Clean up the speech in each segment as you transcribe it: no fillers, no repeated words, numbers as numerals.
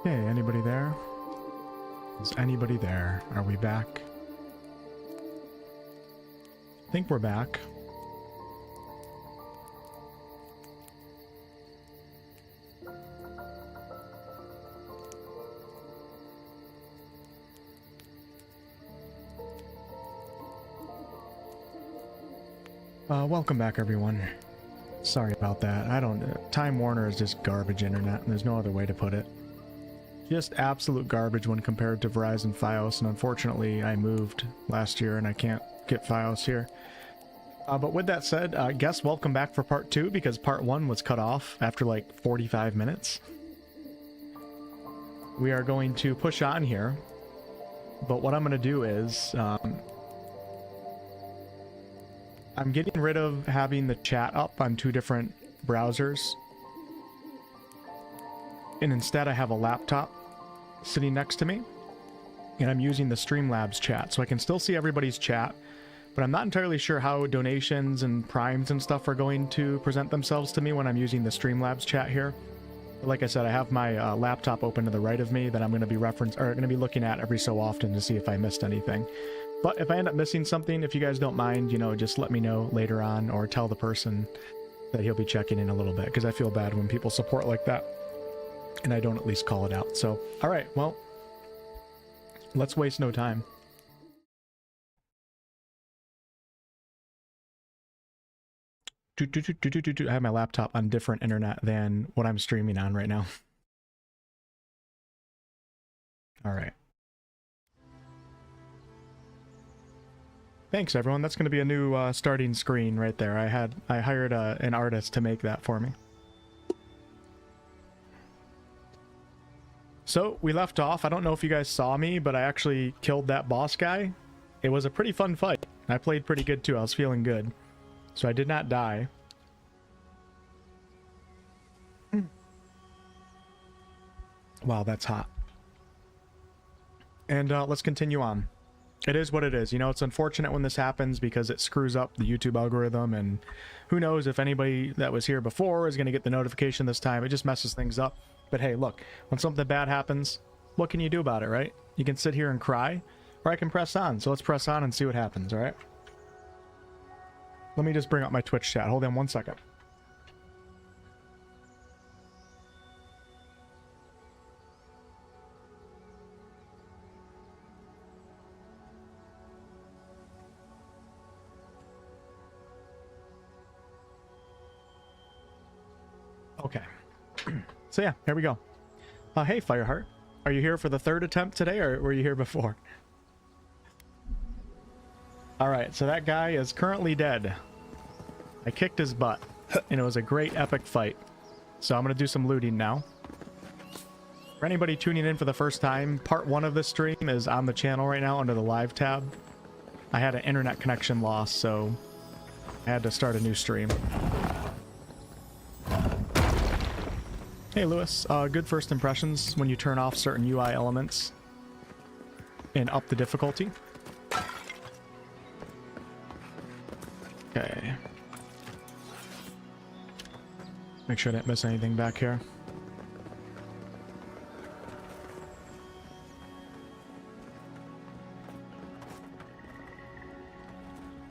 Hey, anybody there? Is anybody there? Are we back? I think we're back. Welcome back, everyone. Sorry about that. Time Warner is just garbage internet, and there's no other way to put it. Just absolute garbage when compared to Verizon Fios, and unfortunately I moved last year and I can't get Fios here. But with that said, guess welcome back for part 2, because part 1 was cut off after like 45 minutes. We are going to push on here, but what I'm going to do is I'm getting rid of having the chat up on 2 different browsers, and instead I have a laptop sitting next to me, and I'm using the Streamlabs chat, so I can still see everybody's chat, but I'm not entirely sure how donations and primes and stuff are going to present themselves to me when I'm using the Streamlabs chat here. Like I said, I have my laptop open to the right of me that I'm going to be looking at every so often to see if I missed anything. But if I end up missing something, if you guys don't mind, you know, just let me know later on, or tell the person that he'll be checking in a little bit, because I feel bad when people support like that and I don't at least call it out. So, all right, well, let's waste no time. I have my laptop on different internet than what I'm streaming on right now. All right. Thanks, everyone. That's going to be a new starting screen right there. I hired an artist to make that for me. So we left off. I don't know if you guys saw me, but I actually killed that boss guy. It was a pretty fun fight. I played pretty good too. I was feeling good. So I did not die. Wow, that's hot. And let's continue on. It is what it is. You know, it's unfortunate when this happens because it screws up the YouTube algorithm, and who knows if anybody that was here before is going to get the notification this time. It just messes things up. But hey, look, when something bad happens, what can you do about it, right? You can sit here and cry, or I can press on. So let's press on and see what happens, all right? Let me just bring up my Twitch chat. Hold on 1 second. Okay. So yeah, here we go. Hey, Fireheart. Are you here for the 3rd attempt today, or were you here before? Alright, so that guy is currently dead. I kicked his butt, and it was a great epic fight. So I'm going to do some looting now. For anybody tuning in for the first time, part 1 of this stream is on the channel right now under the live tab. I had an internet connection loss, so I had to start a new stream. Hey Lewis, good first impressions when you turn off certain UI elements and up the difficulty. Okay. Make sure I didn't miss anything back here.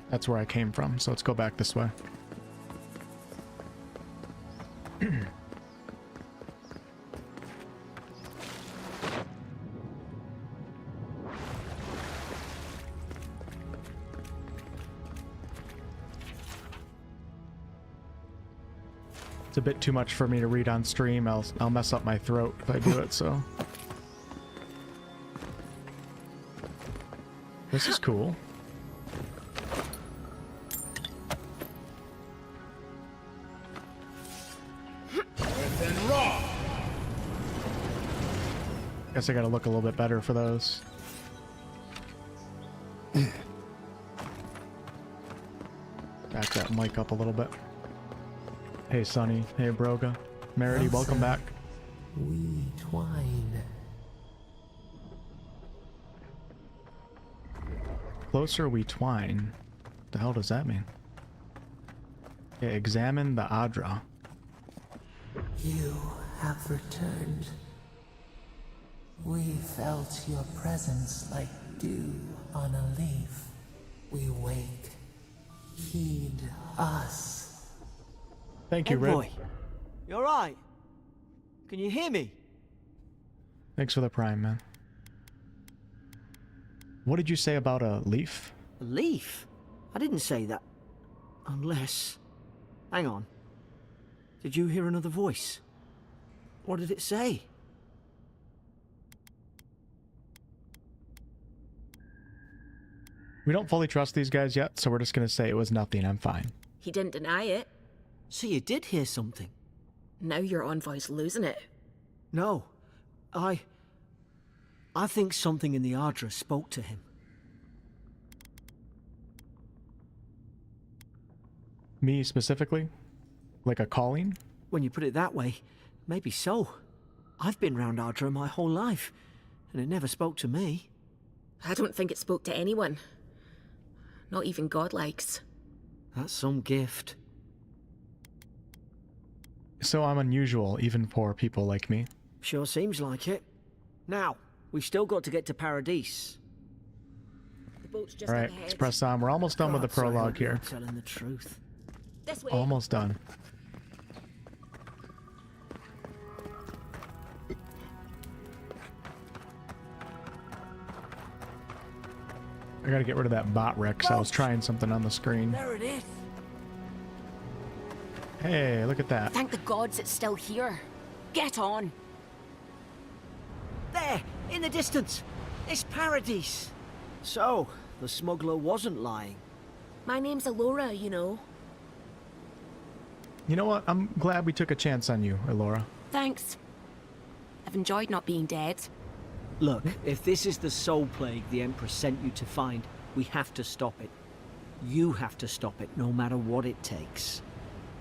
That's where I came from, so let's go back this way. It's a bit too much for me to read on stream. I'll mess up my throat if I do it, so. This is cool. Guess I gotta look a little bit better for those. Back that mic up a little bit. Hey Sonny, hey Broga. Merity, welcome back. We twine. Closer we twine. The hell does that mean? Okay, examine the Adra. You have returned. We felt your presence like dew on a leaf. We wake. Heed us. Thank you, Red. Envoy, you alright? Can you hear me? Thanks for the prime, man. What did you say about a leaf? A leaf? I didn't say that. Unless... Hang on. Did you hear another voice? What did it say? We don't fully trust these guys yet, so we're just gonna say it was nothing. I'm fine. He didn't deny it. So you did hear something? Now your envoy's losing it. No. I think something in the Ardra spoke to him. Me specifically? Like a calling? When you put it that way, maybe so. I've been round Ardra my whole life, and it never spoke to me. I don't think it spoke to anyone. Not even godlikes. That's some gift. So I'm unusual, even for people like me. Sure seems like it. Now, we've still got to get to Paradise. The boat's just Alright, up ahead. let's press on. We're almost done with the God, so I hope prologue you're here. telling the truth. This way. Almost done. I gotta get rid of that bot wreck, so I was trying something on the screen. There it is. Hey, look at that. Thank the gods it's still here. Get on. There, in the distance. It's Paradise. So, the smuggler wasn't lying. My name's Alora, you know. You know what? I'm glad we took a chance on you, Elora. Thanks. I've enjoyed not being dead. Look, if this is the soul plague the Empress sent you to find, we have to stop it. You have to stop it, no matter what it takes.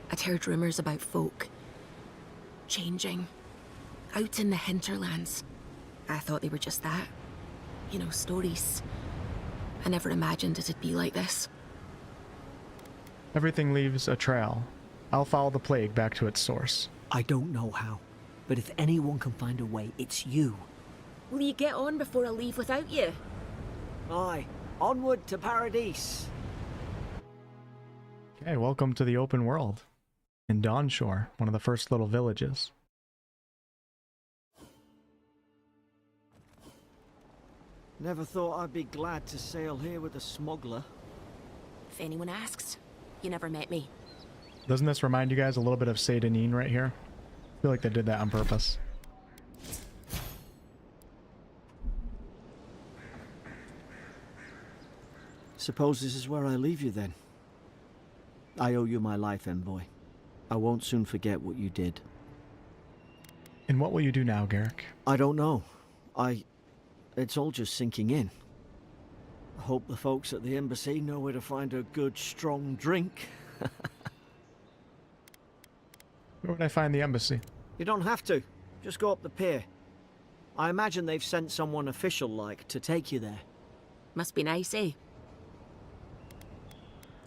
I'd heard rumors about folk changing out in the hinterlands. I thought they were just that. You know, stories. I never imagined it'd be like this. Everything leaves a trail. I'll follow the plague back to its source. I don't know how, but if anyone can find a way, it's you. Will you get on before I leave without you? Aye, onward to Paradise. Okay, welcome to the open world. In Dawnshore, one of the first little villages. Never thought I'd be glad to sail here with a smuggler. If anyone asks, you never met me. Doesn't this remind you guys a little bit of Satanine right here? I feel like they did that on purpose. Suppose this is where I leave you then. I owe you my life, Envoy. I won't soon forget what you did. And what will you do now, Garrick? I don't know. It's all just sinking in. I hope the folks at the embassy know where to find a good, strong drink. Where would I find the embassy? You don't have to. Just go up the pier. I imagine they've sent someone official-like to take you there. Must be nice, eh?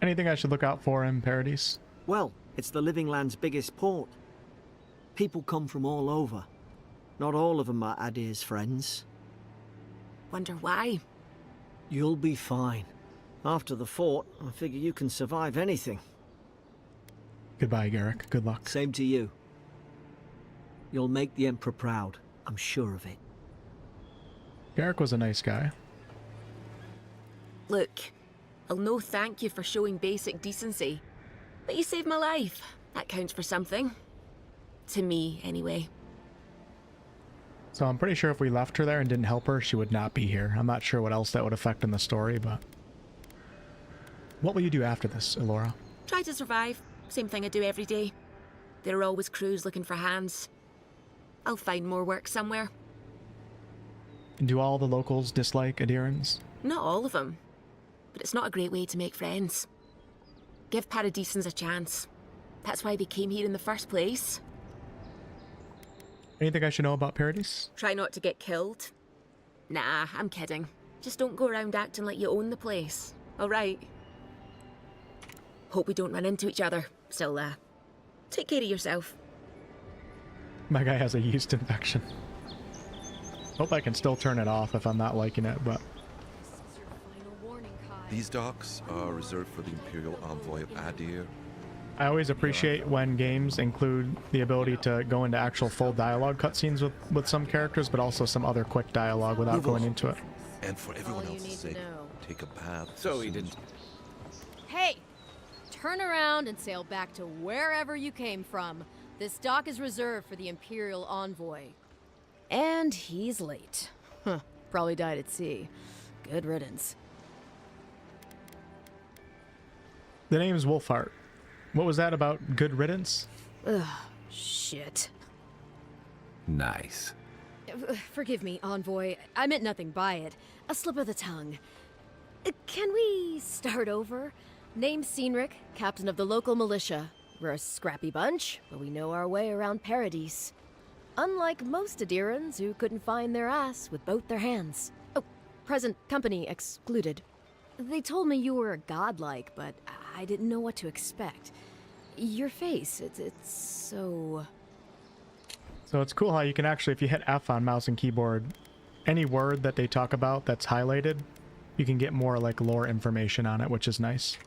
Anything I should look out for in Paradise? Well, it's the Living Land's biggest port. People come from all over. Not all of them are Adir's friends. Wonder why? You'll be fine. After the fort, I figure you can survive anything. Goodbye, Garrick. Good luck. Same to you. You'll make the Emperor proud. I'm sure of it. Garrick was a nice guy. Look, I'll no thank you for showing basic decency. But you saved my life. That counts for something. To me, anyway. So I'm pretty sure if we left her there and didn't help her, she would not be here. I'm not sure what else that would affect in the story, but... What will you do after this, Elora? Try to survive. Same thing I do every day. There are always crews looking for hands. I'll find more work somewhere. And do all the locals dislike Adirans? Not all of them. But it's not a great way to make friends. Give Paradisans a chance. That's why they came here in the first place. Anything I should know about Paradise? Try not to get killed. Nah, I'm kidding. Just don't go around acting like you own the place. Alright? Hope we don't run into each other. So, take care of yourself. My guy has a yeast infection. Hope I can still turn it off if I'm not liking it, but... These docks are reserved for the Imperial Envoy of Adir. I always appreciate when games include the ability to go into actual full dialogue cutscenes with some characters, but also some other quick dialogue without going into it. And for everyone else's sake, take a bath. So he didn't. Hey! Turn around and sail back to wherever you came from. This dock is reserved for the Imperial Envoy. And he's late. Huh. Probably died at sea. Good riddance. The name's Wolfheart. What was that about good riddance? Ugh, shit. Nice. Forgive me, Envoy. I meant nothing by it. A slip of the tongue. Can we start over? Name's Cynric, captain of the local militia. We're a scrappy bunch, but we know our way around Paradise. Unlike most Adirans who couldn't find their ass with both their hands. Oh, present company excluded. They told me you were godlike, but I didn't know what to expect. Your face, it's so... So it's cool how you can actually, if you hit F on mouse and keyboard, any word that they talk about that's highlighted, you can get more like lore information on it, which is nice.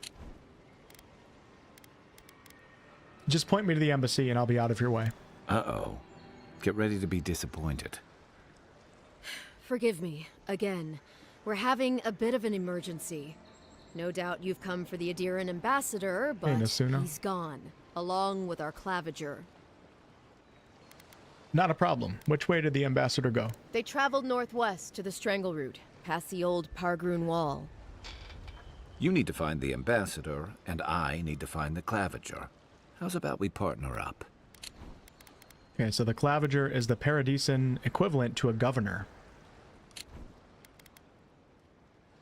Just point me to the embassy and I'll be out of your way. Uh-oh. Get ready to be disappointed. Forgive me, again. We're having a bit of an emergency. No doubt you've come for the Adiran ambassador, but Nasuna. he's gone, along with our claviger. Not a problem. Which way did the ambassador go? They traveled northwest to the Strangle Route, past the old Pargroon Wall. You need to find the ambassador, and I need to find the claviger. How's about we partner up? Okay, so the claviger is the Paradisan equivalent to a governor.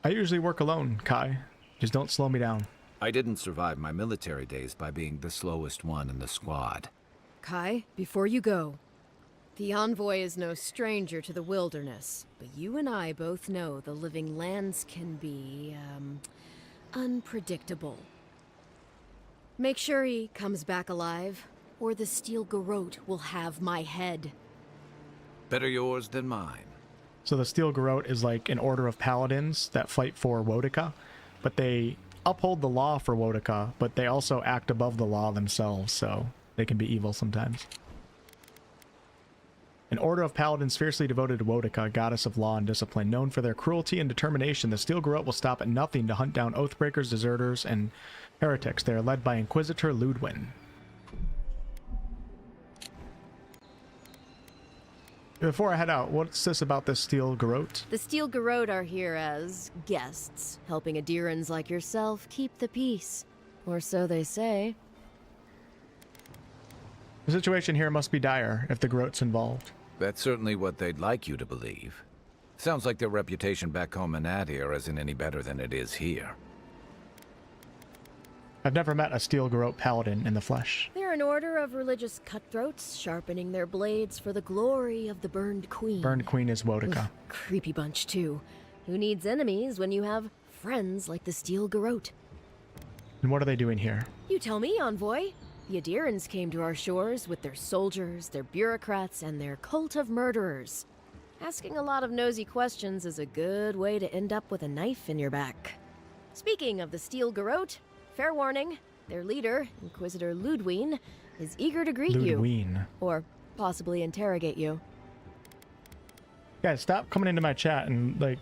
I usually work alone, Kai. Just don't slow me down. I didn't survive my military days by being the slowest one in the squad. Kai, before you go, the Envoy is no stranger to the wilderness, but you and I both know the living lands can be, unpredictable. Make sure he comes back alive, or the Steel Garrote will have my head. Better yours than mine. So the Steel Garrote is like an order of paladins that fight for Wodica, but they uphold the law for Wodica, but they also act above the law themselves, so they can be evil sometimes. An order of paladins fiercely devoted to Wodica, goddess of law and discipline. Known for their cruelty and determination, the Steel Garrote will stop at nothing to hunt down oathbreakers, deserters, and heretics. They are led by Inquisitor Ludwin. Before I head out, what's this about this Steel Garrote? The Steel Garrote are here as guests, helping Adirans like yourself keep the peace. Or so they say. The situation here must be dire if the Garrote's involved. That's certainly what they'd like you to believe. Sounds like their reputation back home in Adir isn't any better than it is here. I've never met a Steel Garrote paladin in the flesh. They're an order of religious cutthroats, sharpening their blades for the glory of the Burned Queen. Burned Queen is Wodica. Ugh, creepy bunch, too. Who needs enemies when you have friends like the Steel Garrote? And what are they doing here? You tell me, Envoy. The Adirans came to our shores with their soldiers, their bureaucrats, and their cult of murderers. Asking a lot of nosy questions is a good way to end up with a knife in your back. Speaking of the Steel Garrote, fair warning, their leader, Inquisitor Ludwin, is eager to greet you. Ludwin. Or possibly interrogate you. Guys, stop coming into my chat and, like,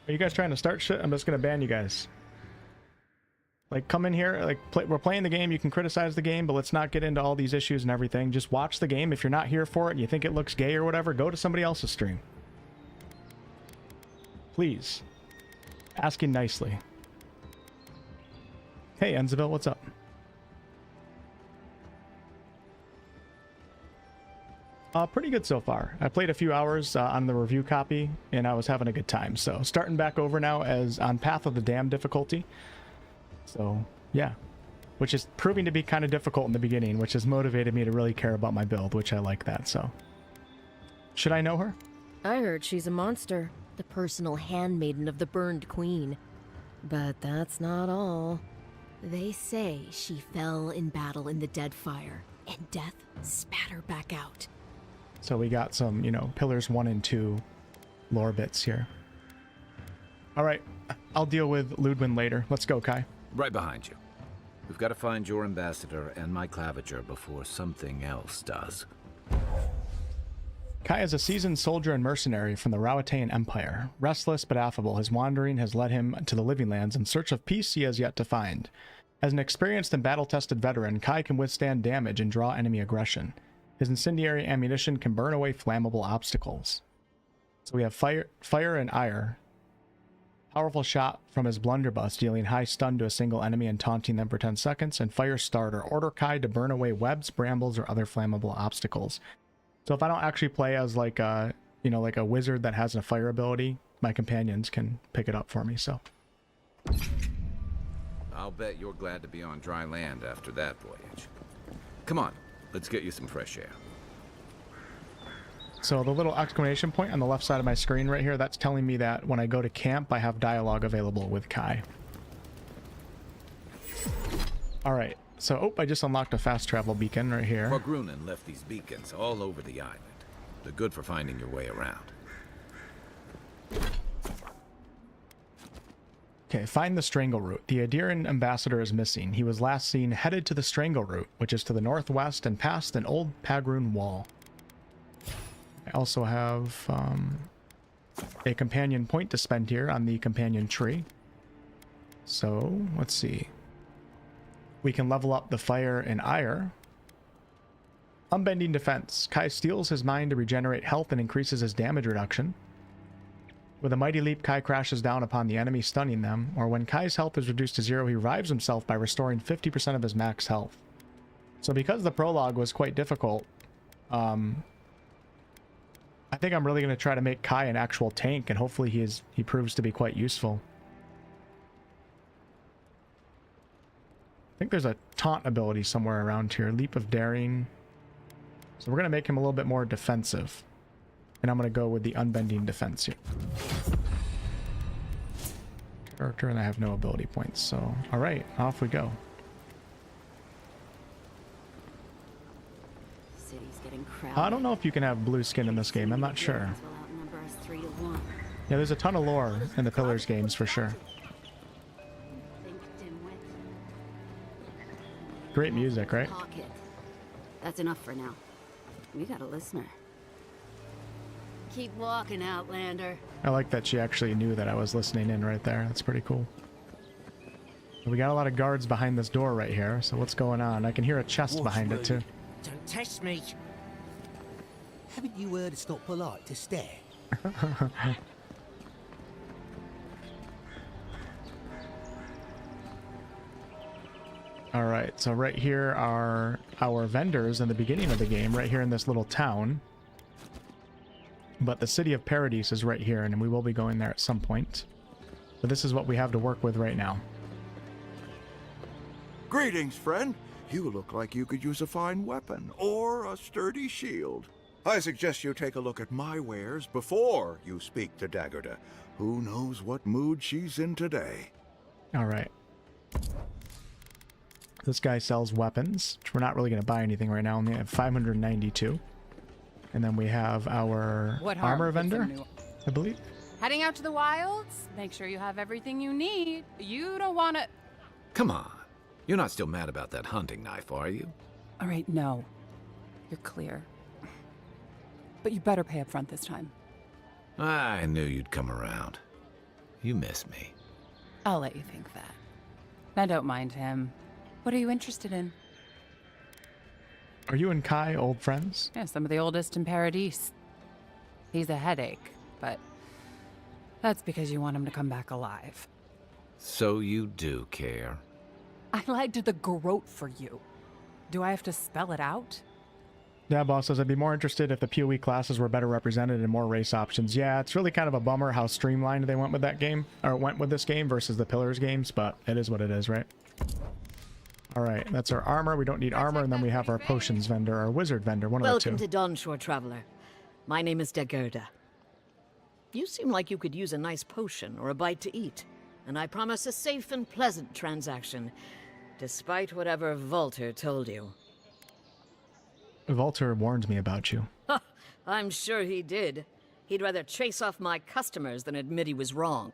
are you guys trying to start shit? I'm just gonna ban you guys. Like, come in here, like, we're playing the game, you can criticize the game, but let's not get into all these issues and everything. Just watch the game. If you're not here for it and you think it looks gay or whatever, go to somebody else's stream. Please. Asking nicely. Hey, Enzaville, what's up? Pretty good so far. I played a few hours on the review copy, and I was having a good time. So, starting back over now as on Path of the Damned difficulty. So, yeah. Which is proving to be kind of difficult in the beginning, which has motivated me to really care about my build, which I like that, so. Should I know her? I heard she's a monster, the personal handmaiden of the Burned Queen. But that's not all. They say she fell in battle in the Deadfire, and death spat her back out. So we got some, you know, pillars 1 and 2 lore bits here. All right, I'll deal with Ludwin later. Let's go, Kai. Right behind you. We've got to find your ambassador and my claviger before something else does. Kai is a seasoned soldier and mercenary from the Rauataian Empire. Restless but affable, his wandering has led him to the Living Lands in search of peace he has yet to find. As an experienced and battle-tested veteran, Kai can withstand damage and draw enemy aggression. His incendiary ammunition can burn away flammable obstacles. So we have fire and ire. Powerful shot from his blunderbuss, dealing high stun to a single enemy and taunting them for 10 seconds. And fire starter, order Kai to burn away webs, brambles, or other flammable obstacles. So if I don't actually play as like a, like a wizard that has a fire ability, my companions can pick it up for me, so. I'll bet you're glad to be on dry land after that voyage. Come on, let's get you some fresh air. So the little exclamation point on the left side of my screen right here, that's telling me that when I go to camp, I have dialogue available with Kai. All right. So, I just unlocked a fast travel beacon right here. Morgrunen left these beacons all over the island. They're good for finding your way around. Okay, find the Strangle Route. The Adiran ambassador is missing. He was last seen headed to the Strangle Route, which is to the northwest and past an old Pagrun wall. I also have a companion point to spend here on the companion tree. So, let's see. We can level up the fire and ire. Unbending defense. Kai steals his mind to regenerate health and increases his damage reduction. With a mighty leap, Kai crashes down upon the enemy, stunning them. Or when Kai's health is reduced to 0, he revives himself by restoring 50% of his max health. So because the prologue was quite difficult, I think I'm really going to try to make Kai an actual tank, and hopefully he proves to be quite useful. I think there's a taunt ability somewhere around here. Leap of Daring. So we're going to make him a little bit more defensive. And I'm going to go with the unbending defense here. Character, and I have no ability points. So, alright, off we go. City's getting crowded. I don't know if you can have blue skin in this game. I'm not sure. Yeah, there's a ton of lore in the Pillars games for sure. Great music, right? Pocket. That's enough for now. We got a listener. Keep walking, Outlander. I like that she actually knew that I was listening in right there. That's pretty cool. We got a lot of guards behind this door right here, so what's going on? I can hear a chest behind it too. Don't test me. Haven't you heard it's not polite to stare? Alright, so right here are our vendors in the beginning of the game, right here in this little town. But the City of Paradise is right here, and we will be going there at some point. But this is what we have to work with right now. Greetings, friend. You look like you could use a fine weapon, or a sturdy shield. I suggest you take a look at my wares before you speak to Daggerda. Who knows what mood she's in today? Alright. This guy sells weapons, which we're not really going to buy anything right now. Only have 592. And then we have our armor vendor, I believe. Heading out to the wilds? Make sure you have everything you need. You don't want to... Come on. You're not still mad about that hunting knife, are you? All right, no. You're clear. But you better pay up front this time. I knew you'd come around. You miss me. I'll let you think that. Now don't mind him. What are you interested in? Are you and Kai old friends? Yeah, some of the oldest in Paradise. He's a headache, but that's because you want him to come back alive. So you do care. I lied to the Garrote for you. Do I have to spell it out? Yeah, boss says I'd be more interested if the PoE classes were better represented and more race options. Yeah, it's really kind of a bummer how streamlined they went with that game, or went with this game versus the Pillars games, but it is what it is, right? Alright, that's our armor. We don't need armor, and then we have our potions vendor, our wizard vendor, one of the two. Welcome to Dawnshore, traveler. My name is Daggerda. You seem like you could use a nice potion or a bite to eat, and I promise a safe and pleasant transaction, despite whatever Volter told you. Volter warned me about you. I'm sure he did. He'd rather chase off my customers than admit he was wrong.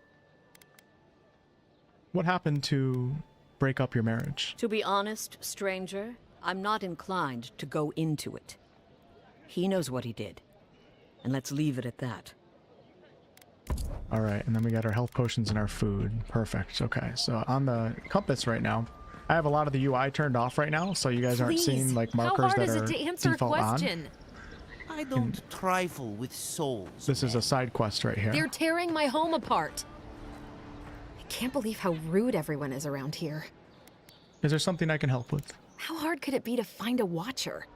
What happened to break up your marriage? To be honest, stranger, I'm not inclined to go into it. He knows what he did. And let's leave it at that. All right, and then we got our health potions and our food. Perfect. Okay, so on the compass right now, I have a lot of the UI turned off right now, so you guys aren't seeing like markers that are default on. I don't trifle with souls. This is a side quest right here. They're tearing my home apart. I can't believe how rude everyone is around here. Is there something I can help with? How hard could it be to find a watcher?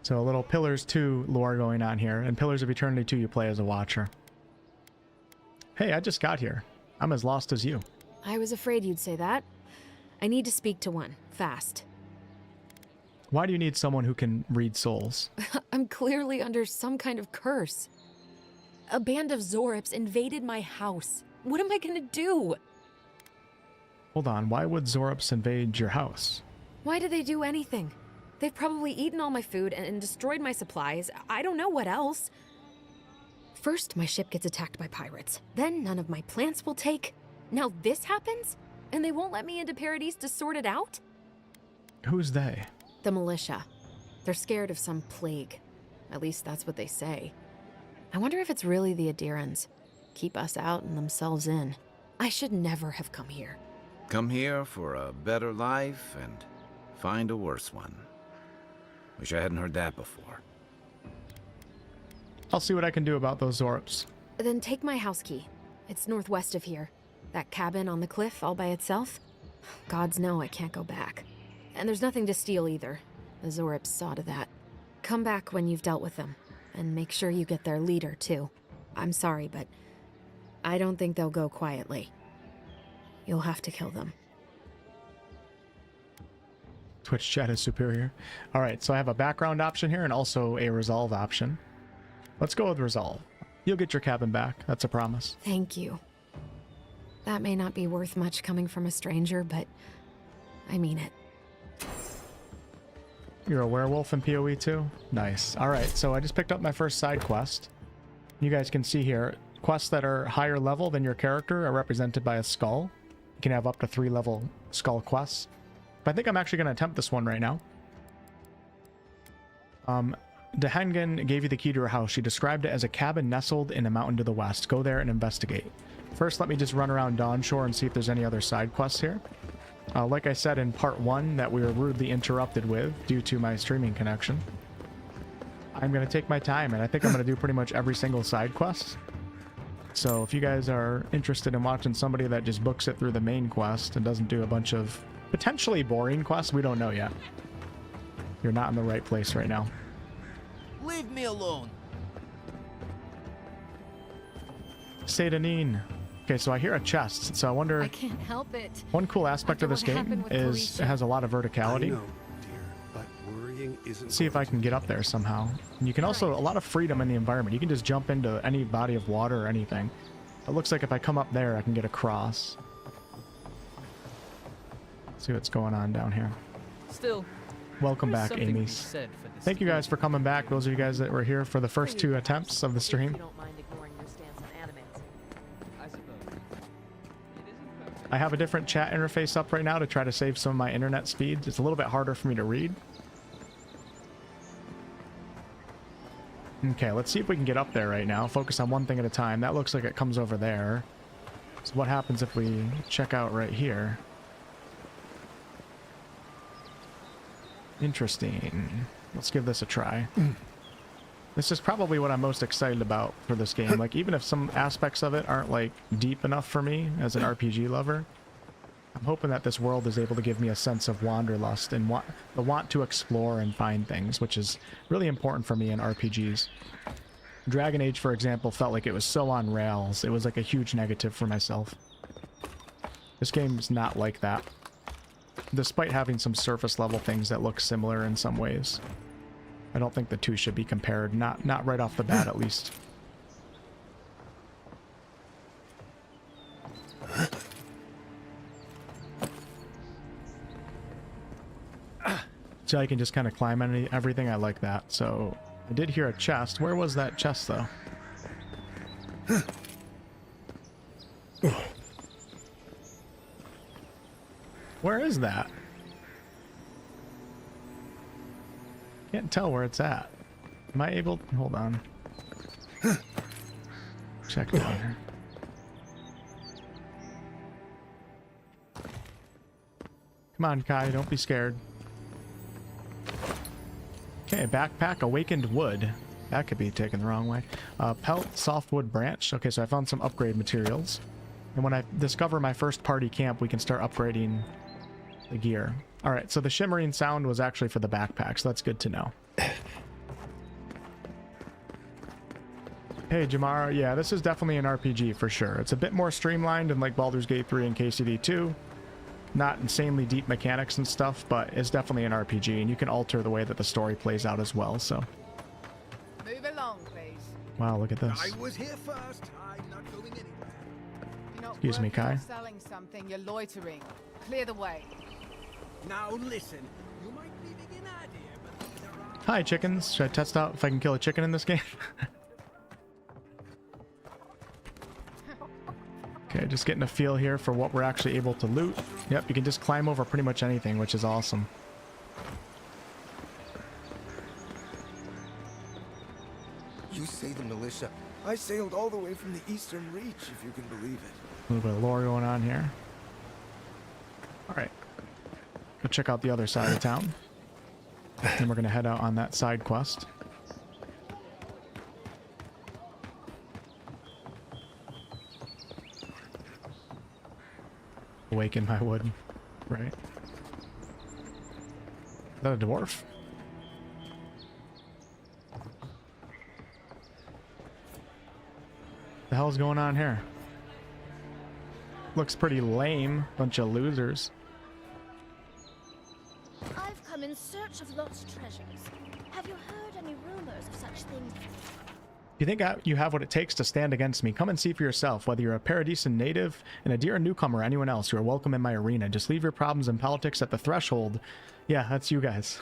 So a little Pillars 2 lore going on here, and Pillars of Eternity 2 you play as a watcher. Hey, I just got here. I'm as lost as you. I was afraid you'd say that. I need to speak to one, fast. Why do you need someone who can read souls? I'm clearly under some kind of curse. A band of Zorips invaded my house. What am I gonna do? Hold on, why would Zorips invade your house? Why did they do anything? They've probably eaten all my food and destroyed my supplies. I don't know what else. First, my ship gets attacked by pirates. Then none of my plants will take. Now this happens? And they won't let me into Paradise to sort it out? Who's they? The militia. They're scared of some plague. At least that's what they say. I wonder if it's really the Adirans. Keep us out and themselves in. I should never have come here. Come here for a better life and find a worse one. Wish I hadn't heard that before. I'll see what I can do about those Zorips. Then take my house key. It's northwest of here. That cabin on the cliff all by itself. Gods know I can't go back. And there's nothing to steal either. The Zorips saw to that. Come back when you've dealt with them. And make sure you get their leader, too. I'm sorry, but I don't think they'll go quietly. You'll have to kill them. Twitch chat is superior. All right, so I have a background option here and also a resolve option. Let's go with resolve. You'll get your cabin back. That's a promise. Thank you. That may not be worth much coming from a stranger, but I mean it. You're a werewolf in PoE too? Nice. All right, so I just picked up my first side quest. You guys can see here, quests that are higher level than your character are represented by a skull. You can have up to 3 level skull quests. But I think I'm actually going to attempt this one right now. Dehengen gave you the key to her house. She described it as a cabin nestled in a mountain to the west. Go there and investigate. First, let me just run around Dawnshore and see if there's any other side quests here. Like I said in part 1 that we were rudely interrupted with due to my streaming connection. I'm going to take my time, and I think I'm going to do pretty much every single side quest. So if you guys are interested in watching somebody that just books it through the main quest and doesn't do a bunch of potentially boring quests, we don't know yet. You're not in the right place right now. Leave me alone. Sedanine. Okay, so I hear a chest, so I wonder... I can't help it. One cool aspect of this game is it has a lot of verticality. I know, dear, but worrying isn't... See if I can get up there somehow. And you can also, a lot of freedom in the environment. You can just jump into any body of water or anything. It looks like if I come up there, I can get across. See what's going on down here. Still, welcome back, Amy's. Thank you guys for coming back. Those of you guys that were here for the first 2 attempts of the stream. I have a different chat interface up right now to try to save some of my internet speed. It's a little bit harder for me to read. Okay, let's see if we can get up there right now. Focus on one thing at a time. That looks like it comes over there. So what happens if we check out right here? Interesting. Let's give this a try. This is probably what I'm most excited about for this game. Like, even if some aspects of it aren't, like, deep enough for me as an RPG lover, I'm hoping that this world is able to give me a sense of wanderlust and the want to explore and find things, which is really important for me in RPGs. Dragon Age, for example, felt like it was so on rails. It was like a huge negative for myself. This game's not like that, despite having some surface level things that look similar in some ways. I don't think the two should be compared, not right off the bat at least. So I can just kind of climb on everything. I like that. So I did hear a chest. Where was that chest though? Where is that? Can't tell where it's at. Am I able? Hold on. Check down here. Come on, Kai, don't be scared. Okay, backpack, awakened wood. That could be taken the wrong way. Pelt, softwood branch. Okay, so I found some upgrade materials. And when I discover my first party camp, we can start upgrading the gear. Alright, so the shimmering sound was actually for the backpack, so that's good to know. Hey, Jamara. Yeah, this is definitely an RPG for sure. It's a bit more streamlined than like Baldur's Gate 3 and KCD 2. Not insanely deep mechanics and stuff, but it's definitely an RPG, and you can alter the way that the story plays out as well, so. Move along, please. Wow, look at this. I was here first. I'm not going anywhere. You're not Excuse me, working or Kai. selling something, you're loitering. Clear the way. Now listen, you might be thinking an idea, but these are Hi, chickens. Should I test out if I can kill a chicken in this game? Okay, just getting a feel here for what we're actually able to loot. Yep, you can just climb over pretty much anything, which is awesome. You say the militia. I sailed all the way from the Eastern Reach, if you can believe it. A little bit of lore going on here. Alright. Go check out the other side of town. Then we're going to head out on that side quest. Awaken my wood. Right. Is that a dwarf? The hell's going on here? Looks pretty lame. Bunch of losers. I've come in search of lost treasures. Have you heard any rumors of such things? If you think you have what it takes to stand against me, come and see for yourself. Whether you're a Paradisan native, an Adira newcomer, or anyone else, you are welcome in my arena. Just leave your problems and politics at the threshold. Yeah, that's you guys.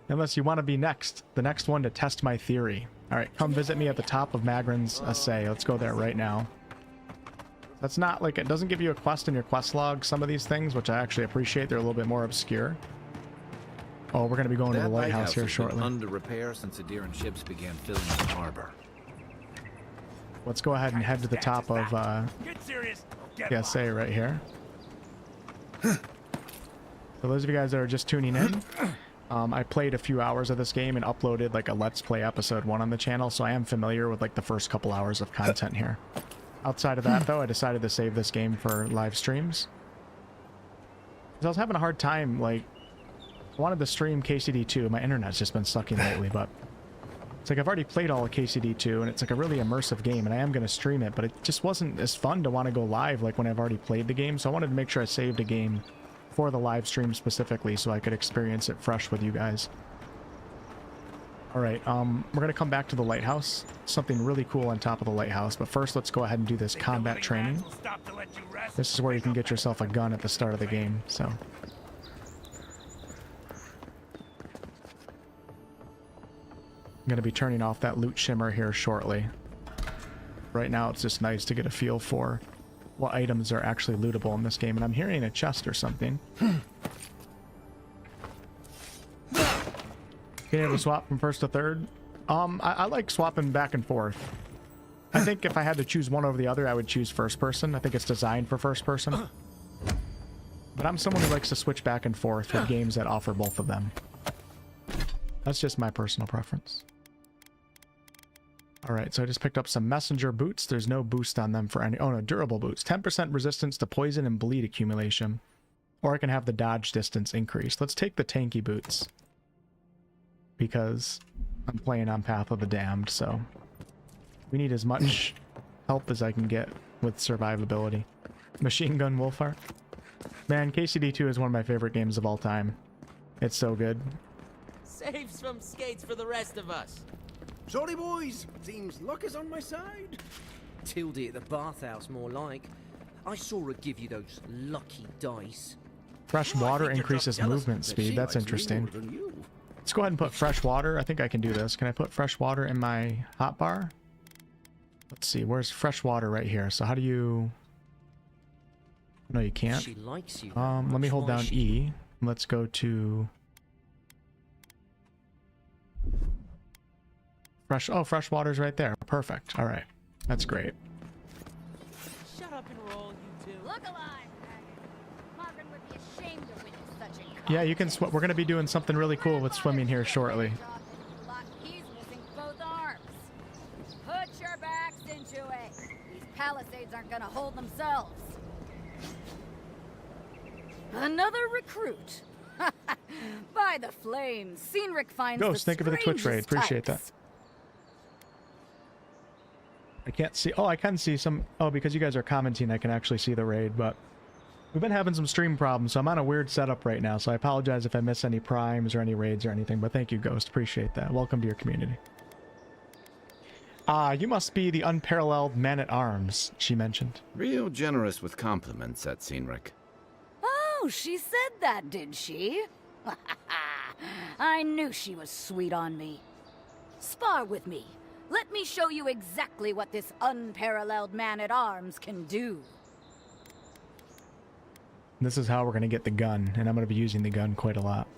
Unless you want to be next. The next one to test my theory. Alright, come visit me at the top of Magran's Assay. Let's go there right now. That's not like, it doesn't give you a quest in your quest log, some of these things, which I actually appreciate. They're a little bit more obscure. Oh, we're going to be going to the lighthouse here shortly. Under repair since Adiran ships began filling the harbor. Let's go ahead and head to the top of the Assay right here. For those of you guys that are just tuning in, I played a few hours of this game and uploaded like a Let's Play episode 1 on the channel, so I am familiar with like the first couple hours of content here. Outside of that, though, I decided to save this game for live streams. Because I was having a hard time, like, I wanted to stream KCD 2. My internet's just been sucking lately, but it's like I've already played all of KCD 2, and it's like a really immersive game, and I am going to stream it, but it just wasn't as fun to want to go live like when I've already played the game, so I wanted to make sure I saved a game for the live stream specifically so I could experience it fresh with you guys. Alright, we're going to come back to the lighthouse. Something really cool on top of the lighthouse, but first let's go ahead and do this combat training. This is where you can get yourself a gun at the start of the game, so. I'm going to be turning off that loot shimmer here shortly. Right now it's just nice to get a feel for what items are actually lootable in this game, and I'm hearing a chest or something. Being able to swap from first to third? I like swapping back and forth. I think if I had to choose one over the other, I would choose first person. I think it's designed for first person. But I'm someone who likes to switch back and forth with games that offer both of them. That's just my personal preference. Alright, so I just picked up some messenger boots. There's no boost on them for any... Oh no, durable boots. 10% resistance to poison and bleed accumulation. Or I can have the dodge distance increased. Let's take the tanky boots. Because I'm playing on Path of the Damned, so we need as much help as I can get with survivability. Machine Gun Wolfheart. Man, KCD2 is one of my favorite games of all time. It's so good. Save some skates for the rest of us. Sorry, boys. Seems luck is on my side. Tildy at the bathhouse, more like. I saw her give you those lucky dice. Fresh water increases movement speed. That's interesting. Let's go ahead and put fresh water. I think I can do this. Can I put fresh water in my hotbar? Let's see, where's fresh water right here? So how do you... No, you can't. She likes you. Let me hold down E. Let's go to... fresh water's right there. Perfect. All right. That's great. Shut up and roll, you two. Look alive, Margaret would be ashamed to witness such a Yeah, you can swim. We're going to be doing something really cool with swimming here shortly. He's missing both arms. Put your backs into it. These palisades aren't gonna hold themselves. Another recruit. By the flames, Cynric finds Ghost, thank you for the Twitch raid. Appreciate that. I can't see. Oh, I can see some. Oh, because you guys are commenting, I can actually see the raid, but we've been having some stream problems, so I'm on a weird setup right now, so I apologize if I miss any primes or any raids or anything, but thank you, Ghost. Appreciate that. Welcome to your community. You must be the unparalleled man-at-arms, she mentioned. Real generous with compliments, that Cynric. Oh, she said that, did she? I knew she was sweet on me. Spar with me. Let me show you exactly what this unparalleled man-at-arms can do. This is how we're going to get the gun, and I'm going to be using the gun quite a lot.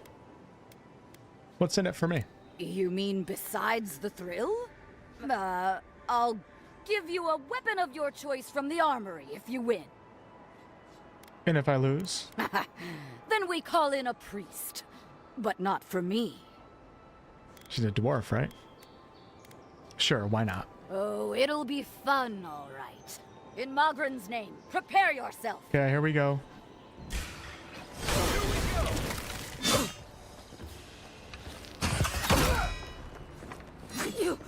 What's in it for me? You mean besides the thrill? I'll give you a weapon of your choice from the armory if you win. And if I lose? Then we call in a priest. But not for me. She's a dwarf, right? Sure, why not? Oh, it'll be fun, all right. In Magran's name, prepare yourself. Okay, here we go. You...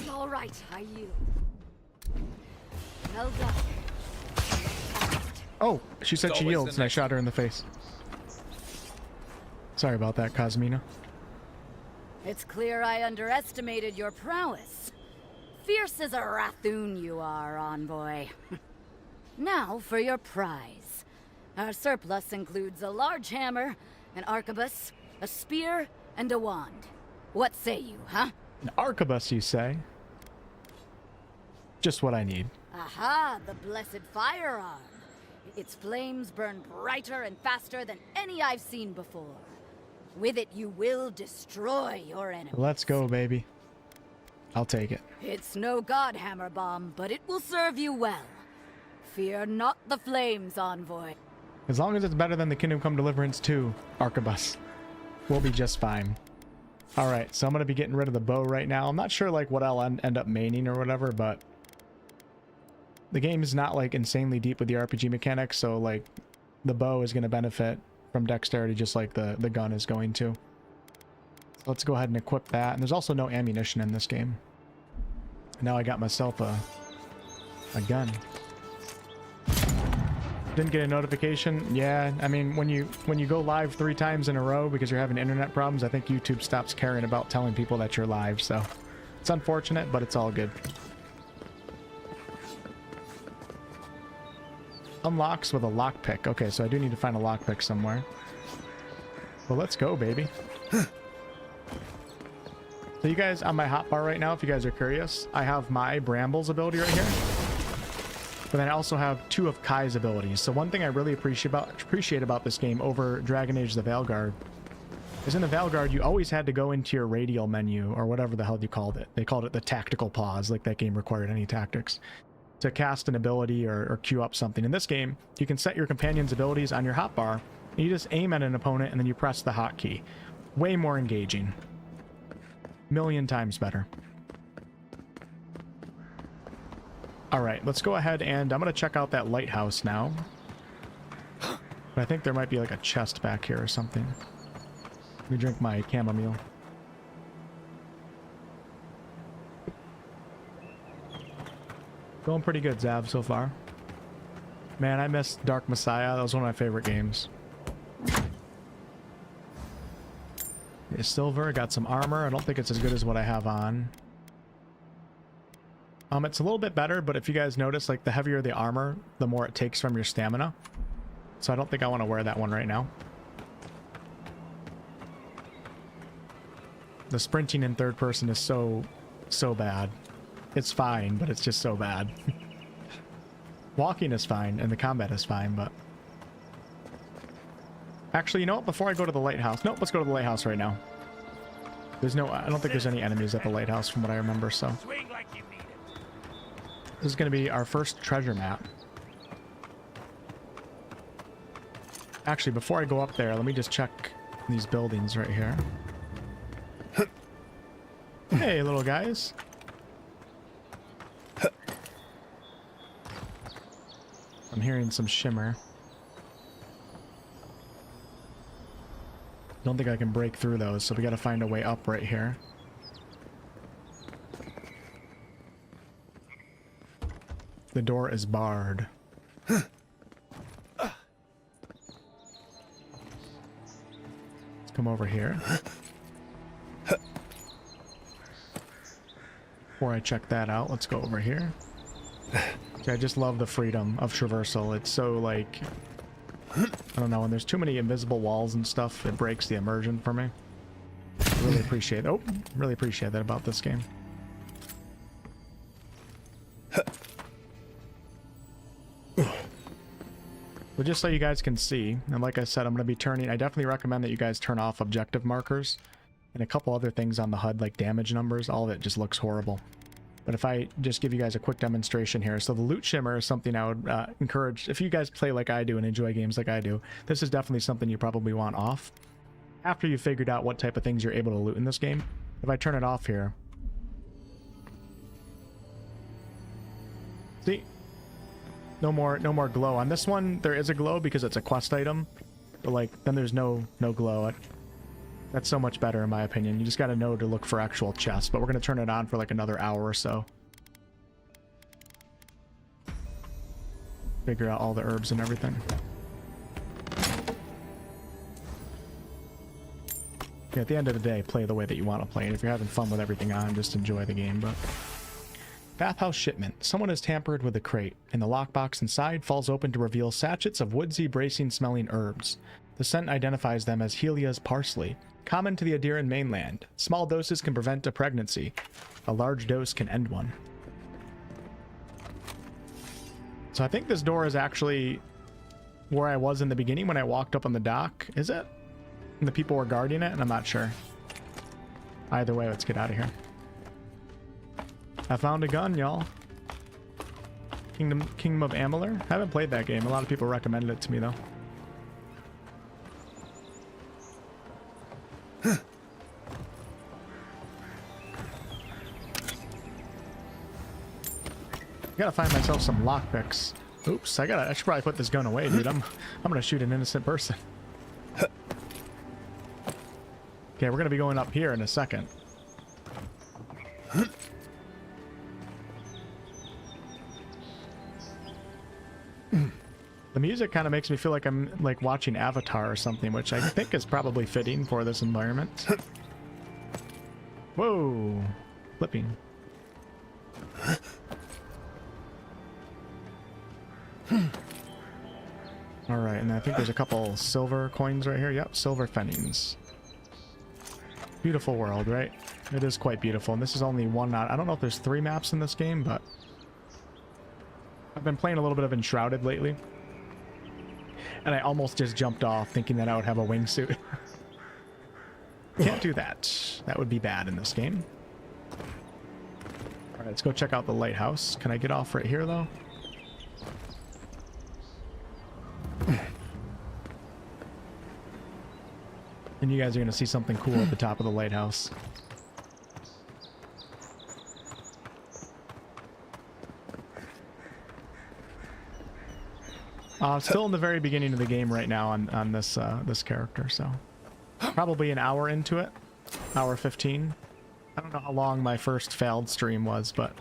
All right, I yield. Well done. Oh, she said she yields, and I shot her in the face. Sorry about that, Cosmina. It's clear I underestimated your prowess. Fierce as a Rathoon you are, Envoy. Now for your prize. Our surplus includes a large hammer, an arquebus, a spear, and a wand. What say you, huh? An arquebus, you say? Just what I need. Aha, the blessed firearm. Its flames burn brighter and faster than any I've seen before. With it, you will destroy your enemy. Let's go, baby. I'll take it. It's no godhammer bomb, but it will serve you well. Fear not the flames, Envoy. As long as it's better than the Kingdom Come Deliverance 2 arquebus, we'll be just fine. Alright, so I'm going to be getting rid of the bow right now. I'm not sure like what I'll end up maining or whatever, but the game is not like insanely deep with the RPG mechanics, so like the bow is going to benefit from dexterity just like the gun is going to. So let's go ahead and equip that. And there's also no ammunition in this game. Now I got myself a gun. Didn't get a notification. Yeah, I mean, when you go live 3 times in a row because you're having internet problems, I think YouTube stops caring about telling people that you're live. So it's unfortunate, but it's all good. Unlocks with a lockpick. Okay, so I do need to find a lockpick somewhere. Well, let's go, baby. So you guys, on my hotbar right now, if you guys are curious, I have my Brambles ability right here. But then I also have 2 of Kai's abilities. So one thing I really appreciate about this game over Dragon Age the Veilguard is in the Veilguard, you always had to go into your radial menu, or whatever the hell you called it. They called it the tactical pause, like that game required any tactics, to cast an ability or queue up something. In this game, you can set your companion's abilities on your hotbar, and you just aim at an opponent, and then you press the hotkey. Way more engaging. Million times better. Alright, let's go ahead and I'm going to check out that lighthouse now. But I think there might be like a chest back here or something. Let me drink my chamomile. Going pretty good, Zav, so far. Man, I missed Dark Messiah. That was one of my favorite games. is silver. I got some armor. I don't think it's as good as what I have on. It's a little bit better, but if you guys notice, like, the heavier the armor, the more it takes from your stamina. So I don't think I want to wear that one right now. The sprinting in third person is so bad. It's fine, but it's just so bad. Walking is fine, and the combat is fine, but... Actually, you know what? Before I go to the lighthouse... Nope, let's go to the lighthouse right now. There's no... I don't think there's any enemies at the lighthouse from what I remember, so... This is going to be our first treasure map. Actually, before I go up there, let me just check these buildings right here. Hey, little guys. I'm hearing some shimmer. Don't think I can break through those, so we gotta find a way up right here. The door is barred. Let's come over here. Before I check that out, let's go over here. I just love the freedom of traversal. It's so, like... I don't know, when there's too many invisible walls and stuff, it breaks the immersion for me. I really appreciate... Oh, really appreciate that about this game. But just so you guys can see, and like I said, I'm going to be turning... I definitely recommend that you guys turn off objective markers and a couple other things on the HUD, like damage numbers. All of it just looks horrible. But if I just give you guys a quick demonstration here. So the loot shimmer is something I would encourage, if you guys play like I do and enjoy games like I do, this is definitely something you probably want off. After you've figured out what type of things you're able to loot in this game. If I turn it off here. See? No more glow. On this one, there is a glow because it's a quest item. But like, then there's no glow. That's so much better in my opinion. You just gotta know to look for actual chests, but we're gonna turn it on for like another hour or so. Figure out all the herbs and everything. Yeah, at the end of the day, play the way that you want to play. And if you're having fun with everything on, just enjoy the game, but... Bathhouse shipment. Someone has tampered with the crate, and the lockbox inside falls open to reveal sachets of woodsy, bracing-smelling herbs. The scent identifies them as Helia's parsley, common to the Adiran mainland. Small doses can prevent a pregnancy. A large dose can end one. So I think this door is actually where I was in the beginning when I walked up on the dock. Is it? And the people were guarding it, and I'm not sure. Either way, let's get out of here. I found a gun, y'all. Kingdom of Amalur? I haven't played that game. A lot of people recommended it to me, though. I gotta find myself some lockpicks. Oops, I should probably put this gun away, dude. I'm gonna shoot an innocent person. Okay, we're gonna be going up here in a second. The music kind of makes me feel like I'm like watching Avatar or something, which I think is probably fitting for this environment. Whoa, flipping. All right, and I think there's a couple silver coins right here. Yep, silver fennings. Beautiful world, right? It is quite beautiful, and this is only one. I don't know if there's 3 maps in this game, but I've been playing a little bit of Enshrouded lately. And I almost just jumped off thinking that I would have a wingsuit. Can't do that. That would be bad in this game. Alright, let's go check out the lighthouse. Can I get off right here, though? And you guys are going to see something cool at the top of the lighthouse. Still in the very beginning of the game right now on this this character, so probably an hour into it, hour 15. I don't know how long my first failed stream was, but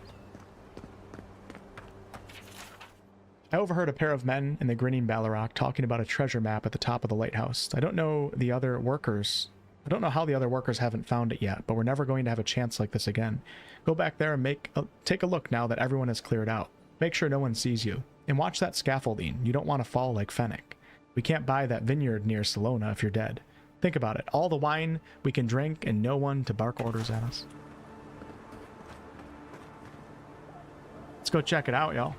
I overheard a pair of men in the grinning Balrog talking about a treasure map at the top of the lighthouse. I don't know the other workers I don't know how the other workers haven't found it yet, but we're never going to have a chance like this again. Go back there and take a look now that everyone has cleared out. Make sure no one sees you. And watch that scaffolding. You don't want to fall like Fennec. We can't buy that vineyard near Salona if you're dead. Think about it. All the wine we can drink and no one to bark orders at us. Let's go check it out, y'all.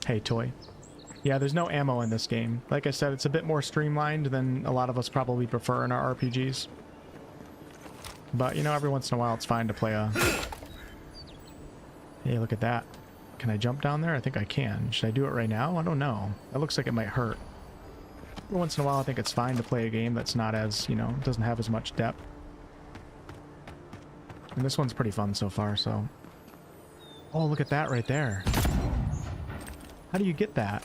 Hey, toy. Yeah, there's no ammo in this game. Like I said, it's a bit more streamlined than a lot of us probably prefer in our RPGs. But, you know, every once in a while it's fine to play a... Hey, look at that. Can I jump down there? I think I can. Should I do it right now? I don't know. That looks like it might hurt. Every once in a while I think it's fine to play a game that's not as, you know, doesn't have as much depth. And this one's pretty fun so far, so... Oh, look at that right there. How do you get that?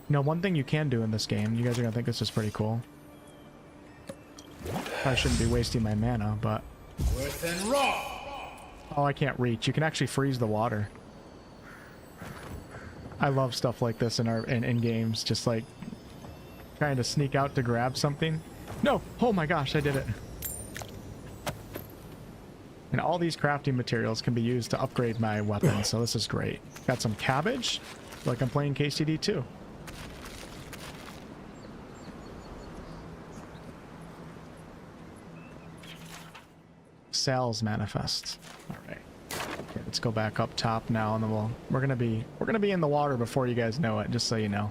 You know, one thing you can do in this game, you guys are gonna think this is pretty cool. I shouldn't be wasting my mana, but... Oh, I can't reach. You can actually freeze the water. I love stuff like this in games, just like trying to sneak out to grab something. No! Oh my gosh, I did it. And all these crafting materials can be used to upgrade my weapon, so this is great. Got some cabbage, like I'm playing KCD 2. Sal's manifest. All right. Okay, let's go back up top now, and then we're gonna be in the water before you guys know it, just so you know.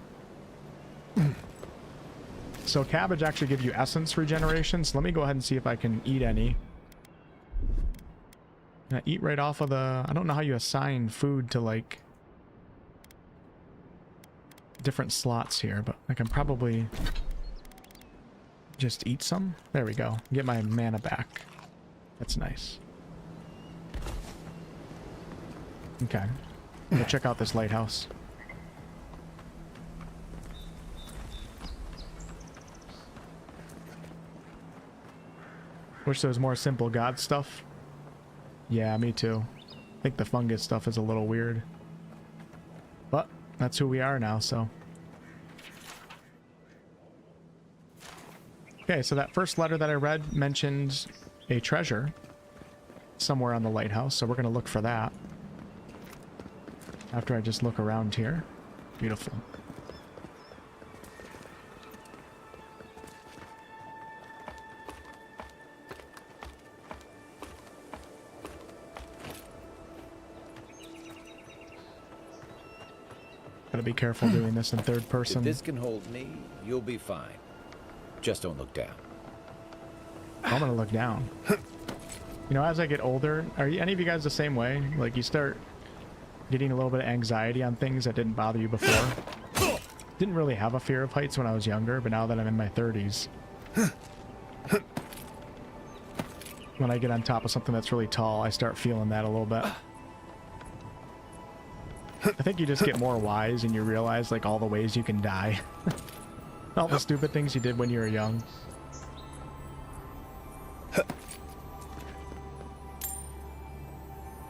So cabbage actually gives you essence regeneration. So let me go ahead and see if I can eat any. Can I eat right off of the... I don't know how you assign food to, like, different slots here, but I can probably just eat some. There we go. Get my mana back. That's nice. Okay. I'm gonna check out this lighthouse. Wish there was more simple god stuff. Yeah, me too. I think the fungus stuff is a little weird. But that's who we are now, so. Okay, so that first letter that I read mentioned a treasure somewhere on the lighthouse, so we're going to look for that. After I just look around here. Beautiful. Gotta be careful doing this in third person. If this can hold me, you'll be fine. Just don't look down. I'm gonna look down. You know, as I get older, are any of you guys the same way? Like, you start getting a little bit of anxiety on things that didn't bother you before. Didn't really have a fear of heights when I was younger, but now that I'm in my 30s, when I get on top of something that's really tall, I start feeling that a little bit. I think you just get more wise and you realize, like, all the ways you can die. All the stupid things you did when you were young.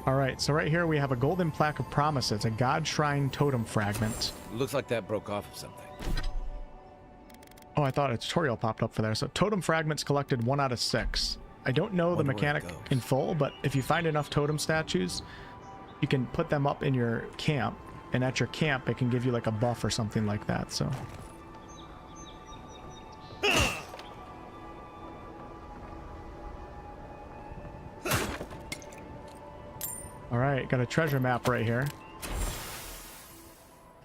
Alright, so right here we have a golden plaque of promises, a god shrine totem fragment. Looks like that broke off of something. Oh, I thought a tutorial popped up for there. So totem fragments collected 1 out of 6. I don't know the mechanic in full, but if you find enough totem statues, you can put them up in your camp, and at your camp it can give you like a buff or something like that, so. Alright, got a treasure map right here.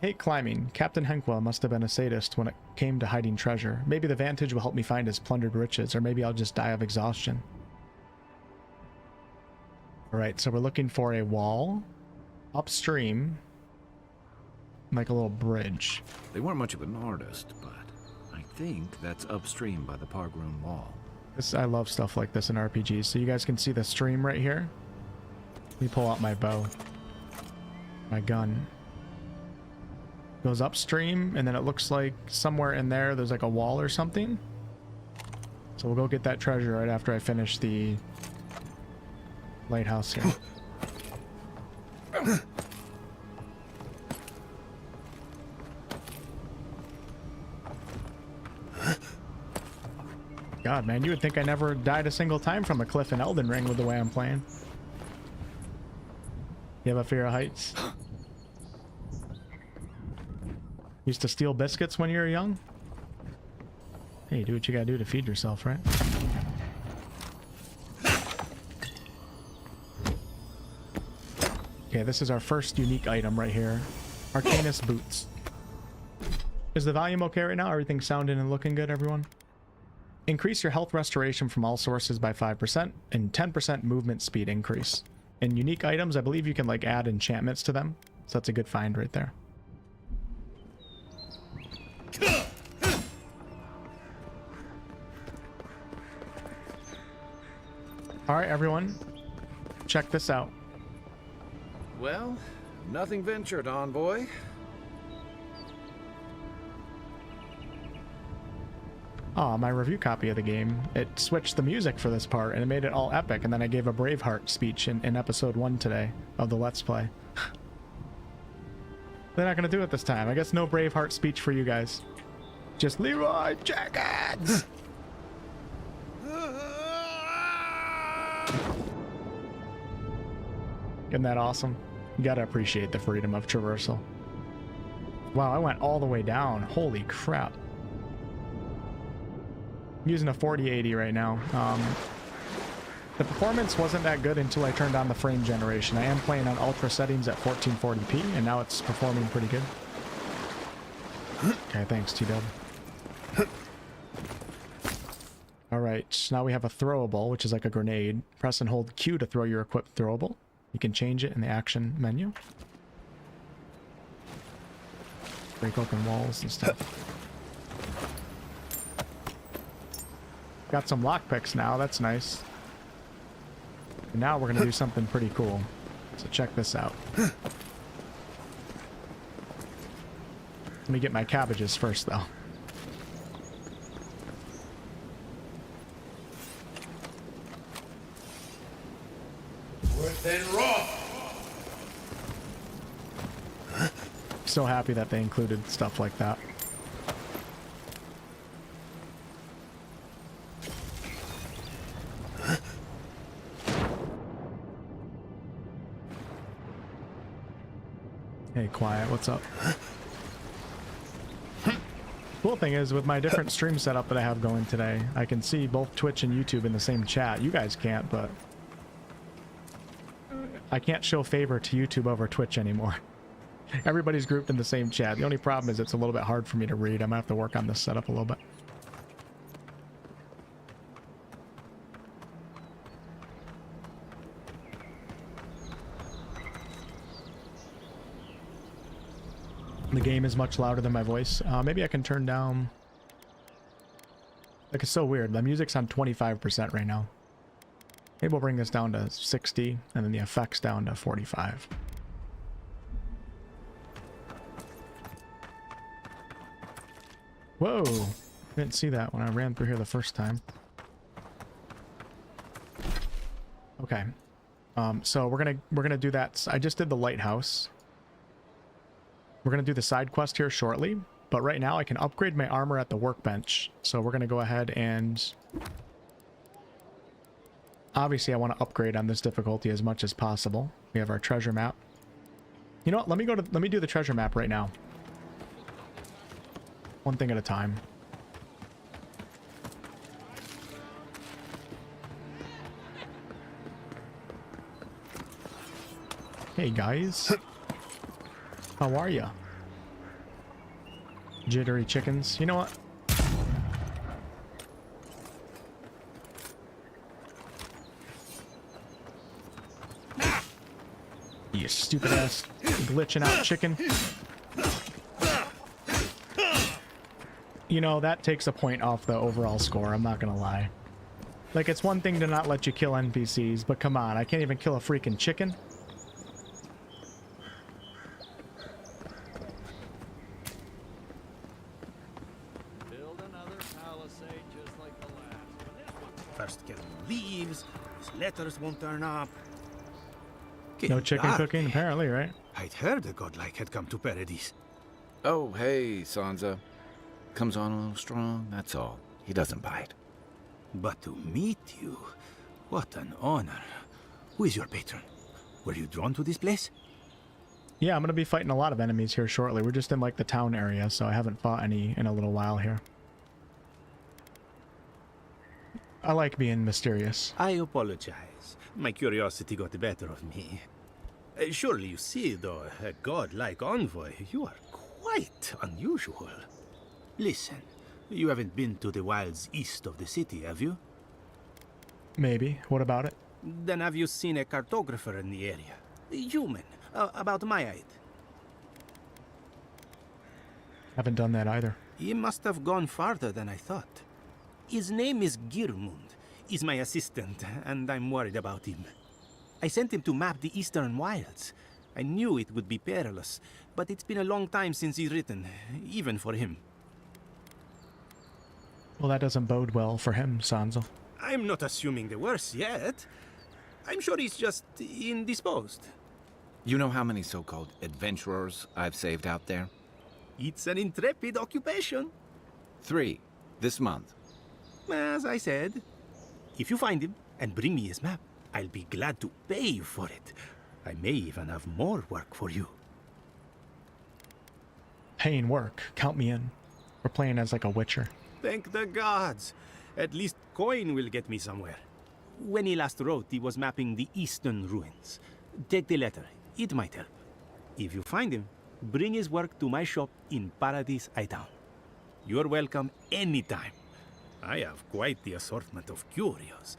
Hate climbing. Captain Henkwell must have been a sadist when it came to hiding treasure. Maybe the Vantage will help me find his plundered riches, or maybe I'll just die of exhaustion. Alright, so we're looking for a wall upstream, like a little bridge. They weren't much of an artist, but I think that's upstream by the Pargroom wall. I love stuff like this in RPGs. So you guys can see the stream right here. Let me pull out my bow. My gun. Goes upstream, and then it looks like somewhere in there's like a wall or something. So we'll go get that treasure right after I finish the lighthouse here. God, man, you would think I never died a single time from a cliff in Elden Ring with the way I'm playing. You have a fear of heights? Used to steal biscuits when you were young? Hey, do what you gotta do to feed yourself, right? Okay, this is our first unique item right here. Arcanus boots. Is the volume okay right now? Everything sounding and looking good, everyone? Increase your health restoration from all sources by 5% and 10% movement speed increase. And unique items, I believe you can like add enchantments to them. So that's a good find right there. Alright, everyone. Check this out. Well, nothing ventured, Envoy. Oh, my review copy of the game, it switched the music for this part and it made it all epic, and then I gave a Braveheart speech in episode 1 today of the Let's Play. They're not gonna do it this time. I guess no Braveheart speech for you guys. Just Leroy Jenkins! Isn't that awesome? You gotta appreciate the freedom of traversal. Wow, I went all the way down. Holy crap. I'm using a 4080 right now. The performance wasn't that good until I turned on the frame generation. I am playing on ultra settings at 1440p, and now it's performing pretty good. Okay, thanks, T-Dub. Alright, now we have a throwable, which is like a grenade. Press and hold Q to throw your equipped throwable. You can change it in the action menu. Break open walls and stuff. Got some lockpicks now, that's nice. And now we're gonna do something pretty cool. So check this out. Let me get my cabbages first though. Worse than raw. So happy that they included stuff like that. Hey, quiet, what's up? Cool thing is, with my different stream setup that I have going today, I can see both Twitch and YouTube in the same chat. You guys can't, but I can't show favor to YouTube over Twitch anymore. Everybody's grouped in the same chat. The only problem is it's a little bit hard for me to read. I'm gonna have to work on this setup a little bit. The game is much louder than my voice. Maybe I can turn down... Like, it's so weird. The music's on 25% right now. Maybe we'll bring this down to 60, and then the effects down to 45. Whoa! Didn't see that when I ran through here the first time. Okay. So we're gonna do that. I just did the lighthouse. We're going to do the side quest here shortly, but right now I can upgrade my armor at the workbench. So we're going to go ahead and... Obviously, I want to upgrade on this difficulty as much as possible. We have our treasure map. You know what? Let me do the treasure map right now. One thing at a time. Hey, guys. How are ya? Jittery chickens. You know what? You stupid ass glitching out chicken. You know, that takes a point off the overall score, I'm not gonna lie. Like, it's one thing to not let you kill NPCs, but come on, I can't even kill a freaking chicken. First get leaves, his letters won't turn up. No chicken cooking, apparently, right? I'd heard a godlike had come to Paradise. Oh, hey, Sansa. Comes on a little strong, that's all. He doesn't bite. But to meet you, what an honor. Who is your patron? Were you drawn to this place? Yeah, I'm going to be fighting a lot of enemies here shortly. We're just in like the town area, so I haven't fought any in a little while here. I like being mysterious. I apologize. My curiosity got the better of me. Surely you see, though, a god like Envoy, you are quite unusual. Listen, you haven't been to the wilds east of the city, have you? Maybe. What about it? Then have you seen a cartographer in the area? A human, about my height. Haven't done that either. He must have gone farther than I thought. His name is Girmund. He's my assistant, and I'm worried about him. I sent him to map the eastern wilds. I knew it would be perilous, but it's been a long time since he's written, even for him. Well, that doesn't bode well for him, Sanzo. I'm not assuming the worst yet. I'm sure he's just indisposed. You know how many so-called adventurers I've saved out there? It's an intrepid occupation. 3 this month. As I said, if you find him and bring me his map, I'll be glad to pay you for it. I may even have more work for you. Paying work. Count me in. We're playing as like a witcher. Thank the gods. At least coin will get me somewhere. When he last wrote, he was mapping the eastern ruins. Take the letter. It might help. If you find him, bring his work to my shop in Paradise Town. You're welcome anytime. I have quite the assortment of curios.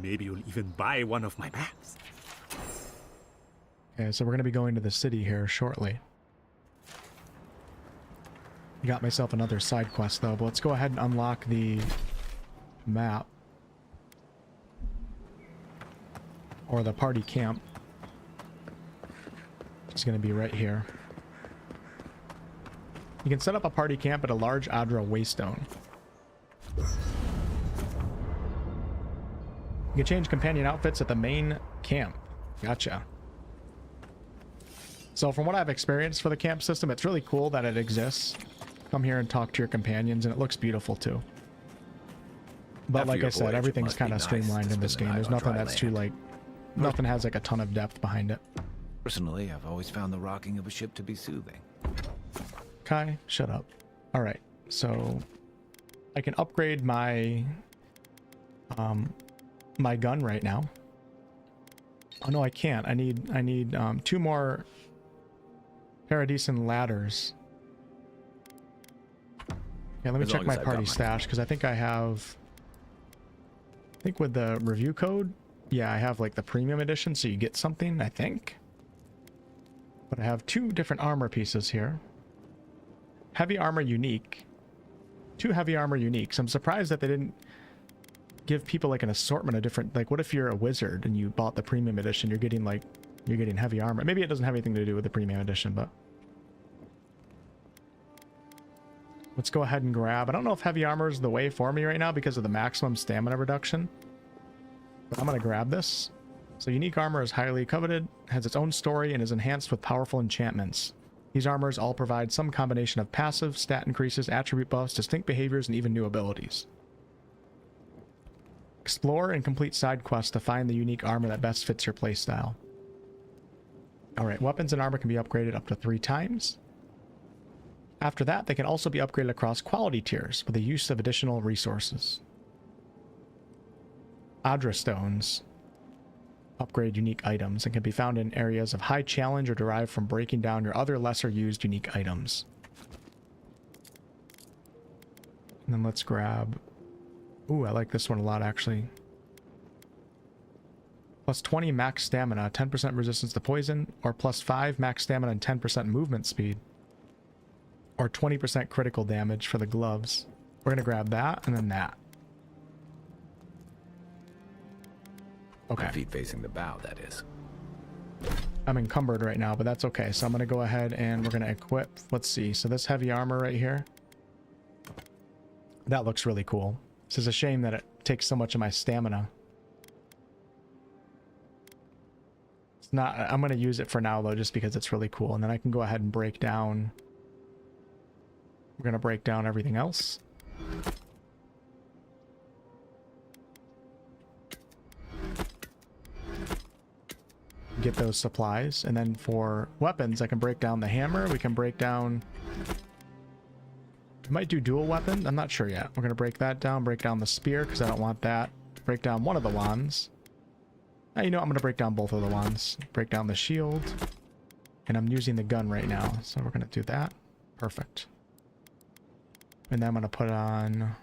Maybe you'll even buy one of my maps. Okay, so we're going to be going to the city here shortly. Got myself another side quest though, but let's go ahead and unlock the map. Or the party camp. It's going to be right here. You can set up a party camp at a large Adra waystone. You can change companion outfits at the main camp. Gotcha. So from what I've experienced for the camp system, it's really cool that it exists. Come here and talk to your companions, and it looks beautiful too. But After like your I said, voyage, everything's it must be kind of nice streamlined to in this spend the game. night There's on nothing dry that's too land. like... Nothing has like a ton of depth behind it. Personally, I've always found the rocking of a ship to be soothing. Kai, shut up. Alright, so... I can upgrade my... my gun right now. Oh no, I can't. I need 2 more Paradisian ladders. Yeah, let me check my party stash, because I think I have... I think with the review code, yeah, I have like the premium edition, so you get something, I think. But I have 2 different armor pieces here. Heavy armor unique. 2 heavy armor uniques. I'm surprised that they didn't give people like an assortment of different, like what if you're a wizard and you bought the premium edition, you're getting heavy armor. Maybe it doesn't have anything to do with the premium edition, but let's go ahead and grab. I don't know if heavy armor is the way for me right now because of the maximum stamina reduction, but I'm gonna grab this. So unique armor is highly coveted, has its own story, and is enhanced with powerful enchantments. These armors all provide some combination of passive, stat increases, attribute buffs, distinct behaviors, and even new abilities. Explore and complete side quests to find the unique armor that best fits your playstyle. Alright, weapons and armor can be upgraded up to 3 times. After that, they can also be upgraded across quality tiers with the use of additional resources. Adra stones upgrade unique items and can be found in areas of high challenge or derived from breaking down your other lesser used unique items. And then let's grab... Ooh, I like this one a lot actually. Plus 20 max stamina, 10% resistance to poison, or plus 5 max stamina and 10% movement speed. Or 20% critical damage for the gloves. We're going to grab that and then that. Okay. My feet facing the bow, that is. I'm encumbered right now, but that's okay. So I'm going to go ahead and we're going to equip. Let's see. So this heavy armor right here. That looks really cool. This is a shame that it takes so much of my stamina. It's not... I'm going to use it for now, though, just because it's really cool. And then I can go ahead and break down... We're going to break down everything else. get those supplies. And then for weapons, I can break down the hammer. We can break down... We might do dual weapon. I'm not sure yet. We're going to break that down. Break down the spear because I don't want that. Break down one of the wands. You know, I'm going to break down both of the wands. Break down the shield. And I'm using the gun right now. So we're going to do that. Perfect. And then I'm going to put on...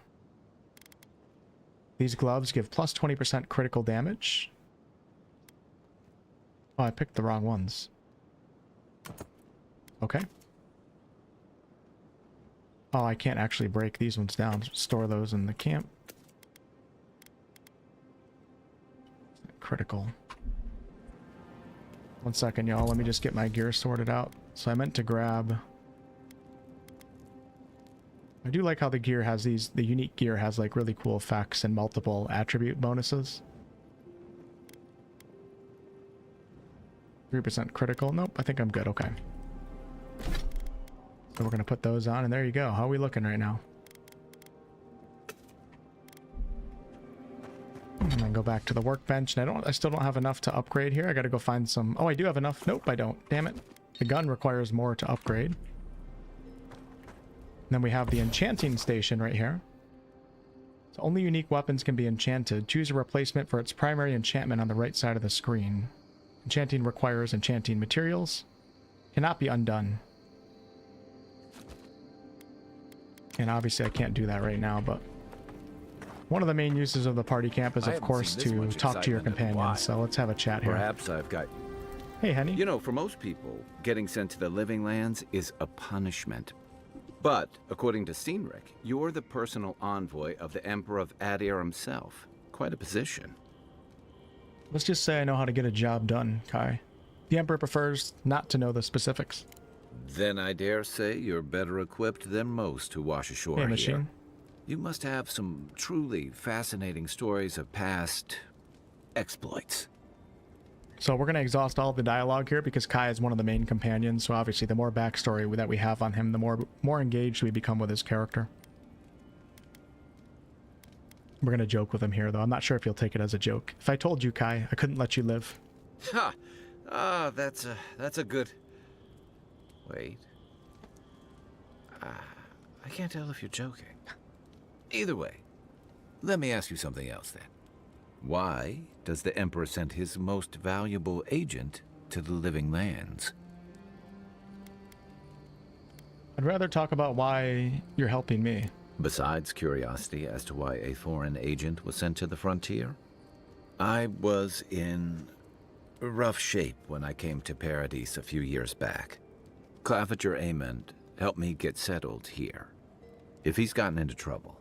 These gloves give plus 20% critical damage. Oh, I picked the wrong ones. Okay. Oh, I can't actually break these ones down. Store those in the camp. Critical. 1 second, y'all. Let me just get my gear sorted out. So I meant to grab... I do like how the gear has these... The unique gear has like really cool effects and multiple attribute bonuses. 3% critical. Nope, I think I'm good. Okay. So we're going to put those on, and there you go. How are we looking right now? And then go back to the workbench, and I still don't have enough to upgrade here. I got to go find some... Oh, I do have enough. Nope, I don't. Damn it. The gun requires more to upgrade. And then we have the enchanting station right here. So only unique weapons can be enchanted. Choose a replacement for its primary enchantment on the right side of the screen. Enchanting requires enchanting materials. Cannot be undone. And obviously I can't do that right now, but one of the main uses of the party camp is, of course, to talk to your companions. So let's have a chat here. Perhaps I've got... Hey, Henny. You know, for most people, getting sent to the Living Lands is a punishment. But, according to Cynric, you're the personal envoy of the Emperor of Adir himself. Quite a position. Let's just say I know how to get a job done, Kai. The Emperor prefers not to know the specifics. Then I dare say you're better equipped than most who wash ashore Hey, here. machine. You must have some truly fascinating stories of past exploits. So we're going to exhaust all the dialogue here because Kai is one of the main companions. So obviously the more backstory that we have on him, the more engaged we become with his character. We're going to joke with him here, though. I'm not sure if you'll take it as a joke. If I told you, Kai, I couldn't let you live. Ha! Ah, that's a good... Wait. I can't tell if you're joking. Either way, let me ask you something else then. Why does the Emperor send his most valuable agent to the Living Lands? I'd rather talk about why you're helping me. Besides curiosity as to why a foreign agent was sent to the frontier, I was in rough shape when I came to Paradise a few years back. Claviger Amond helped me get settled here. If he's gotten into trouble,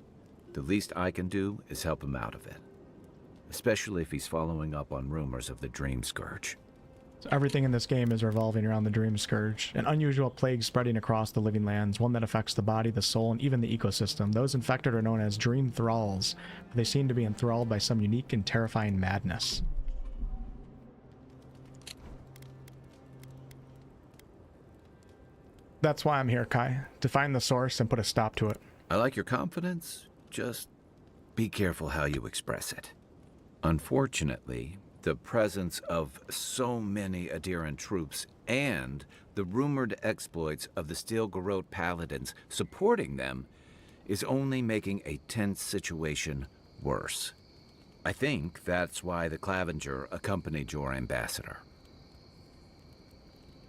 the least I can do is help him out of it. Especially if he's following up on rumors of the Dream Scourge. So everything in this game is revolving around the Dream Scourge, an unusual plague spreading across the Living Lands, one that affects the body, the soul, and even the ecosystem. Those infected are known as Dream Thralls, but they seem to be enthralled by some unique and terrifying madness. That's why I'm here, Kai, to find the source and put a stop to it. I like your confidence, just be careful how you express it. Unfortunately, the presence of so many Adiran troops and the rumored exploits of the Steel Garrote Paladins supporting them is only making a tense situation worse. I think that's why the Claviger accompanied your ambassador.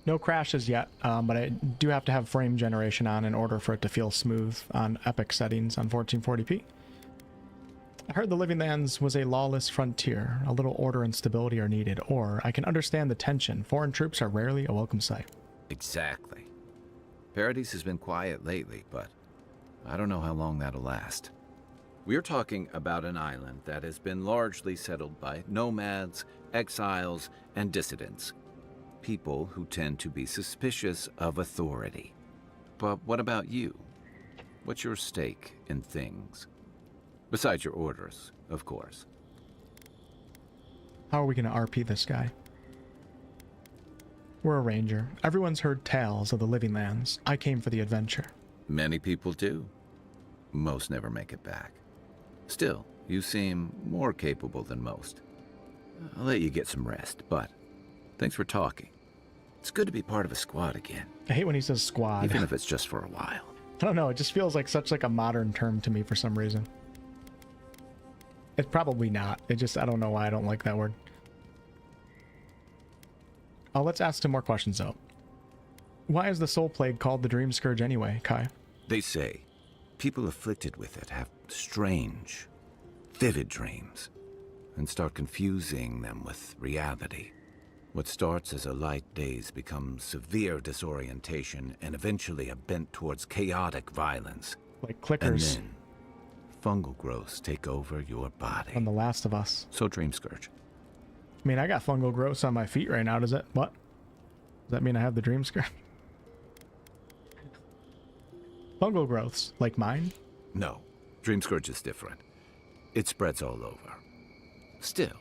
No crashes yet, but I do have to have frame generation on in order for it to feel smooth on epic settings on 1440p. I heard the Living Lands was a lawless frontier. A little order and stability are needed, or I can understand the tension. Foreign troops are rarely a welcome sight. Exactly. Paradise has been quiet lately, but I don't know how long that'll last. We're talking about an island that has been largely settled by nomads, exiles, and dissidents. People who tend to be suspicious of authority. But what about you? What's your stake in things? Besides your orders, of course. How are we going to RP this guy? We're a ranger. Everyone's heard tales of the Living Lands. I came for the adventure. Many people do. Most never make it back. Still, you seem more capable than most. I'll let you get some rest, but Thanks for talking. It's good to be part of a squad again. I hate when he says squad. Even if it's just for a while. I don't know, it just feels like such like a modern term to me for some reason. It's probably not. I don't know why I don't like that word. Oh, let's ask some more questions though. Why is the soul plague called the Dream Scourge anyway, Kai? They say people afflicted with it have strange, vivid dreams and start confusing them with reality. What starts as a light daze becomes severe disorientation and eventually a bent towards chaotic violence. Like clickers. And then fungal growths take over your body. On The Last of Us. So Dream Scourge. I mean, I got fungal growths on my feet right now. Does what? Does that mean I have the Dream Scourge? Fungal growths, like mine? No, Dream Scourge is different. It spreads all over. Still,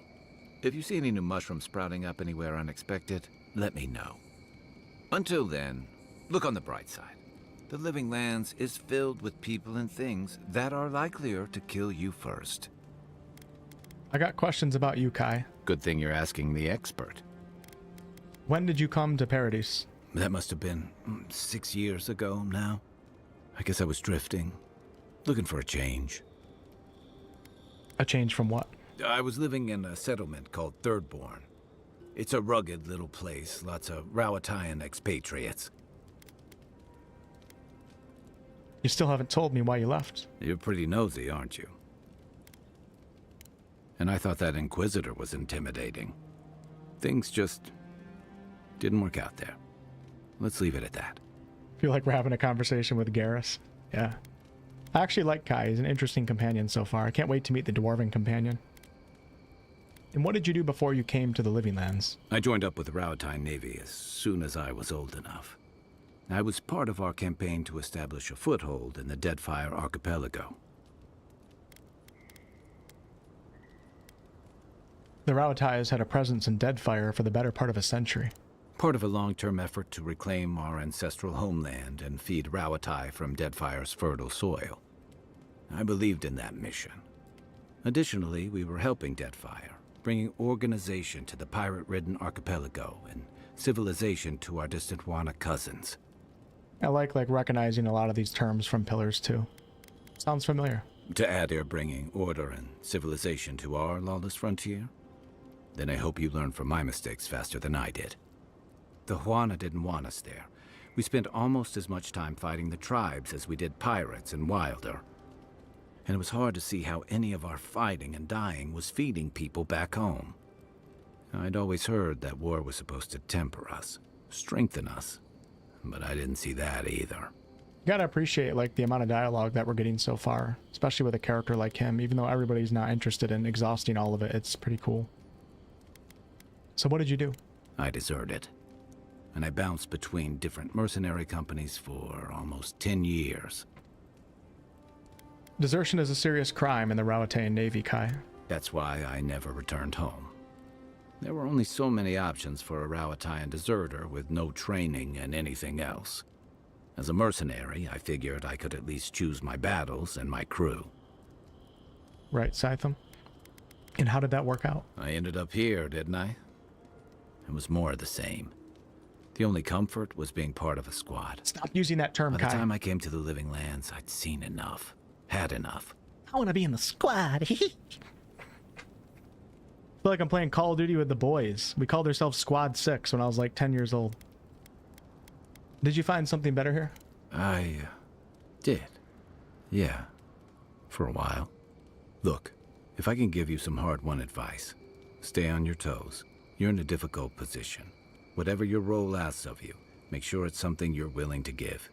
if you see any new mushrooms sprouting up anywhere unexpected, let me know. Until then, look on the bright side. The Living Lands is filled with people and things that are likelier to kill you first. I got questions about you, Kai. Good thing you're asking the expert. When did you come to Paradise? That must have been 6 years ago now. I guess I was drifting, looking for a change. A change from what? I was living in a settlement called Thirdborn. It's a rugged little place, lots of Rowatayan expatriates. You still haven't told me why you left. You're pretty nosy, aren't you? And I thought that Inquisitor was intimidating. Things just didn't work out there. Let's leave it at that. Feel like we're having a conversation with Garrus. Yeah. I actually like Kai. He's an interesting companion so far. I can't wait to meet the Dwarven companion. And what did you do before you came to the Living Lands? I joined up with the Rowatayan Navy as soon as I was old enough. I was part of our campaign to establish a foothold in the Deadfire Archipelago. The Rowatayas had a presence in Deadfire for the better part of a century. Part of a long-term effort to reclaim our ancestral homeland and feed Rawatai from Deadfire's fertile soil. I believed in that mission. Additionally, we were helping Deadfire, bringing organization to the pirate-ridden archipelago and civilization to our distant Wana cousins. I like recognizing a lot of these terms from Pillars too. Sounds familiar. To add they're bringing order and civilization to our lawless frontier? Then I hope you learn from my mistakes faster than I did. The Huana didn't want us there. We spent almost as much time fighting the tribes as we did pirates and Wilder. And it was hard to see how any of our fighting and dying was feeding people back home. I'd always heard that war was supposed to temper us, strengthen us, but I didn't see that either. You gotta appreciate the amount of dialogue that we're getting so far, especially with a character like him. Even though everybody's not interested in exhausting all of it, it's pretty cool. So what did you do? I deserted. And I bounced between different mercenary companies for almost 10 years. Desertion is a serious crime in the Rowatayan Navy, Kai. That's why I never returned home. There were only so many options for a Rowatayan deserter with no training and anything else. As a mercenary, I figured I could at least choose my battles and my crew. Right, Scytham? And how did that work out? I ended up here, didn't I? It was more of the same. The only comfort was being part of a squad. Stop using that term, Kai. By the time I came to the Living Lands, I'd seen enough. Had enough. I want to be in the squad. I feel like I'm playing Call of Duty with the boys. We called ourselves Squad 6 when I was like 10 years old. Did you find something better here? I did. Yeah. For a while. Look, if I can give you some hard-won advice, stay on your toes. You're in a difficult position. Whatever your role asks of you, make sure it's something you're willing to give.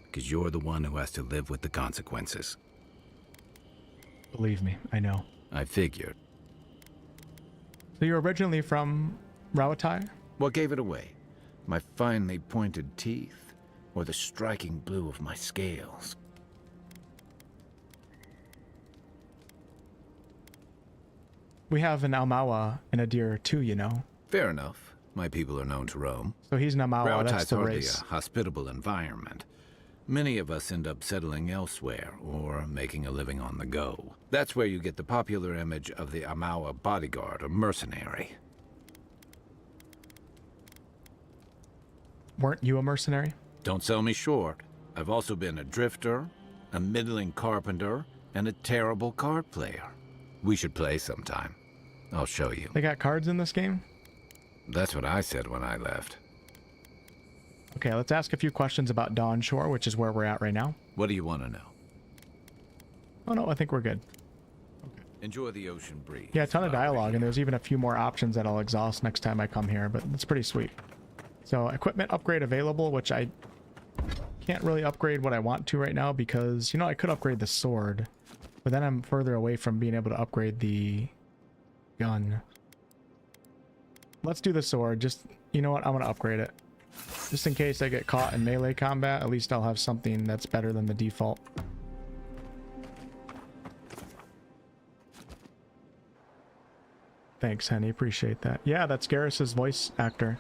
Because you're the one who has to live with the consequences. Believe me, I know. I figured. So you're originally from Rawatai? What gave it away? My finely pointed teeth? Or the striking blue of my scales? We have an Almawa and a deer too, you know. Fair enough. My people are known to roam. So he's an Almawa, that's Rawatai's the hardly race. a hospitable environment. Many of us end up settling elsewhere, or making a living on the go. That's where you get the popular image of the Amawa bodyguard or mercenary. weren't you a mercenary? Don't sell me short. I've also been a drifter, a middling carpenter, and a terrible card player. We should play sometime. I'll show you. They got cards in this game? That's what I said when I left. Okay, let's ask a few questions about Dawn Shore, which is where we're at right now. What do you want to know? Oh no, I think we're good. Enjoy the ocean breeze. Yeah, a ton of dialogue, and there's even a few more options that I'll exhaust next time I come here, but it's pretty sweet. So, equipment upgrade available, which I can't really upgrade what I want to right now because, you know, I could upgrade the sword, but then I'm further away from being able to upgrade the gun. Let's do the sword. Just, you know what, I'm going to upgrade it. Just in case I get caught in melee combat, at least I'll have something that's better than the default. Thanks, Henny. Appreciate that. Yeah, that's Garrus's voice actor.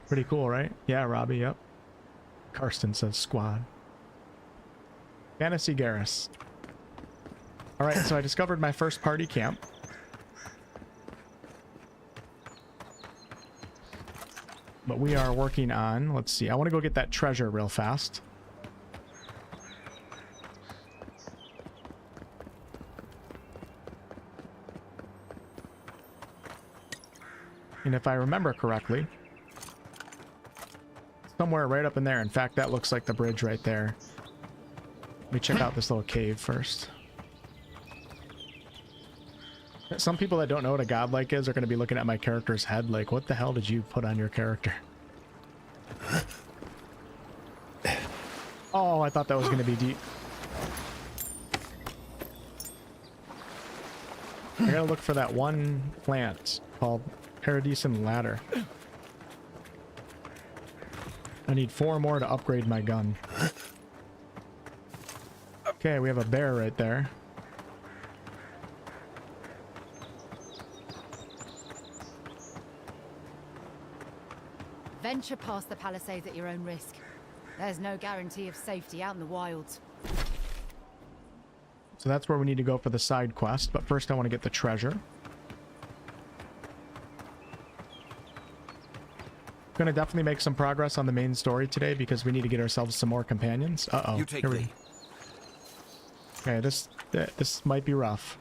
Pretty cool, right? Yeah, Robbie, yep. Karsten says squad. Fantasy Garrus. Alright, so I discovered my first party camp. But we are working on, let's see, I want to go get that treasure real fast. And if I remember correctly, somewhere right up in there. In fact, that looks like the bridge right there. Let me check out this little cave first. Some people that don't know what a godlike is are going to be looking at my character's head like, what the hell did you put on your character? Oh, I thought that was going to be deep. I gotta look for that one plant called Paradisen Ladder. I need 4 more to upgrade my gun. Okay, we have a bear right there. Venture past the palisades at your own risk. There's no guarantee of safety out in the wilds. So that's where we need to go for the side quest, but first I want to get the treasure. Gonna definitely make some progress on the main story today because we need to get ourselves some more companions. Uh-oh. You take me. Okay, this might be rough.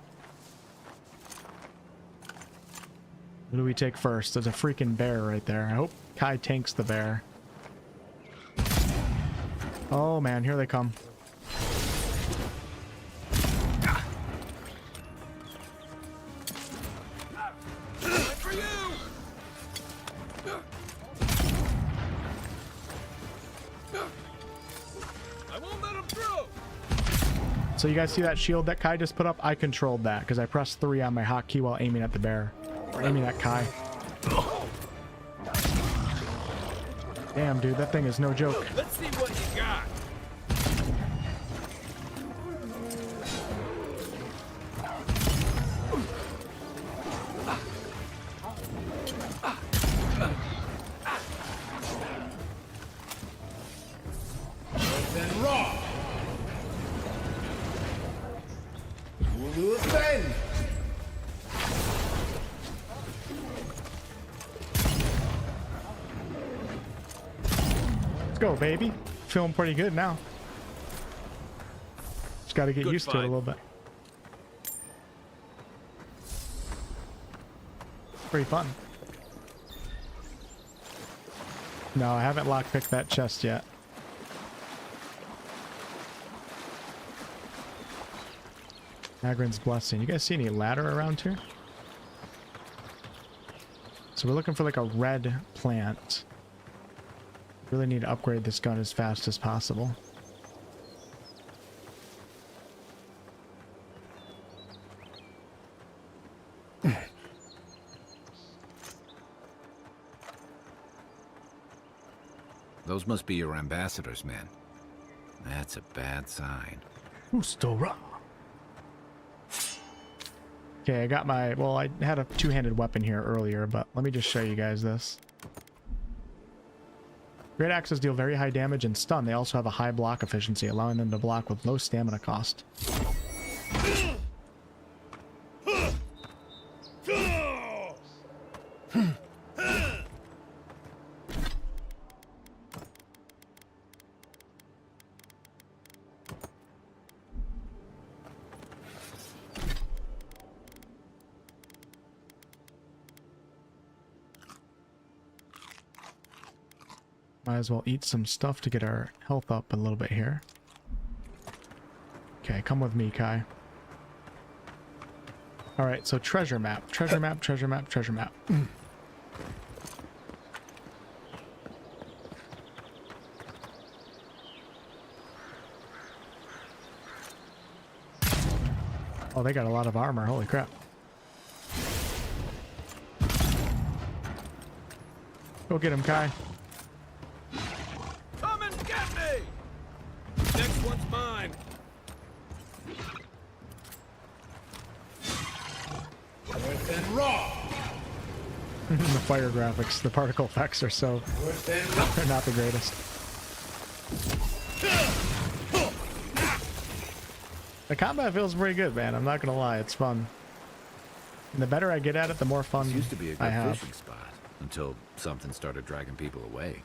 What do we take first? There's a freaking bear right there. I hope Kai tanks the bear. Oh man, here they come. So you guys see that shield that Kai just put up? I controlled that because I pressed 3 on my hotkey while aiming at the bear. Or aiming at Kai. Damn, dude, that thing is no joke. Let's see what you got. Then raw. We'll do it then. Let's go, baby. Feeling pretty good now. Just got to get used to it a little bit. Pretty fun. No, I haven't lockpicked that chest yet. Agrin's Blessing. You guys see any ladder around here? So we're looking for like a red plant. Really need to upgrade this gun as fast as possible. Those must be your ambassadors, man. That's a bad sign. Ustora. Okay, I got my... Well, I had a two-handed weapon here earlier, but let me just show you guys this. Great axes deal very high damage and stun. They also have a high block efficiency, allowing them to block with low stamina cost. Might as well eat some stuff to get our health up a little bit here. Okay, come with me, Kai. Alright, so treasure map. Treasure map, treasure map, treasure map. Oh, they got a lot of armor. Holy crap. Go get him, Kai. Come and get me! Next one's mine. Worse than raw. The fire graphics, the particle effects are so... they're not the greatest. The combat feels pretty good, man. I'm not gonna lie, it's fun. And the better I get at it, the more fun This used to be a I good have. fishing spot until something started dragging people away.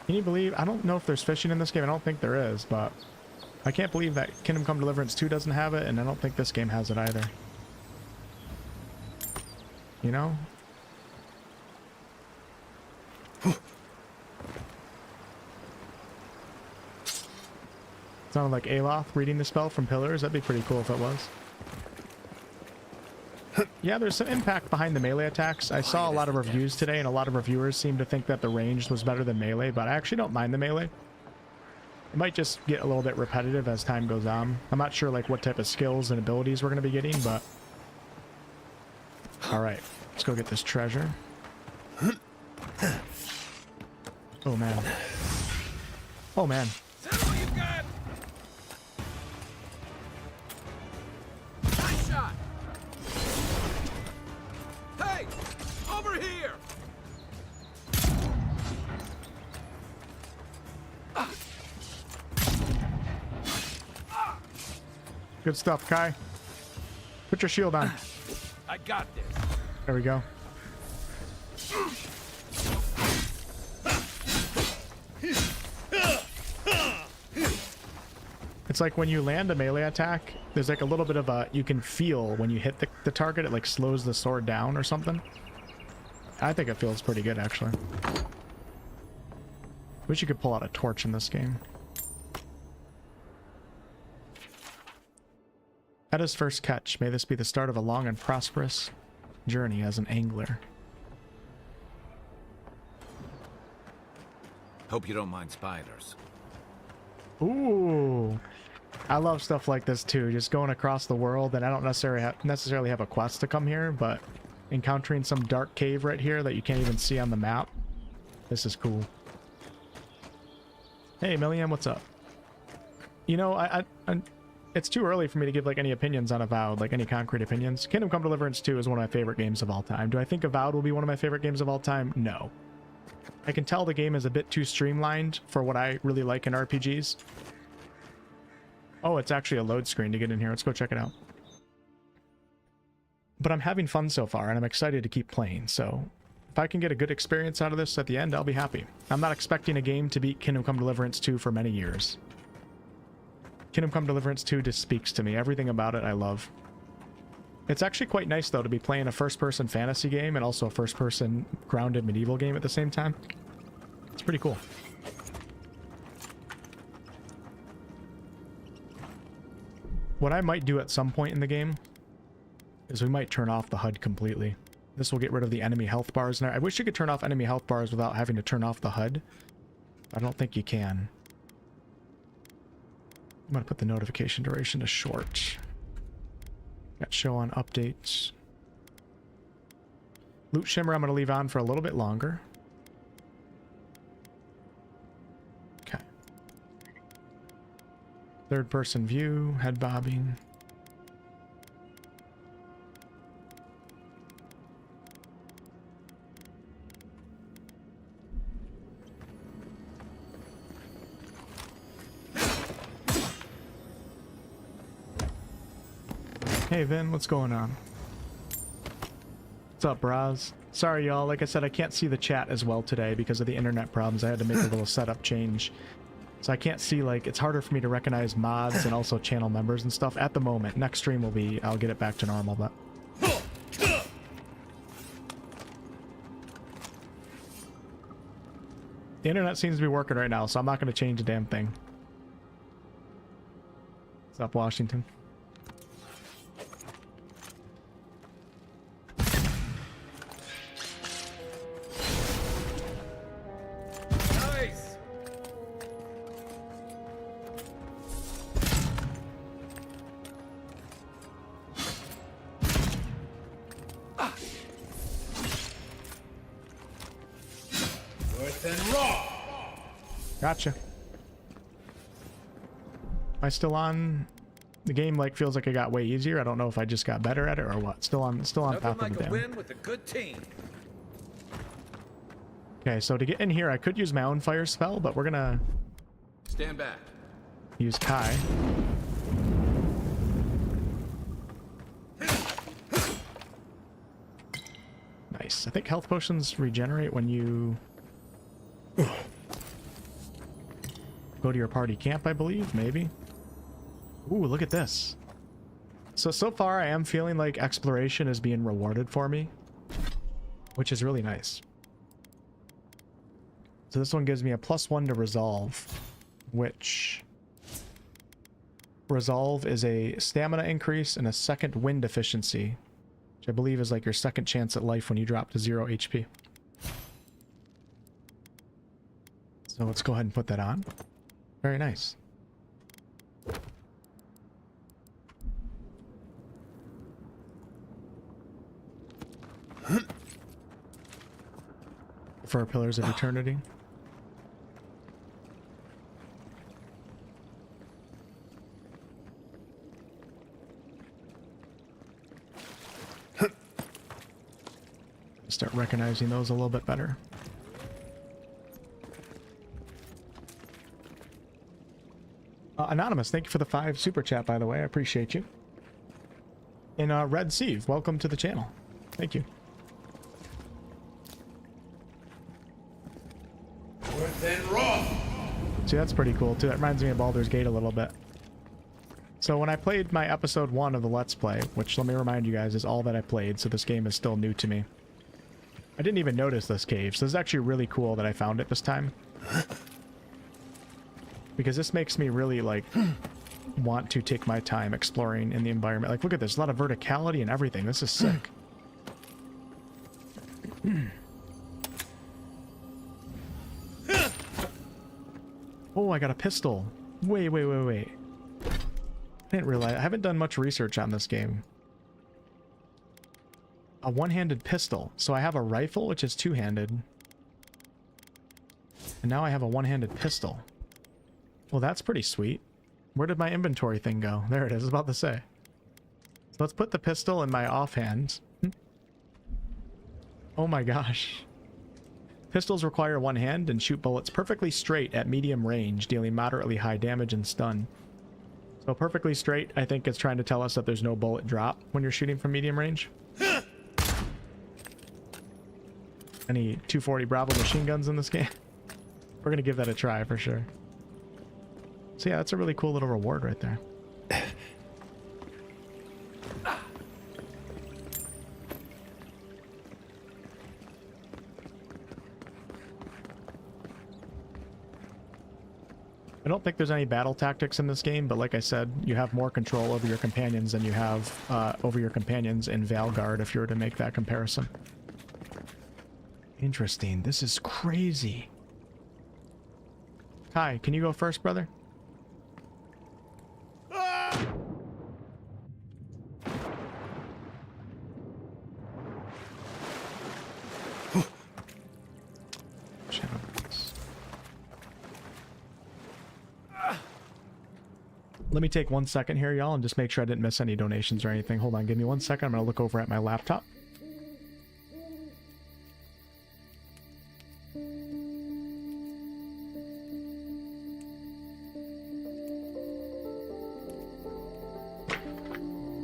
Can you believe... I don't know if there's fishing in this game. I don't think there is, but... I can't believe that Kingdom Come Deliverance 2 doesn't have it, and I don't think this game has it either. You know? Sounded like Aloth reading the spell from pillars. That'd be pretty cool if it was. Yeah, there's some impact behind the melee attacks. I saw a lot of reviews today, and a lot of reviewers seem to think that the ranged was better than melee, but I actually don't mind the melee. It might just get a little bit repetitive as time goes on. I'm not sure like what type of skills and abilities we're going to be getting, but... Alright, let's go get this treasure. Oh man. Oh man. Nice shot. Hey, over here. Good stuff, Kai. Put your shield on. I got this. There we go. It's like when you land a melee attack, there's like a little bit of a... You can feel when you hit the target, it like slows the sword down or something. I think it feels pretty good, actually. Wish you could pull out a torch in this game. At his first catch, may this be the start of a long and prosperous journey as an angler. Hope you don't mind spiders. Ooh, I love stuff like this too. Just going across the world, and I don't necessarily have a quest to come here, but encountering some dark cave right here that you can't even see on the map. This is cool. Hey, Milliam, what's up? You know, it's too early for me to give like any opinions on Avowed, like any concrete opinions. Kingdom Come Deliverance 2 is one of my favorite games of all time. Do I think Avowed will be one of my favorite games of all time? No. I can tell the game is a bit too streamlined for what I really like in RPGs. Oh, it's actually a load screen to get in here. Let's go check it out. But I'm having fun so far, and I'm excited to keep playing, so if I can get a good experience out of this at the end, I'll be happy. I'm not expecting a game to beat Kingdom Come Deliverance 2 for many years. Kingdom Come Deliverance 2 just speaks to me. Everything about it I love. It's actually quite nice, though, to be playing a first-person fantasy game and also a first-person grounded medieval game at the same time. It's pretty cool. What I might do at some point in the game is we might turn off the HUD completely. This will get rid of the enemy health bars. And I wish you could turn off enemy health bars without having to turn off the HUD. I don't think you can. I'm going to put the notification duration to short. Got show on updates. Loot Shimmer I'm going to leave on for a little bit longer. Okay. Third person view, head bobbing. Hey Vin, what's going on? What's up, Braz? Sorry y'all, like I said, I can't see the chat as well today because of the internet problems. I had to make a little setup change. So I can't see, like, it's harder for me to recognize mods and also channel members and stuff at the moment. Next stream will be, I'll get it back to normal, but... The internet seems to be working right now, so I'm not going to change a damn thing. What's up, Washington? Nice. Worse than raw. Gotcha. Am I still on? The game like feels like it got way easier. I don't know if I just got better at it or what. Still on Nothing Path of like the a Damned. win with a good team. Okay, so to get in here, I could use my own fire spell, but we're gonna Stand back. use Kai. Nice. I think health potions regenerate when you go to your party camp, I believe, maybe. Ooh, look at this. So far I am feeling like exploration is being rewarded for me, which is really nice. So this one gives me a +1 to resolve, which resolve is a stamina increase and a second wind efficiency, which I believe is like your second chance at life when you drop to 0 HP. So let's go ahead and put that on. Very nice. For Pillars of Eternity. Start recognizing those a little bit better. Anonymous, thank you for the 5 super chat, by the way. I appreciate you. And Red Sieve, welcome to the channel. Thank you. Worse than raw. See, that's pretty cool too. That reminds me of Baldur's Gate a little bit. So when I played my episode 1 of the Let's Play, which let me remind you guys is all that I played, so this game is still new to me. I didn't even notice this cave, so this is actually really cool that I found it this time. Because this makes me really, like, want to take my time exploring in the environment. Like, look at this, a lot of verticality and everything. This is sick. Oh, I got a pistol. Wait. I didn't realize. I haven't done much research on this game. A one-handed pistol. So I have a rifle, which is two-handed. And now I have a one-handed pistol. Well, that's pretty sweet. Where did my inventory thing go? There it is. I was about to say. So let's put the pistol in my offhand. Oh my gosh. Pistols require one hand and shoot bullets perfectly straight at medium range, dealing moderately high damage and stun. So perfectly straight, I think it's trying to tell us that there's no bullet drop when you're shooting from medium range. Any 240 Bravo machine guns in this game? We're gonna give that a try for sure. So yeah, that's a really cool little reward right there. I don't think there's any battle tactics in this game, but like I said, you have more control over your companions than you have over your companions in Valgard, if you were to make that comparison. Interesting. This is crazy. Kai, can you go first, brother? Let me take 1 second here, y'all, and just make sure I didn't miss any donations or anything. Hold on, give me 1 second. I'm going to look over at my laptop.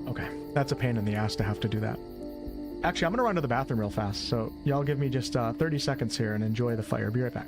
Okay, that's a pain in the ass to have to do that. Actually, I'm going to run to the bathroom real fast, so y'all give me just 30 seconds here and enjoy the fire. Be right back.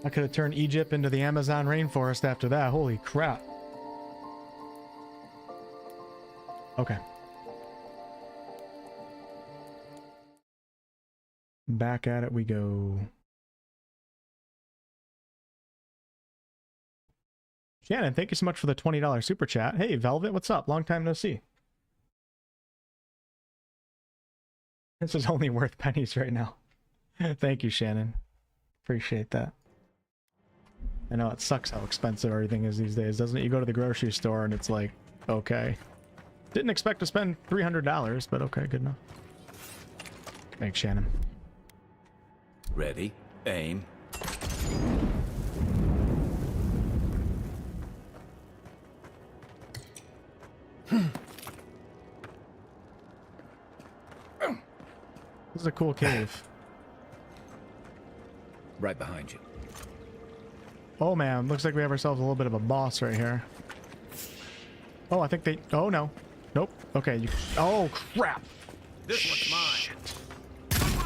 I could have turned Egypt into the Amazon rainforest after that. Holy crap. Okay. Back at it we go. Shannon, thank you so much for the $20 super chat. Hey, Velvet, what's up? Long time no see. This is only worth pennies right now. Thank you, Shannon. Appreciate that. I know it sucks how expensive everything is these days, doesn't it? You go to the grocery store and it's like, okay. Didn't expect to spend $300, but okay, good enough. Thanks, Shannon. Ready, aim. This is a cool cave. Right behind you. Oh man, looks like we have ourselves a little bit of a boss right here. Oh, I think they... Oh no. Nope. Okay, you... Oh crap! This one's mine. Shit. Come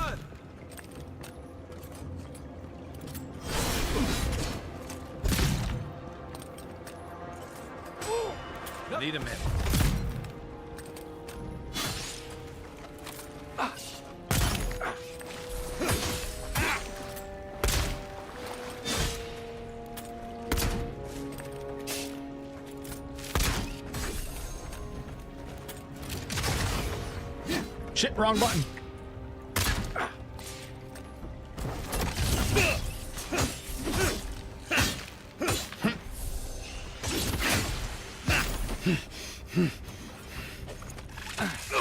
on. Need a minute. Shit, wrong button.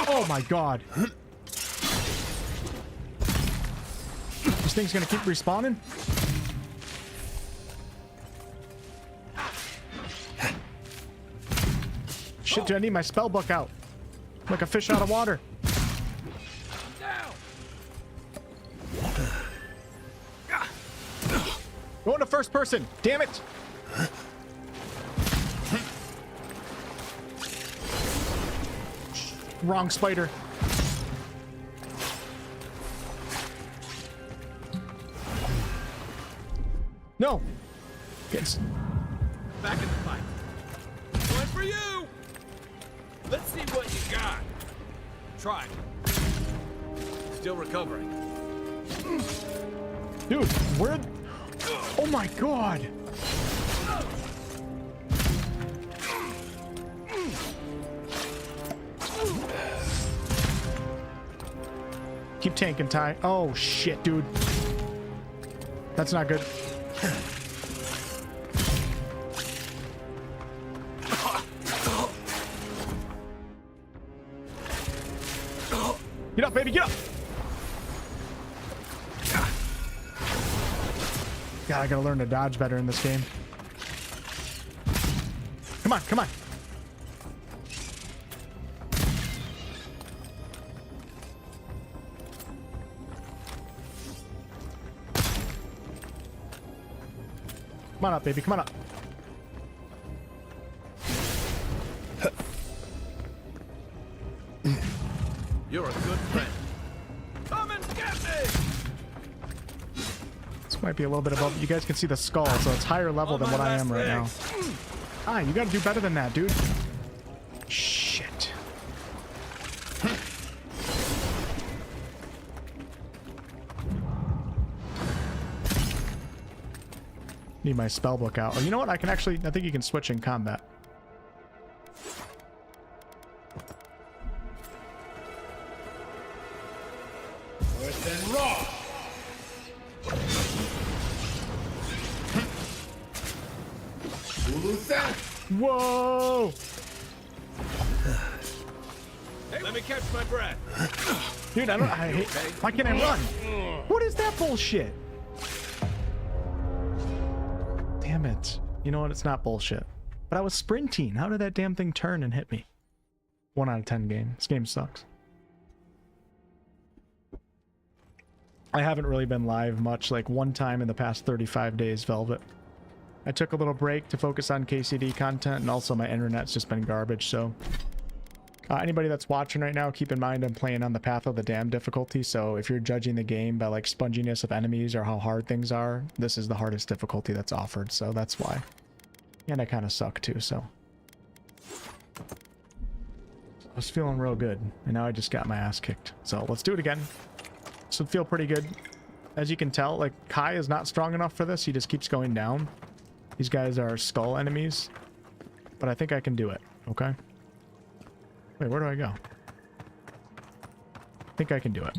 Oh my god. This thing's gonna keep respawning? Shit, dude, I need my spell book out. Like a fish out of water. Going to first person. Damn it. Wrong spider. No. Yes. Back in the fight. One for you. Let's see what you got. Try. Still recovering. Dude, where... Oh my god! Keep tanking, Ty. Oh shit, dude. That's not good. Get up, baby, get up! God, I gotta learn to dodge better in this game. Come on, come on. Come on up, baby, come on up. You're a good friend. Come and get me! This might be a little bit above. You guys can see the skull, so it's higher level than what I am right now. Ah, you gotta do better than that, dude. Shit. Need my spell book out. Oh, you know what? I can actually... I think you can switch in combat. Whoa! Hey, let me catch my breath. Dude, I hate... Why can't I run? What is that bullshit? Damn it. You know what? It's not bullshit. But I was sprinting. How did that damn thing turn and hit me? 1 out of 10 game. This game sucks. I haven't really been live much, like one time in the past 35 days, Velvet. I took a little break to focus on KCD content, and also my internet's just been garbage, so Anybody that's watching right now, keep in mind I'm playing on the Path of the Damned difficulty, so if you're judging the game by like sponginess of enemies or how hard things are, this is the hardest difficulty that's offered, so that's why. And I kind of suck too, so. I was feeling real good, and now I just got my ass kicked. So let's do it again. This would feel pretty good. As you can tell, like, Kai is not strong enough for this. He just keeps going down. These guys are skull enemies. But I think I can do it, okay? Wait, where do I go? I think I can do it.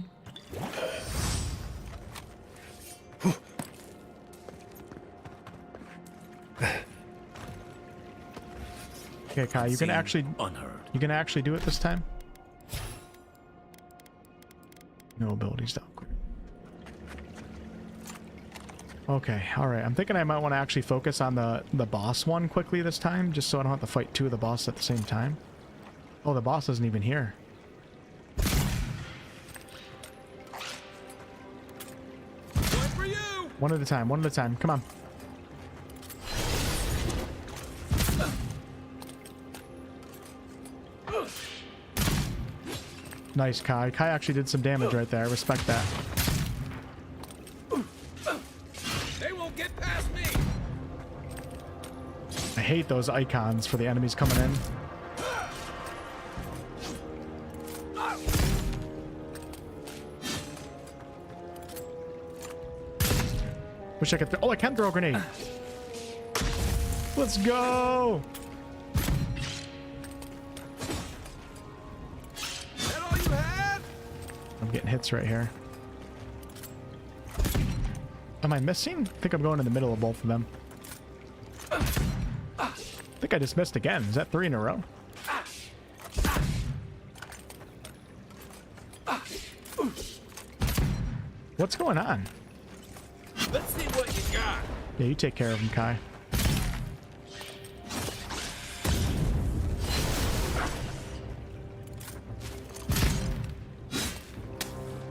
Okay, Kai, you can actually do it this time? No abilities to upgrade. Okay, alright. I'm thinking I might want to actually focus on the boss one quickly this time, just so I don't have to fight two of the bosses at the same time. Oh, the boss isn't even here. One at a time, one at a time. Come on. Nice, Kai. Kai actually did some damage right there. I respect that. They won't get past me. I hate those icons for the enemies coming in. Wish I could oh, I can throw a grenade. Let's go. That all you had? I'm getting hits right here. Am I missing? I think I'm going in the middle of both of them. I think I just missed again. Is that 3 in a row? What's going on? Let's see what you got. Yeah, you take care of him, Kai.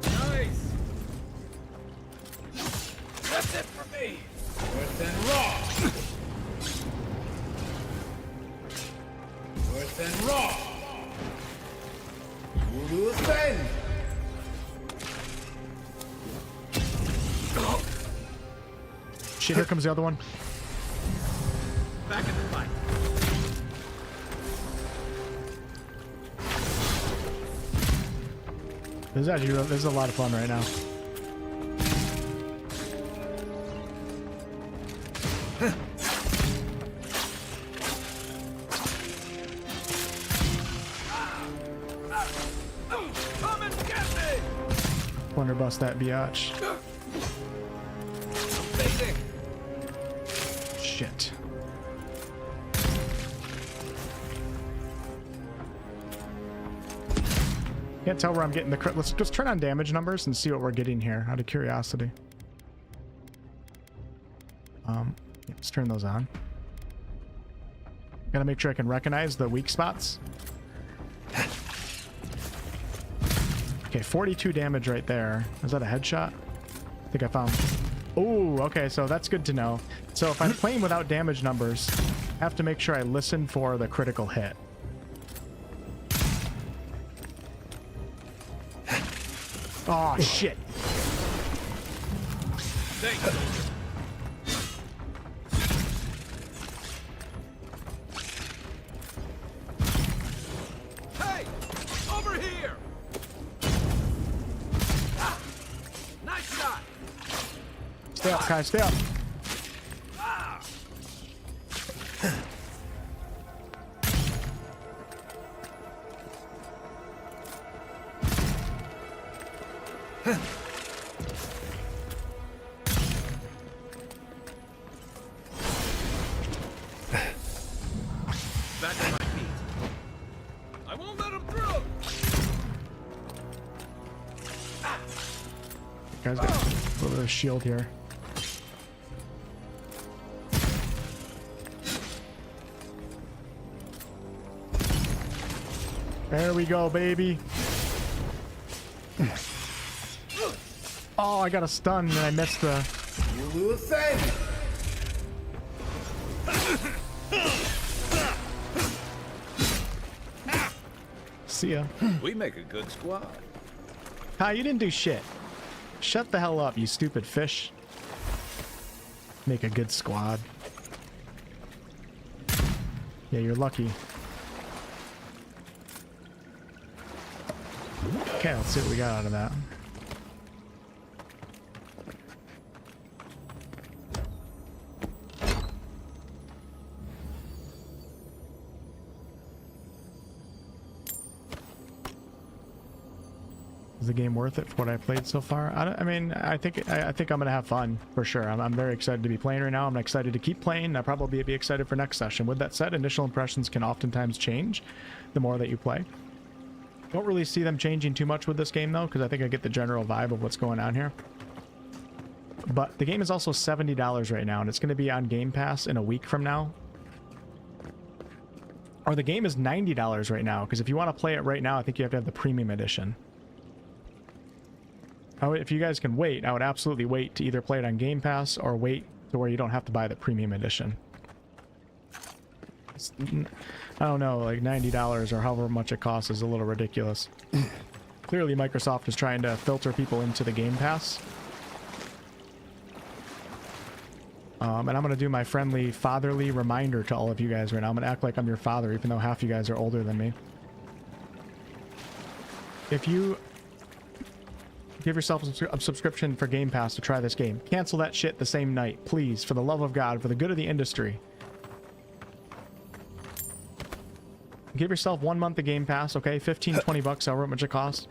Nice. That's it for me. Worse than raw. Worse than raw. We'll do a thing. Shit, here comes the other one. Back in the fight. This is a lot of fun right now. Come and get me. Blunderbuss that biatch. Baiting. Shit. Can't tell where I'm getting the crit. Let's just turn on damage numbers and see what we're getting here out of curiosity. Let's turn those on. Gotta make sure I can recognize the weak spots. Okay, 42 damage right there. Is that a headshot? I think I found. Oh, okay, so that's good to know. So if I'm playing without damage numbers, I have to make sure I listen for the critical hit. Oh, shit. Thanks. Hey, over here. Ah, nice shot. Stay up, Kai, stay up. Ah. Back on my feet. I won't let him through. Guys got a little bit of shield here. There we go, baby. Oh, I got a stun and I missed the... You'll do a thing. See ya. We make a good squad. Hi, you didn't do shit. Shut the hell up, you stupid fish. Make a good squad. Yeah, you're lucky. Okay, let's see what we got out of that. Is the game worth it for what I played so far? I mean, I think I'm gonna have fun for sure. I'm very excited to be playing right now. I'm excited to keep playing. I'll probably be excited for next session. With that said, initial impressions can oftentimes change the more that you play. Don't really see them changing too much with this game though, because I think I get the general vibe of what's going on here. But the game is also $70 right now, and it's going to be on Game Pass in a week from now. Or the game is $90 right now, because if you want to play it right now, I think you have to have the premium edition. If you guys can wait, I would absolutely wait to either play it on Game Pass or wait to where you don't have to buy the premium edition. I don't know, like $90 or however much it costs is a little ridiculous. Clearly Microsoft is trying to filter people into the Game Pass. And I'm going to do my friendly fatherly reminder to all of you guys right now. I'm going to act like I'm your father, even though half you guys are older than me. If you give yourself a subscription for Game Pass to try this game, cancel that shit the same night, please, for the love of God, for the good of the industry. Give yourself 1 month of Game Pass, okay? 15, 20 bucks, however much it costs.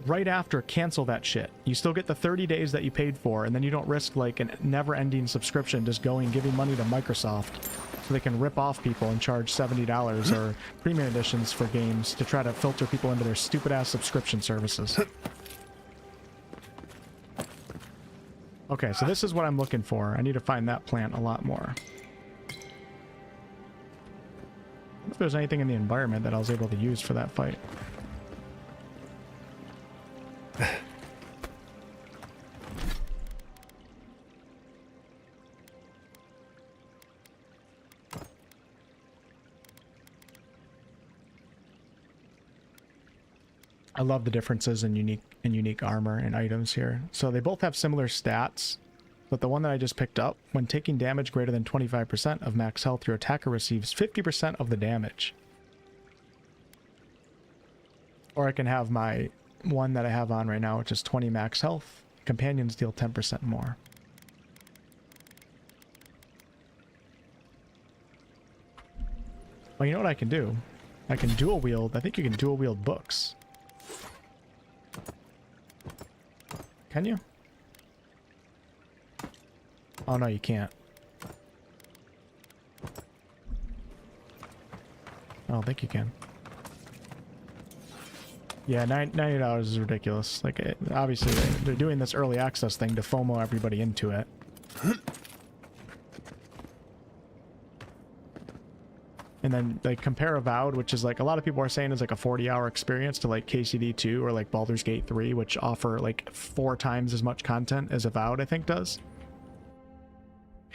Right after, cancel that shit. You still get the 30 days that you paid for, and then you don't risk like a never-ending subscription just giving money to Microsoft so they can rip off people and charge $70 or premium editions for games to try to filter people into their stupid-ass subscription services. Okay, so this is what I'm looking for. I need to find that plant a lot more. I wonder if there's anything in the environment that I was able to use for that fight. I love the differences in unique armor and items here. So they both have similar stats, but the one that I just picked up, when taking damage greater than 25% of max health, your attacker receives 50% of the damage. Or I can have my one that I have on right now, which is 20 max health. Companions deal 10% more. Well, you know what I can do? I can dual wield. I think you can dual wield books. Can you? Oh, no, you can't. I don't think you can. Yeah, $90 is ridiculous. Like, obviously, they're doing this early access thing to FOMO everybody into it. And then, like, compare Avowed, which is, like, a lot of people are saying is, like, a 40-hour experience to, like, KCD 2 or, like, Baldur's Gate 3, which offer, like, 4 times as much content as Avowed, I think, does.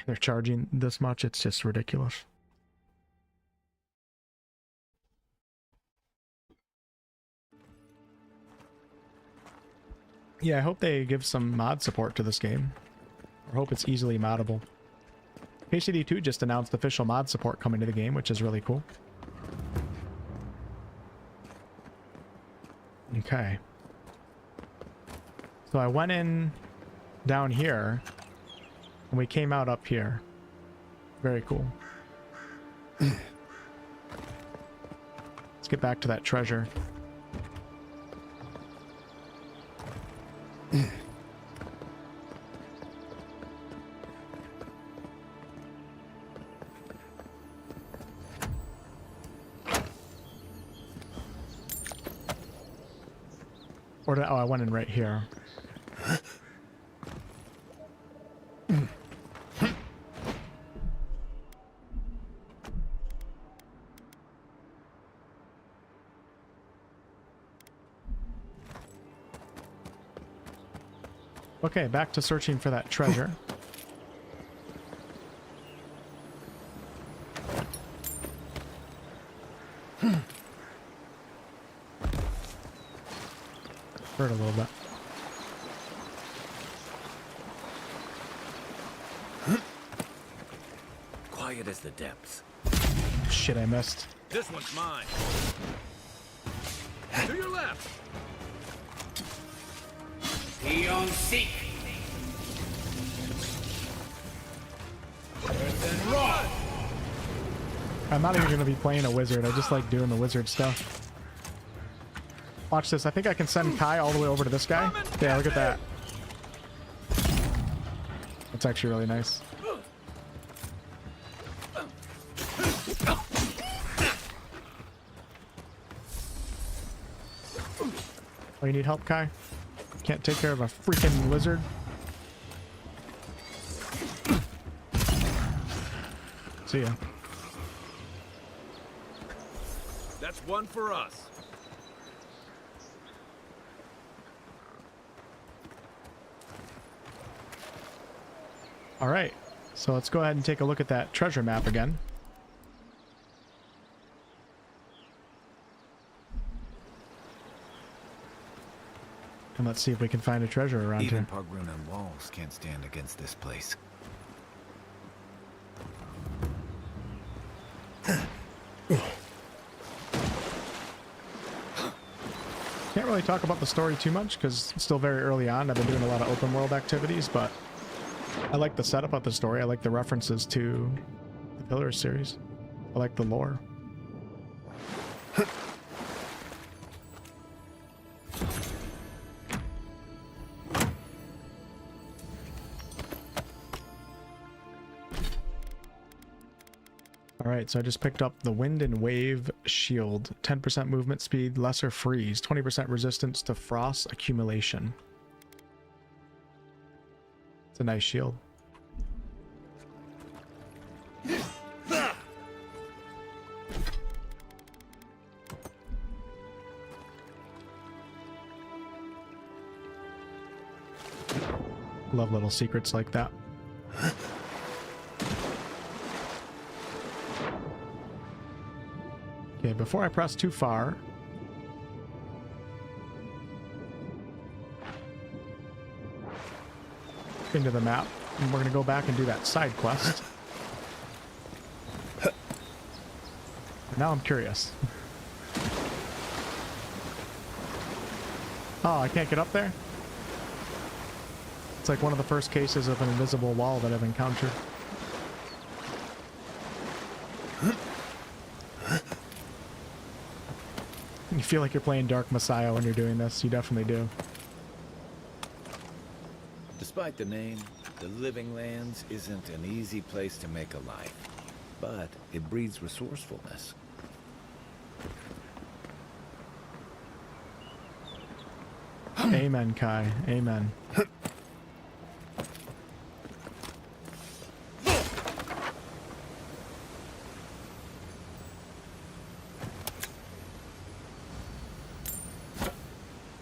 They're charging this much. It's just ridiculous. Yeah, I hope they give some mod support to this game. I hope it's easily moddable. KCD 2 just announced official mod support coming to the game, which is really cool. Okay. So I went in down here, and we came out up here. Very cool. Let's get back to that treasure. Or did, oh, I went in right here. Okay, back to searching for that treasure. Hurt a little bit. Quiet as the depths. Shit, I missed. This one's mine. To your left. Peon seek. Earth and rod. I'm not even going to be playing a wizard. I just like doing the wizard stuff. Watch this. I think I can send Kai all the way over to this guy. Yeah, look at that. That's actually really nice. Oh, you need help, Kai? Can't take care of a freaking lizard? See ya. That's one for us. All right, so let's go ahead and take a look at that treasure map again. And let's see if we can find a treasure around Even here. Pogrunan walls can't stand against this place. Can't really talk about the story too much because it's still very early on. I've been doing a lot of open world activities, but I like the setup of the story. I like the references to the Pillars series. I like the lore. Alright, so I just picked up the Wind and Wave Shield. 10% movement speed, lesser freeze, 20% resistance to frost accumulation. It's a nice shield. Love little secrets like that. Okay, before I press too far, into the map, and we're going to go back and do that side quest. Now I'm curious. Oh, I can't get up there? It's like one of the first cases of an invisible wall that I've encountered. You feel like you're playing Dark Messiah when you're doing this. You definitely do. Despite the name, the Living Lands isn't an easy place to make a life, but it breeds resourcefulness. Amen, Kai. Amen.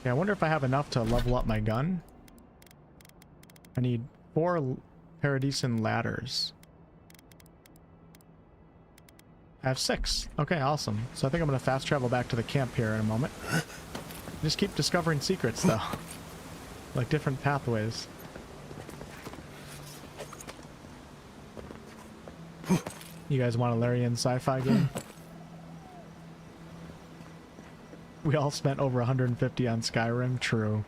I wonder if I have enough to level up my gun. I need 4 Paradisian ladders. I have 6. Okay, awesome. So I think I'm going to fast travel back to the camp here in a moment. Just keep discovering secrets, though. Like different pathways. You guys want a Larian sci-fi game? We all spent over 150 on Skyrim. True.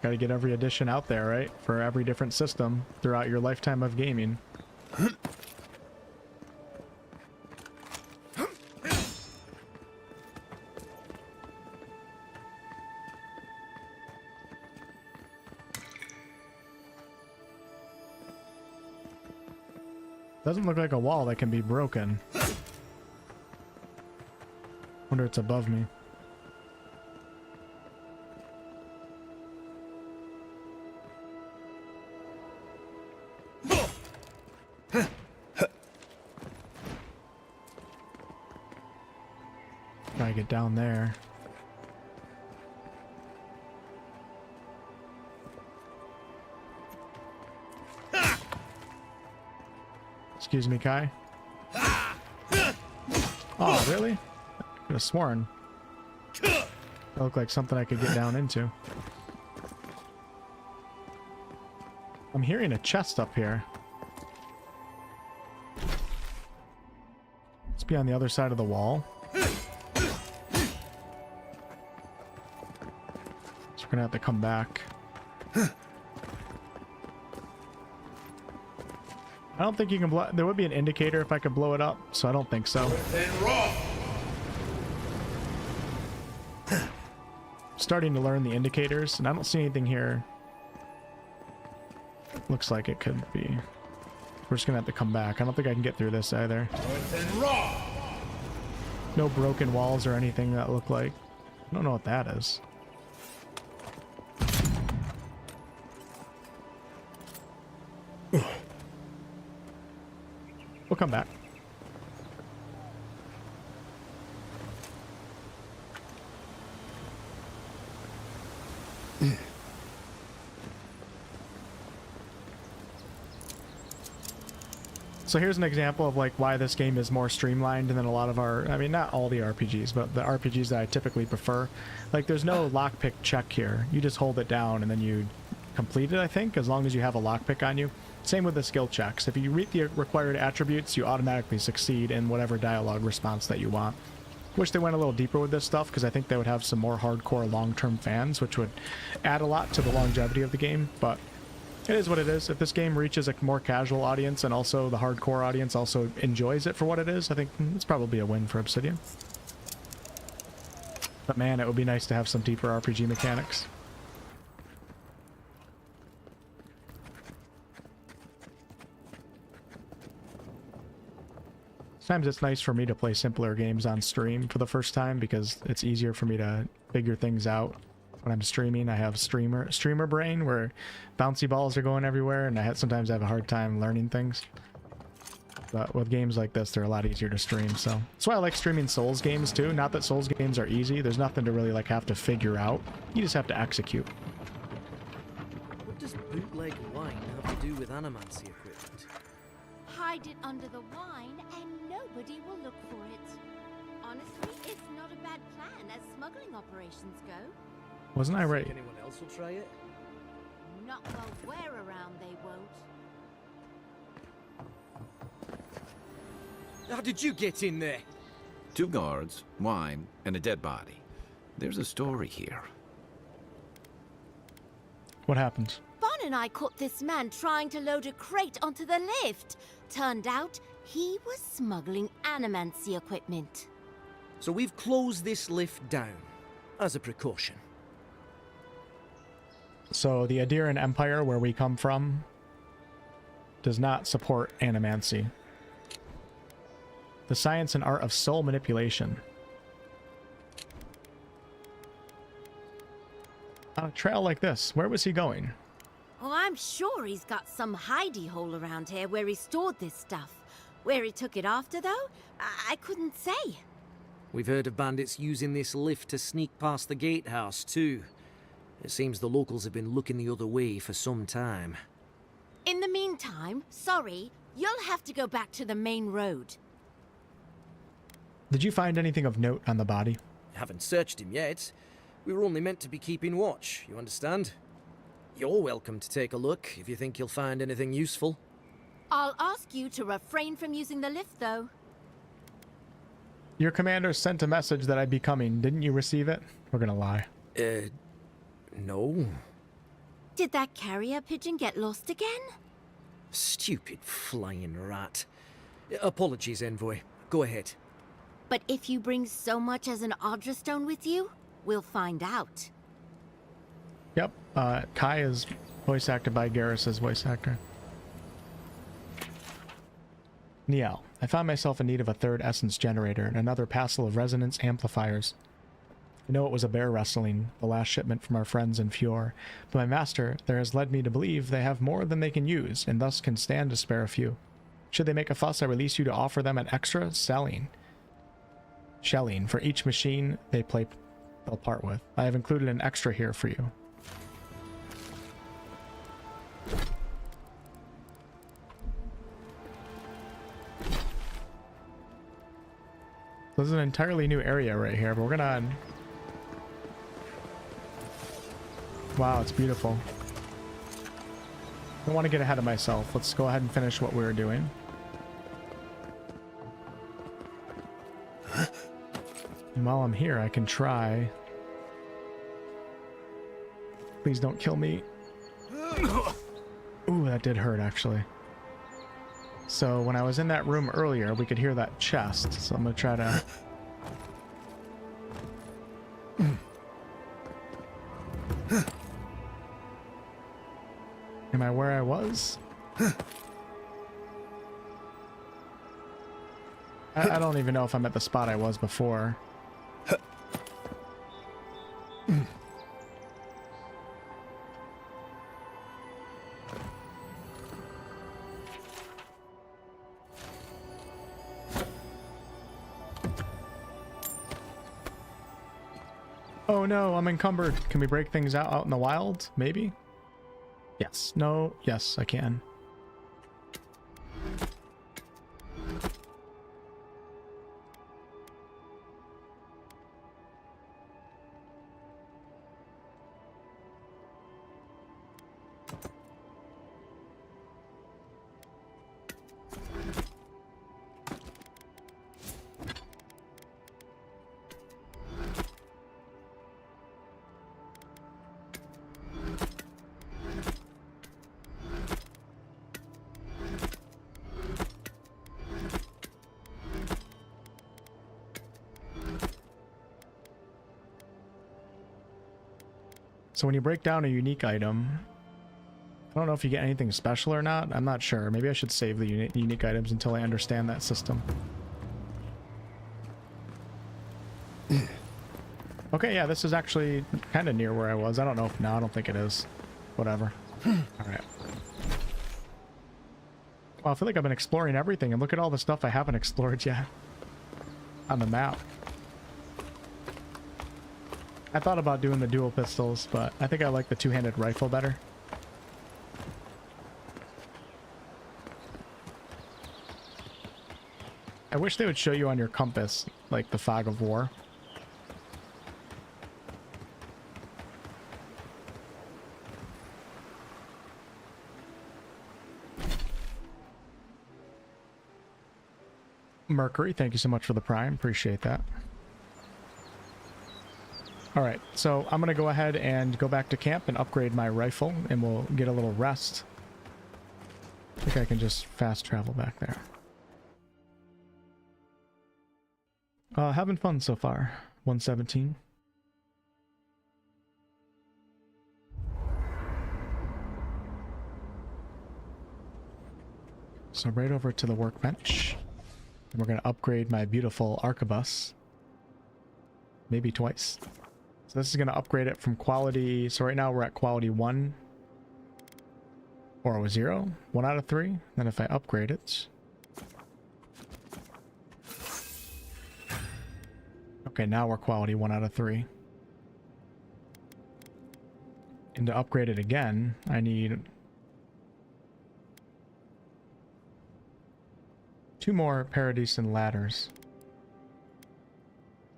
Gotta get every edition out there, right? For every different system throughout your lifetime of gaming. Doesn't look like a wall that can be broken. Wonder it's above me. Gotta get down there. Excuse me, Kai. Oh, really? I could have sworn. That looked like something I could get down into. I'm hearing a chest up here. Let's be on the other side of the wall. So we're gonna have to come back. I don't think you can blow. There would be an indicator if I could blow it up, so I don't think so. Starting to learn the indicators, and I don't see anything here. Looks like it could be. We're just gonna have to come back. I don't think I can get through this either. No broken walls or anything that look like. I don't know what that is. We'll come back. So here's an example of like why this game is more streamlined than a lot of our, I mean, not all the RPGs, but the RPGs that I typically prefer. Like there's no lockpick check here. You just hold it down and then you complete it, I think, as long as you have a lockpick on you. Same with the skill checks. If you read the required attributes, you automatically succeed in whatever dialogue response that you want. Wish they went a little deeper with this stuff, because I think they would have some more hardcore long-term fans, which would add a lot to the longevity of the game, but it is what it is. If this game reaches a more casual audience and also the hardcore audience also enjoys it for what it is, I think it's probably a win for Obsidian. But man, it would be nice to have some deeper RPG mechanics. Sometimes it's nice for me to play simpler games on stream for the first time because it's easier for me to figure things out when I'm streaming. I have streamer brain where bouncy balls are going everywhere, and sometimes I have a hard time learning things. But with games like this, they're a lot easier to stream, so that's why I like streaming Souls games too. Not that Souls games are easy. There's nothing to really like have to figure out. You just have to execute. What does bootleg wine have to do with animancy equipment? Hide it under the wine and nobody will look for it. Honestly, it's not a bad plan as smuggling operations go. Wasn't I right? Anyone else will try it? Not while we're around, they won't. How did you get in there? 2 guards, wine, and a dead body. There's a story here. What happened? Bon and I caught this man trying to load a crate onto the lift. Turned out he was smuggling animancy equipment. So we've closed this lift down as a precaution. So the Adiran Empire, where we come from, does not support animancy. The science and art of soul manipulation. On a trail like this, where was he going? Oh, I'm sure he's got some hidey hole around here where he stored this stuff. Where he took it after, though, I couldn't say. We've heard of bandits using this lift to sneak past the gatehouse, too. It seems the locals have been looking the other way for some time. In the meantime, sorry, you'll have to go back to the main road. Did you find anything of note on the body? Haven't searched him yet. We were only meant to be keeping watch, you understand? You're welcome to take a look if you think you'll find anything useful. I'll ask you to refrain from using the lift, though. Your commander sent a message that I'd be coming. Didn't you receive it? We're gonna lie. No. Did that carrier pigeon get lost again? Stupid flying rat. Apologies, Envoy. Go ahead. But if you bring so much as an Audra stone with you, we'll find out. Yep. Kai is voice acted by Garrus's voice actor. Niel, I found myself in need of a 3rd essence generator and another passel of resonance amplifiers. I know it was a bear wrestling, the last shipment from our friends in Fjord, but my master there has led me to believe they have more than they can use, and thus can stand to spare a few. Should they make a fuss, I release you to offer them an extra shelling for each machine they'll part with. I have included an extra here for you. This is an entirely new area right here, but we're gonna Wow, it's beautiful. I don't want to get ahead of myself. Let's go ahead and finish what we were doing. And while I'm here, I can try. Please don't kill me. Ooh, that did hurt, actually. So when I was in that room earlier, we could hear that chest. So I'm going to try to... Am I where I was? I don't even know if I'm at the spot I was before. Oh no, I'm encumbered. Can we break things out in the wild? Maybe? Yes. No. Yes, I can. So when you break down a unique item, I don't know if you get anything special or not. I'm not sure. Maybe I should save the unique items until I understand that system. Okay, yeah, this is actually kind of near where I was. I don't know if... No, I don't think it is. Whatever. Alright. Well, I feel like I've been exploring everything, and look at all the stuff I haven't explored yet on the map. I thought about doing the dual pistols, but I think I like the two-handed rifle better. I wish they would show you on your compass, like the fog of war. Mercury, thank you so much for the prime. Appreciate that. Alright, so I'm going to go ahead and go back to camp and upgrade my rifle, and we'll get a little rest. I think I can just fast travel back there. Having fun so far. 117. So right over to the workbench. And we're going to upgrade my beautiful arquebus. Maybe twice. So this is going to upgrade it from quality... So right now we're at quality 1. Or 0. 1 out of 3. Then if I upgrade it... Okay, now we're quality 1 out of 3. And to upgrade it again, I need... 2 more Paradisen ladders.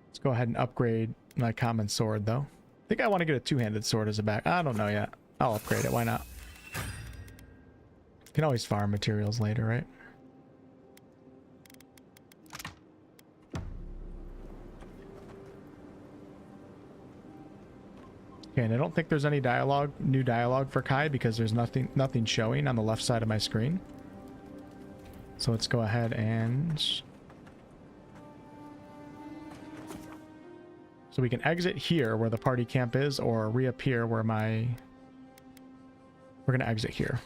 Let's go ahead and upgrade my common sword, though. I think I want to get a two-handed sword as a back. I don't know yet. I'll upgrade it. Why not? Can always farm materials later, right? Okay, and I don't think there's any dialogue, new dialogue for Kai, because there's nothing showing on the left side of my screen. So let's go ahead and... So we can exit here where the party camp is, or reappear where my... We're going to exit here.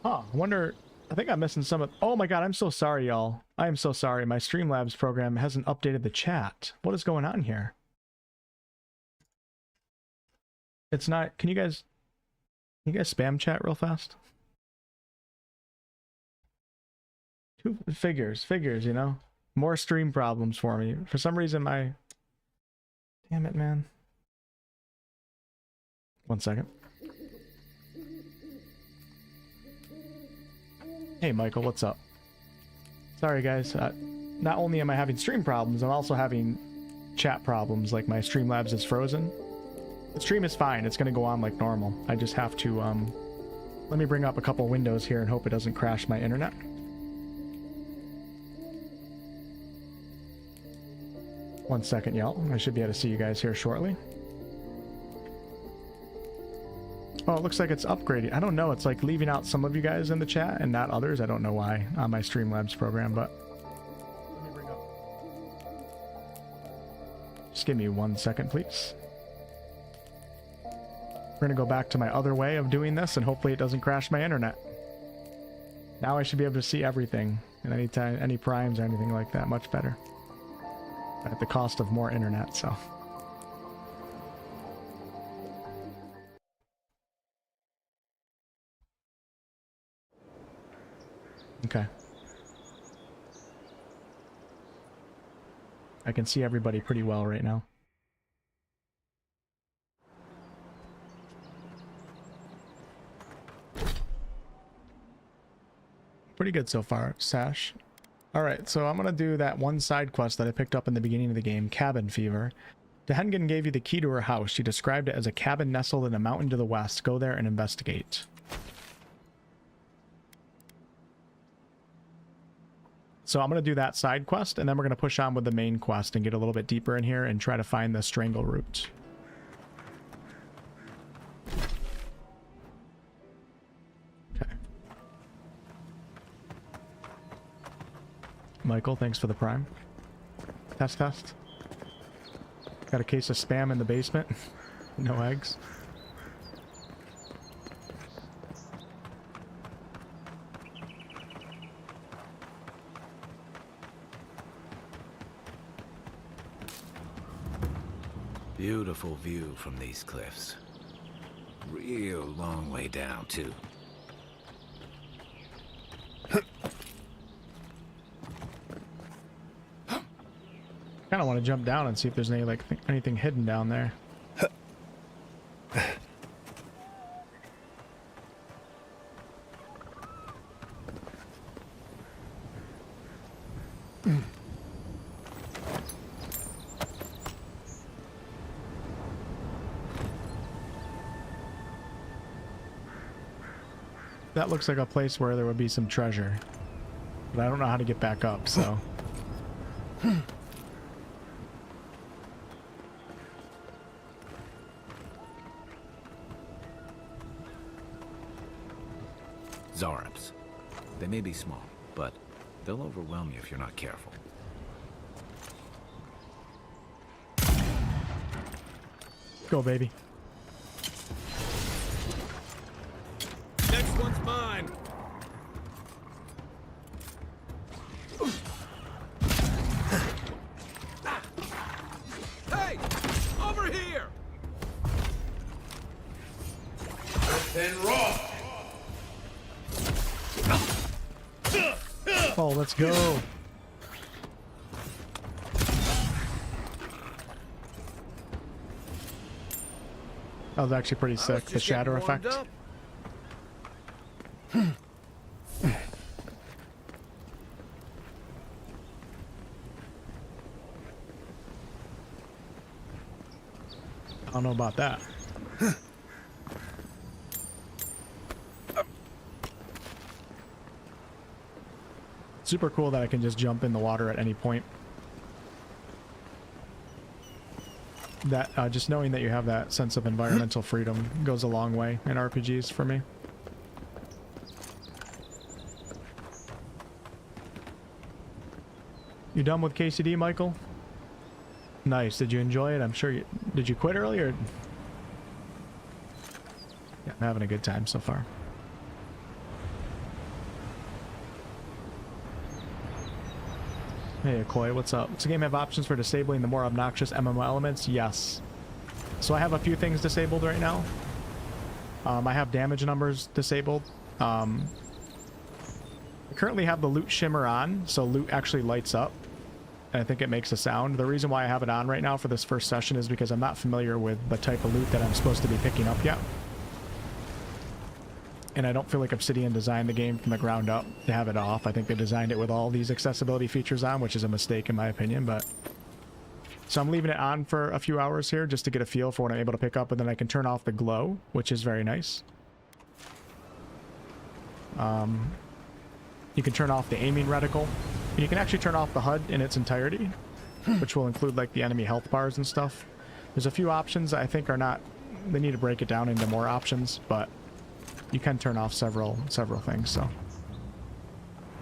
Huh, I wonder... I think I'm missing some of... Oh my god, I'm so sorry, y'all. I am so sorry. My Streamlabs program hasn't updated the chat. What is going on here? It's not... Can you guys spam chat real fast? Figures, you know? More stream problems for me. For some reason, my... Damn it, man. 1 second. Hey, Michael, what's up? Sorry, guys. not only am I having stream problems, I'm also having chat problems, like my Streamlabs is frozen. The stream is fine, it's gonna go on like normal. I just have to, let me bring up a couple windows here and hope it doesn't crash my internet. One second, y'all. I should be able to see you guys here shortly. Oh, it looks like it's upgrading. I don't know, it's like leaving out some of you guys in the chat and not others. I don't know why on my Streamlabs program, but let me bring up. Just give me 1 second, please. We're gonna go back to my other way of doing this and hopefully it doesn't crash my internet. Now I should be able to see everything and anytime, any primes or anything like that, much better. At the cost of more internet, so. Okay. I can see everybody pretty well right now. Pretty good so far, Sash. Alright, so I'm gonna do that one side quest that I picked up in the beginning of the game, Cabin Fever. Dehengen gave you the key to her house. She described it as a cabin nestled in a mountain to the west. Go there and investigate. So I'm going to do that side quest, and then we're going to push on with the main quest and get a little bit deeper in here and try to find the strangle root. Okay. Michael, thanks for the prime. Test. Got a case of spam in the basement. No eggs. Beautiful view from these cliffs. Real long way down, too. Kind of want to jump down and see if there's any anything hidden down there. That looks like a place where there would be some treasure, but I don't know how to get back up, so. Zarabs. They may be small, but they'll overwhelm you if you're not careful. Go, baby. Next one's mine. Hey! Over here! Then raw. Oh, let's go. That was actually pretty sick, the shadow effect. I don't know about that. Super cool that I can just jump in the water at any point. That just knowing that you have that sense of environmental freedom goes a long way in RPGs for me. You done with KCD, Michael? Nice. Did you enjoy it? I'm sure you... Did you quit early or... Yeah, I'm having a good time so far. Hey, Akoi, what's up? Does the game have options for disabling the more obnoxious MMO elements? Yes. So I have a few things disabled right now. I have damage numbers disabled. I currently have the loot shimmer on, so loot actually lights up. And I think it makes a sound. The reason why I have it on right now for this first session is because I'm not familiar with the type of loot that I'm supposed to be picking up yet. And I don't feel like Obsidian designed the game from the ground up to have it off. I think they designed it with all these accessibility features on, which is a mistake in my opinion, but... So I'm leaving it on for a few hours here just to get a feel for what I'm able to pick up, and then I can turn off the glow, which is very nice. You can turn off the aiming reticle. And you can actually turn off the HUD in its entirety, which will include like the enemy health bars and stuff. There's a few options that I think are not... They need to break it down into more options, but you can turn off several things, so...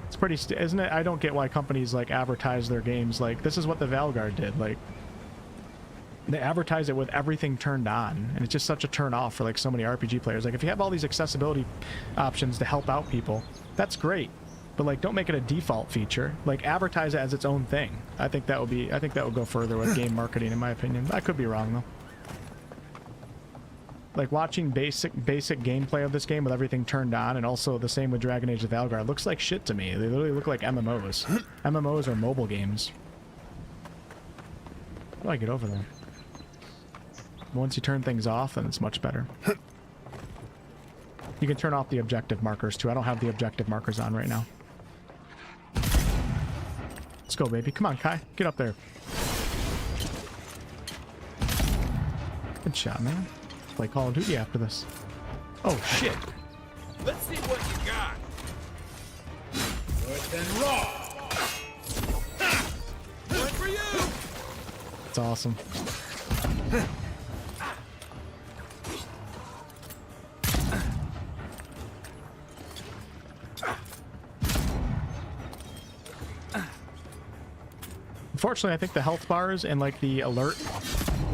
It's pretty... Isn't it? I don't get why companies like advertise their games like... This is what the Valguard did, like... They advertise it with everything turned on, and it's just such a turn off for like so many RPG players. Like if you have all these accessibility options to help out people, that's great. But like don't make it a default feature. Like advertise it as its own thing. I think that would go further with game marketing in my opinion. I could be wrong though. Like watching basic gameplay of this game with everything turned on, and also the same with Dragon Age of Valguard, looks like shit to me. They literally look like MMOs. MMOs are mobile games. How do I get over there? Once you turn things off, then it's much better. You can turn off the objective markers too. I don't have the objective markers on right now. Let's go, baby. Come on, Kai. Get up there. Good shot, man. Play Call of Duty after this. Oh, shit. Let's see what you got. Good and raw. One for you. It's awesome. Unfortunately, I think the health bars and like the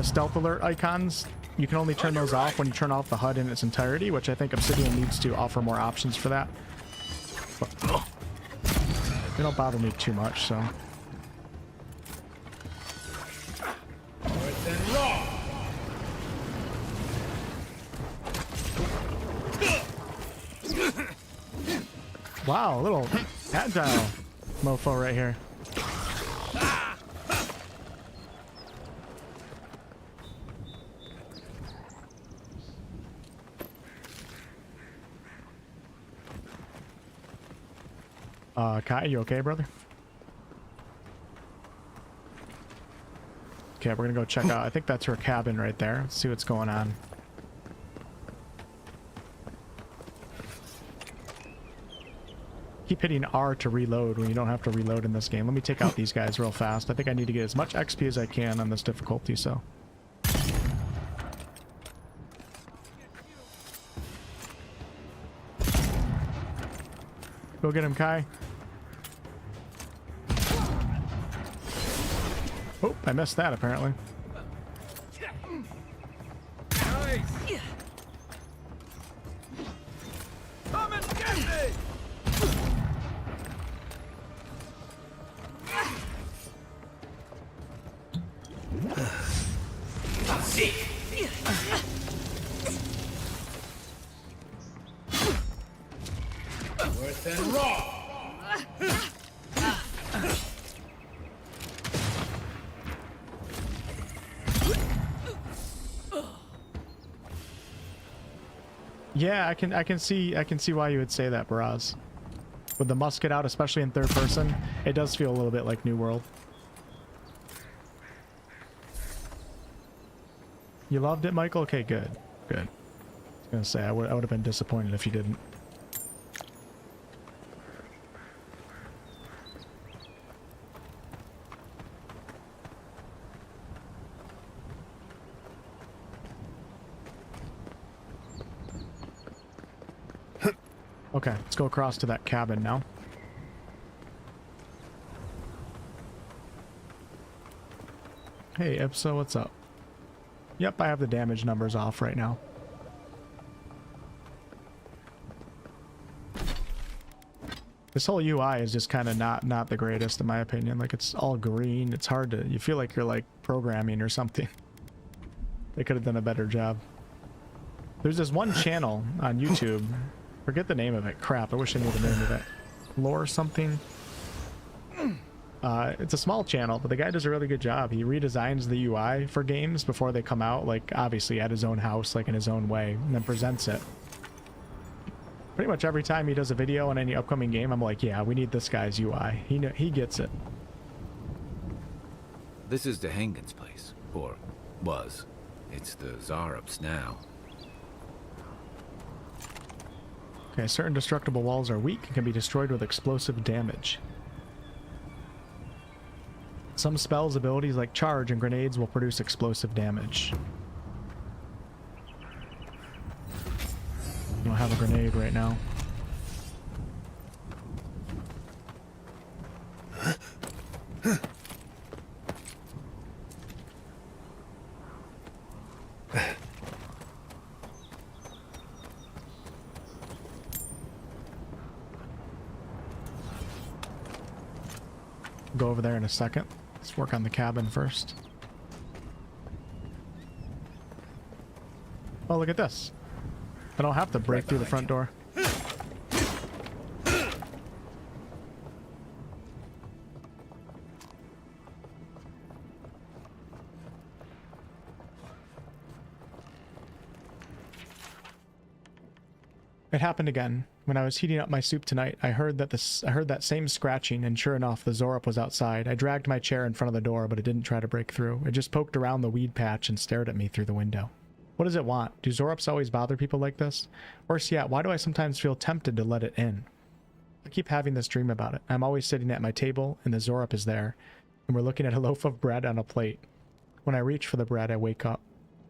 stealth alert icons, you can only turn those off when you turn off the HUD in its entirety, which I think Obsidian needs to offer more options for that. But they don't bother me too much, so. Wow, a little agile mofo right here. Kai, you okay, brother? Okay, we're gonna go check out. I think that's her cabin right there. Let's see what's going on. Keep hitting R to reload when you don't have to reload in this game. Let me take out these guys real fast. I think I need to get as much XP as I can on this difficulty, so. Go get him, Kai. Oh, I missed that apparently. Nice. Come and get me. Sick. Worse than raw. Yeah, I can see why you would say that, Baraz. With the musket out, especially in third person, it does feel a little bit like New World. You loved it, Michael? Okay, good. Good. I was gonna say, I would have been disappointed if you didn't. Okay, let's go across to that cabin now. Hey, Ipso, what's up? Yep, I have the damage numbers off right now. This whole UI is just kind of not the greatest in my opinion. Like, it's all green. It's hard to... You feel like you're like programming or something. They could have done a better job. There's this one channel on YouTube. Forget the name of it. Crap, I wish I knew the name of it. Lore something. It's a small channel, but the guy does a really good job. He redesigns the UI for games before they come out, like obviously at his own house, like in his own way, and then presents it. Pretty much every time he does a video on any upcoming game, I'm like, yeah, we need this guy's UI. He gets it. This is Dehangan's place. Or was. It's the Zarup's now. Okay, certain destructible walls are weak and can be destroyed with explosive damage. Some spells, abilities like charge and grenades will produce explosive damage. I don't have a grenade right now. Go over there in a second. Let's work on the cabin first. Oh, look at this. I don't have to break through the front door. It happened again. When I was heating up my soup tonight, I heard that same scratching, and sure enough, the Zorup was outside. I dragged my chair in front of the door, but it didn't try to break through. It just poked around the weed patch and stared at me through the window. What does it want? Do Zorups always bother people like this? Worse yet, why do I sometimes feel tempted to let it in? I keep having this dream about it. I'm always sitting at my table, and the Zorup is there, and we're looking at a loaf of bread on a plate. When I reach for the bread, I wake up.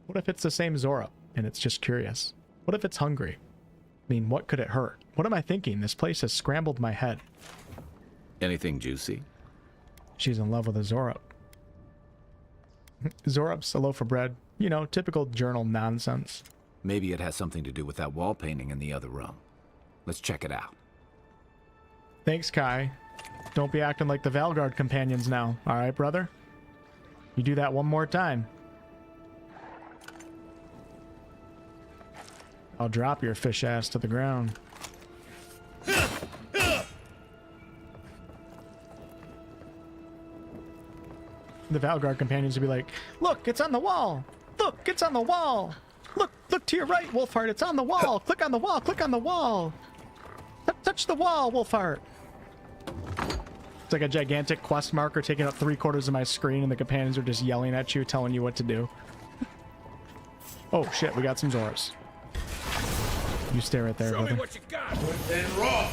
What if it's the same Zorup, and it's just curious? What if it's hungry? I mean, what could it hurt? What am I thinking? This place has scrambled my head. Anything juicy? She's in love with a Zorup. Zorup's a loaf of bread. You know, typical journal nonsense. Maybe it has something to do with that wall painting in the other room. Let's check it out. Thanks, Kai. Don't be acting like the Valgard companions now, alright, brother? You do that one more time. I'll drop your fish ass to the ground. The Valgard companions would be like, look, it's on the wall! Look, it's on the wall! Look to your right, Wolfheart, it's on the wall! Click on the wall, click on the wall! Touch the wall, Wolfheart! It's like a gigantic quest marker taking up 3/4 of my screen, and the companions are just yelling at you, telling you what to do. Oh shit, we got some Zorups. You stay right there, brother. Show me what you got. And raw.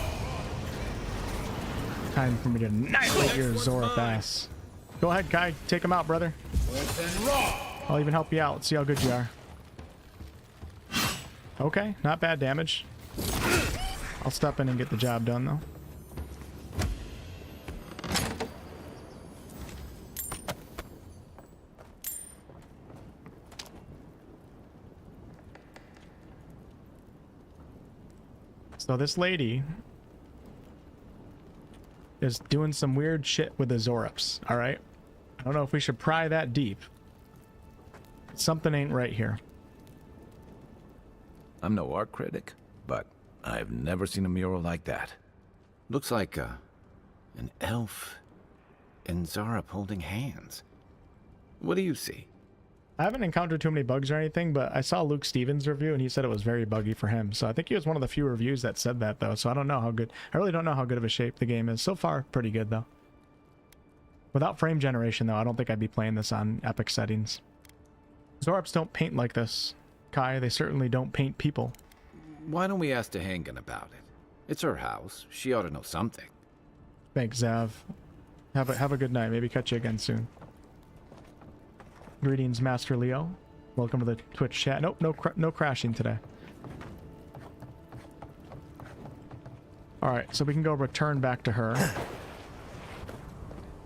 Time for me to annihilate your Zorup ass. Go ahead, Kai. Take him out, brother. And raw. I'll even help you out. Let's see how good you are. Okay, not bad damage. I'll step in and get the job done, though. So this lady is doing some weird shit with the Zorups, alright? I don't know if we should pry that deep. Something ain't right here. I'm no art critic, but I've never seen a mural like that. Looks like an elf and Zarup holding hands. What do you see? I haven't encountered too many bugs or anything, but I saw Luke Stevens' review and he said it was very buggy for him. So I think he was one of the few reviews that said that, though. So I don't know how good... I really don't know how good of a shape the game is. So far, pretty good, though. Without frame generation, though, I don't think I'd be playing this on epic settings. Zorups don't paint like this, Kai. They certainly don't paint people. Why don't we ask Dehangan about it? It's her house. She ought to know something. Thanks, Zav. Have a good night. Maybe catch you again soon. Greetings, Master Leo. Welcome to the Twitch chat. Nope, no crashing today. Alright, so we can go return back to her.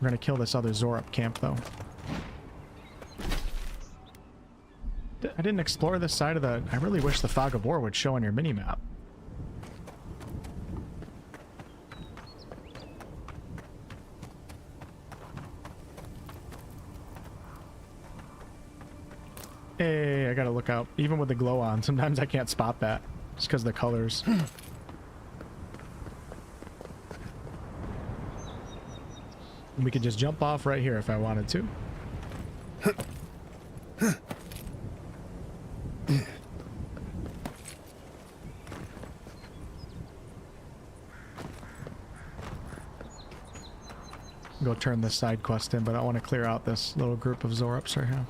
We're gonna kill this other Zorup camp, though. I didn't explore this side of the... I really wish the Fog of War would show on your minimap. Hey, I gotta look out. Even with the glow on, sometimes I can't spot that. Just because of the colors. We could just jump off right here if I wanted to. Go turn this side quest in, but I want to clear out this little group of Zorups right here.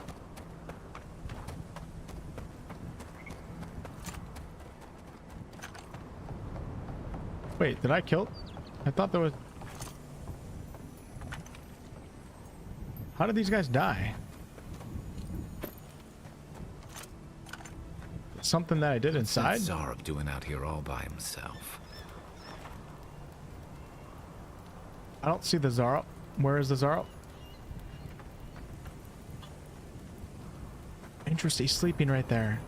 Wait, did I kill? I thought there was... How did these guys die? Something that I did inside? What's that Zorup doing out here all by himself? I don't see the Zorup. Where is the Zorup? Interesting. He's sleeping right there.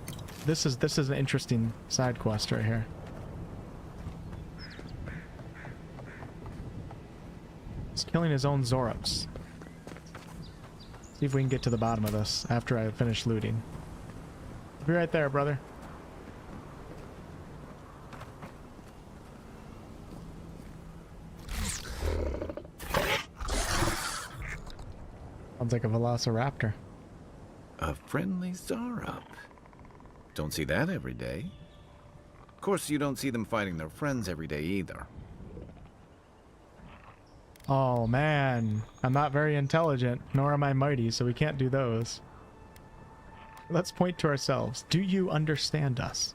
This is an interesting side quest right here. He's killing his own Zorups. See if we can get to the bottom of this after I finish looting. I'll be right there, brother. Sounds like a velociraptor. A friendly Zorup. Don't see that every day. Of course, you don't see them fighting their friends every day either. Oh man, I'm not very intelligent, nor am I mighty, so we can't do those. Let's point to ourselves. Do you understand us?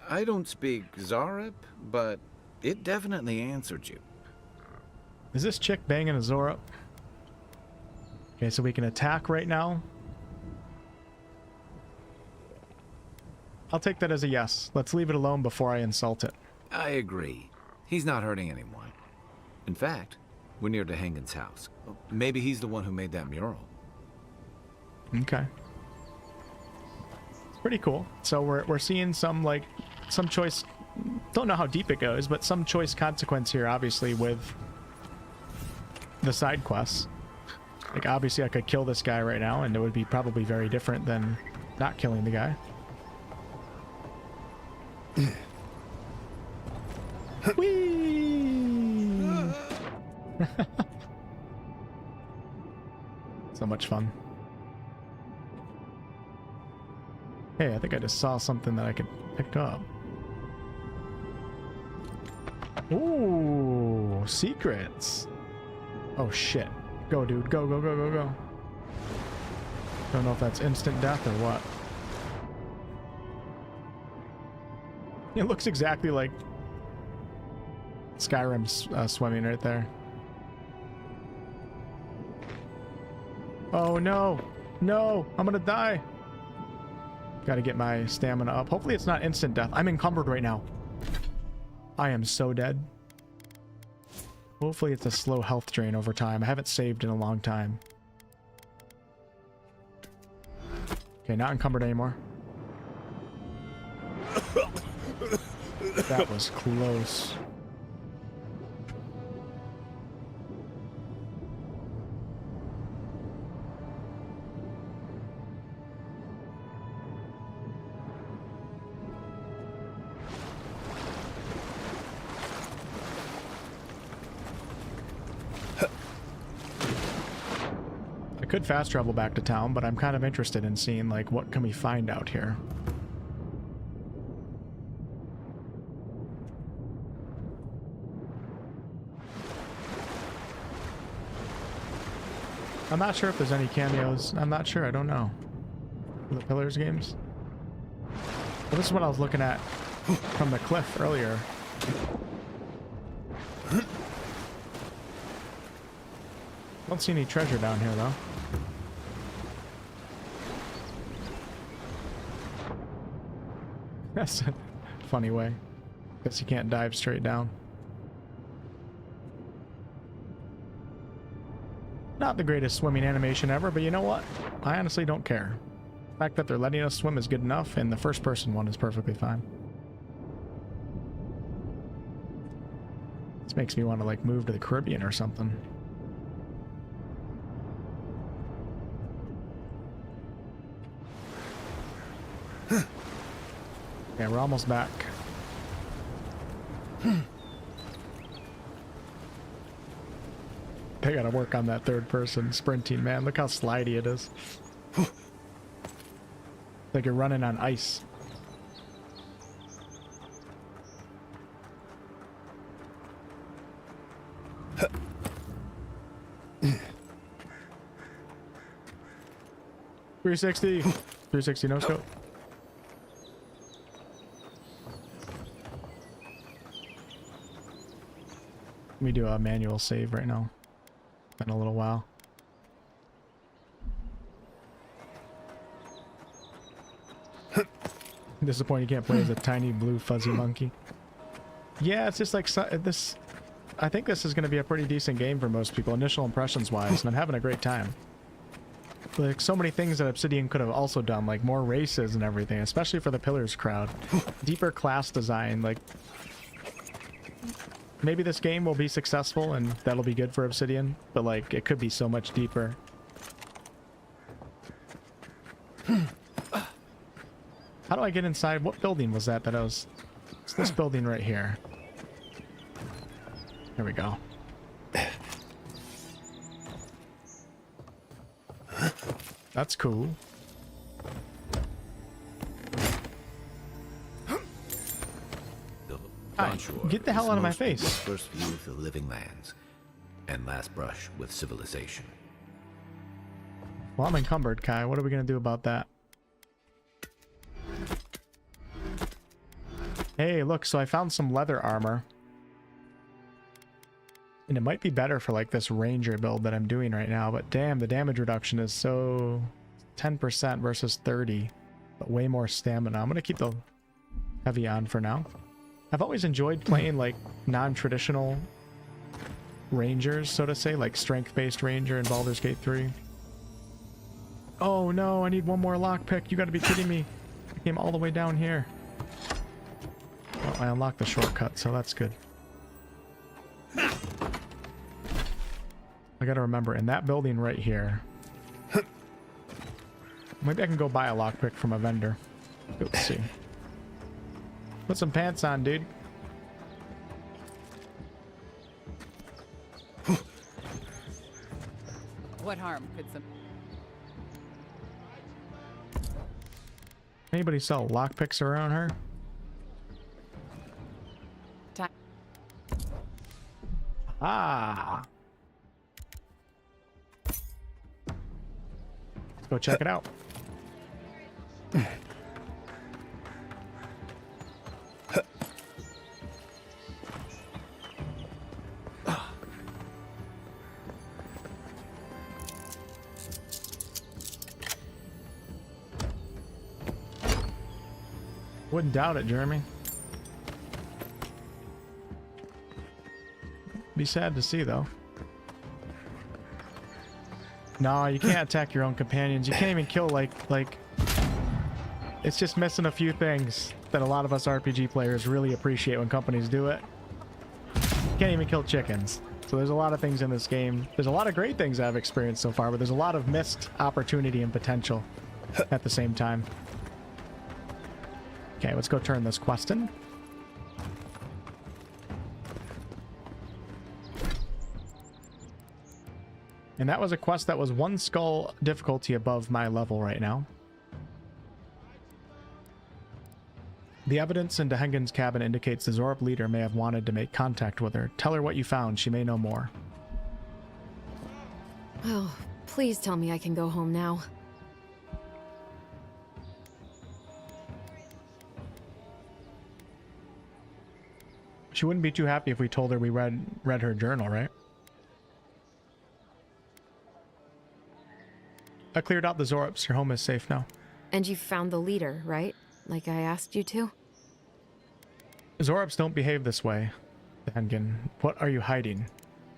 I don't speak Zorup, but it definitely answered you. Is this chick banging a Zorup? Okay, so we can attack right now. I'll take that as a yes. Let's leave it alone before I insult it. I agree. He's not hurting anyone. In fact, we're near to Hengen's house. Maybe he's the one who made that mural. Okay. It's pretty cool. So we're seeing some choice, don't know how deep it goes, but some choice consequence here, obviously, with the side quests. Like, obviously I could kill this guy right now and it would be probably very different than not killing the guy. Whee! So much fun. Hey, I think I just saw something that I could pick up. Ooh, secrets. Oh shit. Go, dude. Go, go, go, go, go. Don't know if that's instant death or what. It looks exactly like Skyrim's swimming right there. Oh no! No! I'm gonna die! Gotta get my stamina up. Hopefully it's not instant death. I'm encumbered right now. I am so dead. Hopefully it's a slow health drain over time. I haven't saved in a long time. Okay, not encumbered anymore. That was close. I could fast travel back to town, but I'm kind of interested in seeing, like, what can we find out here. I'm not sure if there's any cameos. I'm not sure. I don't know. For the Pillars games. Well, this is what I was looking at from the cliff earlier. Don't see any treasure down here, though. That's a funny way. Guess you can't dive straight down. Not the greatest swimming animation ever, but you know what? I honestly don't care. The fact that they're letting us swim is good enough, and the first person one is perfectly fine. This makes me want to, like, move to the Caribbean or something. Yeah, we're almost back. They gotta work on that third person sprinting, man. Look how slidey it is. Like you're running on ice. 360. 360 no scope. Let me do a manual save right now. Been a little while. Disappointed you can't play as a tiny blue fuzzy monkey. Yeah, it's just like this. I think this is going to be a pretty decent game for most people, initial impressions wise, and I'm having a great time. Like so many things that Obsidian could have also done, like more races and everything, especially for the Pillars crowd. Deeper class design, like maybe this game will be successful and that'll be good for Obsidian, but like it could be so much deeper. How do I get inside? What building was that I was... It's this building right here. Here we go. That's cool. Hi, get the hell out of my face. First view of the living lands and last brush with civilization. Well, I'm encumbered, Kai. What are we going to do about that? Hey, look, so I found some leather armor. And it might be better for like this ranger build that I'm doing right now, but damn, the damage reduction is so 10% versus 30, but way more stamina. I'm going to keep the heavy on for now. I've always enjoyed playing like non-traditional rangers, so to say, like strength-based ranger in Baldur's Gate 3. Oh no, I need one more lockpick. You got to be kidding me. I came all the way down here. Well, I unlocked the shortcut, so that's good. I gotta remember, in that building right here... Maybe I can go buy a lockpick from a vendor. Let's see. Put some pants on, dude. What harm could some... Anybody sell lockpicks around her? Ah. Let's go check it out. Wouldn't doubt it, Jeremy. Be sad to see, though. No, you can't attack your own companions. You can't even kill, like... It's just missing a few things that a lot of us RPG players really appreciate when companies do it. You can't even kill chickens. So there's a lot of things in this game. There's a lot of great things I've experienced so far, but there's a lot of missed opportunity and potential at the same time. Okay, let's go turn this quest in. And that was a quest that was one skull difficulty above my level right now. The evidence in Dehengen's cabin indicates the Zorp leader may have wanted to make contact with her. Tell her what you found. She may know more. Oh, please tell me I can go home now. She wouldn't be too happy if we told her we read her journal, right? I cleared out the Zorps. Your home is safe now. And you found the leader, right? Like I asked you to? Zorps don't behave this way, Dehengen. What are you hiding?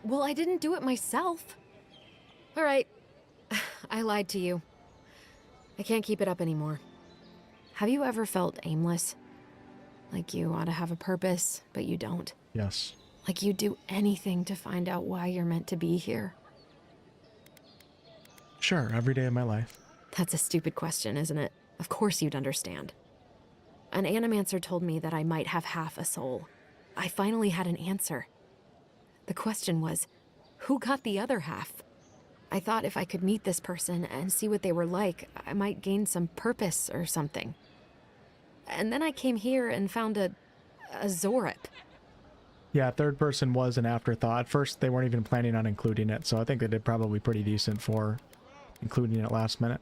Well, I didn't do it myself. All right. I lied to you. I can't keep it up anymore. Have you ever felt aimless? Like you ought to have a purpose, but you don't? Yes. Like you'd do anything to find out why you're meant to be here? Sure, every day of my life. That's a stupid question, isn't it? Of course you'd understand. An animancer told me that I might have half a soul. I finally had an answer. The question was, who got the other half? I thought if I could meet this person and see what they were like, I might gain some purpose or something. And then I came here and found a Zorip. Yeah, third person was an afterthought. At first, they weren't even planning on including it, so I think they did probably pretty decent for including it last minute.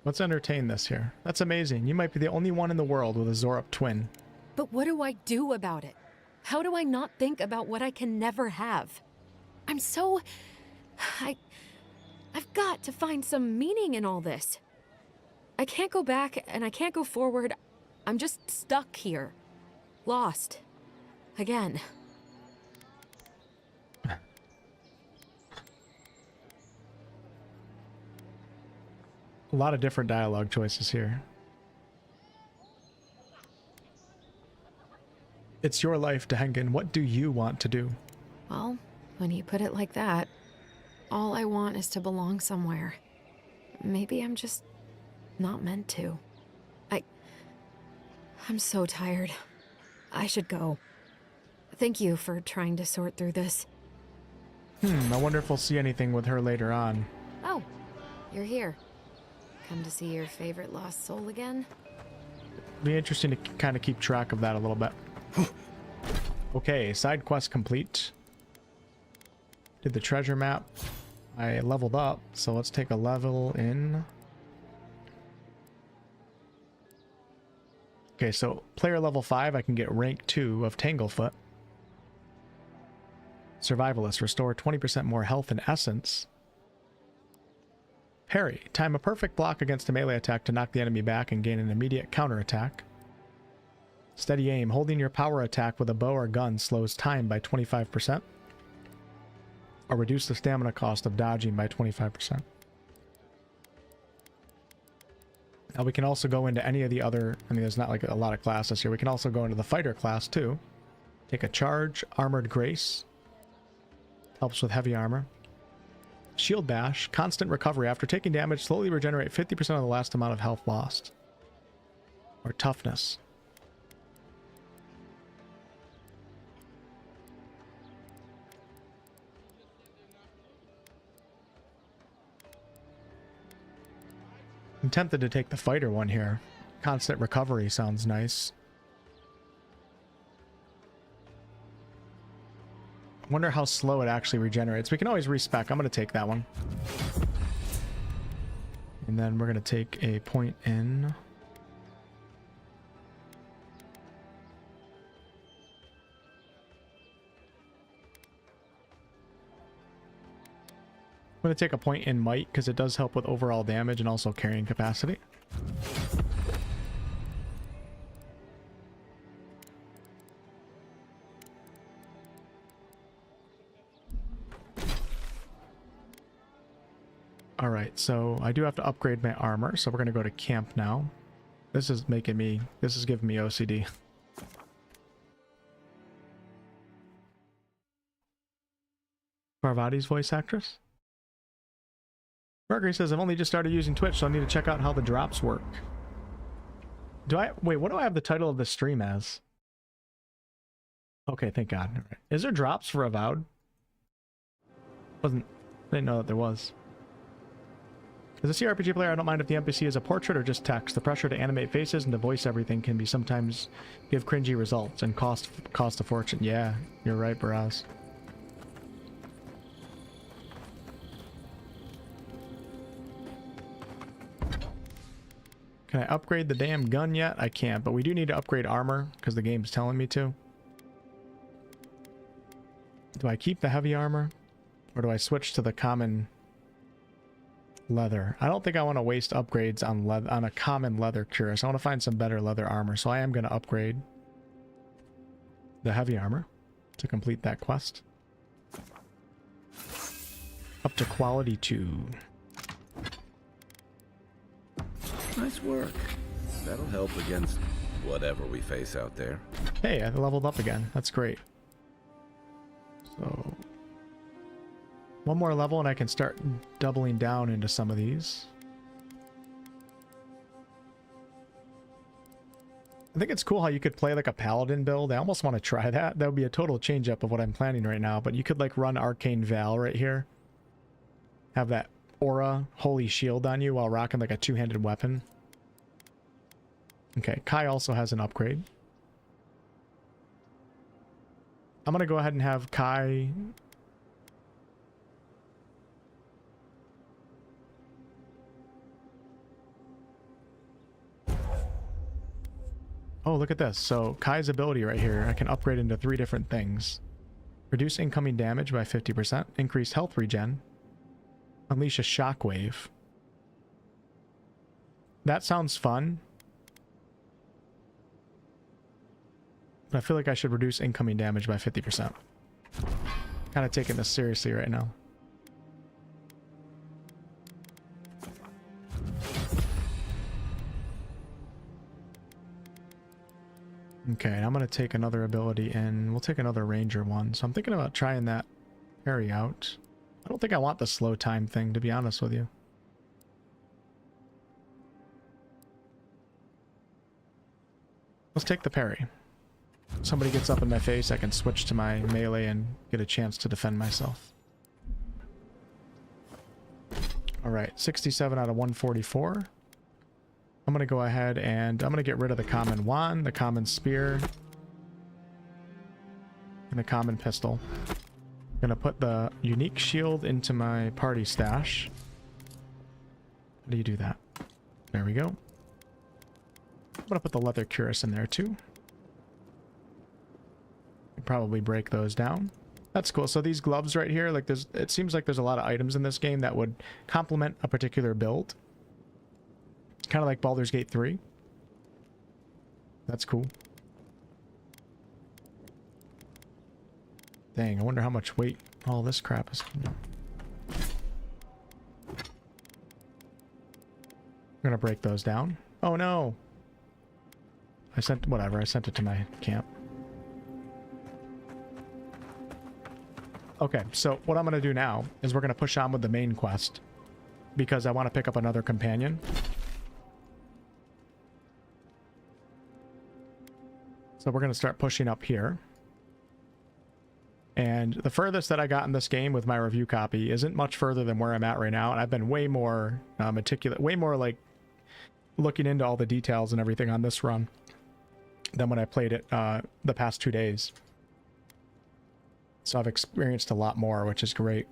Let's entertain this here. That's amazing. You might be the only one in the world with a Zorup twin. But what do I do about it? How do I not think about what I can never have? I'm so... I've got to find some meaning in all this. I can't go back and I can't go forward. I'm just stuck here. Lost. Again. A lot of different dialogue choices here. It's your life, Dehengen. What do you want to do? Well, when you put it like that, all I want is to belong somewhere. Maybe I'm just not meant to. I'm so tired. I should go. Thank you for trying to sort through this. I wonder if we'll see anything with her later on. Oh, you're here. Come to see your favorite lost soul again? Be interesting to kind of keep track of that a little bit. Okay, side quest complete. Did the treasure map. I leveled up, so let's take a level in. Okay, so player level 5, I can get rank 2 of Tanglefoot. Survivalist, restore 20% more health and essence. Parry, time a perfect block against a melee attack to knock the enemy back and gain an immediate counterattack. Steady aim, holding your power attack with a bow or gun slows time by 25%. Or reduce the stamina cost of dodging by 25%. Now we can also go into any of the other, I mean there's not like a lot of classes here, we can also go into the fighter class too. Take a charge, armored grace, helps with heavy armor. Shield bash, constant recovery, after taking damage slowly regenerate 50% of the last amount of health lost. Or toughness. I'm tempted to take the fighter one here. Constant recovery sounds nice. I wonder how slow it actually regenerates. We can always respec. I'm going to take that one. And then we're going to take a point in. I'm going to take a point in might because it does help with overall damage and also carrying capacity. Alright, so I do have to upgrade my armor, so we're going to go to camp now. This is giving me OCD. Parvati's voice actress? Mercury says, I've only just started using Twitch, so I need to check out how the drops work. Wait, what do I have the title of the stream as? Okay, thank God. Right. Is there drops for Avowed? Didn't know that there was. As a CRPG player, I don't mind if the NPC is a portrait or just text. The pressure to animate faces and to voice everything can be sometimes give cringy results and cost a fortune. Yeah, you're right, Baraz. Can I upgrade the damn gun yet? I can't, but we do need to upgrade armor because the game's telling me to. Do I keep the heavy armor? Or do I switch to the common leather? I don't think I want to waste upgrades on a common leather cuirass. I want to find some better leather armor, so I am going to upgrade the heavy armor to complete that quest. Up to quality 2. Nice work. That'll help against whatever we face out there. Hey, I leveled up again. That's great. So one more level and I can start doubling down into some of these. I think it's cool how you could play like a paladin build. I almost want to try that. That would be a total change up of what I'm planning right now, but you could like run Arcane Val right here. Have that aura holy shield on you while rocking like a two-handed weapon. Okay, Kai also has an upgrade. I'm gonna go ahead and have Kai Oh, look at this. So Kai's ability right here, I can upgrade into 3 different things. Reduce incoming damage by 50%, increase health regen, unleash a shockwave. That sounds fun. But I feel like I should reduce incoming damage by 50%. Kind of taking this seriously right now. Okay, and I'm going to take another ability and we'll take another ranger one. So I'm thinking about trying that parry out. I don't think I want the slow time thing, to be honest with you. Let's take the parry. Somebody gets up in my face, I can switch to my melee and get a chance to defend myself. Alright, 67 out of 144. I'm going to go ahead and I'm going to get rid of the common wand, the common spear, and the common pistol. I'm going to put the unique shield into my party stash. How do you do that? There we go. I'm going to put the leather cuirass in there too. Probably break those down. That's cool. So these gloves right here, like it seems like there's a lot of items in this game that would complement a particular build. Kind of like Baldur's Gate 3. That's cool. Dang, I wonder how much weight all this crap is. I'm gonna break those down. Oh no! I sent it to my camp. Okay, so what I'm gonna do now is we're gonna push on with the main quest because I want to pick up another companion. So we're going to start pushing up here. And the furthest that I got in this game with my review copy isn't much further than where I'm at right now. And I've been way more meticulous, way more like looking into all the details and everything on this run than when I played it the past 2 days. So I've experienced a lot more, which is great.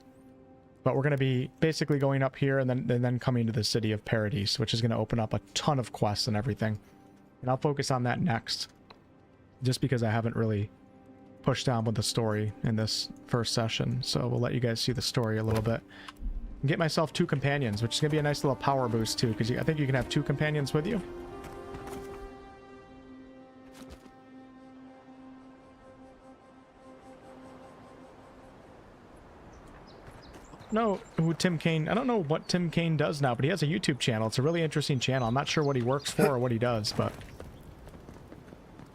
But we're going to be basically going up here and then coming to the city of Paradise, which is going to open up a ton of quests and everything. And I'll focus on that next. Just because I haven't really pushed down with the story in this first session. So we'll let you guys see the story a little bit. And get myself 2 companions, which is going to be a nice little power boost too, because I think you can have 2 companions with you. No, who Tim Kaine, I don't know what Tim Kaine does now, but he has a YouTube channel. It's a really interesting channel. I'm not sure what he works for or what he does, but...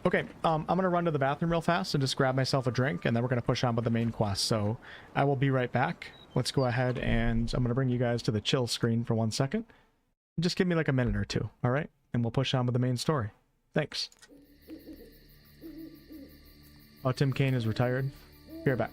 Okay, I'm going to run to the bathroom real fast and just grab myself a drink, and then we're going to push on with the main quest. So I will be right back. Let's go ahead and I'm going to bring you guys to the chill screen for 1 second. Just give me like a minute or two, all right? And we'll push on with the main story. Thanks. Oh, Tim Kaine is retired. Be right back.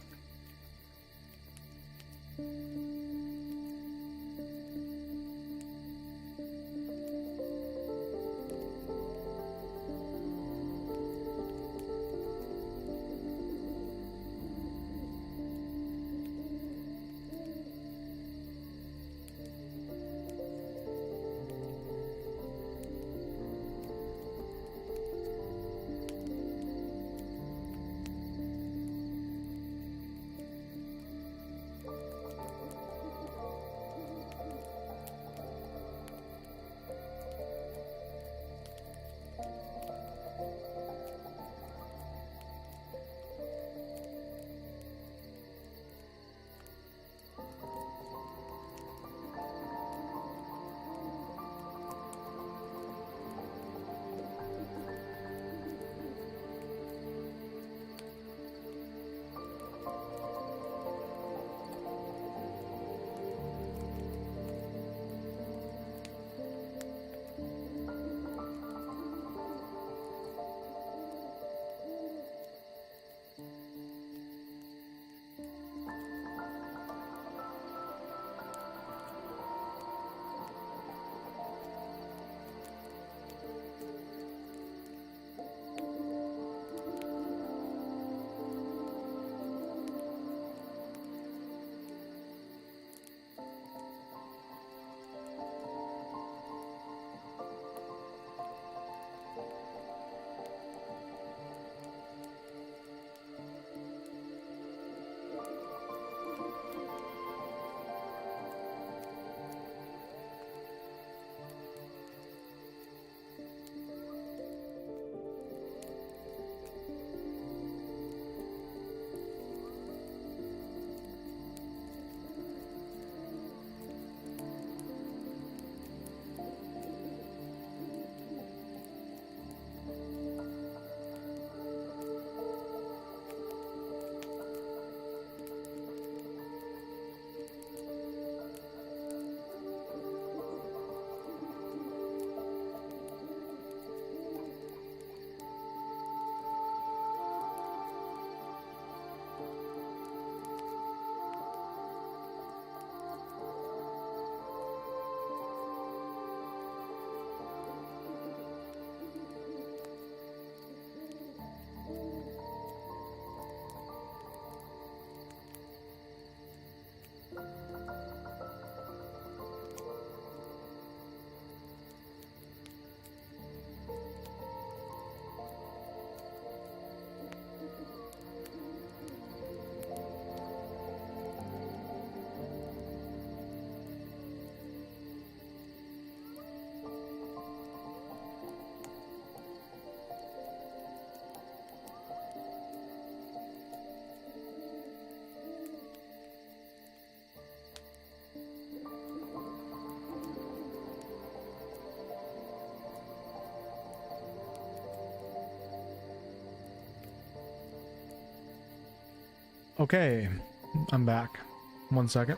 Okay, I'm back. 1 second.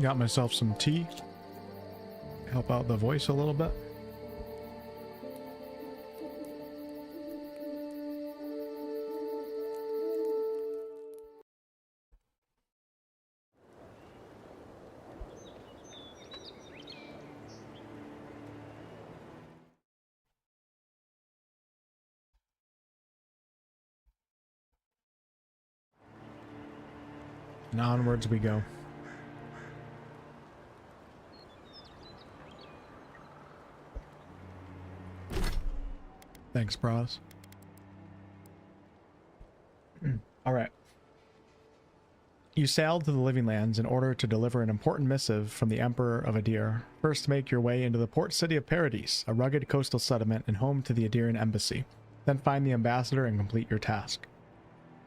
Got myself some tea. Help out the voice a little bit. And onwards we go. Thanks, bros. All right. You sailed to the Living Lands in order to deliver an important missive from the Emperor of Adir. First, make your way into the port city of Paradise, a rugged coastal settlement and home to the Adirian embassy. Then find the ambassador and complete your task.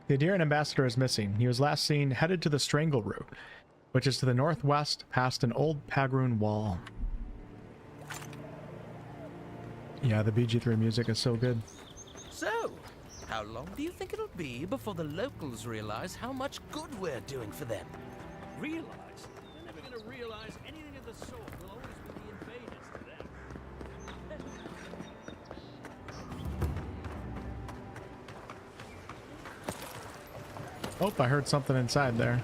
The Adirian ambassador is missing. He was last seen headed to the Strangle route, which is to the northwest past an old Pagroon wall. Yeah, the BG3 music is so good. So, how long do you think it'll be before the locals realize how much good we're doing for them? Realize? They're never gonna realize anything of the sort. We'll always be the invaders to them. Oh, I heard something inside there.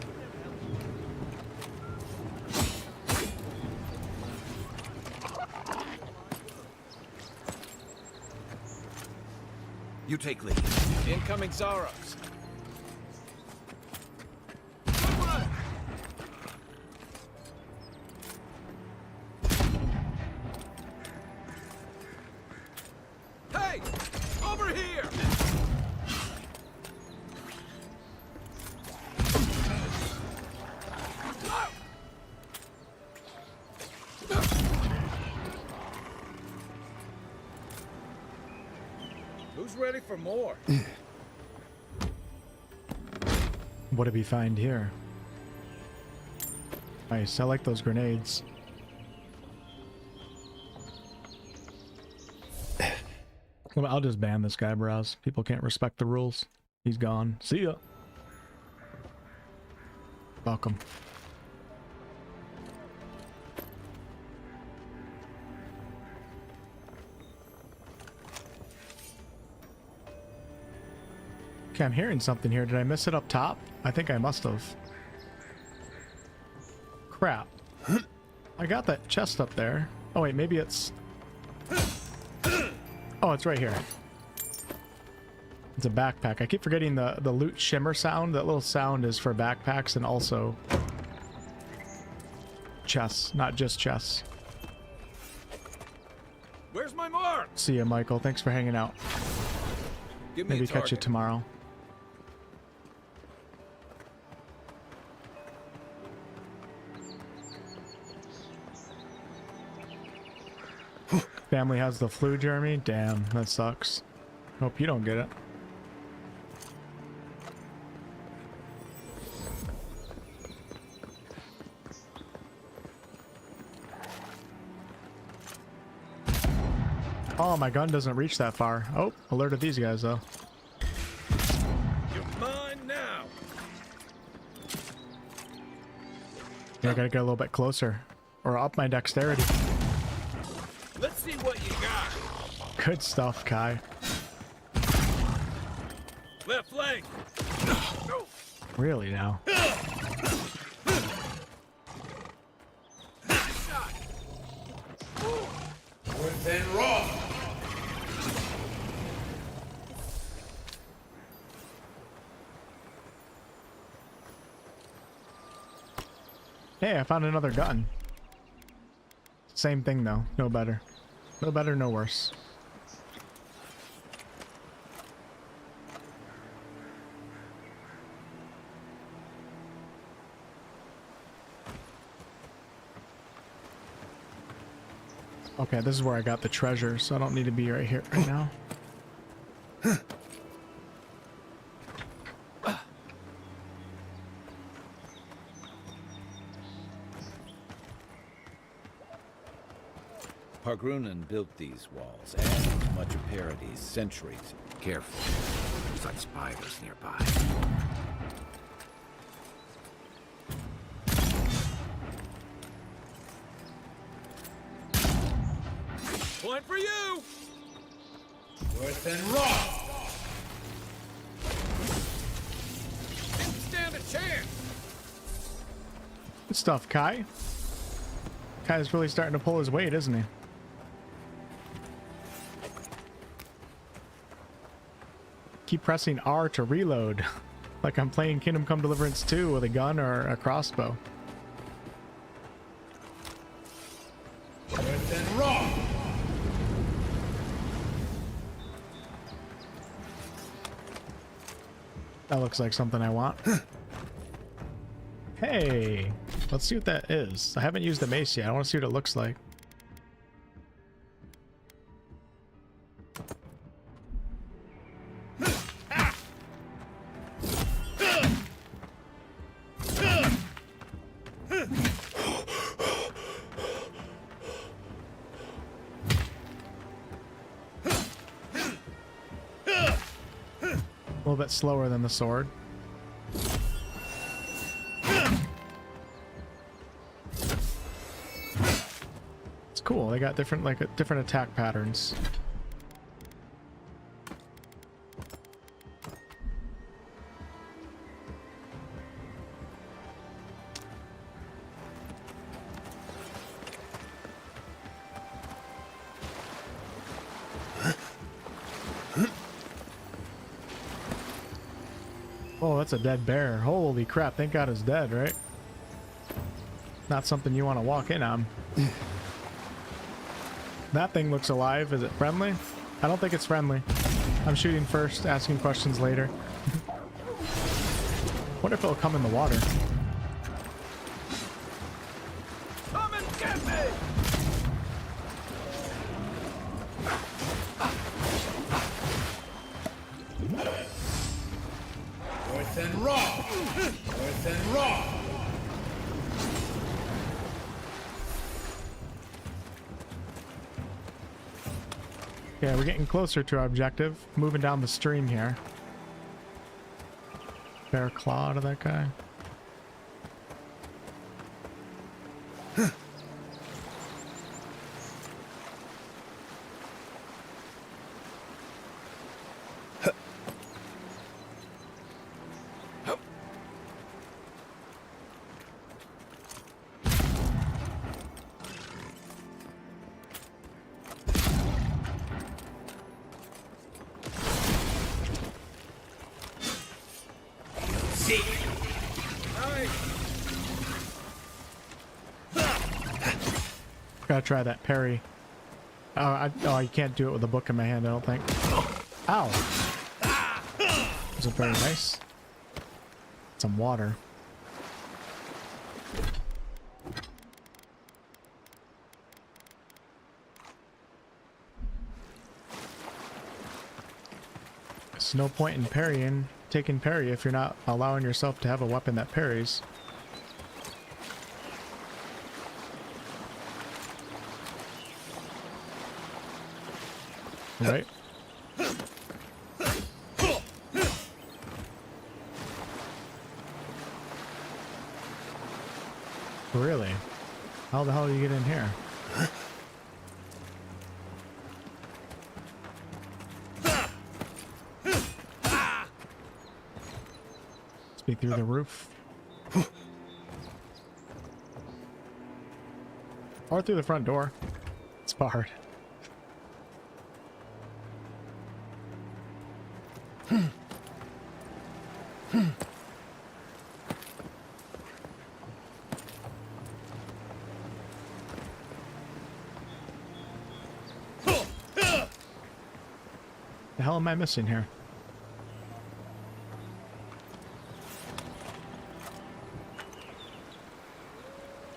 You take lead. Incoming Zaros. Hey! Over here! Who's ready for more? What did we find here? Nice, I like those grenades. Well, I'll just ban this guy, bros. People can't respect the rules. He's gone. See ya. Welcome. Okay, I'm hearing something here. Did I miss it up top? I think I must have. Crap. I got that chest up there. Oh wait, maybe it's... Oh, it's right here. It's a backpack. I keep forgetting the loot shimmer sound. That little sound is for backpacks and also chests, not just chests. Where's my mark? See ya, Michael. Thanks for hanging out. Give me Maybe a catch you target. tomorrow. Family has the flu, Jeremy? Damn, that sucks. Hope you don't get it. Oh, my gun doesn't reach that far. Oh, alerted these guys, though. You're mine now. Yeah, I gotta get a little bit closer. Or up my dexterity. Let's see what you got. Good stuff, Kai. Left flank. Really now. Within raw. Hey, I found another gun. Same thing though. No better. No better, no worse. Okay, this is where I got the treasure, so I don't need to be right here right now. Pargrunen built these walls, and much of Paradis centuries. Careful. There's like spiders nearby. Point for you! Worse than rock! Didn't stand a chance! Good stuff, Kai. Kai's really starting to pull his weight, isn't he? Keep pressing R to reload. Like I'm playing Kingdom Come Deliverance 2 with a gun or a crossbow. Worse than rock! That looks like something I want. Hey, let's see what that is. I haven't used the mace yet. I want to see what it looks like. A little bit slower than the sword. It's cool. They got different different attack patterns. Oh, that's a dead bear. Holy crap, thank God it's dead, right? Not something you want to walk in on. That thing looks alive. Is it friendly? I don't think it's friendly. I'm shooting first, asking questions later. What if it'll come in the water? Come and get me! Worse than rock! Worse than rock! Yeah, we're getting closer to our objective. Moving down the stream here. Bear claw to that guy. Gotta try that parry. Oh, you can't do it with a book in my hand, I don't think. Ow! Is it very nice? Some water. There's no point in parrying, taking parry if you're not allowing yourself to have a weapon that parries. Right? Really? How the hell do you get in here? Speak through the roof. Or through the front door. It's barred. The hell am I missing here?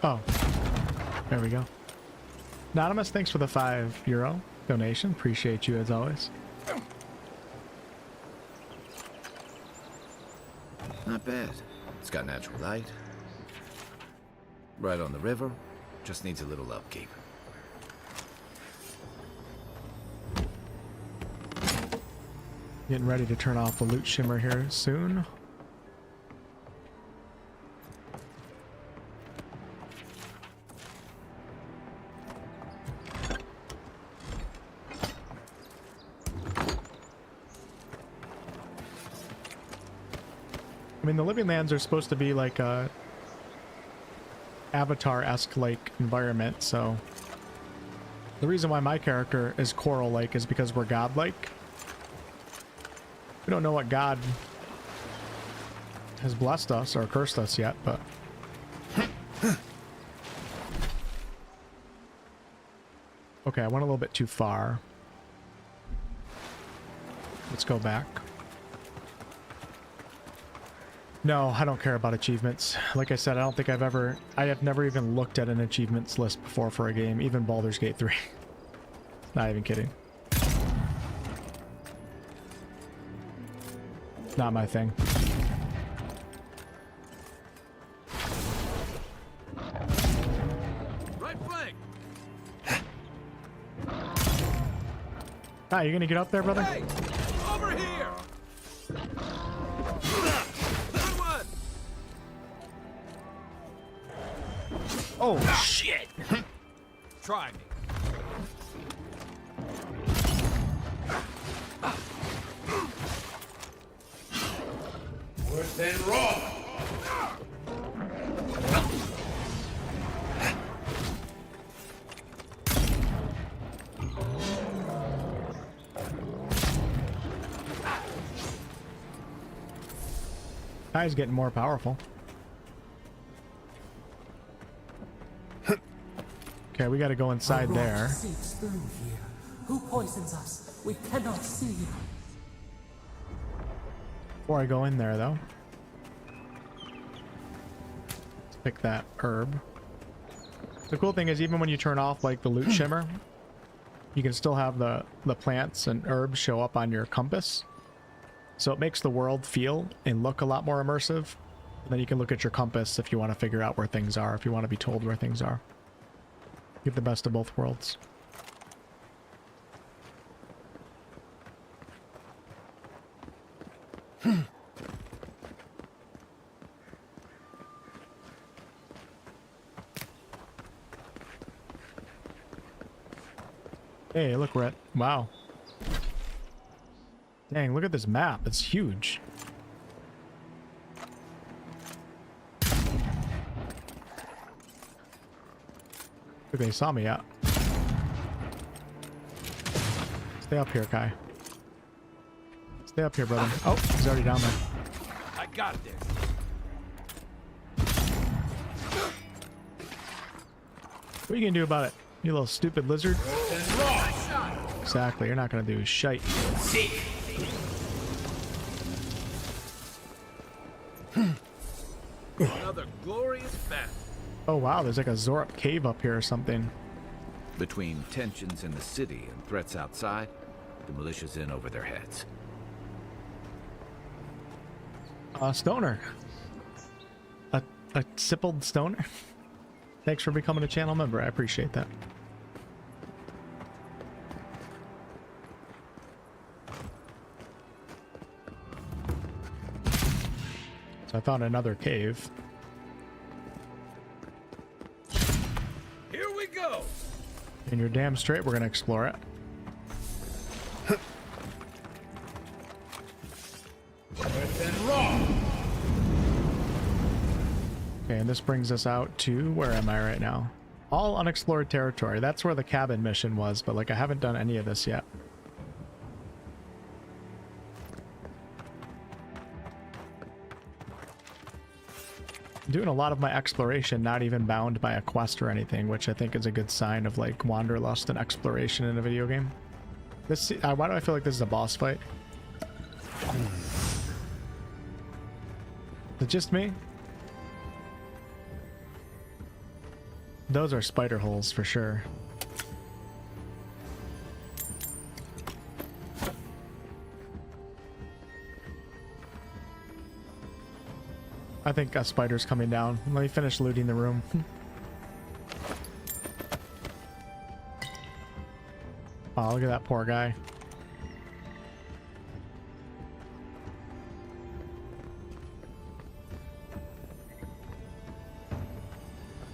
Oh, there we go. Anonymous, thanks for the €5 donation. Appreciate you as always. Not bad. It's got natural light. Right on the river. Just needs a little upkeep. Getting ready to turn off the loot shimmer here soon. I mean, the Living Lands are supposed to be like a Avatar-esque like environment, so the reason why my character is coral-like is because we're godlike. We don't know what God has blessed us or cursed us yet, but okay, I went a little bit too far. Let's go back. No, I don't care about achievements. Like I said, I don't think I have never even looked at an achievements list before for a game, even Baldur's Gate 3. Not even kidding. Not my thing. Right flank. Ah, you gonna get up there, brother? Hey, over here. Good one. Oh shit! Try me. Worse than raw. Guy's getting more powerful. Okay, we gotta go inside there. Seeps through here. Who poisons us? We cannot see. Before I go in there, though, let's pick that herb. The cool thing is, even when you turn off like the loot shimmer, you can still have the plants and herbs show up on your compass. So it makes the world feel and look a lot more immersive. And then you can look at your compass if you want to figure out where things are, if you want to be told where things are. You have the best of both worlds. Hey, look, we're at... Wow. Dang, look at this map. It's huge. Look, they saw me out. Stay up here, Kai. Stay up here, brother. Oh, he's already down there. I got this. What are you gonna do about it? You little stupid lizard. Exactly, you're not gonna do shite. Another glorious battle. Oh wow, there's like a Zorup cave up here or something. Between tensions in the city and threats outside, the militia's in over their heads. Stoner. A sippled stoner. Thanks for becoming a channel member. I appreciate that. So I found another cave. Here we go. And you're damn straight we're gonna explore it. Okay, and this brings us out to, where am I right now? All unexplored territory. That's where the cabin mission was, but like I haven't done any of this yet. I'm doing a lot of my exploration not even bound by a quest or anything, which I think is a good sign of like wanderlust and exploration in a video game. This, why do I feel like this is a boss fight? Is it just me? Those are spider holes for sure. I think a spider's coming down. Let me finish looting the room. Oh, look at that poor guy.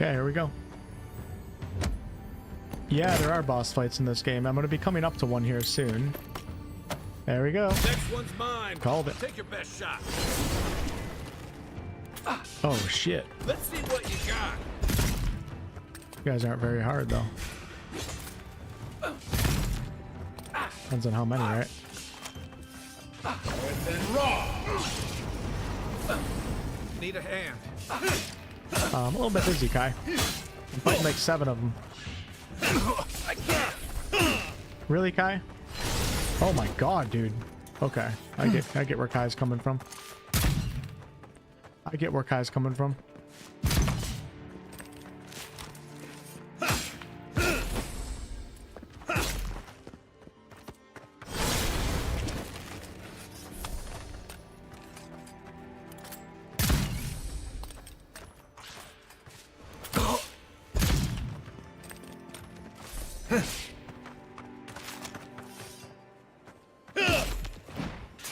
Okay, here we go. Yeah, there are boss fights in this game. I'm going to be coming up to one here soon. There we go. Next one's mine. Called it. Take your best shot. Oh, shit. Let's see what you got. You guys aren't very hard, though. Depends on how many, right? Need a hand. I'm a little bit busy, Kai. I'm fighting like 7 of them. I can't. Really, Kai? Oh my god, dude. Okay, I get where Kai's coming from. I get where Kai's coming from.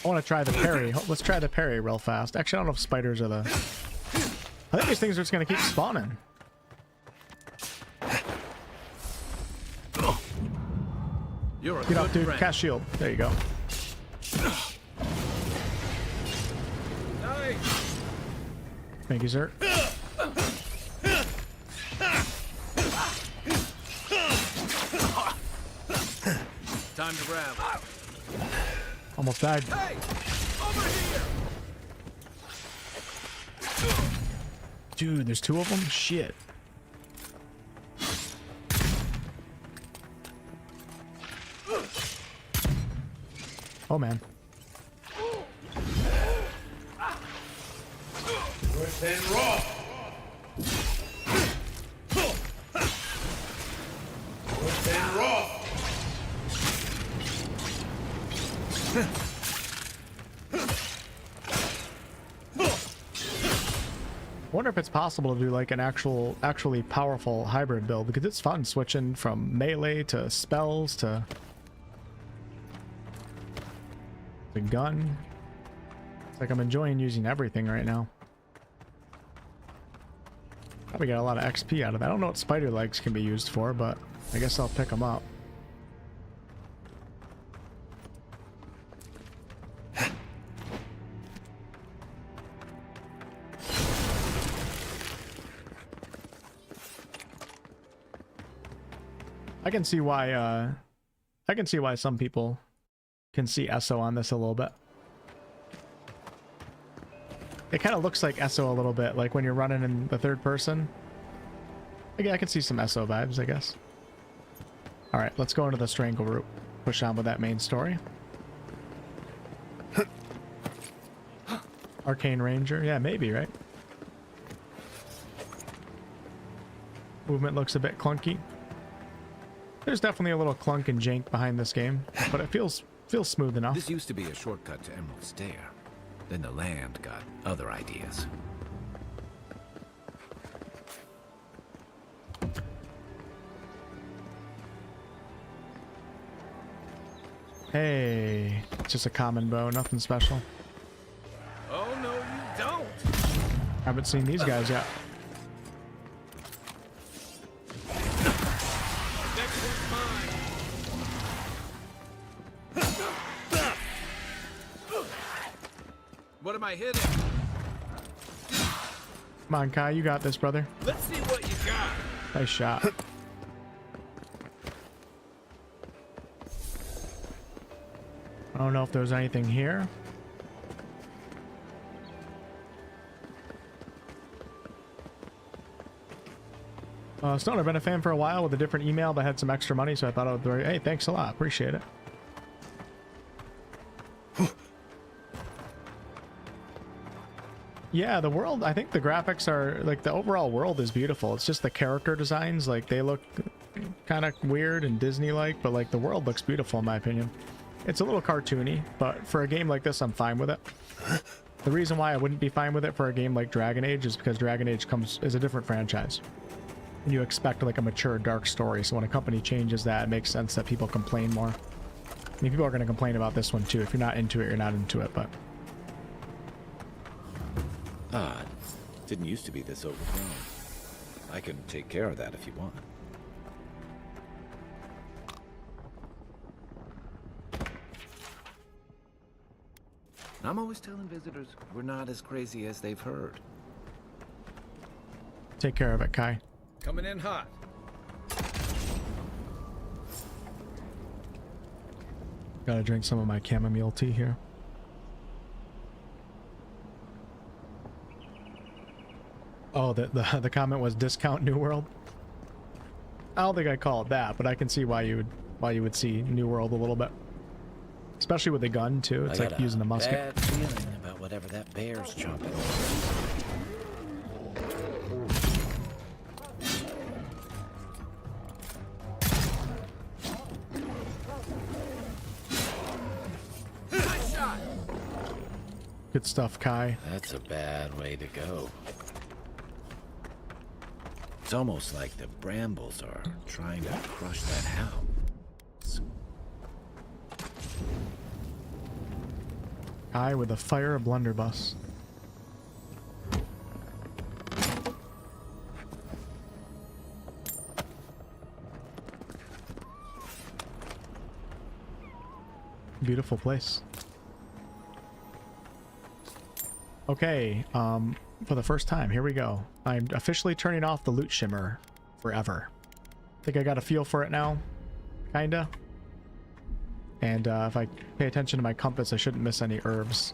I want to try the parry. Let's try the parry real fast. Actually, I don't know if spiders are the... I think these things are just going to keep spawning. You're a Get up, good dude. friend. Cast shield. There you go. Nice. Thank you, sir. Time to grab. Almost died. Hey, over here. Dude, there's 2 of them? Shit. Oh, man. Within raw. Within raw. I wonder if it's possible to do like an actually powerful hybrid build, because it's fun switching from melee to spells to the gun. It's like I'm enjoying using everything right now. Probably got a lot of XP out of that. I don't know what spider legs can be used for, but I guess I'll pick them up. I can see why some people can see ESO on this a little bit. It kind of looks like ESO a little bit, like when you're running in the third person. Yeah, I can see some ESO vibes, I guess. All right, let's go into the strangle route. Push on with that main story. Arcane Ranger, yeah, maybe, right? Movement looks a bit clunky. There's definitely a little clunk and jank behind this game, but it feels smooth enough. This used to be a shortcut to Emerald Stair. Then the land got other ideas. Hey, it's just a common bow, nothing special. Oh no, you don't. Haven't seen these guys yet. Next one's mine. What am I hitting? Come on, Kai, you got this, brother. Let's see what you got. Nice shot. I don't know if there's anything here. Stone, I've been a fan for a while with a different email, but had some extra money, so I thought I would... Hey, thanks a lot. Appreciate it. Yeah, the world, I think the graphics are, like, the overall world is beautiful. It's just the character designs, like, they look kind of weird and Disney-like, but, like, the world looks beautiful, in my opinion. It's a little cartoony, but for a game like this, I'm fine with it. The reason why I wouldn't be fine with it for a game like Dragon Age is because Dragon Age is a different franchise. And you expect, like, a mature, dark story, so when a company changes that, it makes sense that people complain more. I mean, people are going to complain about this one, too. If you're not into it, you're not into it, but... Odd. Didn't used to be this overgrown. I can take care of that if you want. I'm always telling visitors we're not as crazy as they've heard. Take care of it, Kai. Coming in hot. Gotta drink some of my chamomile tea here. Oh, the comment was discount New World. I don't think I call it that, but I can see why you would see New World a little bit, especially with the gun too. It's like using a musket. Bad feeling about whatever that bear's chomping. Nice shot. Good stuff, Kai. That's a bad way to go. It's almost like the brambles are trying to crush that house. Kai with a fire blunderbuss. Beautiful place. Okay, for the first time, here we go. I'm officially turning off the loot shimmer forever. I think I got a feel for it now, kinda. And if I pay attention to my compass, I shouldn't miss any herbs.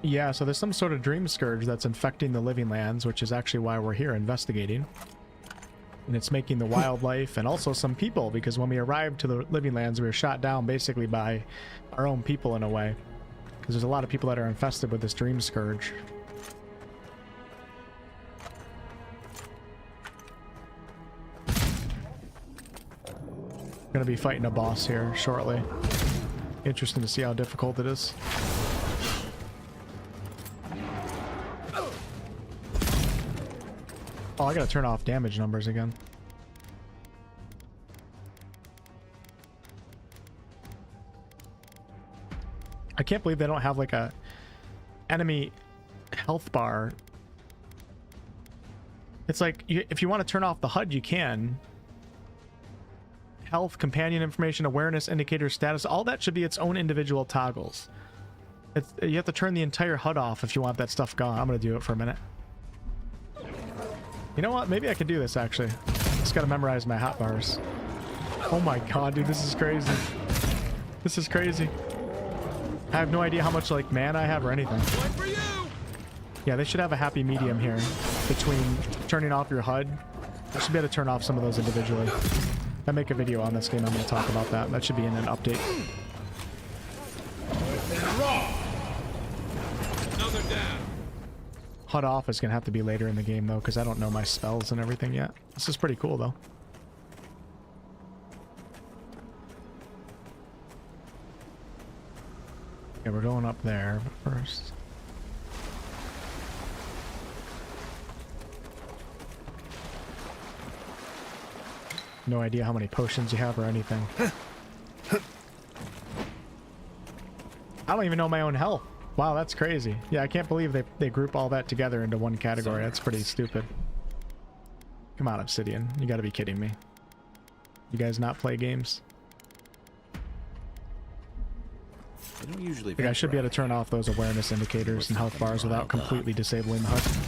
Yeah, so there's some sort of dream scourge that's infecting the living lands, which is actually why we're here investigating. And it's making the wildlife and also some people, because when we arrived to the living lands, we were shot down basically by our own people in a way. Because there's a lot of people that are infested with this dream scourge. Gonna be fighting a boss here shortly. Interesting to see how difficult it is. Oh, I gotta turn off damage numbers again. I can't believe they don't have like a enemy health bar. It's like, if you want to turn off the HUD, you can. Health, companion information, awareness, indicator, status, all that should be its own individual toggles. You have to turn the entire HUD off if you want that stuff gone. I'm gonna do it for a minute. You know what? Maybe I can do this, actually. Just gotta memorize my hotbars. Oh my god, dude, this is crazy. This is crazy. I have no idea how much, like, mana I have or anything. Yeah, they should have a happy medium here between turning off your HUD. I should be able to turn off some of those individually. If I make a video on this game, I'm going to talk about that. That should be in an update. Another down. HUD off is going to have to be later in the game, though, because I don't know my spells and everything yet. This is pretty cool, though. Yeah, we're going up there, but first... No idea how many potions you have or anything. I don't even know my own health. Wow, that's crazy. Yeah, I can't believe they group all that together into one category. That's pretty stupid. Come on, Obsidian. You gotta be kidding me. You guys not play games? I don't usually. I should be able to turn off those awareness indicators and health bars without completely disabling the HUD.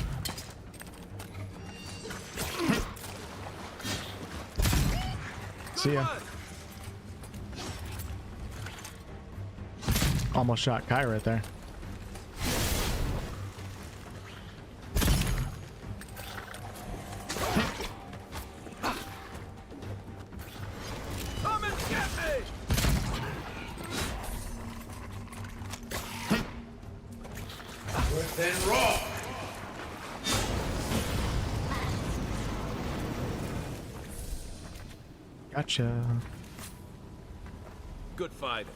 See ya. Almost shot Kai right there. Come and get me! Within raw. Gotcha. Good fight.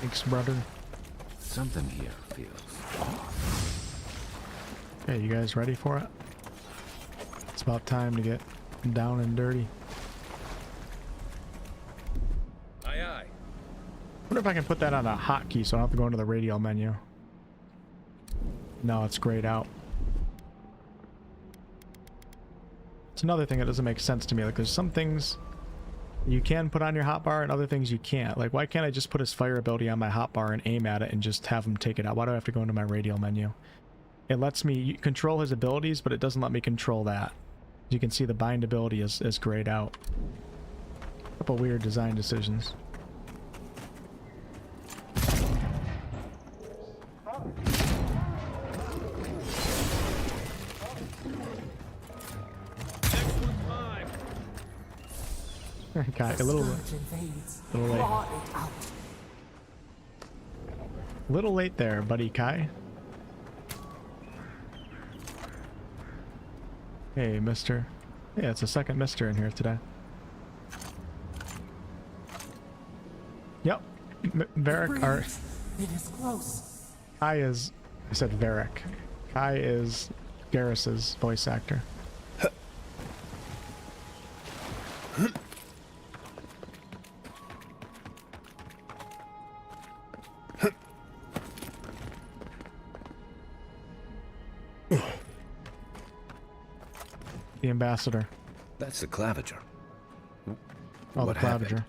Thanks, brother. Something here feels off. Okay, you guys ready for it? It's about time to get down and dirty. Aye, aye. Wonder if I can put that on a hotkey so I don't have to go into the radial menu. No, it's grayed out. It's another thing that doesn't make sense to me. Like, there's some things you can put on your hotbar and other things you can't. Like, why can't I just put his fire ability on my hotbar and aim at it and just have him take it out? Why do I have to go into my radial menu? It lets me control his abilities, but it doesn't let me control that. You can see the bind ability is grayed out. A couple weird design decisions. Okay, a little late. Little late there, buddy Kai. Hey, mister. Yeah, it's a second mister in here today. Yep. Varric, or... It is close. Kai is... I said Varric. Kai is Garrus's voice actor. The ambassador. That's the claviger. Oh, What the happened? claviger.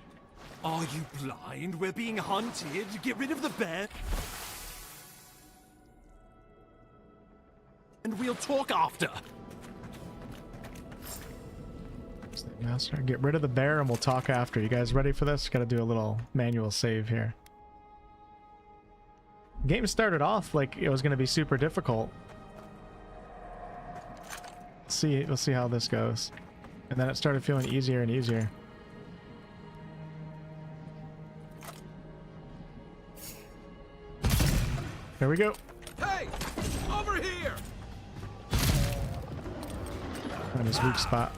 Are you blind? We're being hunted. Get rid of the bear. And we'll talk after. Master, get rid of the bear and we'll talk after. You guys ready for this? Gotta do a little manual save here. Game started off like it was gonna be super difficult. We'll see how this goes. And then it started feeling easier and easier. There we go. Hey! Over here! On his weak spot.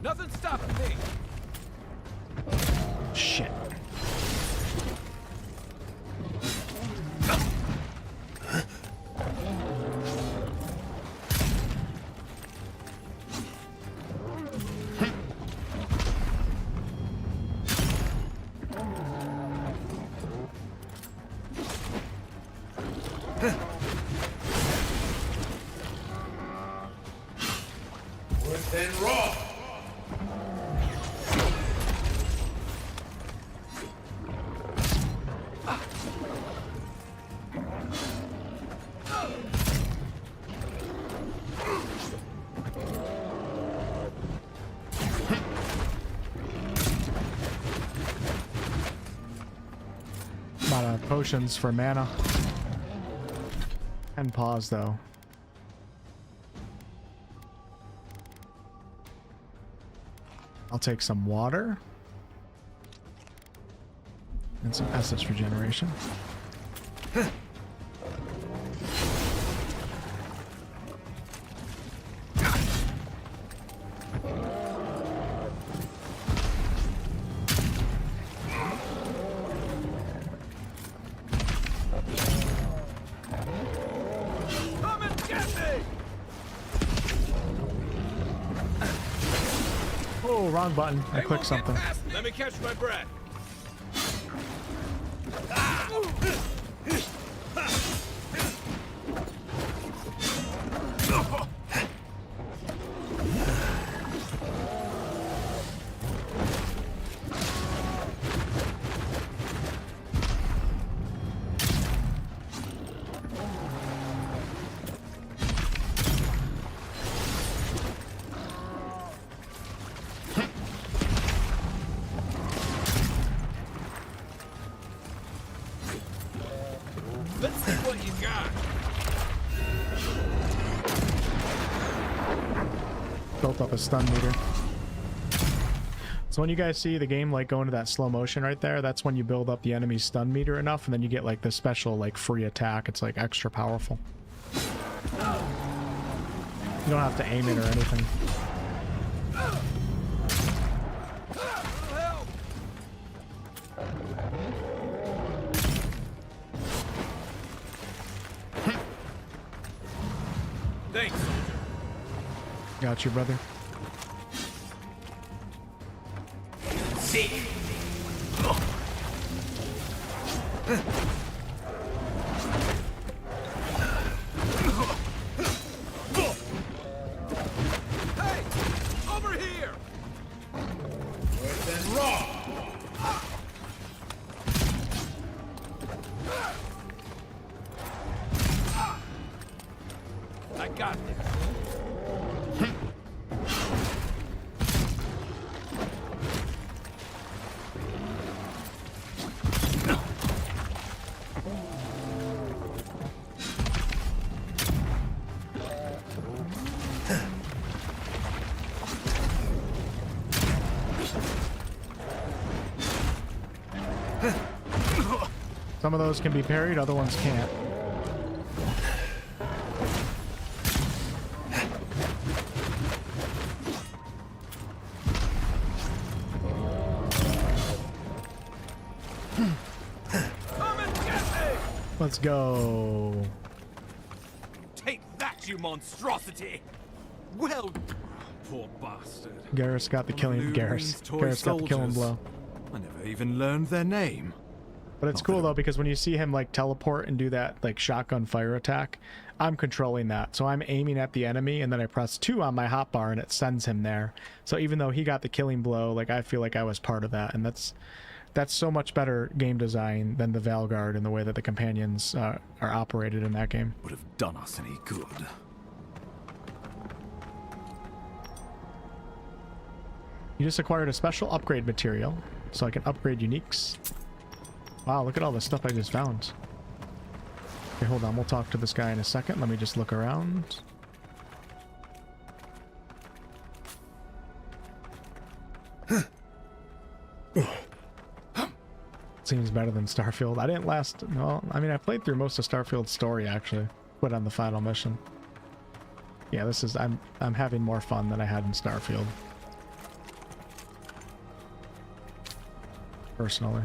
Nothing stopping me. Shit. Within raw. A lot of potions for mana. And pause though. I'll take some water. And some essence regeneration. Come and get me! Oh, wrong button. I clicked something. Let me catch my breath. Let's see what you got. Built up a stun meter. So when you guys see the game like go into that slow motion right there, that's when you build up the enemy's stun meter enough, and then you get like the special like free attack. It's like extra powerful. You don't have to aim it or anything. Got you, brother. Seek. Hey! Over here! Worse than raw. I got this. Some of those can be parried, other ones can't. Let's go. Take that, you monstrosity! Well, poor bastard. Garrus got the killing. Garrus got the killing blow. I never even learned their name. But it's cool though, because when you see him like teleport and do that like shotgun fire attack, I'm controlling that. So I'm aiming at the enemy and then I press 2 on my hotbar and it sends him there. So even though he got the killing blow, like I feel like I was part of that, and that's so much better game design than the Valguard and the way that the companions are operated in that game. Would have done us any good. You just acquired a special upgrade material, so I can upgrade uniques. Wow, look at all the stuff I just found. Okay, hold on, we'll talk to this guy in a second. Let me just look around. Seems better than Starfield. I didn't last, well, I mean, I played through most of Starfield's story, actually. Quit on the final mission. Yeah, this is, I'm having more fun than I had in Starfield. Personally.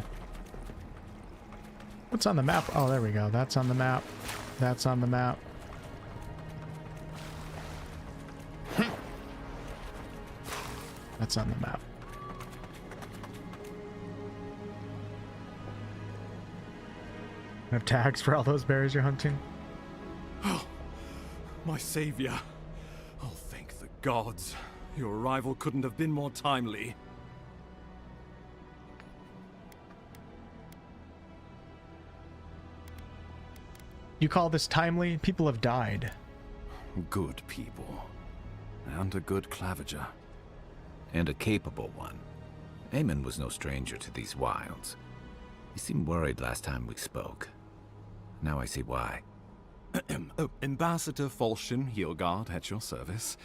What's on the map? Oh, there we go. That's on the map. That's on the map. That's on the map. I have tags for all those berries you're hunting. Oh, my savior. Oh, thank the gods. Your arrival couldn't have been more timely. You call this timely? People have died. Good people. And a good clavager. And a capable one. Eamon was no stranger to these wilds. He seemed worried last time we spoke. Now I see why. Ambassador Falchion Heelguard at your service.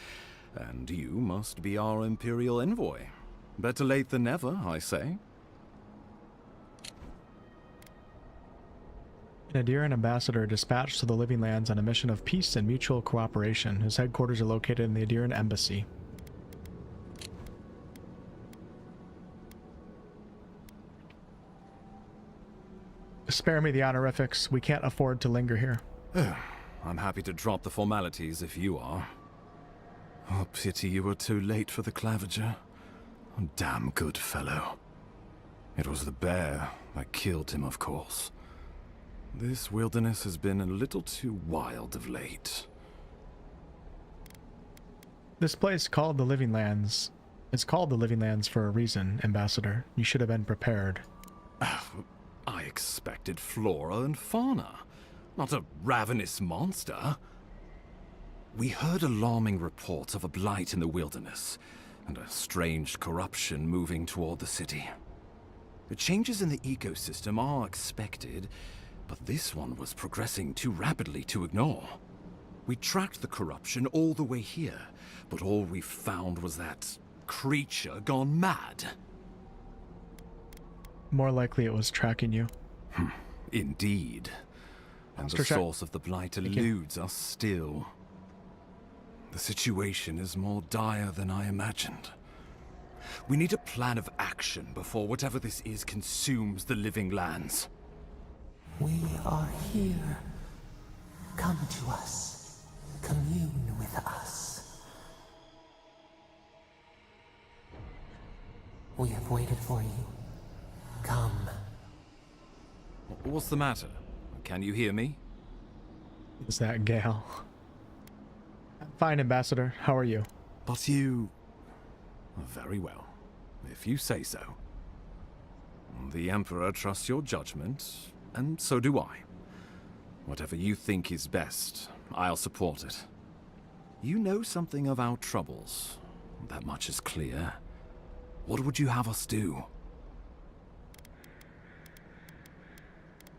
And you must be our Imperial Envoy. Better late than never, I say. An Adirian ambassador dispatched to the Living Lands on a mission of peace and mutual cooperation. His headquarters are located in the Adirian Embassy. Spare me the honorifics. We can't afford to linger here. I'm happy to drop the formalities if you are. Oh, pity you were too late for the clavager. A damn good fellow. It was the bear that killed him, of course. This wilderness has been a little too wild of late. This place called the Living Lands. It's called the Living Lands for a reason, Ambassador. You should have been prepared. I expected flora and fauna, not a ravenous monster. We heard alarming reports of a blight in the wilderness, and a strange corruption moving toward the city. The changes in the ecosystem are expected, but this one was progressing too rapidly to ignore. We tracked the corruption all the way here, but all we found was that creature gone mad. More likely it was tracking you. Indeed. And the source of the blight eludes us still. The situation is more dire than I imagined. We need a plan of action before whatever this is consumes the Living Lands. We are here. Come to us. Commune with us. We have waited for you. Come. What's the matter? Can you hear me? Is that Gale? Fine, Ambassador. How are you? But you... Very well, if you say so. The Emperor trusts your judgment, and so do I. Whatever you think is best, I'll support it. You know something of our troubles. That much is clear. What would you have us do?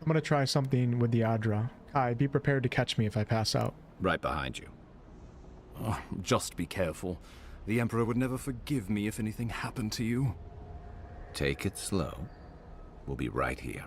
I'm gonna try something with the Adra. Kai, be prepared to catch me if I pass out. Right behind you. Oh, just be careful. The Emperor would never forgive me if anything happened to you. Take it slow. We'll be right here.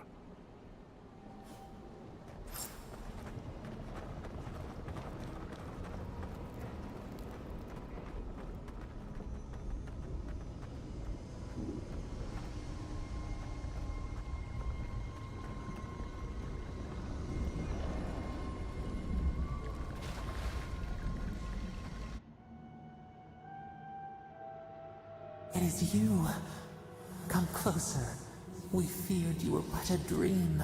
It is you. Come closer. We feared you were but a dream.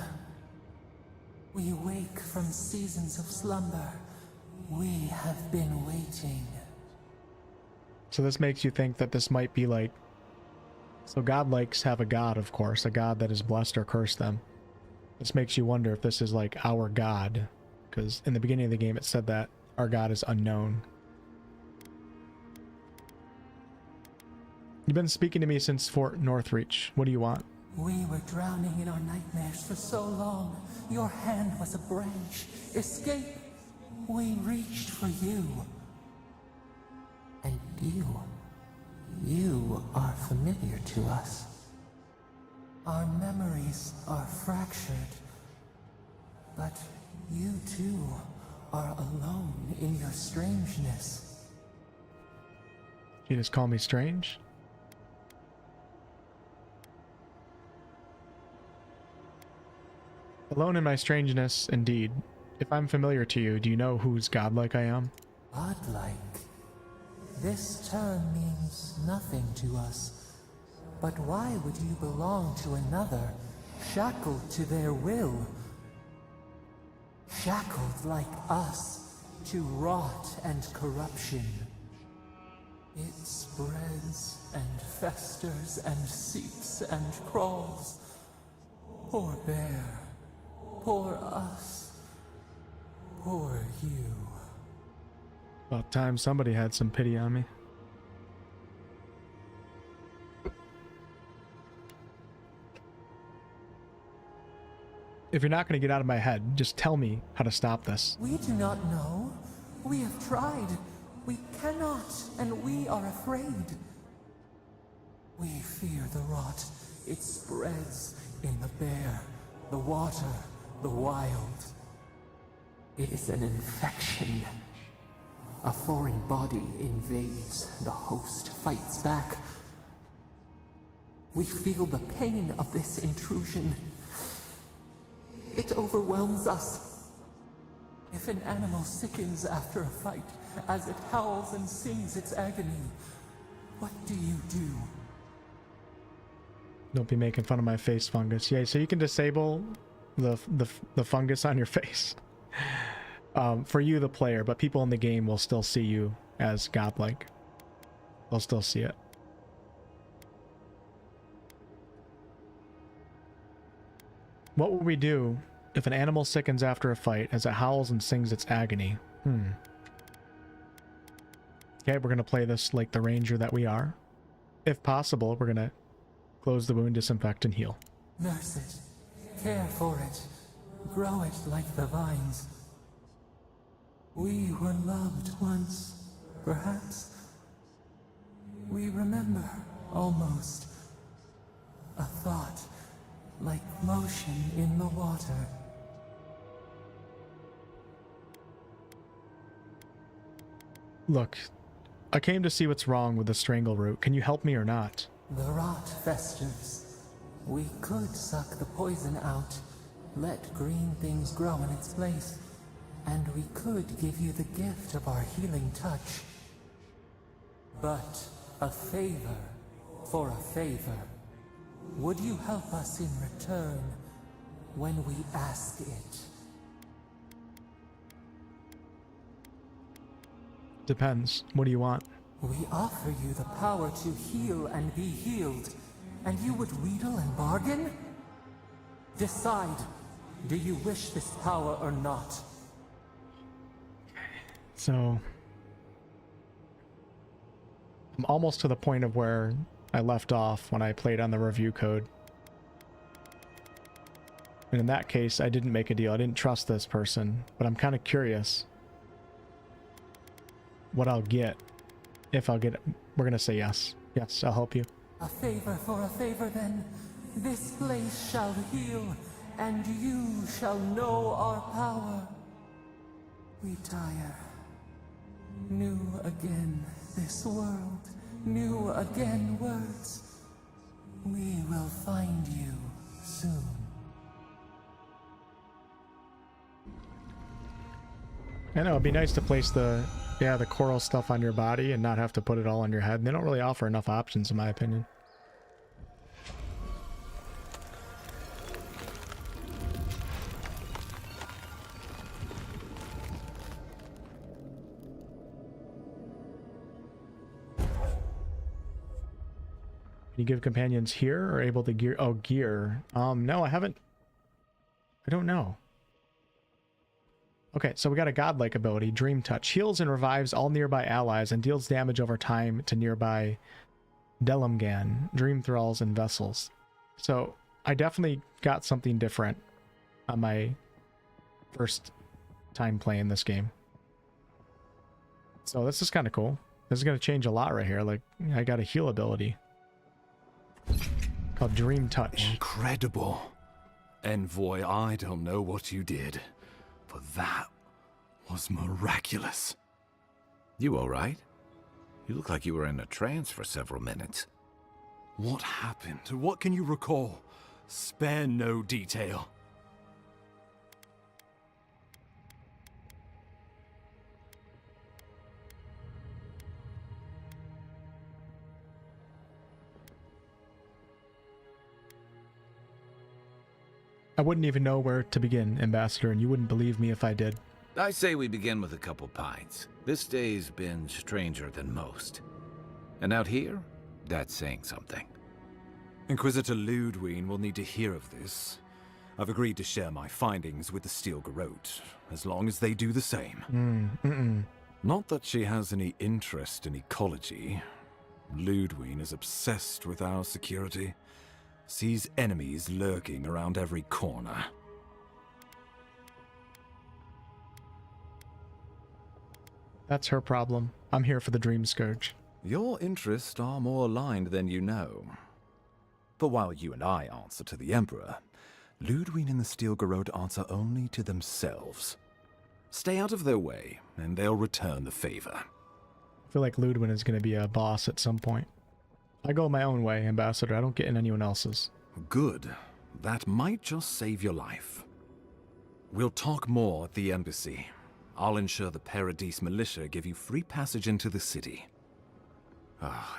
We wake from seasons of slumber. We have been waiting. So this makes you think that this might be like... So godlikes have a god, of course, a god that has blessed or cursed them. This makes you wonder if this is like our god, because in the beginning of the game it said that our god is unknown. You've been speaking to me since Fort Northreach. What do you want? We were drowning in our nightmares for so long. Your hand was a branch. Escape! We reached for you. And you are familiar to us. Our memories are fractured. But you too are alone in your strangeness. You just call me strange? Alone in my strangeness, indeed. If I'm familiar to you, do you know whose godlike I am? Godlike? This term means nothing to us. But why would you belong to another, shackled to their will? Shackled like us to rot and corruption. It spreads and festers and seeps and crawls. Poor bear. Poor us. Poor you. About time somebody had some pity on me. If you're not going to get out of my head, just tell me how to stop this. We do not know. We have tried. We cannot, and we are afraid. We fear the rot. It spreads in the bear, the water, the wild. It is an infection. A foreign body invades, the host fights back. We feel the pain of this intrusion. It overwhelms us. If an animal sickens after a fight, as it howls and sings its agony, what do you do? Don't be making fun of my face fungus. Yeah, so you can disable the fungus on your face. For you, the player, but people in the game will still see you as godlike. They'll still see it. What will we do if an animal sickens after a fight as it howls and sings its agony? Okay, we're gonna play this like the ranger that we are. If possible, we're gonna close the wound, disinfect, and heal. Nurse it. Care for it. Grow it like the vines. We were loved once, perhaps. We remember, almost. A thought, like motion in the water. Look, I came to see what's wrong with the strangle root. Can you help me or not? The rot festers. We could suck the poison out, let green things grow in its place, and we could give you the gift of our healing touch. But a favor for a favor. Would you help us in return when we ask it? Depends. What do you want? We offer you the power to heal and be healed, and you would wheedle and bargain? Decide. Do you wish this power or not? So I'm almost to the point of where I left off when I played on the review code. And in that case, I didn't make a deal. I didn't trust this person, but I'm kind of curious what I'll get. If I'll get it. We're gonna say yes. Yes, I'll help you. A favor for a favor then. This place shall heal, and you shall know our power. We tire. New again this world, new again words. We will find you soon. I know, it'd be nice to place the coral stuff on your body and not have to put it all on your head. They don't really offer enough options, in my opinion. Can you give companions here or able to gear? Oh, gear. No, I haven't. I don't know. Okay, so we got a godlike ability, Dream Touch. Heals and revives all nearby allies and deals damage over time to nearby Delumgan, Dream Thralls, and Vessels. So I definitely got something different on my first time playing this game. So this is kind of cool. This is going to change a lot right here. Like, I got a heal ability called Dream Touch. Incredible. Envoy, I don't know what you did, but that was miraculous. You all right? You look like you were in a trance for several minutes. What happened? What can you recall? Spare no detail. I wouldn't even know where to begin, Ambassador, and you wouldn't believe me if I did. I say we begin with a couple pints. This day's been stranger than most. And out here, that's saying something. Inquisitor Ludwig will need to hear of this. I've agreed to share my findings with the Steel Garrote, as long as they do the same. Not that she has any interest in ecology. Ludwig is obsessed with our security. Sees enemies lurking around every corner. That's her problem. I'm here for the Dream Scourge. Your interests are more aligned than you know. But while you and I answer to the Emperor, Ludwig and the Steel Garrote answer only to themselves. Stay out of their way, and they'll return the favor. I feel like Ludwig is going to be a boss at some point. I go my own way, Ambassador. I don't get in anyone else's. Good. That might just save your life. We'll talk more at the embassy. I'll ensure the Paradise militia give you free passage into the city.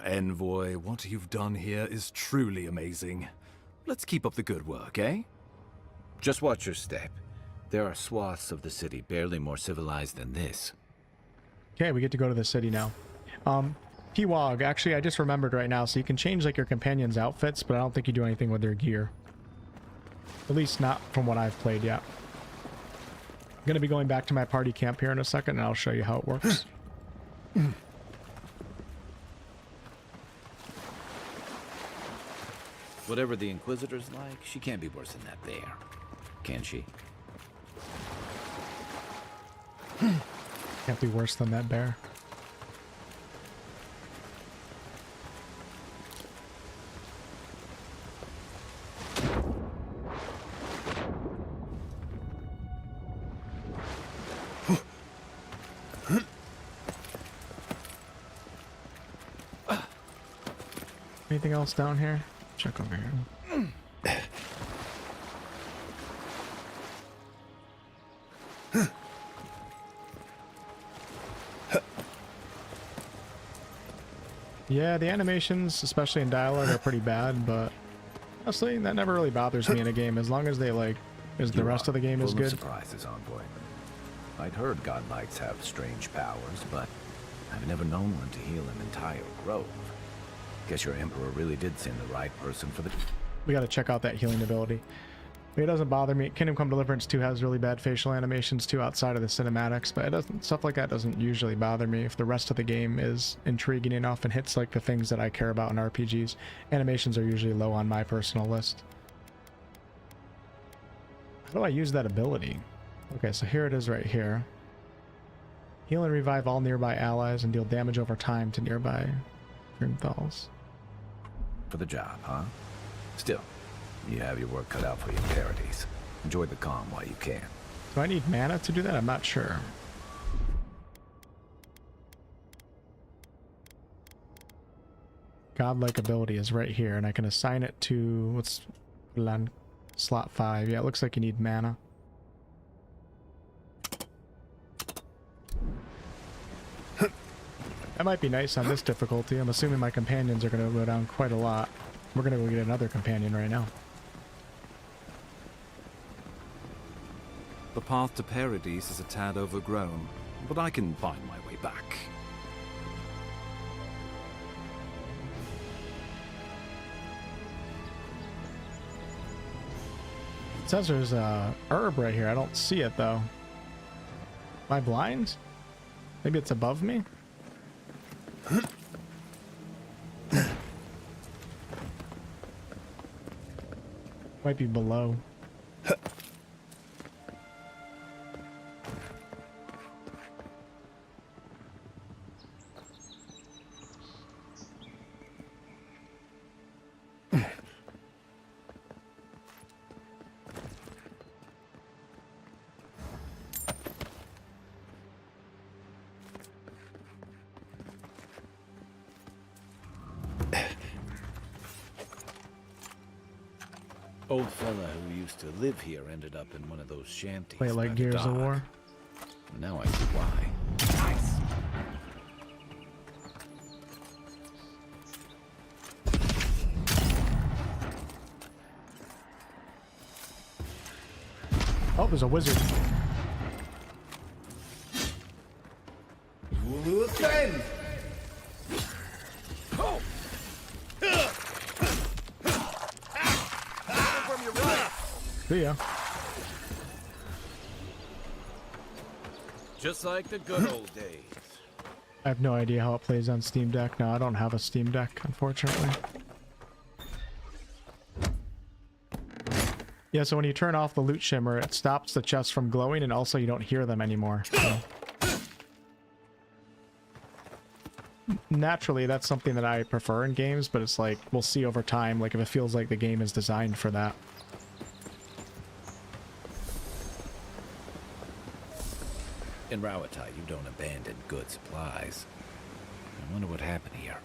Envoy, what you've done here is truly amazing. Let's keep up the good work, eh? Just watch your step. There are swaths of the city barely more civilized than this. Okay, we get to go to the city now. Pewog, actually, I just remembered right now, so you can change like your companions' outfits, but I don't think you do anything with their gear. At least not from what I've played yet. I'm going to be going back to my party camp here in a second, and I'll show you how it works. Whatever the Inquisitor's like, she can't be worse than that bear. Can she? Can't be worse than that bear. Anything else down here? Check over here. Yeah, the animations, especially in dialogue, are pretty bad, but honestly, that never really bothers me in a game as long as they like, as the rest of the game is full good. of surprises, Envoy. I'd heard godlights have strange powers, but I've never known one to heal an entire grove. Guess your Emperor really did send the right person for the... We gotta check out that healing ability. It doesn't bother me. Kingdom Come Deliverance 2 has really bad facial animations too outside of the cinematics, but it doesn't, stuff like that doesn't usually bother me if the rest of the game is intriguing enough and hits like the things that I care about in RPGs. Animations are usually low on my personal list. How do I use that ability? Okay, so here it is right here. Heal and revive all nearby allies and deal damage over time to nearby Grimthals. For the job, huh? Still, you have your work cut out for you, Parodies. Enjoy the calm while you can. Do I need mana to do that? I'm not sure. Godlike ability is right here, and I can assign it to, what's on slot 5. Yeah, it looks like you need mana. That might be nice on this difficulty. I'm assuming my companions are going to go down quite a lot. We're going to go get another companion right now. The path to Paradise is a tad overgrown, but I can find my way back. It says there's a herb right here. I don't see it though. Am I blind? Maybe it's above me? Might be below. Old fella who used to live here ended up in one of those shanties. Play it like Gears of War. Now I see why. Nice. Oh, there's a wizard. See ya. Just like the good old days. I have no idea how it plays on Steam Deck. No, I don't have a Steam Deck, unfortunately. Yeah, so when you turn off the loot shimmer, it stops the chests from glowing, and also you don't hear them anymore. So. Naturally, that's something that I prefer in games, but it's like, we'll see over time, like if it feels like the game is designed for that. In Rawata, you don't abandon good supplies. I wonder what happened here.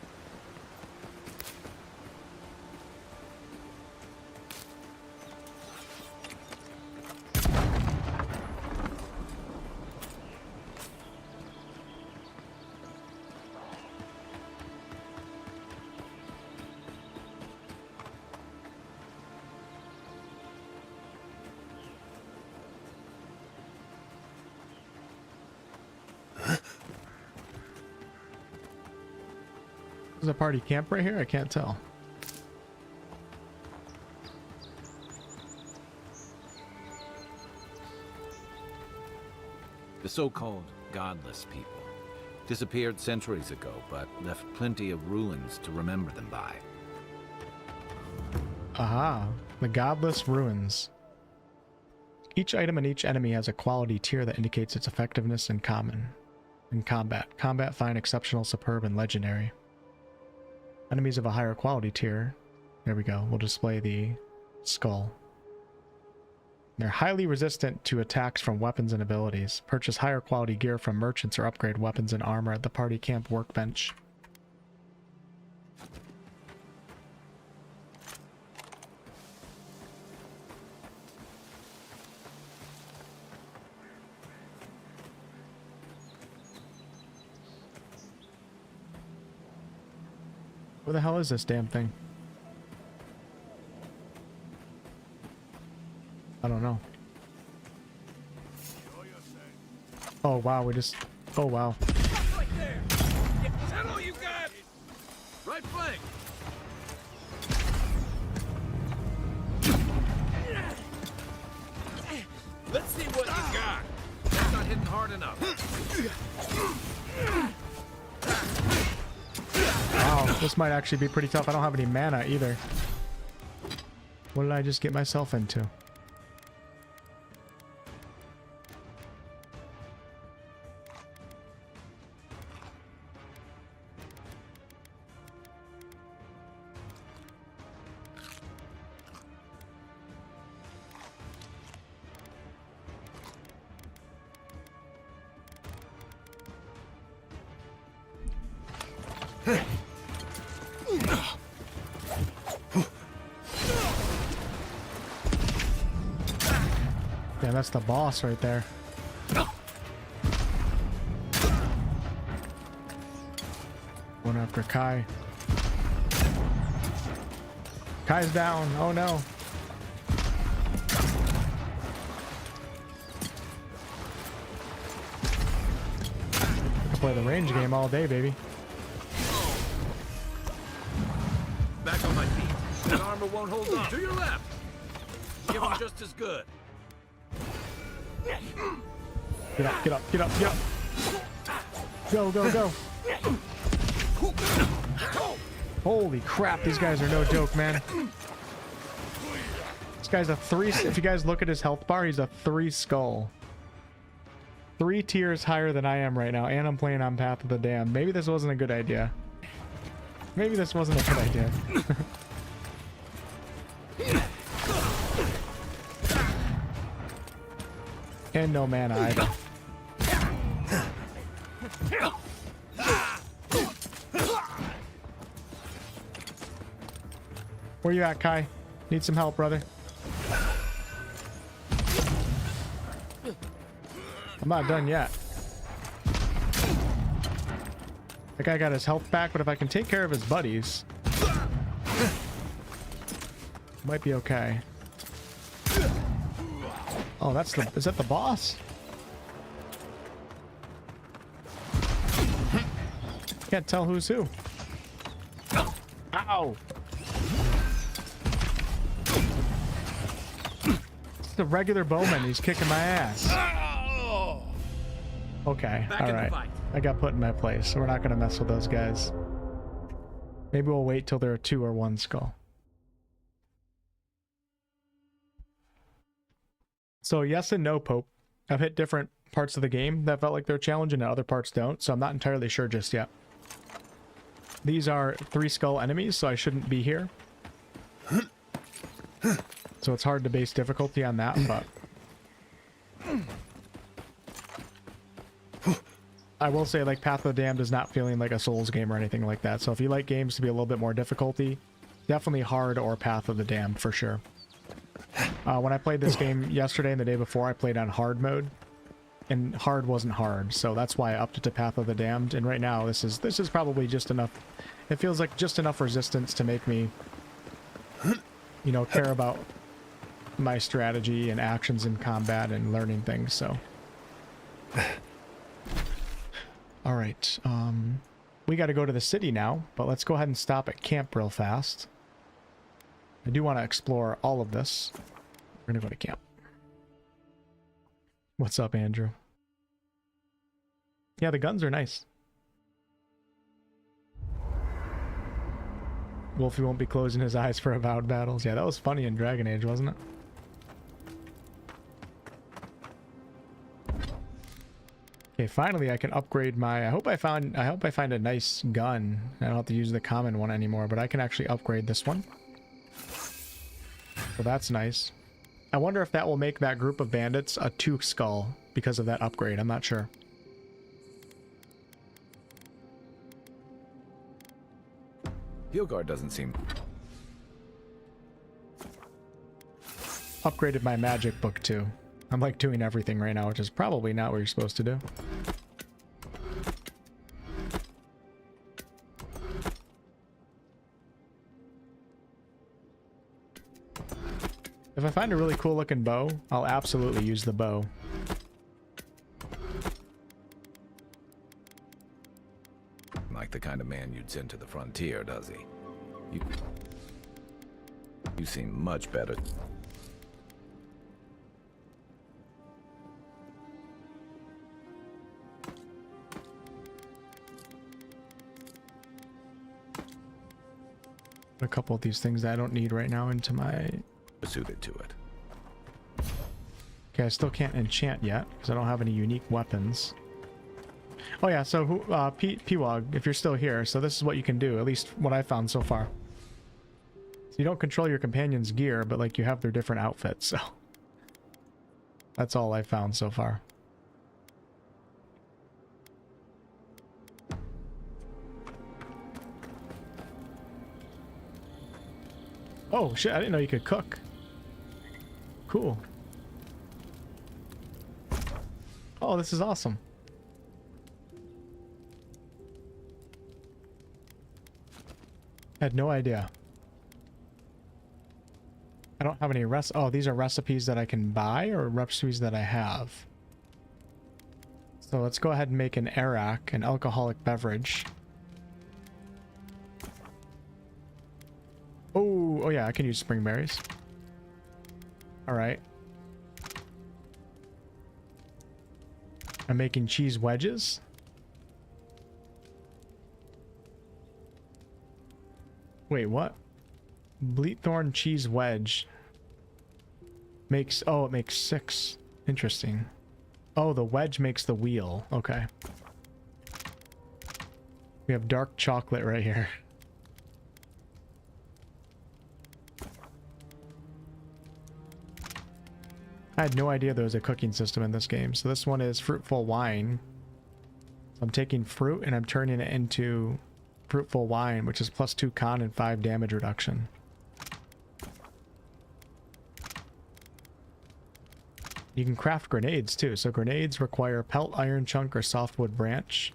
There's a party camp right here? I can't tell. The so-called godless people disappeared centuries ago, but left plenty of ruins to remember them by. Aha, the Godless Ruins. Each item and each enemy has a quality tier that indicates its effectiveness in combat. Combat fine, exceptional, superb, and legendary. Enemies of a higher quality tier, there we go, will display the skull. They're highly resistant to attacks from weapons and abilities. Purchase higher quality gear from merchants or upgrade weapons and armor at the party camp workbench. Where the hell is this damn thing? I don't know. Oh wow, we just... Oh wow. Right there. Is that all you got? Right flank. Let's see what you got. That's not hitting hard enough. Wow, this might actually be pretty tough. I don't have any mana either. What did I just get myself into? Yeah, that's the boss right there. One after Kai. Kai's down. Oh no. I can play the range game all day, baby. Back on my feet. That armor won't hold on. To your left. Give him just as good. Get up, get up, get up, get up. Go, go, go. Holy crap, these guys are no joke, man. This guy's a 3... If you guys look at his health bar, he's a 3 skull. 3 tiers higher than I am right now, and I'm playing on Path of the Damned. Maybe this wasn't a good idea. Maybe this wasn't a good idea. And no mana either. Where you at, Kai? Need some help, brother. I'm not done yet. That guy got his health back, but if I can take care of his buddies, might be okay. Oh, that's the... Is that the boss? Can't tell who's who. Ow! It's the regular bowman. He's kicking my ass. Okay, alright. I got put in my place, so we're not going to mess with those guys. Maybe we'll wait till they're a 2 or 1 skull. So yes and no, Pope. I've hit different parts of the game that felt like they're challenging and other parts don't, so I'm not entirely sure just yet. These are 3 skull enemies, so I shouldn't be here. So it's hard to base difficulty on that, but... I will say, like, Path of the Damned is not feeling like a Souls game or anything like that, so if you like games to be a little bit more difficulty, definitely hard or Path of the Damned for sure. When I played this game yesterday and the day before, I played on hard mode, and hard wasn't hard, so that's why I upped it to Path of the Damned. And right now, this is probably just enough. It feels like just enough resistance to make me, you know, care about my strategy and actions in combat and learning things. So, all right, we got to go to the city now, but let's go ahead and stop at camp real fast. I do want to explore all of this. We're gonna go to camp. What's up, Andrew? Yeah, the guns are nice. Wolfie won't be closing his eyes for Avowed battles. Yeah, that was funny in Dragon Age, wasn't it? Okay, finally I can upgrade my... I hope I find a nice gun. I don't have to use the common one anymore, but I can actually upgrade this one. So that's nice. I wonder if that will make that group of bandits a 2 skull because of that upgrade. I'm not sure. Heelguard doesn't seem... Upgraded my magic book too. I'm like doing everything right now, which is probably not what you're supposed to do. If I find a really cool looking bow, I'll absolutely use the bow. Like the kind of man you'd send to the frontier, does he? You seem much better. Put a couple of these things that I don't need right now into my... Suited to it. Okay, I still can't enchant yet because I don't have any unique weapons. Oh yeah, so Pewog, if you're still here, so this is what you can do, at least what I found so far. So you don't control your companion's gear, but like you have their different outfits, so... That's all I found so far. Oh shit, I didn't know you could cook. Cool. Oh, this is awesome. Had no idea. I don't have any oh, these are recipes that I can buy or recipes that I have. So let's go ahead and make an arak, an alcoholic beverage. Oh yeah, I can use spring berries. All right. I'm making cheese wedges. Wait, what? Bleatthorn cheese wedge makes, oh, it makes 6. Interesting. Oh, the wedge makes the wheel. Okay. We have dark chocolate right here. I had no idea there was a cooking system in this game. So this one is fruitful wine. I'm taking fruit and I'm turning it into fruitful wine, which is +2 con and 5 damage reduction. You can craft grenades too. So grenades require pelt, iron chunk, or softwood branch.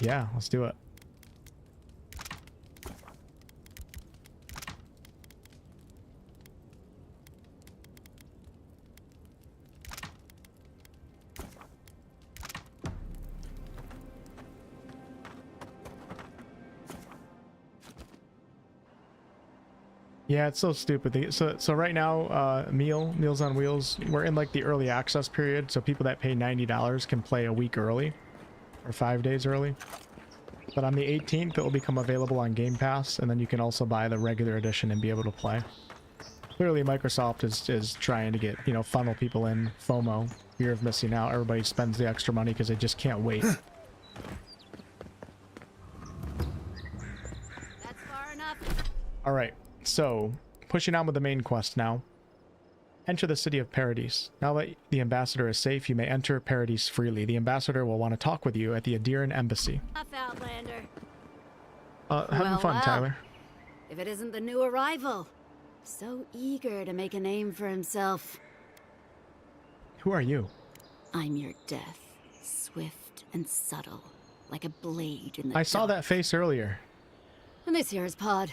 Yeah, let's do it. Yeah, it's so stupid. So right now, Meals on Wheels, we're in like the early access period, so people that pay $90 can play a week early, or 5 days early. But on the 18th, it will become available on Game Pass, and then you can also buy the regular edition and be able to play. Clearly, Microsoft is trying to get, you know, funnel people in. FOMO, fear of missing out. Everybody spends the extra money because they just can't wait. That's far enough. All right. So, pushing on with the main quest now. Enter the city of Paradise. Now that the ambassador is safe, you may enter Paradise freely. The ambassador will want to talk with you at the Adiran embassy. Outlander. Having fun, Tyler. If it isn't the new arrival. So eager to make a name for himself. Who are you? I'm your death. Swift and subtle. Like a blade in the I saw that face earlier. And this here is Pod.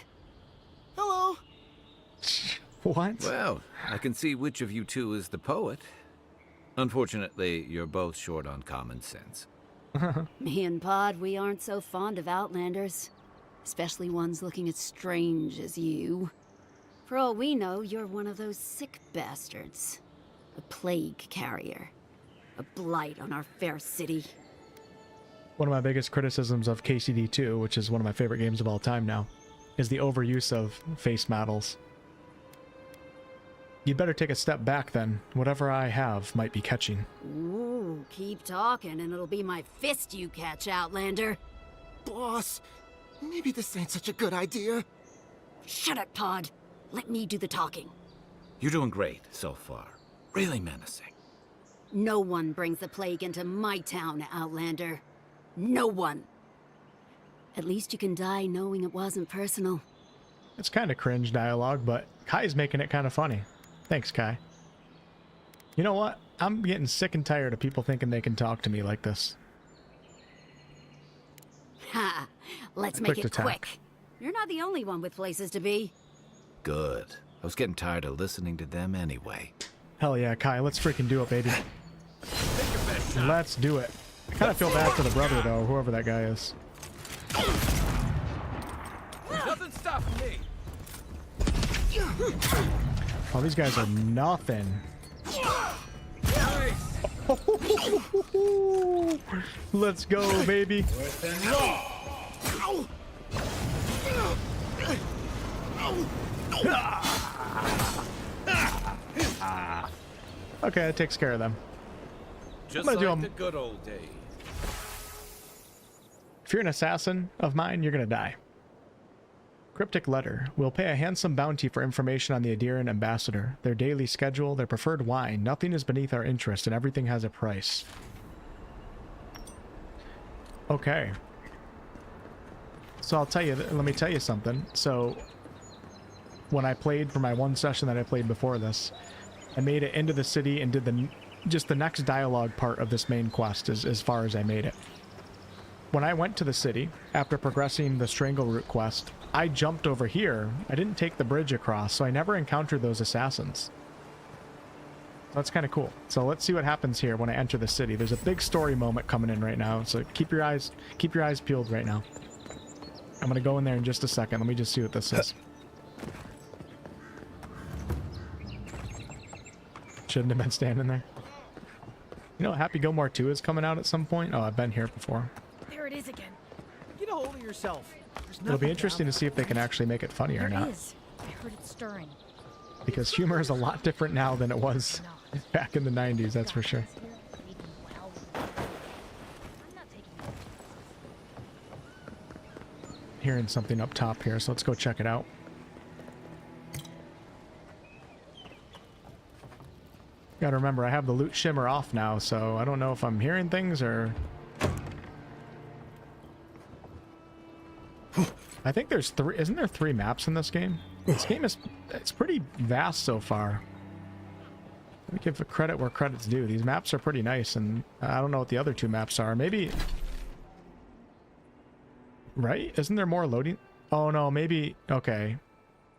Hello. What? Well, I can see which of you two is the poet. Unfortunately, you're both short on common sense. Me and Pod, we aren't so fond of Outlanders. Especially ones looking as strange as you. For all we know, you're one of those sick bastards. A plague carrier. A blight on our fair city. One of my biggest criticisms of KCD2, which is one of my favorite games of all time now, is the overuse of face models. You'd better take a step back then. Whatever I have might be catching. Ooh, keep talking and it'll be my fist you catch, Outlander. Boss, maybe this ain't such a good idea. Shut it, Pod. Let me do the talking. You're doing great so far. Really menacing. No one brings the plague into my town, Outlander. No one. At least you can die knowing it wasn't personal. It's kind of cringe dialogue, but Kai's making it kind of funny. Thanks, Kai. You know what? I'm getting sick and tired of people thinking they can talk to me like this. Ha! Let's make it quick. You're not the only one with places to be. Good. I was getting tired of listening to them anyway. Hell yeah, Kai, let's freaking do it, baby. Let's do it. I kind of feel bad for the brother, though, whoever that guy is. Nothing stopping me. Oh, these guys are nothing. Let's go, baby. Okay, that takes care of them. Just I'm gonna like do the good old days. If you're an assassin of mine, you're gonna die. Cryptic letter. We'll pay a handsome bounty for information on the Adiran ambassador, their daily schedule, their preferred wine. Nothing is beneath our interest, and everything has a price. Okay. So I'll tell you, let me tell you something. So when I played for my one session that I played before this, I made it into the city and did just the next dialogue part of this main quest as far as I made it. When I went to the city, after progressing the Strangleroot quest, I jumped over here. I didn't take the bridge across, so I never encountered those assassins. That's kind of cool. So let's see what happens here when I enter the city. There's a big story moment coming in right now, so keep your eyes peeled right now. I'm gonna go in there in just a second. Let me just see what this is. Shouldn't have been standing there. You know, Happy Gilmore 2 is coming out at some point. Oh, I've been here before. There it is again. Get a hold of yourself. It'll be interesting to see if they can actually make it funny or not. It is. I heard it stirring. Because humor is a lot different now than it was back in the 90s, that's for sure. Hearing something up top here, so let's go check it out. Gotta remember, I have the loot shimmer off now, so I don't know if I'm hearing things or... I think there's three... Isn't there 3 maps in this game? This game is... It's pretty vast so far. Let me give credit where credit's due. These maps are pretty nice, and I don't know what the other 2 maps are. Maybe... Right? Isn't there more loading? Oh no, maybe... Okay.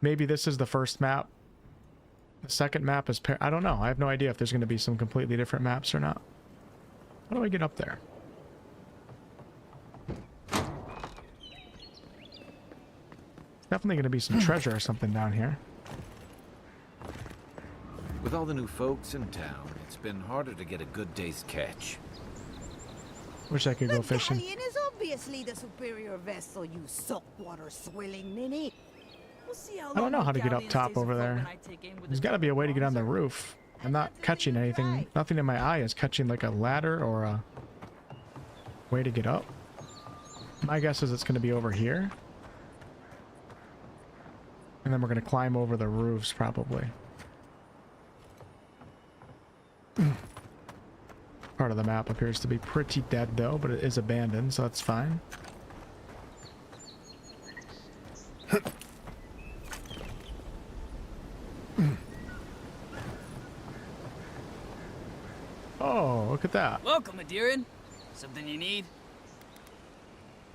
Maybe this is the first map. The second map is... I don't know. I have no idea if there's going to be some completely different maps or not. How do I get up there? Definitely going to be some treasure or something down here. With all the new folks in town, it's been harder to get a good day's catch. Wish I could go fishing. The galleon is obviously the superior vessel, you saltwater swilling ninny. We'll see how I don't know how to get up top over there. There's got to be a way to get on the roof. I'm not catching anything. Nothing in my eye is catching like a ladder or a way to get up. My guess is it's going to be over here. And then we're going to climb over the roofs probably. Part of the map appears to be pretty dead though, but it is abandoned, so that's fine. Oh, look at that. Welcome, Adiran. Something you need?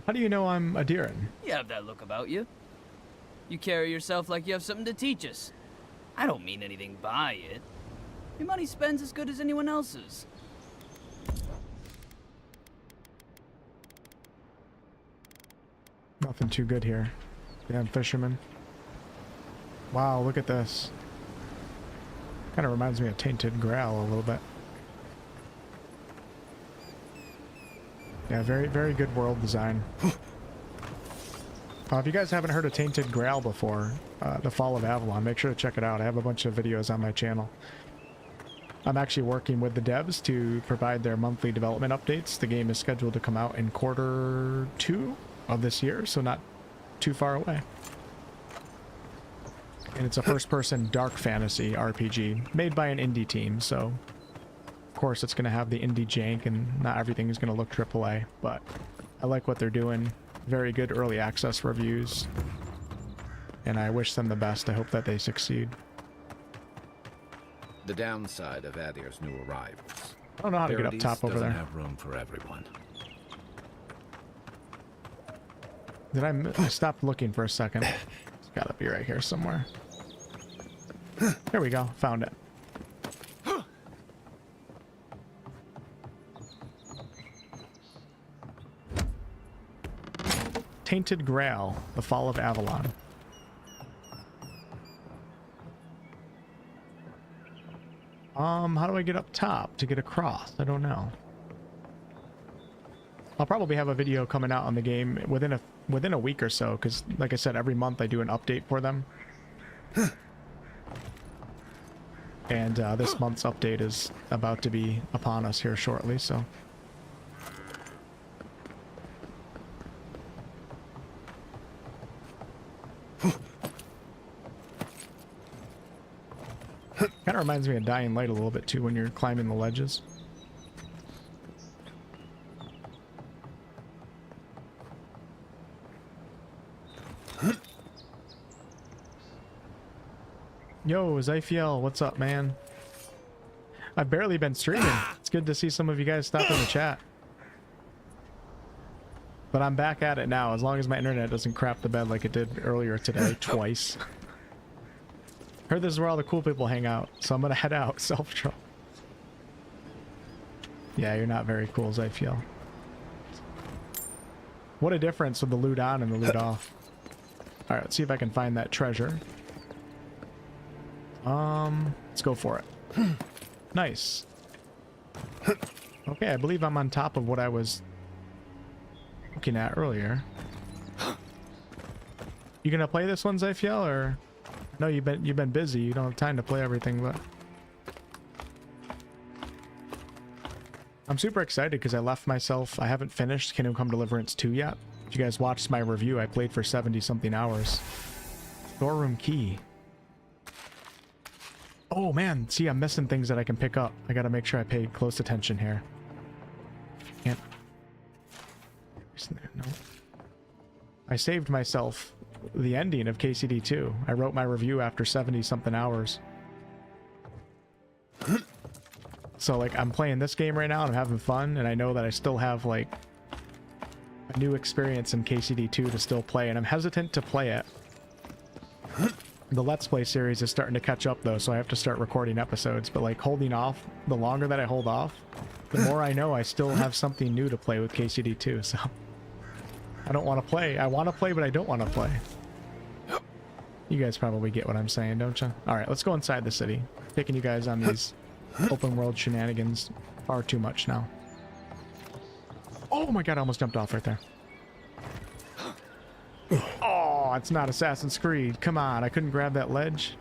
How do you know I'm Adiran? You have that look about you. You carry yourself like you have something to teach us. I don't mean anything by it. Your money spends as good as anyone else's. Nothing too good here. Damn fisherman. Wow, look at this. Kind of reminds me of Tainted Grail a little bit. Yeah, very, very good world design. If you guys haven't heard of Tainted Grail before, The Fall of Avalon, make sure to check it out. I have a bunch of videos on my channel. I'm actually working with the devs to provide their monthly development updates. The game is scheduled to come out in Q2 of this year, so not too far away. And it's a first-person dark fantasy RPG made by an indie team, so of course it's going to have the indie jank and not everything is going to look AAA, but I like what they're doing. Very good early access reviews, and I wish them the best. I hope that they succeed. The downside of Adir's new arrivals. I don't know how to get up top over there. Doesn't have room for everyone. Did I stopped looking for a second? It's gotta be right here somewhere. There we go. Found it. Tainted Grail, the Fall of Avalon. How do I get up top to get across? I don't know. I'll probably have a video coming out on the game within a week or so, because like I said, every month I do an update for them. And this month's update is about to be upon us here shortly, so. Kind of reminds me of Dying Light a little bit too when you're climbing the ledges. Yo, Zyfiel, what's up, man? I've barely been streaming. It's good to see some of you guys stop in the chat. But I'm back at it now, as long as my internet doesn't crap the bed like it did earlier today, twice. Heard this is where all the cool people hang out, so I'm gonna head out, self-control. Yeah, you're not very cool, Zyfiel. What a difference with the loot on and the loot off. Alright, let's see if I can find that treasure. Let's go for it. Nice. Okay, I believe I'm on top of what I was looking at earlier. You gonna play this one, Zyfiel, or? No, you've been busy. You don't have time to play everything, but I'm super excited because I left myself. I haven't finished Kingdom Come Deliverance 2 yet. If you guys watched my review, I played for 70 something hours. Storeroom key. Oh man, see, I'm missing things that I can pick up. I gotta make sure I pay close attention here. Can't. No. I saved myself the ending of KCD 2. I wrote my review after 70 something hours. So like I'm playing this game right now and I'm having fun, and I know that I still have like a new experience in KCD 2 to still play, and I'm hesitant to play it. The Let's Play series is starting to catch up though, so I have to start recording episodes, but like holding off, the longer that I hold off, the more I know I still have something new to play with KCD 2, so I don't want to play. I want to play, but I don't want to play. You guys probably get what I'm saying, don't you? Alright, let's go inside the city. Taking you guys on these open world shenanigans far too much now. Oh my god, I almost jumped off right there. Oh, it's not Assassin's Creed. Come on, I couldn't grab that ledge.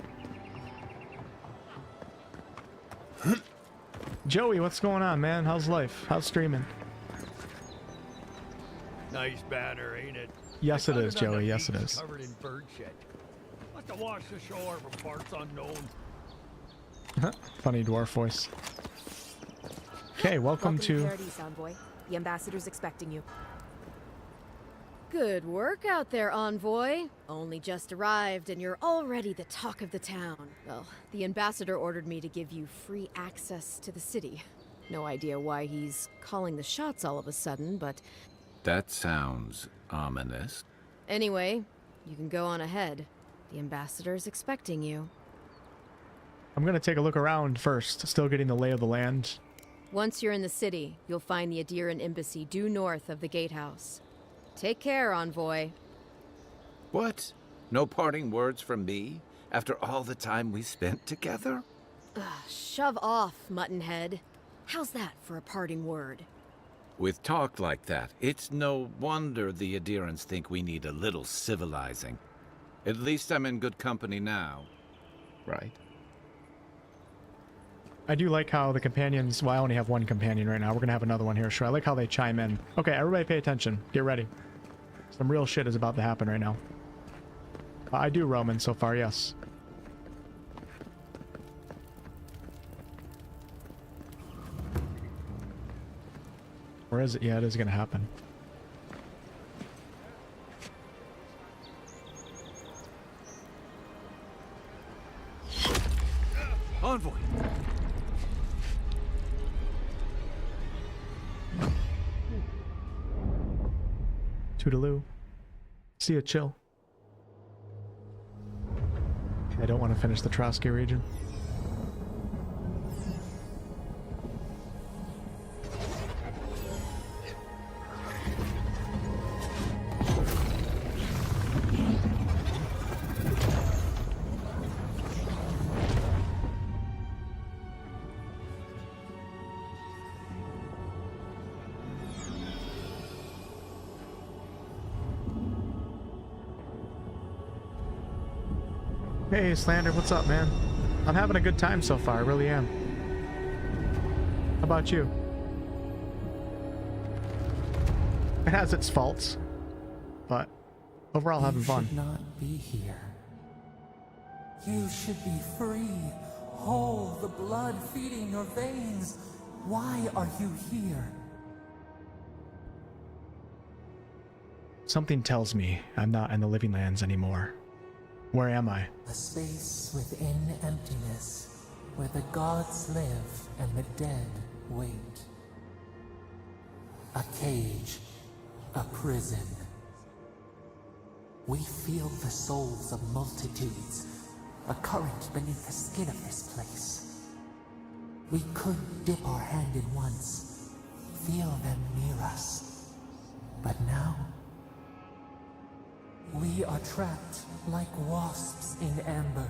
Joey, what's going on, man? How's life? How's streaming? Nice banner, ain't it? Yes, it is, Joey. Yes, it is. Covered in bird shit. Must have washed ashore from parts unknown. Funny dwarf voice. Okay, welcome to Paradise, Envoy. The ambassador's expecting you. Good work out there, Envoy. Only just arrived and you're already the talk of the town. Well, the ambassador ordered me to give you free access to the city. No idea why he's calling the shots all of a sudden, but... That sounds ominous. Anyway, you can go on ahead. The ambassador's expecting you. I'm gonna take a look around first, still getting the lay of the land. Once you're in the city, you'll find the Adiran embassy due north of the gatehouse. Take care, Envoy. What? No parting words from me? After all the time we spent together? Shove off, Muttonhead. How's that for a parting word? With talk like that, it's no wonder the Adirans think we need a little civilizing. At least I'm in good company now, right? I do like how the companions... Well, I only have one companion right now. We're gonna have another one here, sure. I like how they chime in. Okay, everybody pay attention. Get ready. Some real shit is about to happen right now. I do Roman so far, yes. Or is it? Yeah, it is gonna happen. Envoy! Toodaloo. See ya, chill. I don't want to finish the Trotsky region. Hey, Slander, what's up, man? I'm having a good time so far, I really am. How about you? It has its faults, but overall having fun. You should not be here. You should be free, whole, the blood feeding your veins. Why are you here? Something tells me I'm not in the Living Lands anymore. Where am I? A space within emptiness, where the gods live and the dead wait. A cage, a prison. We feel the souls of multitudes, a current beneath the skin of this place. We could dip our hand in once, feel them near us. But now, we are trapped like wasps in amber.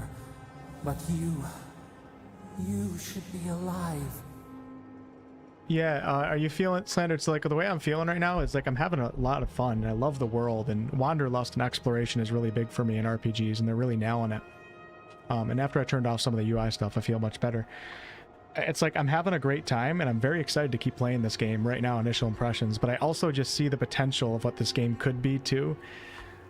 But you should be alive. Yeah, are you feeling, Slander? It's like the way I'm feeling right now is like I'm having a lot of fun. I love the world, and wanderlust and exploration is really big for me in RPGs, and they're really nailing it. And after I turned off some of the UI stuff, I feel much better. It's like I'm having a great time, and I'm very excited to keep playing this game right now, initial impressions, but I also just see the potential of what this game could be too.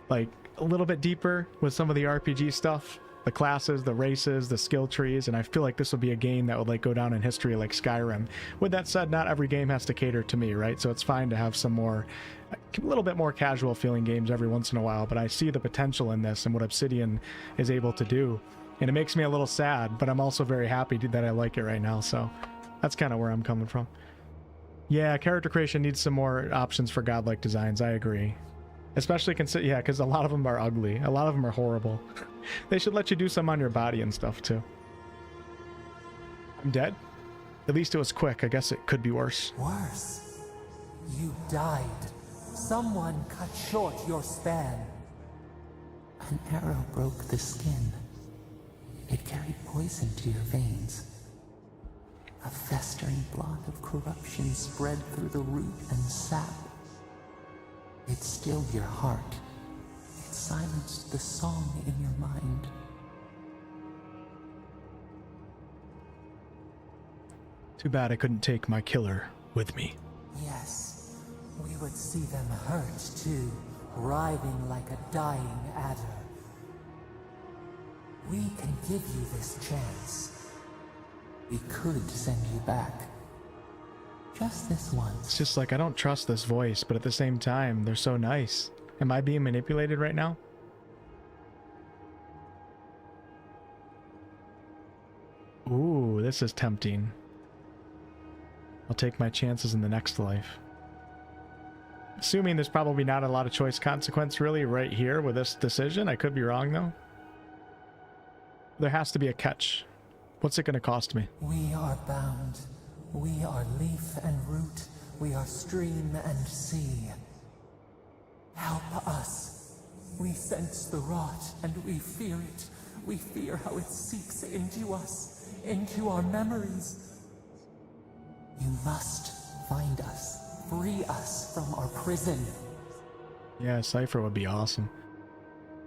Like a little bit deeper with some of the RPG stuff, the classes, the races, the skill trees, and I feel like this would be a game that would like go down in history like Skyrim. With that said, not every game has to cater to me, right? So it's fine to have some more, a little bit more casual feeling games every once in a while, but I see the potential in this and what Obsidian is able to do. And it makes me a little sad, but I'm also very happy that I like it right now, so that's kind of where I'm coming from. Yeah, character creation needs some more options for godlike designs, I agree. Especially yeah, because a lot of them are ugly. A lot of them are horrible. They should let you do some on your body and stuff too. I'm dead? At least it was quick. I guess it could be worse. Worse? You died. Someone cut short your span. An arrow broke the skin. It carried poison to your veins. A festering blot of corruption spread through the root and sap. It stilled your heart. It silenced the song in your mind. Too bad I couldn't take my killer with me. Yes, we would see them hurt too, writhing like a dying adder. We can give you this chance. We could send you back. Just this once. It's just like I don't trust this voice, but at the same time, they're so nice. Am I being manipulated right now? Ooh, this is tempting. I'll take my chances in the next life. Assuming there's probably not a lot of choice consequence really right here with this decision. I could be wrong though. There has to be a catch. What's it going to cost me? We are bound. We are leaf and root. We are stream and sea. Help us. We sense the rot and we fear it. We fear how it seeps into us, into our memories. You must find us. Free us from our prison. Yeah, Cypher would be awesome.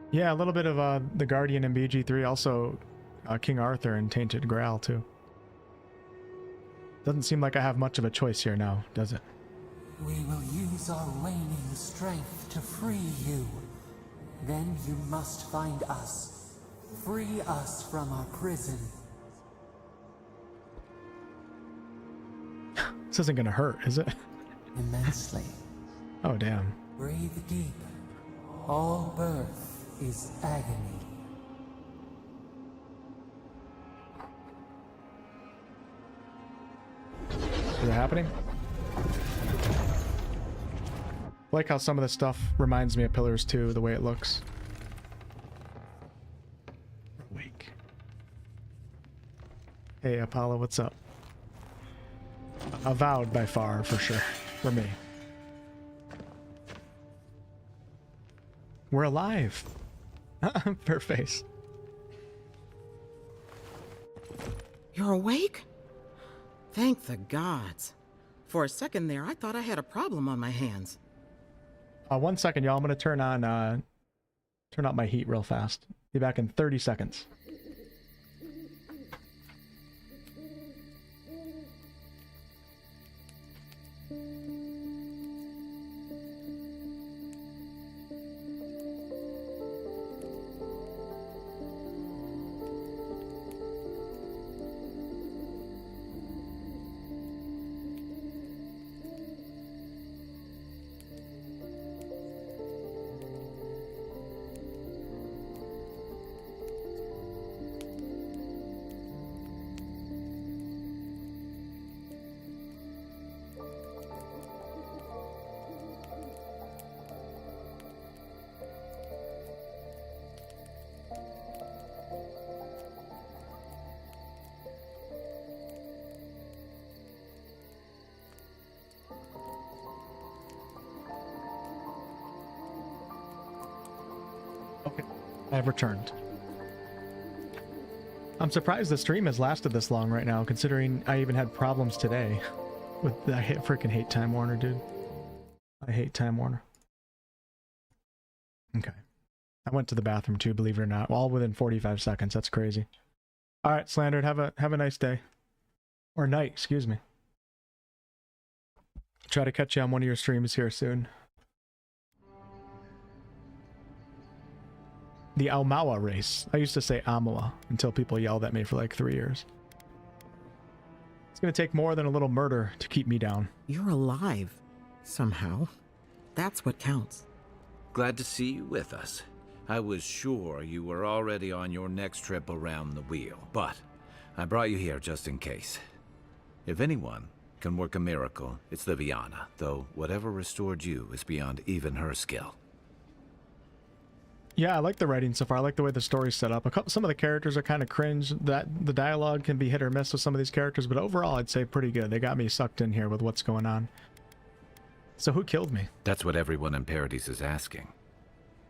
Yeah, a little bit of the Guardian in BG3, also King Arthur and Tainted Grail too. Doesn't seem like I have much of a choice here now, does it? We will use our waning strength to free you. Then you must find us. Free us from our prison. This isn't gonna hurt, is it? Immensely. Oh, damn. Breathe deep. All birth is agony. Is it happening? I like how some of this stuff reminds me of Pillars 2, the way it looks. Awake. Hey, Apollo, what's up? Avowed by far, for sure. For me. We're alive. Fair face. You're awake? Thank the gods. For a second there, I thought I had a problem on my hands. 1 second, y'all. I'm gonna turn out my heat real fast. Be back in 30 seconds. I've returned. I'm surprised the stream has lasted this long right now, considering I even had problems today. I freaking hate Time Warner, dude. I hate Time Warner. Okay. I went to the bathroom too, believe it or not. All within 45 seconds. That's crazy. Alright, Slandered, have a nice day. Or night, excuse me. Try to catch you on one of your streams here soon. The Aumaua race. I used to say Amawa until people yelled at me for like 3 years. It's gonna take more than a little murder to keep me down. You're alive. Somehow. That's what counts. Glad to see you with us. I was sure you were already on your next trip around the wheel, but I brought you here just in case. If anyone can work a miracle, it's Liviana, though whatever restored you is beyond even her skill. Yeah, I like the writing so far. I like the way the story's set up. Some of the characters are kind of cringe. That the dialogue can be hit or miss with some of these characters, but overall, I'd say pretty good. They got me sucked in here with what's going on. So who killed me? That's what everyone in Paradise is asking.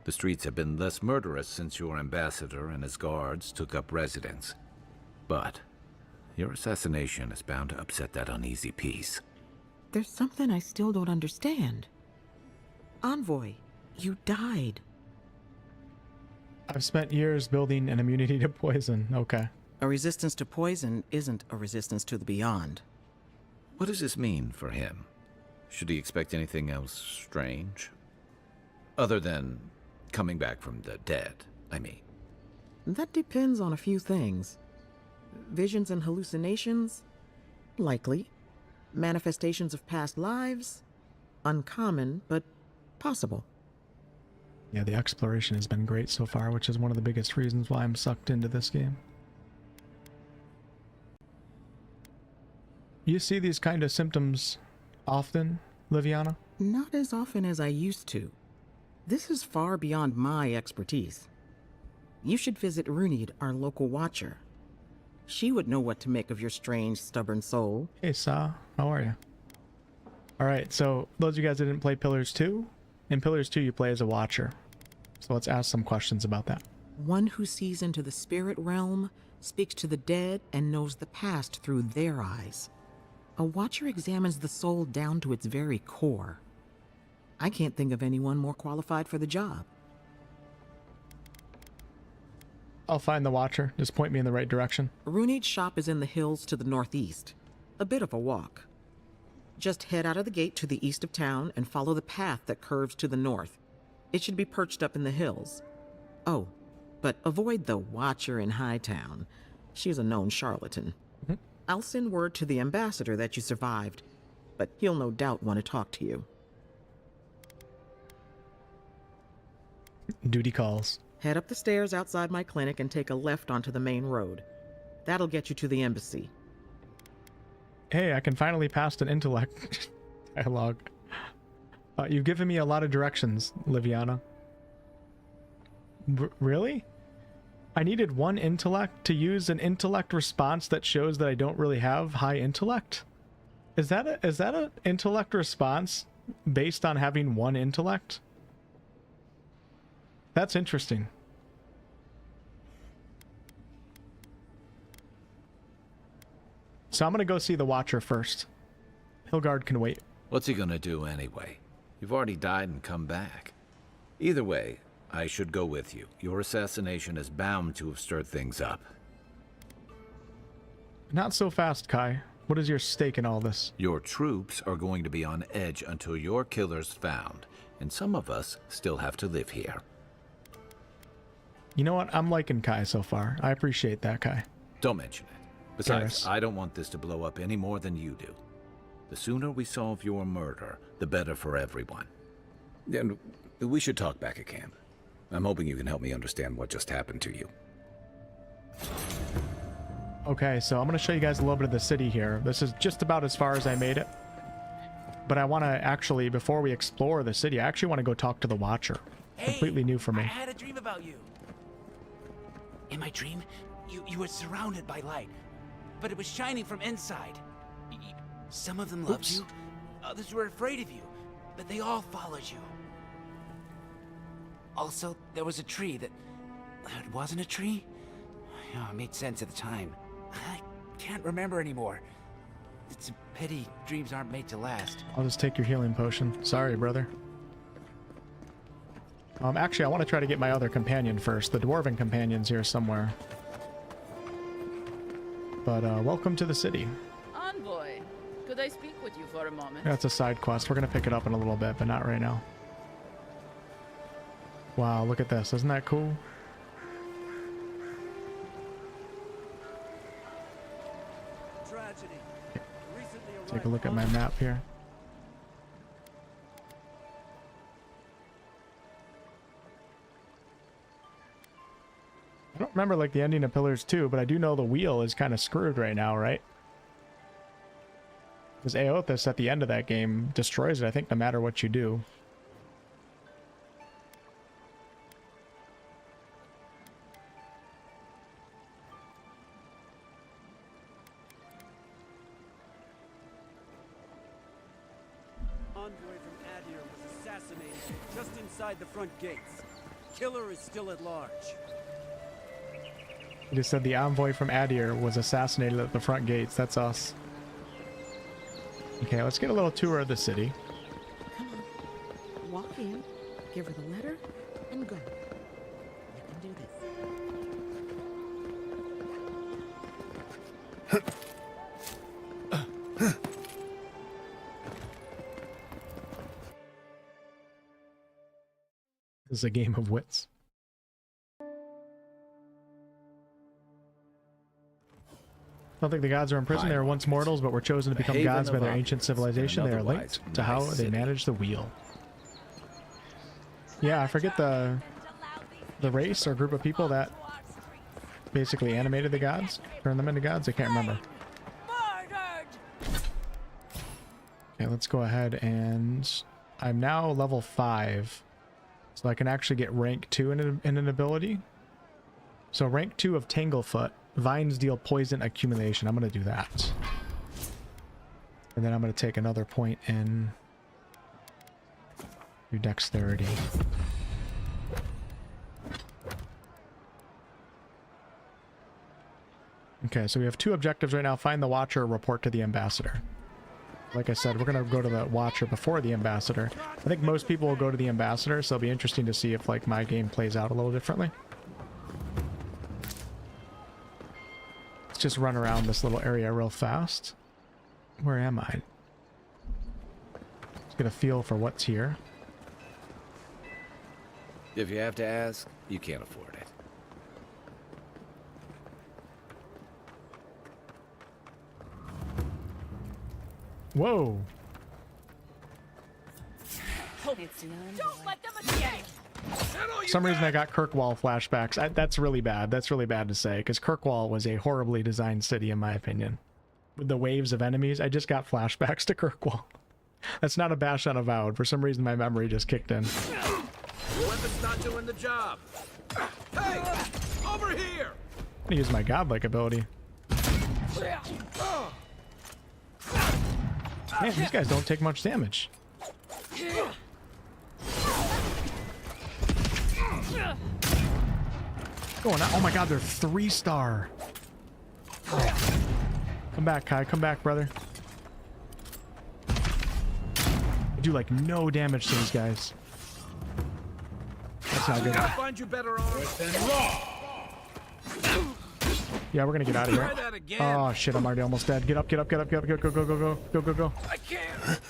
The streets have been less murderous since your ambassador and his guards took up residence. But your assassination is bound to upset that uneasy peace. There's something I still don't understand. Envoy, you died. I've spent years building an immunity to poison. Okay. A resistance to poison isn't a resistance to the beyond. What does this mean for him? Should he expect anything else strange? Other than coming back from the dead, I mean. That depends on a few things. Visions and hallucinations? Likely. Manifestations of past lives? Uncommon, but possible. Yeah, the exploration has been great so far, which is one of the biggest reasons why I'm sucked into this game. You see these kind of symptoms often, Liviana? Not as often as I used to. This is far beyond my expertise. You should visit Runid, our local watcher. She would know what to make of your strange, stubborn soul. Hey, Sa. How are you? Alright, so those of you guys that didn't play Pillars 2, in Pillars 2 you play as a watcher. So let's ask some questions about that. One who sees into the spirit realm, speaks to the dead, and knows the past through their eyes. A watcher examines the soul down to its very core. I can't think of anyone more qualified for the job. I'll find the watcher. Just point me in the right direction. Runid's shop is in the hills to the northeast. A bit of a walk. Just head out of the gate to the east of town and follow the path that curves to the north. It should be perched up in the hills. Oh, but avoid the watcher in Hightown. She's a known charlatan. I'll send word to the ambassador that you survived, but he'll no doubt want to talk to you. Duty calls. Head up the stairs outside my clinic and take a left onto the main road. That'll get you to the embassy. Hey, I can finally pass an intellect dialogue. You've given me a lot of directions, Liviana. Really? I needed 1 intellect to use an intellect response that shows that I don't really have high intellect. Is that an intellect response based on having 1 intellect? That's interesting. So I'm gonna go see the Watcher first. Hilgard can wait. What's he gonna do anyway? You've already died and come back. Either way, I should go with you. Your assassination is bound to have stirred things up. Not so fast, Kai. What is your stake in all this? Your troops are going to be on edge until your killer's found, and some of us still have to live here. You know what? I'm liking Kai so far. I appreciate that, Kai. Don't mention it. Besides, Garrus. I don't want this to blow up any more than you do. The sooner we solve your murder, the better for everyone. And we should talk back at camp. I'm hoping you can help me understand what just happened to you. Okay, so I'm going to show you guys a little bit of the city here. This is just about as far as I made it. But I want to actually, before we explore the city, I actually want to go talk to the Watcher. Completely new for me. I had a dream about you. In my dream, you were surrounded by light, but it was shining from inside. Some of them loved you, others were afraid of you, but they all followed you. Also, there was a tree that... It wasn't a tree? Oh, it made sense at the time. I can't remember anymore. It's a pity dreams aren't made to last. I'll just take your healing potion. Sorry, brother. Actually, I want to try to get my other companion first. The dwarven companion's here somewhere. But, welcome to the city. Envoy, could I speak with you for a moment? That's a side quest. We're going to pick it up in a little bit, but not right now. Wow, look at this. Isn't that cool? Take a look at my map here. I don't remember like the ending of Pillars 2, but I do know the wheel is kind of screwed right now, right? Because Aothas at the end of that game destroys it, I think, no matter what you do. The front gates. Killer is still at large. He just said the envoy from Adir was assassinated at the front gates. That's us. Okay, let's get a little tour of the city. Come on. Walk in, give her the letter, and go. You can do this. This is a game of wits. I don't think the gods are in prison. They were once mortals, but were chosen to become gods by their ancient civilization. They are linked to how they manage the wheel. Yeah, I forget the race or group of people that basically animated the gods, turned them into gods. I can't remember. Okay, let's go ahead and I'm now level 5. So I can actually get rank 2 in an ability. So rank 2 of Tanglefoot. Vines deal poison accumulation. I'm going to do that. And then I'm going to take another point in your dexterity. Okay, so we have 2 objectives right now. Find the Watcher, report to the Ambassador. Like I said, we're going to go to the Watcher before the Ambassador. I think most people will go to the Ambassador, so it'll be interesting to see if like my game plays out a little differently. Let's just run around this little area real fast. Where am I? Just get a feel for what's here. If you have to ask, you can't afford it. Whoa. Don't let them escape! For some reason I got Kirkwall flashbacks. That's really bad. That's really bad to say, because Kirkwall was a horribly designed city in my opinion. With the waves of enemies, I just got flashbacks to Kirkwall. That's not a bash on Avowed. For some reason my memory just kicked in. The weapon's not doing the job. Hey! Over here! gonna use my godlike ability. Man, these guys don't take much damage. Going on. Oh my god, they're 3-star. Oh. Come back, Kai. Come back, brother. I do like no damage to these guys. That's not good. Gotta find you better arms. Yeah, we're gonna get out of here. Try that again. Oh shit, I'm already almost dead. Get up, get up, get up, get up, go, go, go, go, go, go, go. I can't.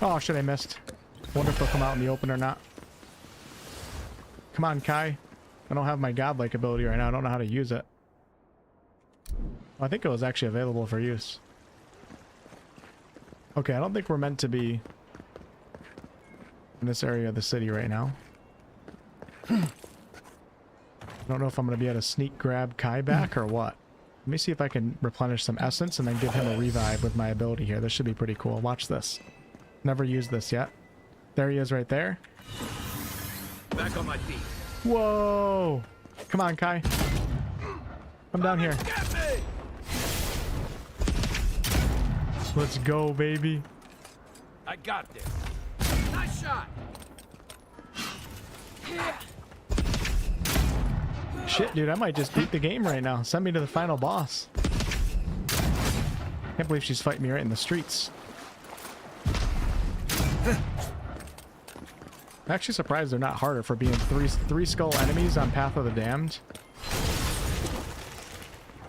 Oh shit, I missed. Wonder if they'll come out in the open or not. Come on, Kai. I don't have my godlike ability right now. I don't know how to use it. I think it was actually available for use. Okay, I don't think we're meant to be in this area of the city right now. I don't know if I'm going to be able to sneak grab Kai back or what. Let me see if I can replenish some essence and then give him a revive with my ability here. This should be pretty cool. Watch this. Never used this yet. There he is right there. Back on my feet. Whoa! Come on, Kai. Come down here. Let's go, baby. I got this. Nice shot. Shit, dude, I might just beat the game right now. Send me to the final boss. Can't believe she's fighting me right in the streets. I'm actually surprised they're not harder for being three skull enemies on Path of the Damned.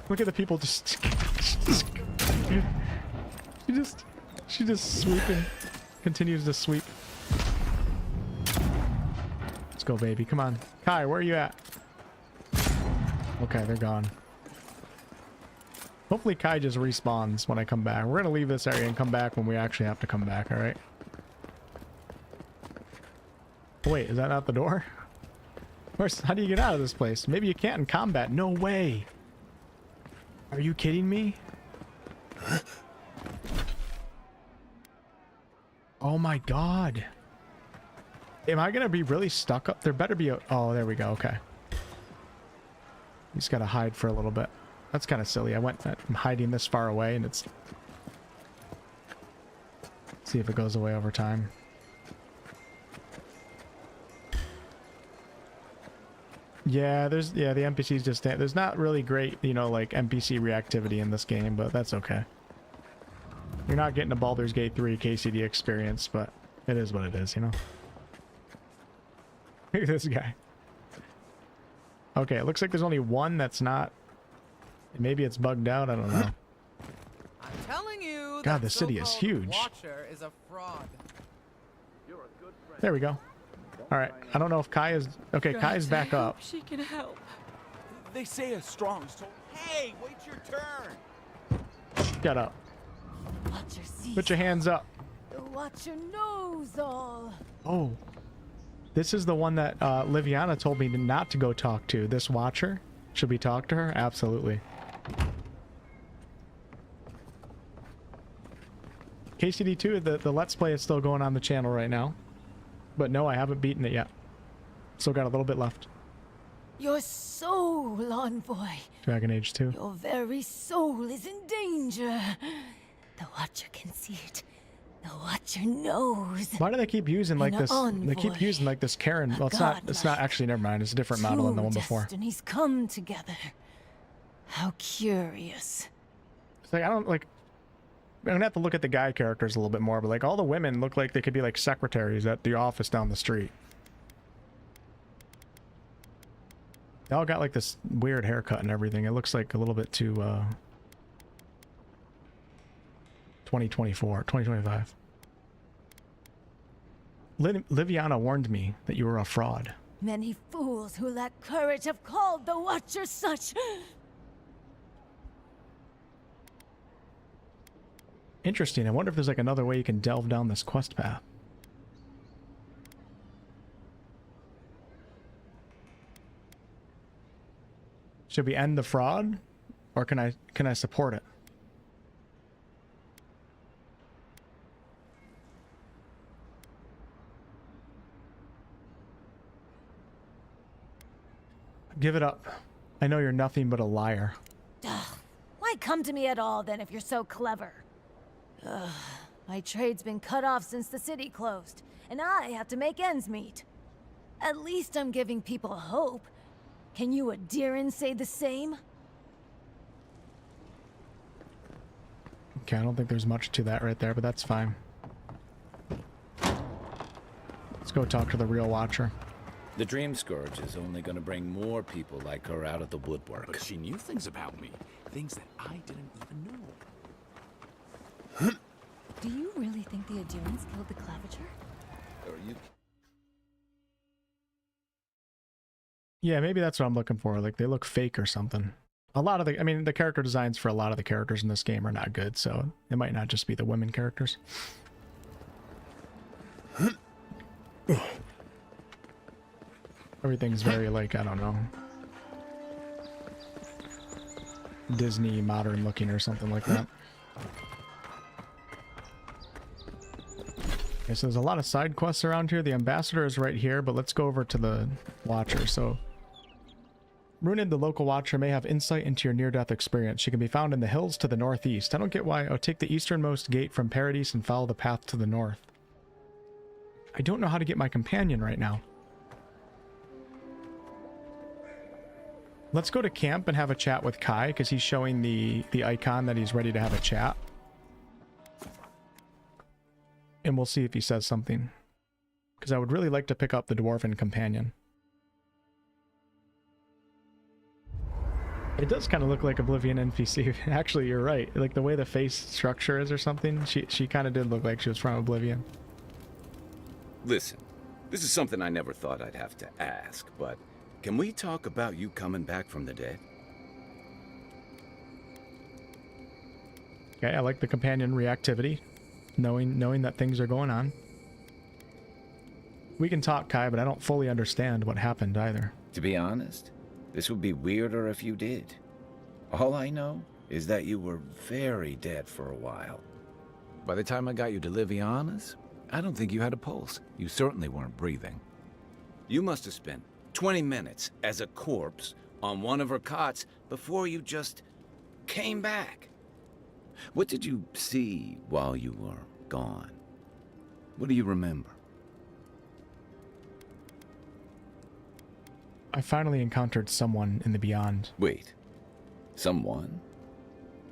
Look at the people just she just sweeping. Continues to sweep. Let's go, baby. Come on. Kai, where are you at? Okay, they're gone. Hopefully Kai just respawns when I come back. We're gonna leave this area and come back when we actually have to come back, alright? Wait, is that not the door? How do you get out of this place? Maybe you can't in combat. No way. Are you kidding me? Oh my god. Am I gonna be really stuck up? There better be a... Oh, there we go. Okay. You just gotta hide for a little bit. That's kind of silly. I'm hiding this far away and it's... See if it goes away over time. Yeah, the NPCs just stand. There's not really great, you know, like NPC reactivity in this game, but that's okay. You're not getting a Baldur's Gate 3 KCD experience, but it is what it is, you know. Look at this guy. Okay, it looks like there's only one that's not. Maybe it's bugged out. I don't know. I'm telling you. God, the city is huge. Watcher is a fraud. There we go. All right. I don't know if Kai is. Okay, Kai's back up. She can help. They say a strong soul. Hey, wait your turn. Get up. Watcher sees. Put your hands up. The Watcher knows all. Oh. This is the one that Liviana told me not to go talk to. This Watcher. Should we talk to her? Absolutely. KCD2, the Let's Play is still going on the channel right now. But no, I haven't beaten it yet. Still got a little bit left. Your soul, Envoy. Dragon Age 2. Your very soul is in danger. The Watcher can see it. The Watcher knows. Why do they keep using like this? They keep using like this Karen. Well, it's not. It's not actually. Never mind. It's a different model than the one before. Destinies come together. How curious. It's like I don't like. I'm gonna have to look at the guy characters a little bit more, but like all the women look like they could be like secretaries at the office down the street. They all got like this weird haircut and everything. It looks like a little bit too 2024, 2025. Liviana warned me that you were a fraud. Many fools who lack courage have called the Watcher such. Interesting. I wonder if there's like another way you can delve down this quest path. Should we end the fraud, or can I support it? Give it up. I know you're nothing but a liar. Ugh, why come to me at all then if you're so clever? Ugh, my trade's been cut off since the city closed, and I have to make ends meet. At least I'm giving people hope. Can you Adiran say the same? Okay, I don't think there's much to that right there, but that's fine. Let's go talk to the real Watcher. The Dream Scourge is only going to bring more people like her out of the woodwork. But she knew things about me. Things that I didn't even know. Do you really think the Adirans killed the Claviger? Or you... Yeah, maybe that's what I'm looking for. Like, they look fake or something. A lot of the... I mean, the character designs for a lot of the characters in this game are not good, so it might not just be the women characters. Everything's very, like, I don't know, Disney modern looking or something like that. Okay, so there's a lot of side quests around here. The ambassador is right here, but let's go over to the Watcher. So, Runid, the local Watcher, may have insight into your near-death experience. She can be found in the hills to the northeast. I don't get why. Oh, take the easternmost gate from Paradise and follow the path to the north. I don't know how to get my companion right now. Let's go to camp and have a chat with Kai, because he's showing the icon that he's ready to have a chat. And we'll see if he says something. Because I would really like to pick up the Dwarven companion. It does kind of look like Oblivion NPC. Actually, you're right. Like the way the face structure is or something, she kind of did look like she was from Oblivion. Listen, this is something I never thought I'd have to ask, but can we talk about you coming back from the dead? Okay, I like the companion reactivity. Knowing that things are going on. We can talk, Kai, but I don't fully understand what happened either. To be honest, this would be weirder if you did. All I know is that you were very dead for a while. By the time I got you to Liviana's, I don't think you had a pulse. You certainly weren't breathing. You must have spent 20 minutes as a corpse on one of her cots before you just came back. What did you see while you were gone? What do you remember? I finally encountered someone in the beyond. Wait. Someone?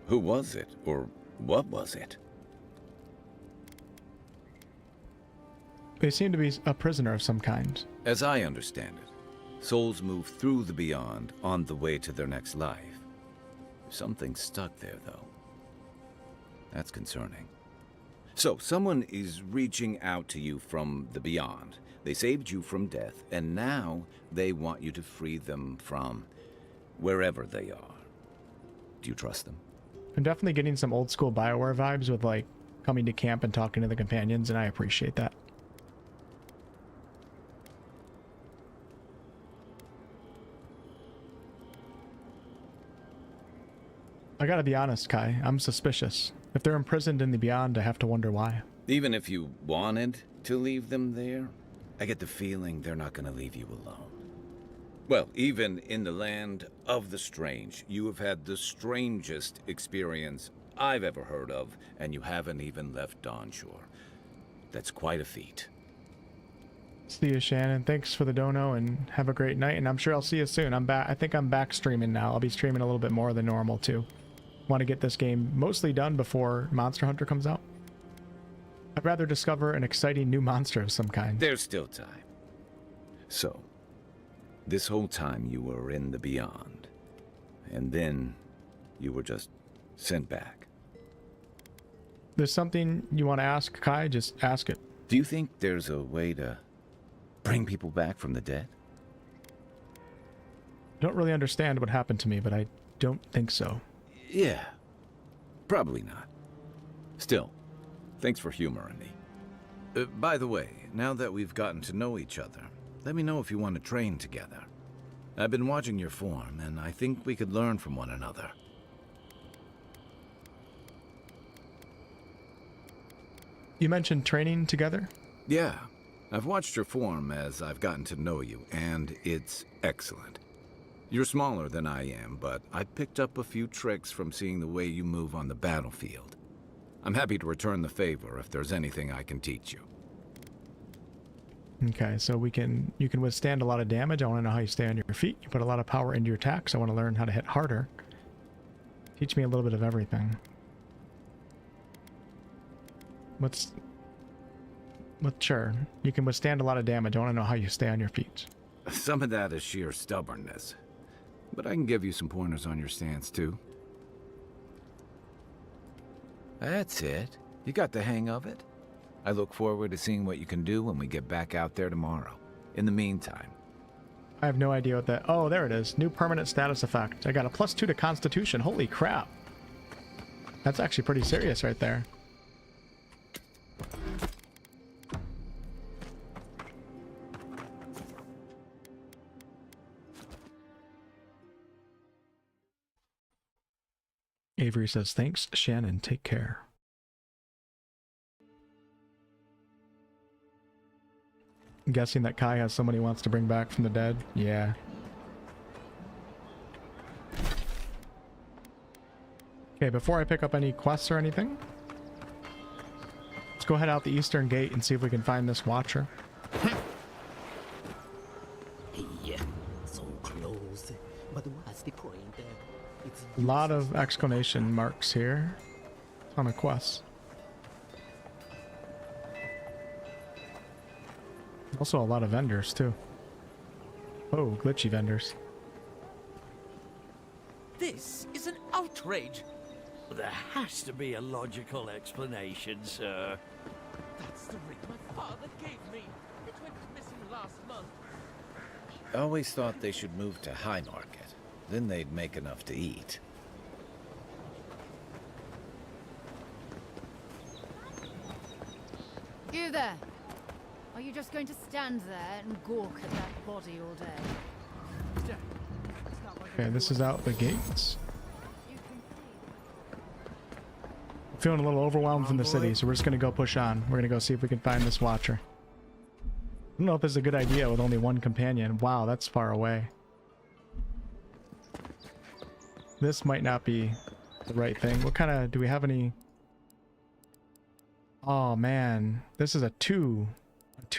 Who was it? Or what was it? They seem to be a prisoner of some kind. As I understand it, souls move through the beyond on the way to their next life. Something's stuck there, though. That's concerning. So, someone is reaching out to you from the beyond. They saved you from death, and now they want you to free them from wherever they are. Do you trust them? I'm definitely getting some old school BioWare vibes with, like, coming to camp and talking to the companions, and I appreciate that. I gotta be honest, Kai. I'm suspicious. If they're imprisoned in the beyond, I have to wonder why. Even if you wanted to leave them there, I get the feeling they're not going to leave you alone. Well, even in the land of the strange, you have had the strangest experience I've ever heard of, and you haven't even left Dawnshore. That's quite a feat. See you, Shannon. Thanks for the dono, and have a great night, and I'm sure I'll see you soon. I'm back. I think I'm back streaming now. I'll be streaming a little bit more than normal, too. Want to get this game mostly done before Monster Hunter comes out. I'd rather discover an exciting new monster of some kind. There's still time. So, this whole time you were in the beyond, and then you were just sent back. There's something you want to ask, Kai? Just ask it. Do you think there's a way to bring people back from the dead? I don't really understand what happened to me, but I don't think so. Yeah, probably not. Still, thanks for humoring me. By the way, now that we've gotten to know each other, let me know if you want to train together. I've been watching your form, and I think we could learn from one another. You mentioned training together? Yeah, I've watched your form as I've gotten to know you, and it's excellent. You're smaller than I am, but I picked up a few tricks from seeing the way you move on the battlefield. I'm happy to return the favor if there's anything I can teach you. Okay, so you can withstand a lot of damage. I want to know how you stay on your feet. You put a lot of power into your attacks. I want to learn how to hit harder. Teach me a little bit of everything. Sure. You can withstand a lot of damage. I want to know how you stay on your feet. Some of that is sheer stubbornness. But I can give you some pointers on your stance, too. That's it. You got the hang of it. I look forward to seeing what you can do when we get back out there tomorrow. In the meantime... I have no idea what that... Oh, there it is. New permanent status effect. I got a +2 to Constitution. Holy crap. That's actually pretty serious right there. Avery says, thanks, Shannon. Take care. I'm guessing that Kai has someone he wants to bring back from the dead. Yeah. Okay, before I pick up any quests or anything, let's go head out the eastern gate and see if we can find this Watcher. Yeah, so close. But what's the point? It's A lot of exclamation marks here on a quest. Also a lot of vendors too. Oh, glitchy vendors. This is an outrage. There has to be a logical explanation, sir. That's the ring my father gave me. It went missing last month. I always thought they should move to High Market. Then they'd make enough to eat. You there! Are you just going to stand there and gawk at that body all day? Okay, this is out the gates. I'm feeling a little overwhelmed from the city, so we're just gonna go push on. We're gonna go see if we can find this Watcher. I don't know if this is a good idea with only one companion. Wow, that's far away. This might not be the right thing. What kind of... do we have any... Oh man, this is a two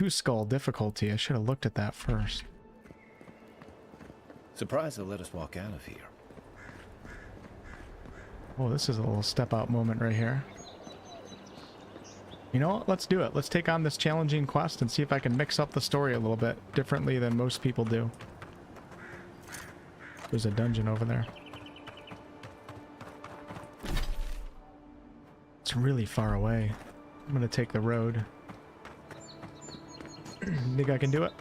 skull difficulty. I should have looked at that first. Surprised they'll let us walk out of here. Oh, this is a little step out moment right here. You know what? Let's do it. Let's take on this challenging quest and see if I can mix up the story a little bit differently than most people do. There's a dungeon over there. It's really far away. I'm gonna take the road. Think I can do it?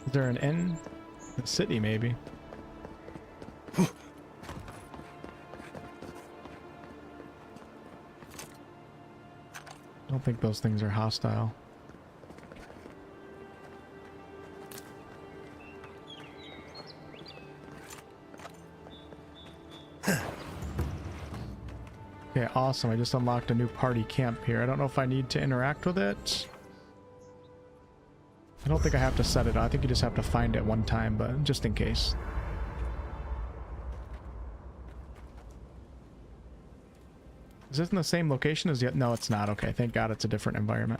Is there an inn? The city, maybe. I don't think those things are hostile. Okay, awesome. I just unlocked a new party camp here. I don't know if I need to interact with it. I don't think I have to set it. I think you just have to find it one time, but just in case. Is this in the same location as the... No, it's not. Okay, thank God it's a different environment.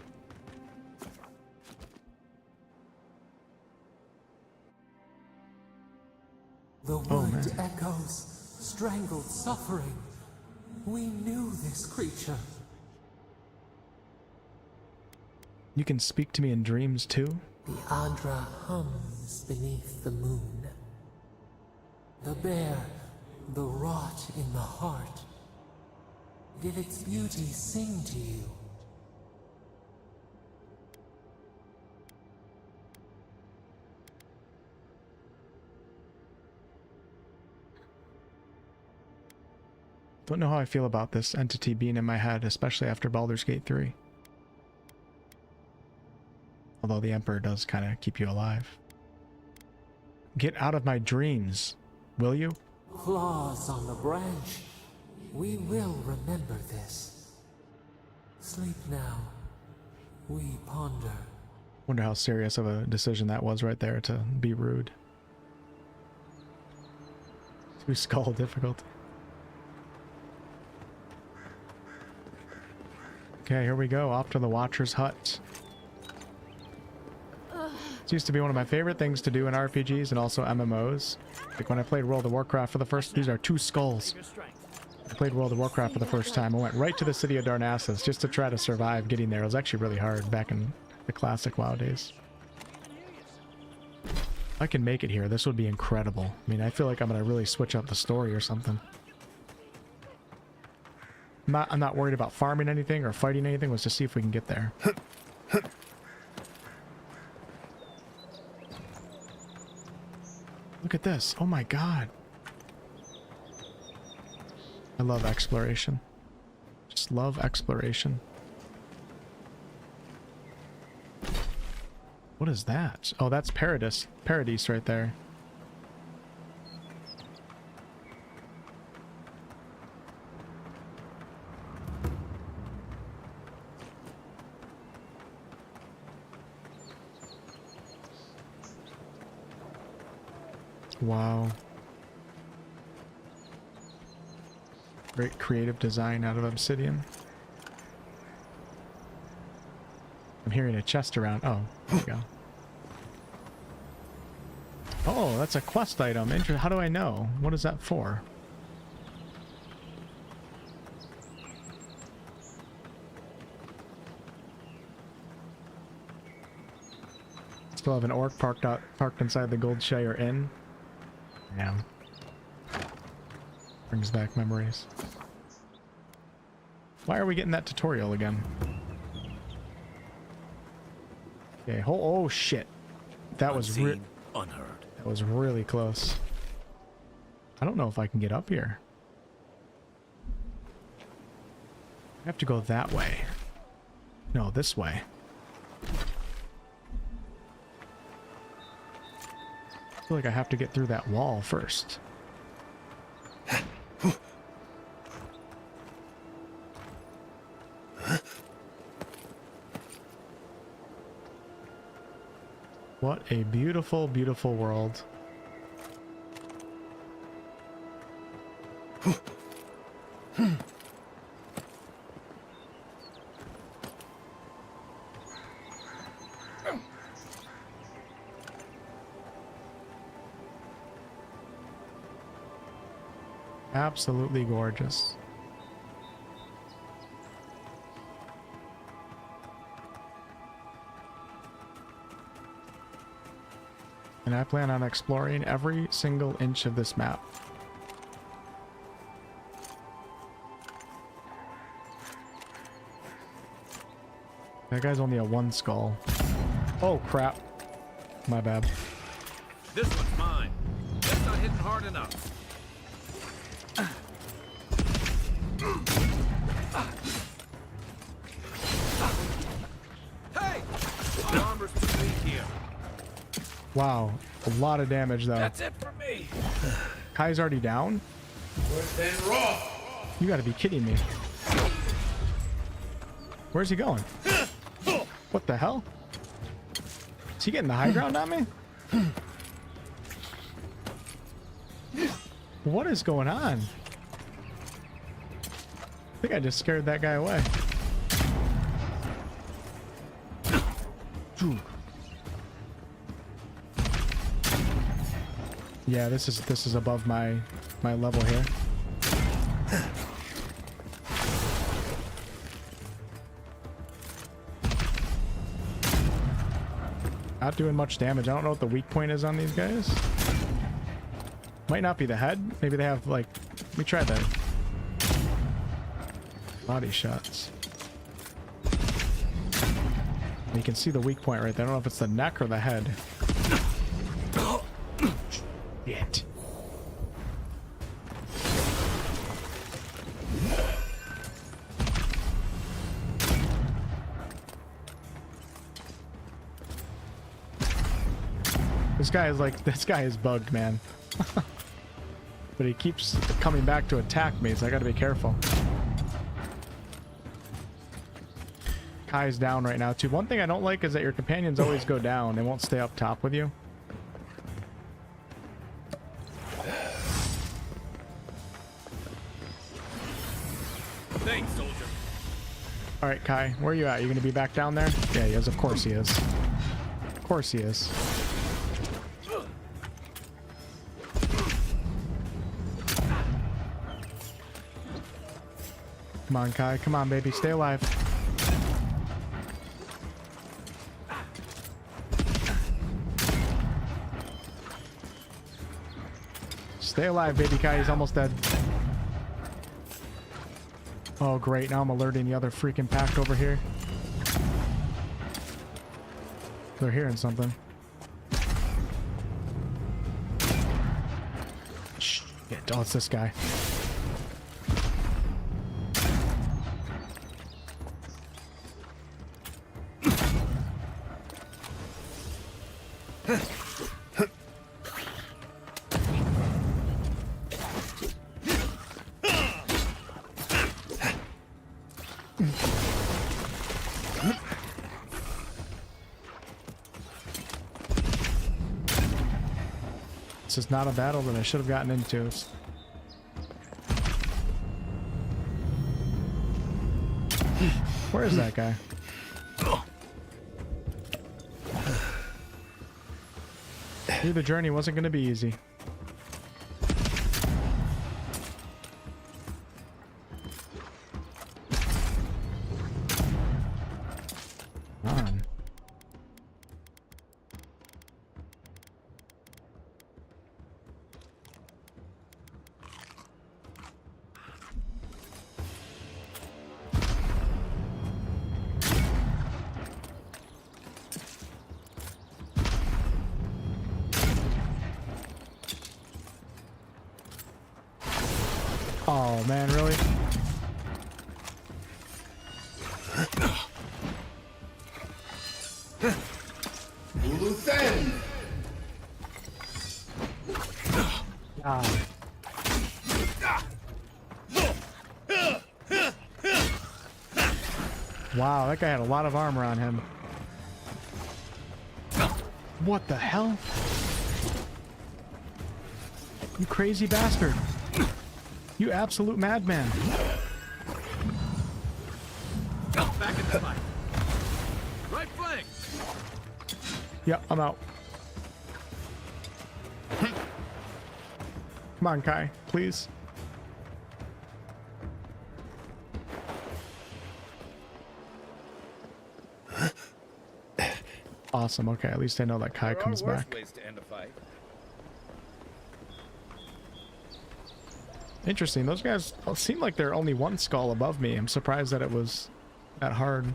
The wood echoes, strangled suffering. We knew this creature. You can speak to me in dreams too? The Adra hums beneath the moon. The bear, the rot in the heart. Did its beauty sing to you? Don't know how I feel about this entity being in my head, especially after Baldur's Gate 3. Although the Emperor does kind of keep you alive. Get out of my dreams, will you? Claws on the branch. We will remember this. Sleep now. We ponder. Wonder how serious of a decision that was right there to be rude. 2 skull difficulty. Okay, here we go. Off to the Watcher's Hut. This used to be one of my favorite things to do in RPGs and also MMOs. Like when I played World of Warcraft for the first... These are 2 skulls. I played World of Warcraft for the first time. I went right to the city of Darnassus just to try to survive getting there. It was actually really hard back in the classic WoW days. If I can make it here, this would be incredible. I mean, I feel like I'm going to really switch up the story or something. I'm not worried about farming anything or fighting anything. Let's just see if we can get there. Look at this. Oh my god. I love exploration. Just love exploration. What is that? Oh, that's Paradise. Paradise right there. Wow. Great creative design out of obsidian. I'm hearing a chest around. Oh, there we go. Oh, that's a quest item. How do I know? What is that for? Still have an orc parked inside the Goldshire Inn. Yeah. Brings back memories. Why are we getting that tutorial again? Okay, oh shit. That was unheard. That was really close. I don't know if I can get up here. I have to go that way. No, this way. I feel like I have to get through that wall first. What a beautiful, beautiful world. Absolutely gorgeous. And I plan on exploring every single inch of this map. That guy's only a 1 skull. Oh crap. My bad. This one's mine. That's not hitting hard enough. Hey! My armor's too weak here. Wow, a lot of damage though. That's it for me. Kai's already down? Worse than raw. You gotta be kidding me. Where's he going? What the hell? Is he getting the high ground on me? What is going on? I think I just scared that guy away. Yeah, this is above my level here. Not doing much damage. I don't know what the weak point is on these guys. Might not be the head. Maybe they have like... Let me try the body shots. You can see the weak point right there. I don't know if it's the neck or the head. Shit. This guy is bugged, man. But he keeps coming back to attack me, so I gotta be careful. Kai's down right now too. One thing I don't like is that your companions always go down. They won't stay up top with you. Thanks, soldier. All right, Kai, where are you at? You gonna be back down there? Yeah, he is. Of course he is. Of course he is. Come on, Kai. Come on, baby. Stay alive. Stay alive, baby Kai. He's almost dead. Oh, great. Now I'm alerting the other freaking pack over here. They're hearing something. Shh. Oh, it's this guy. This is not a battle that I should have gotten into. Where is that guy? Knew the journey wasn't going to be easy. On. Oh man, really? Luthen! Ah. Wow, that guy had a lot of armor on him. What the hell? You crazy bastard. You absolute madman. Back in the fight. Right flank. Yep, I'm out. Come on, Kai, please. Awesome, okay, at least I know that Kai comes back. Ways to end a fight. Interesting, those guys seem like they're only one skull above me. I'm surprised that it was that hard.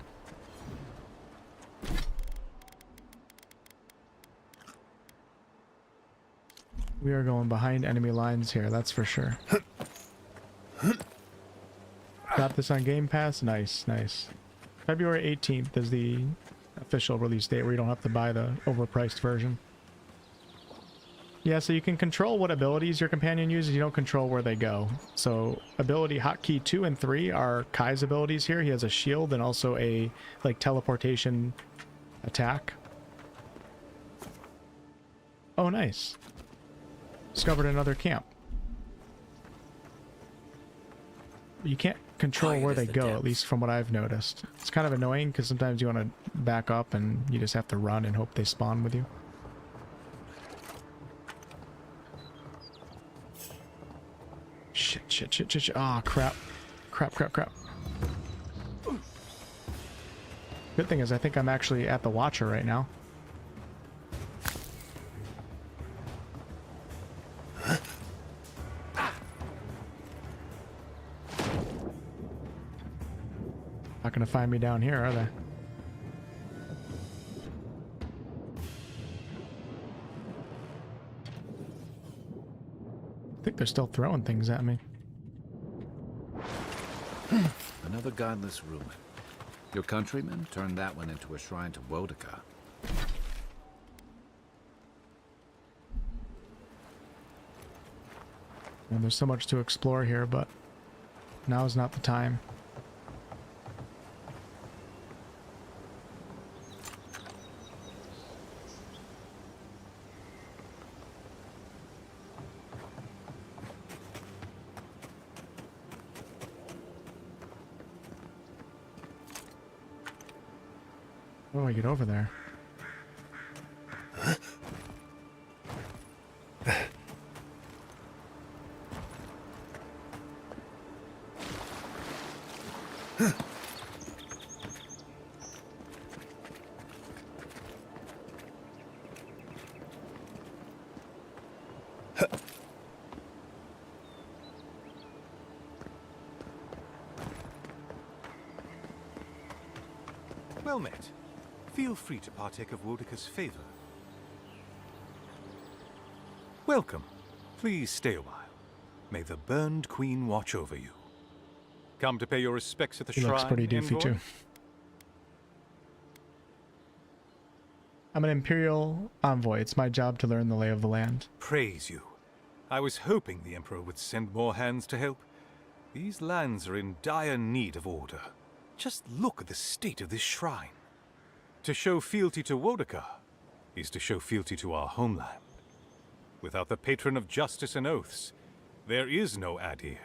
We are going behind enemy lines here, that's for sure. Got this on Game Pass? Nice, nice. February 18th is the official release date where you don't have to buy the overpriced version. Yeah, so you can control what abilities your companion uses, you don't control where they go. So ability hotkey 2 and 3 are Kai's abilities here. He has a shield and also a like teleportation attack. Oh, nice. Discovered another camp. You can't control where they go, at least from what I've noticed. It's kind of annoying because sometimes you want to back up and you just have to run and hope they spawn with you. Shit. Oh, crap. Crap. Good thing is I think I'm actually at the Watcher right now. Not gonna find me down here, are they? I think they're still throwing things at me. Another godless ruin. Your countrymen turned that one into a shrine to Wodika. And there's so much to explore here, but now's not the time. How do I get over there? Well met. Feel free to partake of Wodeka's favor. Welcome. Please stay a while. May the Burned Queen watch over you. Come to pay your respects at the shrine, looks pretty doofy Envoy? too. I'm an Imperial envoy. It's my job to learn the lay of the land. Praise you. I was hoping the Emperor would send more hands to help. These lands are in dire need of order. Just look at the state of this shrine. To show fealty to Wodeka is to show fealty to our homeland. Without the patron of justice and oaths, there is no Adir.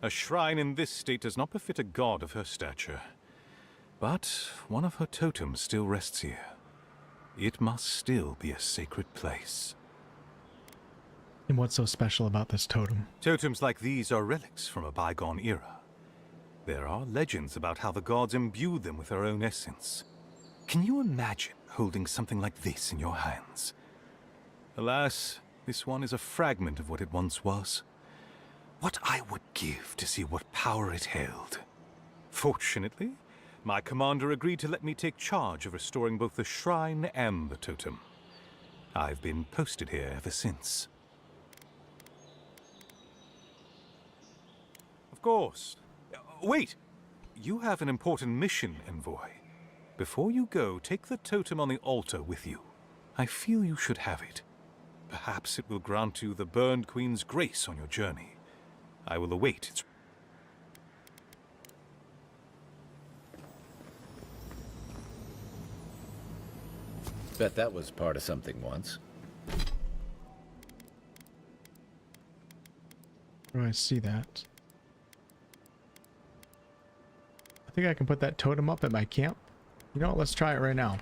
A shrine in this state does not befit a god of her stature. But one of her totems still rests here. It must still be a sacred place. And what's so special about this totem? Totems like these are relics from a bygone era. There are legends about how the gods imbued them with their own essence. Can you imagine holding something like this in your hands? Alas, this one is a fragment of what it once was. What I would give to see what power it held. Fortunately, my commander agreed to let me take charge of restoring both the shrine and the totem. I've been posted here ever since. Of course. Wait! You have an important mission, Envoy. Before you go, take the totem on the altar with you. I feel you should have it. Perhaps it will grant you the Burned Queen's grace on your journey. I will await its... Bet that was part of something once. Where do I see that? I think I can put that totem up at my camp. You know what? Let's try it right now.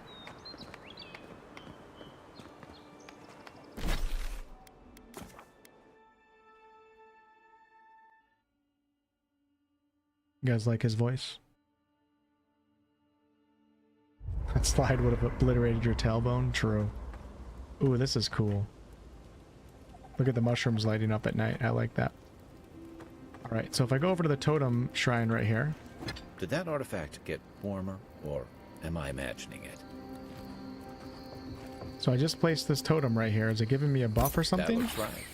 You guys like his voice? That slide would have obliterated your tailbone? True. Ooh, this is cool. Look at the mushrooms lighting up at night. I like that. Alright, so if I go over to the totem shrine right here. Did that artifact get warmer, or am I imagining it? So I just placed this totem right here. Is it giving me a buff or something? That looks right.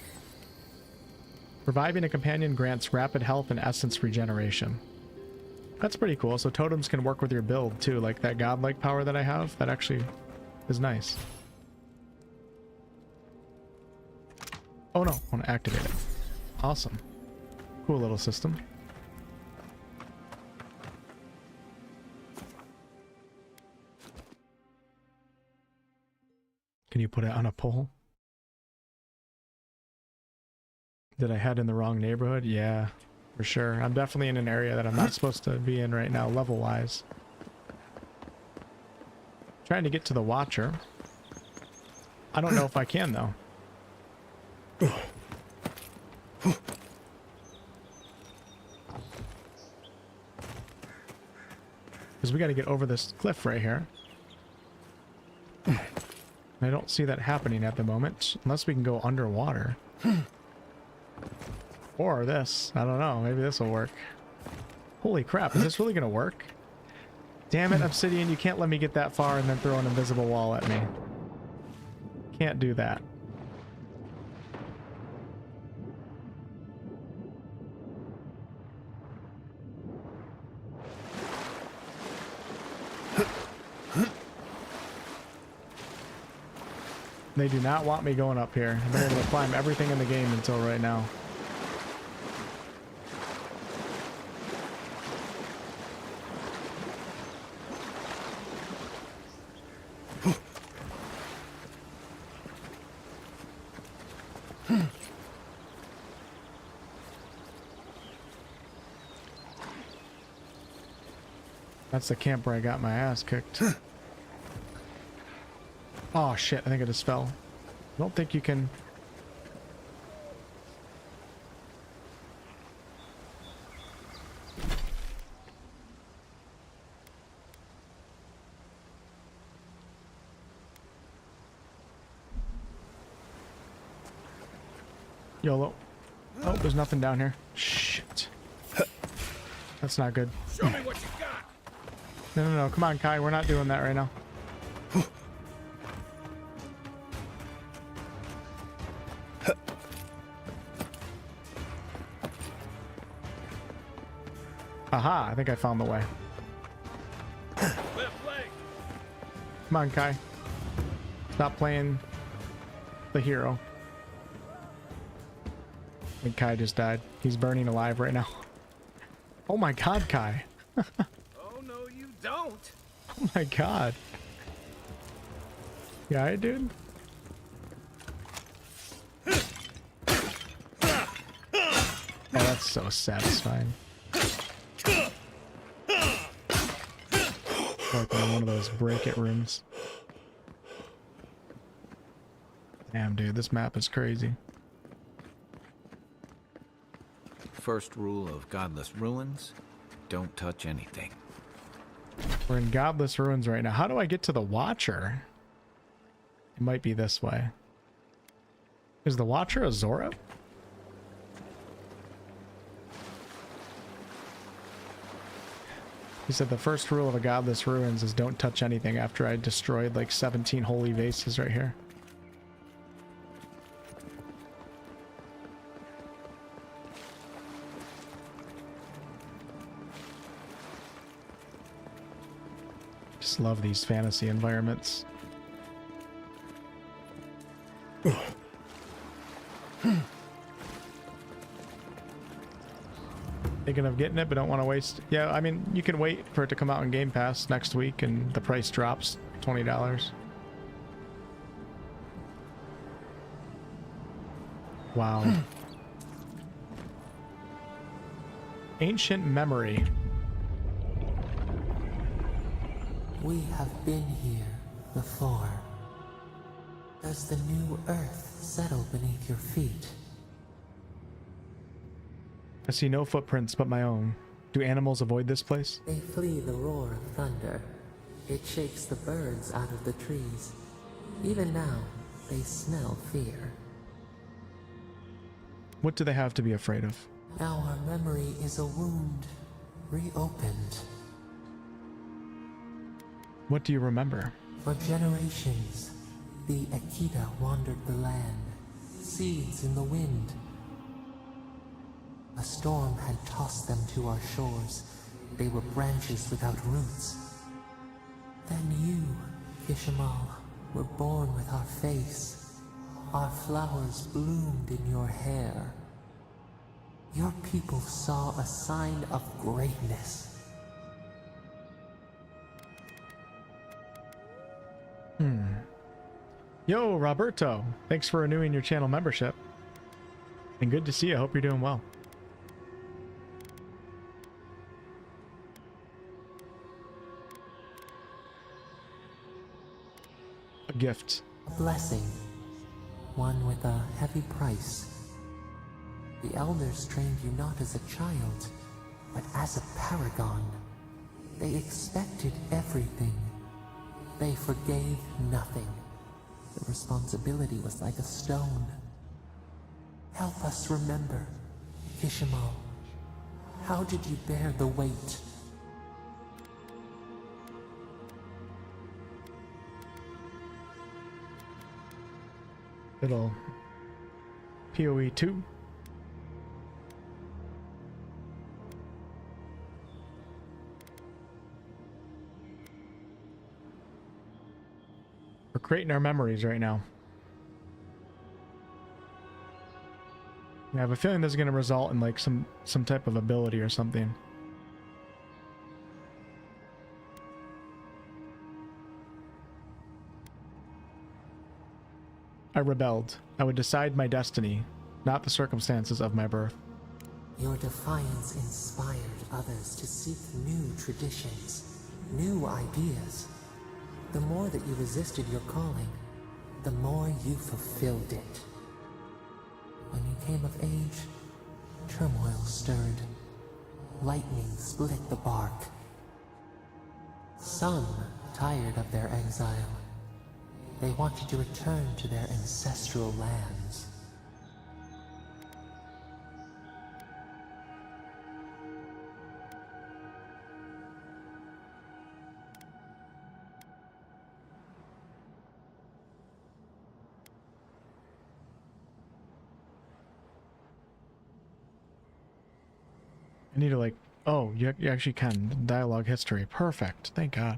Reviving a companion grants rapid health and essence regeneration. That's pretty cool. So totems can work with your build too, like that godlike power that I have. That actually is nice. Oh no, I want to activate it. Awesome. Cool little system. Can you put it on a pole? Did I head in the wrong neighborhood? Yeah, for sure. I'm definitely in an area that I'm not supposed to be in right now, level-wise. Trying to get to the Watcher. I don't know if I can, though. Because we got to get over this cliff right here. I don't see that happening at the moment, unless we can go underwater. Or this. I don't know. Maybe this will work. Holy crap, is this really going to work? Damn it, Obsidian, you can't let me get that far and then throw an invisible wall at me. Can't do that. They do not want me going up here. I've been able to climb everything in the game until right now. That's the camp where I got my ass kicked. Oh shit, I think I just fell. I don't think you can... YOLO. Oh, there's nothing down here. Shit. That's not good. Show me what you got. No. Come on, Kai. We're not doing that right now. Aha, I think I found the way. Come on, Kai. Stop playing the hero. I think Kai just died. He's burning alive right now. Oh my god, Kai. Oh, no, you don't. Oh my god. Yeah, I dude. Oh, that's so satisfying. Like in one of those break it rooms. Damn, dude, this map is crazy. First rule of Godless Ruins, don't touch anything. We're in Godless Ruins right now. How do I get to the Watcher? It might be this way. Is the Watcher a Zora? He said the first rule of a Godless Ruins is don't touch anything after I destroyed like 17 holy vases right here. Just love these fantasy environments. Thinking of getting it, but don't want to waste. Yeah, I mean, you can wait for it to come out in Game Pass next week, and the price drops $20. Wow. Ancient memory. We have been here before. Does the new earth settle beneath your feet? I see no footprints but my own. Do animals avoid this place? They flee the roar of thunder. It shakes the birds out of the trees. Even now, they smell fear. What do they have to be afraid of? Now our memory is a wound, reopened. What do you remember? For generations, the Akita wandered the land, seeds in the wind. A storm had tossed them to our shores. They were branches without roots. Then you, Kishimal, were born with our face. Our flowers bloomed in your hair. Your people saw a sign of greatness. Yo, Roberto. Thanks for renewing your channel membership. And good to see you. I hope you're doing well. A gift. A blessing. One with a heavy price. The elders trained you not as a child, but as a paragon. They expected everything. They forgave nothing. The responsibility was like a stone. Help us remember, Kishimal. How did you bear the weight? Little PoE 2. We're creating our memories right now. I have a feeling this is going to result in like some type of ability or something. I rebelled. I would decide my destiny, not the circumstances of my birth. Your defiance inspired others to seek new traditions, new ideas. The more that you resisted your calling, the more you fulfilled it. When you came of age, turmoil stirred. Lightning split the bark. Some tired of their exile. They wanted to return to their ancestral lands. I need to like, oh, you actually can. Dialogue history. Perfect. Thank God.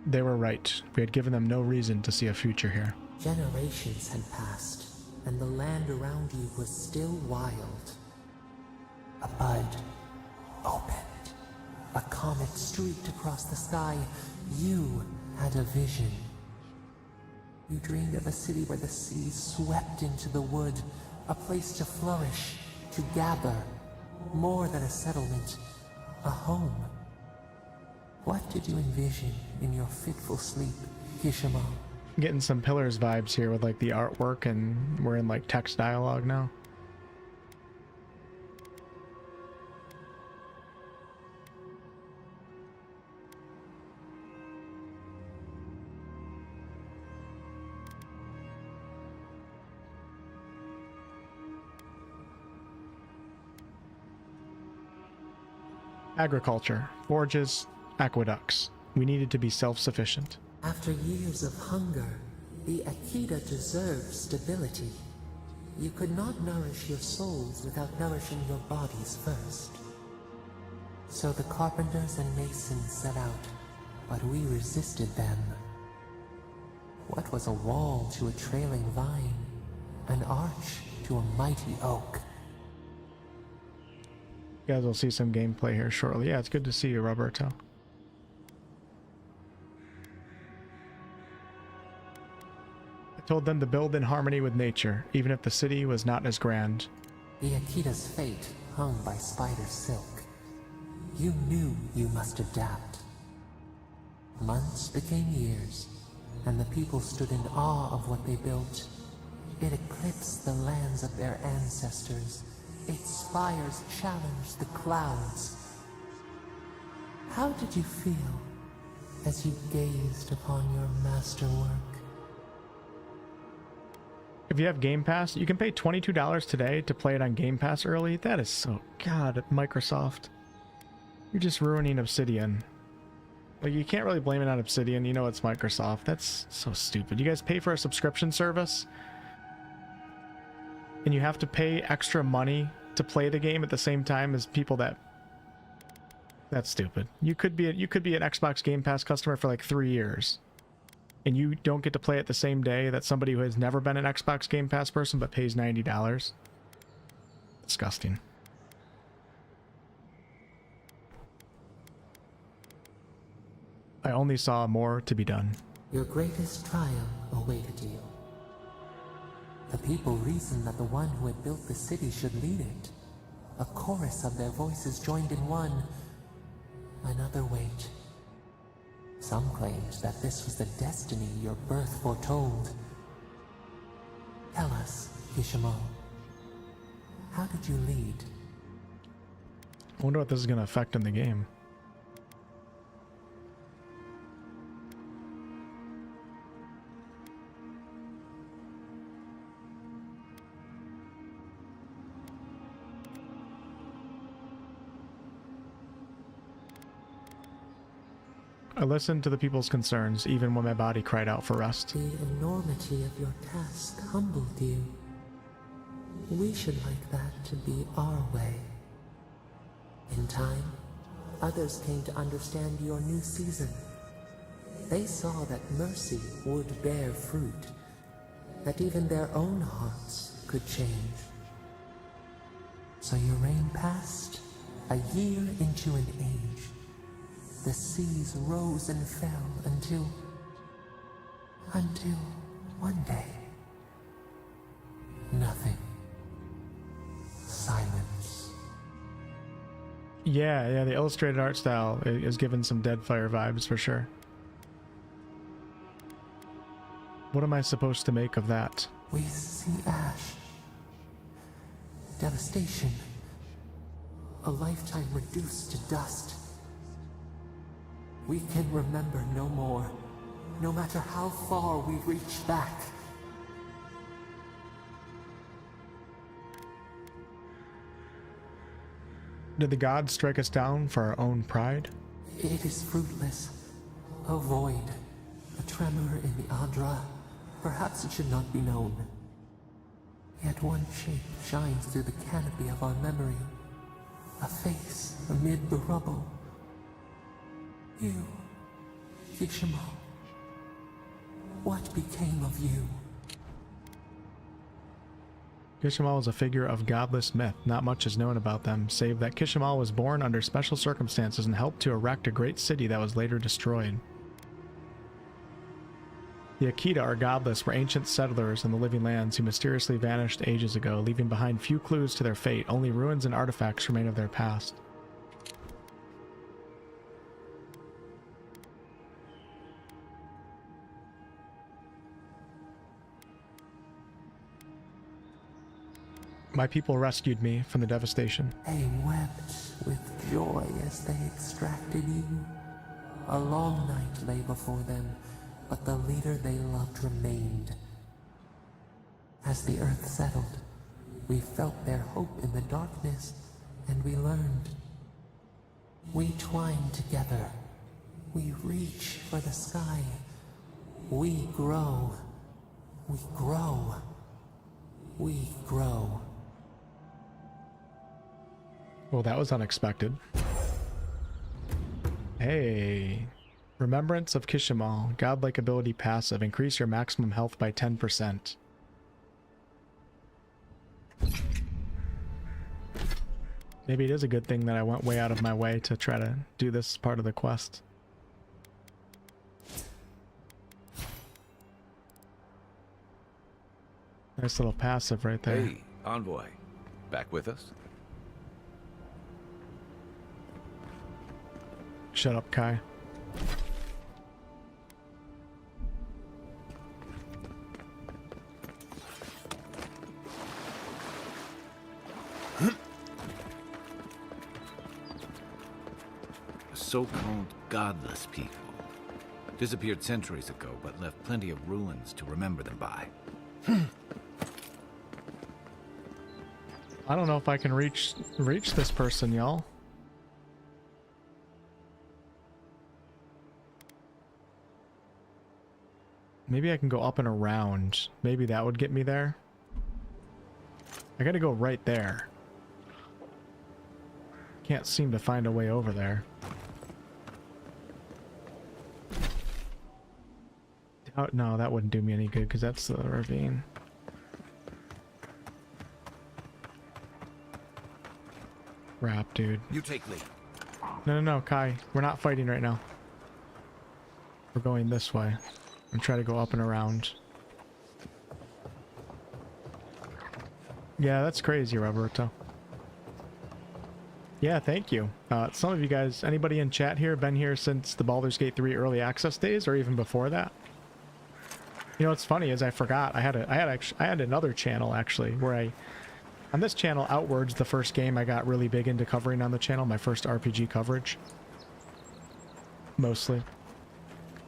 They were right. We had given them no reason to see a future here. Generations had passed, and the land around you was still wild. A bud opened. A comet streaked across the sky. You had a vision. You dreamed of a city where the sea swept into the wood, a place to flourish, to gather, more than a settlement, a home. What did you envision in your fitful sleep, Kishima? Getting some Pillars vibes here with like the artwork, and we're in like text dialogue now. Agriculture, forges, aqueducts. We needed to be self-sufficient. After years of hunger, the Akita deserved stability. You could not nourish your souls without nourishing your bodies first. So the carpenters and masons set out, but we resisted them. What was a wall to a trailing vine? An arch to a mighty oak? You guys will see some gameplay here shortly. Yeah, it's good to see you, Roberto. I told them to build in harmony with nature, even if the city was not as grand. The Akita's fate hung by spider silk. You knew you must adapt. Months became years, and the people stood in awe of what they built. It eclipsed the lands of their ancestors. Its spires challenged the clouds. How did you feel as you gazed upon your masterwork? If you have Game Pass, you can pay $22 today to play it on Game Pass early. That is so... God, Microsoft. You're just ruining Obsidian. Like, you can't really blame it on Obsidian. You know it's Microsoft. That's so stupid. You guys pay for a subscription service, and you have to pay extra money to play the game at the same time as people that... That's stupid. You could be an Xbox Game Pass customer for like 3 years, and you don't get to play it the same day that somebody who has never been an Xbox Game Pass person but pays $90. Disgusting. I only saw more to be done. Your greatest trial awaited you. The people reasoned that the one who had built the city should lead it. A chorus of their voices joined in one. Another wait. Some claimed that this was the destiny your birth foretold. Tell us, Kishimo, how did you lead? I wonder what this is going to affect in the game. I listened to the people's concerns, even when my body cried out for rest. The enormity of your task humbled you. We should like that to be our way. In time, others came to understand your new season. They saw that mercy would bear fruit, that even their own hearts could change. So your reign passed, a year into an age. The seas rose and fell until one day, nothing. Silence. Yeah, the illustrated art style is giving some Deadfire vibes for sure. What am I supposed to make of that? We see ash. Devastation. A lifetime reduced to dust. We can remember no more, no matter how far we reach back. Did the gods strike us down for our own pride? It is fruitless. A void. A tremor in the Adra. Perhaps it should not be known. Yet one shape shines through the canopy of our memory. A face amid the rubble. You, Kishima. What became of you? Kishimal was a figure of godless myth. Not much is known about them, save that Kishimal was born under special circumstances and helped to erect a great city that was later destroyed. The Akita, or godless, were ancient settlers in the living lands who mysteriously vanished ages ago, leaving behind few clues to their fate. Only ruins and artifacts remain of their past. My people rescued me from the devastation. They wept with joy as they extracted you. A long night lay before them, but the leader they loved remained. As the earth settled, we felt their hope in the darkness, and we learned. We twine together. We reach for the sky. We grow. We grow. We grow. Well, that was unexpected. Hey. Remembrance of Kishimal. Godlike ability passive. Increase your maximum health by 10%. Maybe it is a good thing that I went way out of my way to try to do this part of the quest. Nice little passive right there. Hey, Envoy. Back with us? Shut up, Kai. So-called godless people. Disappeared centuries ago, but left plenty of ruins to remember them by. I don't know if I can reach this person, y'all. Maybe I can go up and around. Maybe that would get me there. I gotta go right there. Can't seem to find a way over there. Oh, no, that wouldn't do me any good because that's the ravine. Crap, dude. You take lead. No, Kai. We're not fighting right now. We're going this way. And try to go up and around. Yeah, that's crazy, Roberto. Yeah, thank you. Some of you guys, anybody in chat here, been here since the Baldur's Gate 3 early access days, or even before that? You know what's funny is I forgot I had another channel actually where on this channel Outwards, the first game I got really big into covering on the channel, my first RPG coverage. Mostly.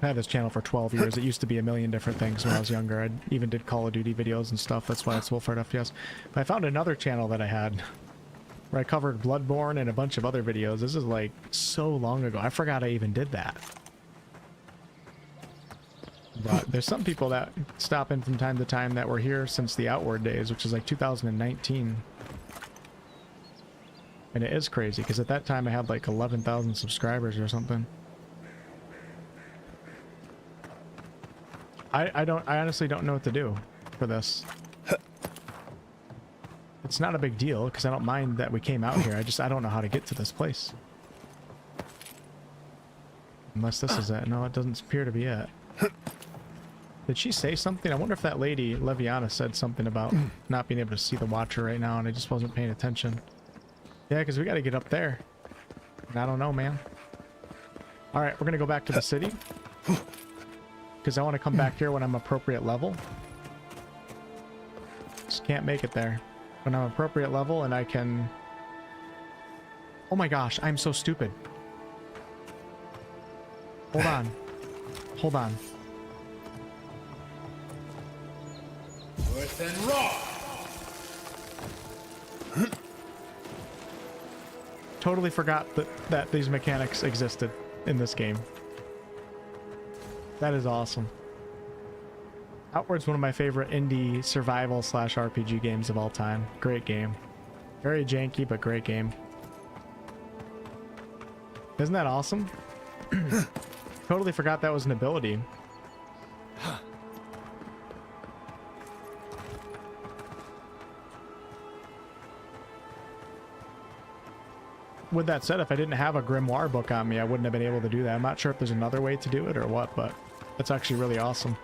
I had this channel for 12 years. It used to be a million different things when I was younger. I even did Call of Duty videos and stuff. That's why it's WolfheartFPS. But I found another channel that I had where I covered Bloodborne and a bunch of other videos. This is like so long ago. I forgot I even did that. But there's some people that stop in from time to time that were here since the Outward days, which is like 2019. And it is crazy, because at that time I had like 11,000 subscribers or something. I honestly don't know what to do for this. It's not a big deal, because I don't mind that we came out here. I don't know how to get to this place. Unless this is it. No, it doesn't appear to be it. Did she say something? I wonder if that lady, Leviana, said something about not being able to see the Watcher right now, and I just wasn't paying attention. Yeah, because we got to get up there. And I don't know, man. Alright, we're going to go back to the city. Because I want to come back here when I'm appropriate level. Just can't make it there. When I'm appropriate level and I can... Oh my gosh, I'm so stupid. Hold on. Hold on. Earth and rock. Totally forgot that these mechanics existed in this game. That is awesome. Outward's one of my favorite indie survival / RPG games of all time. Great game. Very janky, but great game. Isn't that awesome? Totally forgot that was an ability. With that said, if I didn't have a grimoire book on me, I wouldn't have been able to do that. I'm not sure if there's another way to do it or what, but that's actually really awesome.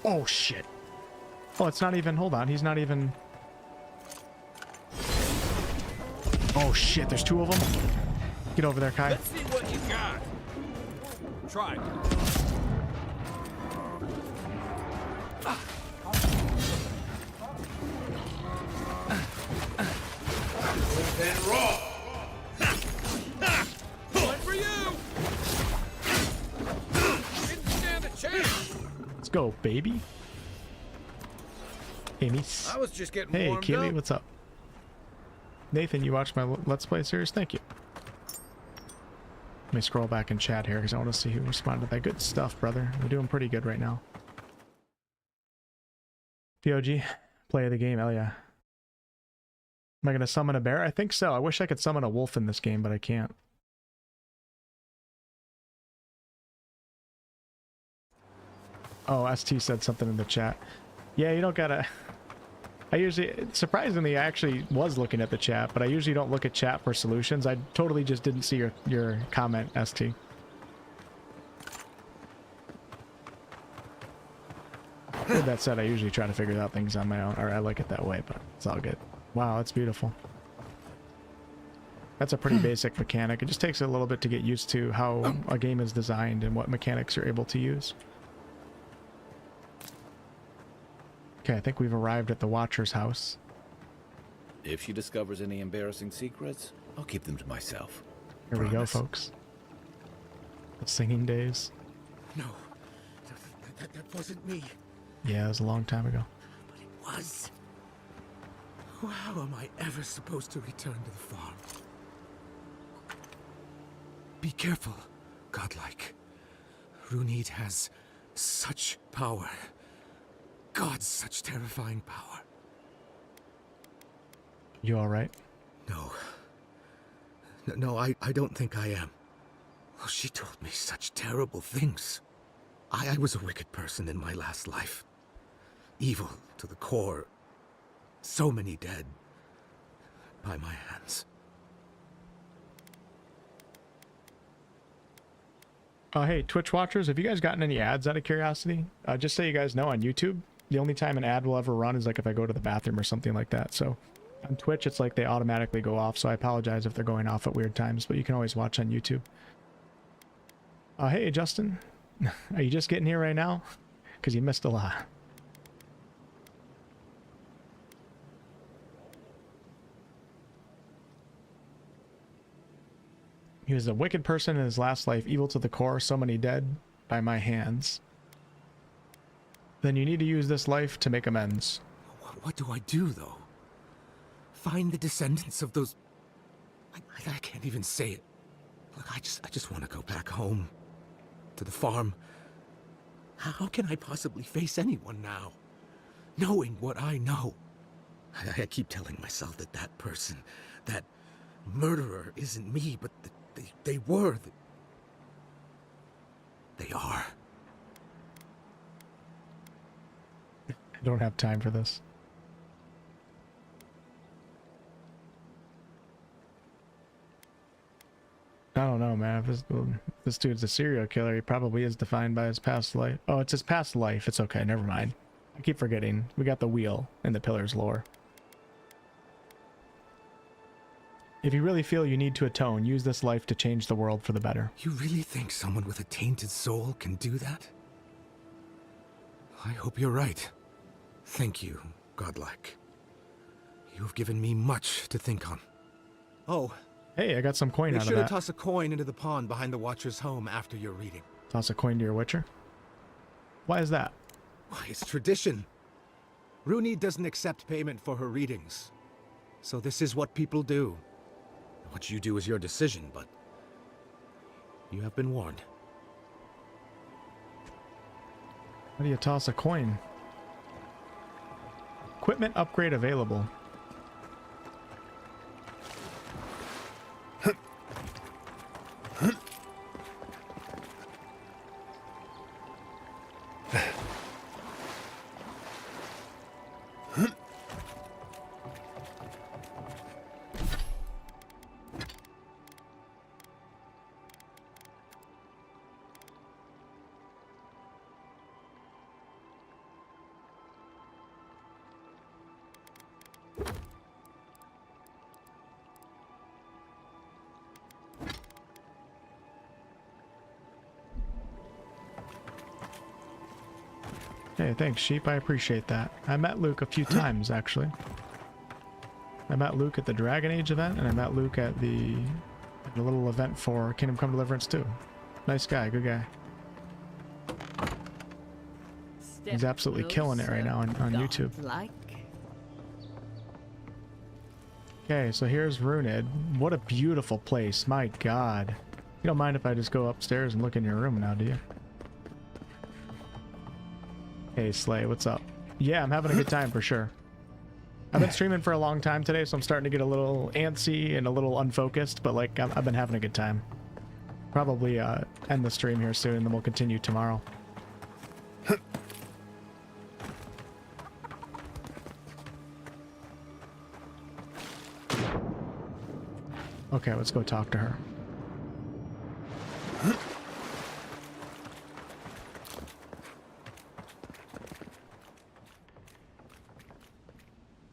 Oh, shit. Oh, it's not even... Hold on, he's not even... Oh, shit, there's two of them? Get over there, Kai. Let's see what you got. Try. Then rock. One for you. Didn't stand a chance. Let's go, baby. Amy. I was just getting Hey, warmed Keely, up. what's up? Nathan, you watched my Let's Play series? Thank you. Let me scroll back in chat here because I want to see who responded to that. Good stuff, brother. We're doing pretty good right now. POG, play of the game. Hell yeah. Am I going to summon a bear? I think so. I wish I could summon a wolf in this game, but I can't. Oh, ST said something in the chat. Yeah, you don't gotta... I usually... Surprisingly, I actually was looking at the chat, but I usually don't look at chat for solutions. I totally just didn't see your comment, ST. With that said, I usually try to figure out things on my own, or I like it that way, but it's all good. Wow, that's beautiful. That's a pretty basic mechanic. It just takes a little bit to get used to how a game is designed and what mechanics you're able to use. Okay, I think we've arrived at the Watcher's house. If she discovers any embarrassing secrets, I'll keep them to myself. Here we go, folks. The singing days. No, that wasn't me. Yeah, it was a long time ago. But it was. How am I ever supposed to return to the farm? Be careful, godlike. Runid has such power. God, such terrifying power. You alright? No, I don't think I am. Well, she told me such terrible things. I was a wicked person in my last life. Evil to the core. So many dead. By my hands. Hey, Twitch watchers, have you guys gotten any ads out of curiosity? Just so you guys know, on YouTube, the only time an ad will ever run is like if I go to the bathroom or something like that. So on Twitch, it's like they automatically go off. So I apologize if they're going off at weird times, but you can always watch on YouTube. Hey, Justin. Are you just getting here right now? Because you missed a lot. He was a wicked person in his last life, evil to the core, so many dead by my hands. Then you need to use this life to make amends. What do I do, though? Find the descendants of those... I can't even say it. Look, I just want to go back home. To the farm. How can I possibly face anyone now, knowing what I know? I keep telling myself that that person, that murderer isn't me, but they were. They are. I don't have time for this. I don't know, man. If this dude's a serial killer, he probably is defined by his past life. Oh, it's his past life. It's okay. Never mind. I keep forgetting. We got the wheel in the Pillar's lore. If you really feel you need to atone, use this life to change the world for the better. You really think someone with a tainted soul can do that? I hope you're right. Thank you, Godlike. You have given me much to think on. Oh. Hey, I got some coin out of that. Make sure to toss a coin into the pond behind the Watcher's home after your reading. Toss a coin to your Witcher? Why is that? Why, it's tradition. Rooney doesn't accept payment for her readings. So this is what people do. What you do is your decision, but you have been warned. How do you toss a coin? Equipment upgrade available. Hey, thanks, Sheep. I appreciate that. I met Luke a few times, actually. I met Luke at the Dragon Age event, and I met Luke at the little event for Kingdom Come Deliverance 2. Nice guy, good guy. He's absolutely killing it right now on YouTube. Okay, so here's Runed. What a beautiful place, my god. You don't mind if I just go upstairs and look in your room now, do you? Hey Slay, what's up? Yeah, I'm having a good time for sure. I've been streaming for a long time today, so I'm starting to get a little antsy and a little unfocused, but like I've been having a good time. Probably end the stream here soon, and then we'll continue tomorrow. Okay, let's go talk to her.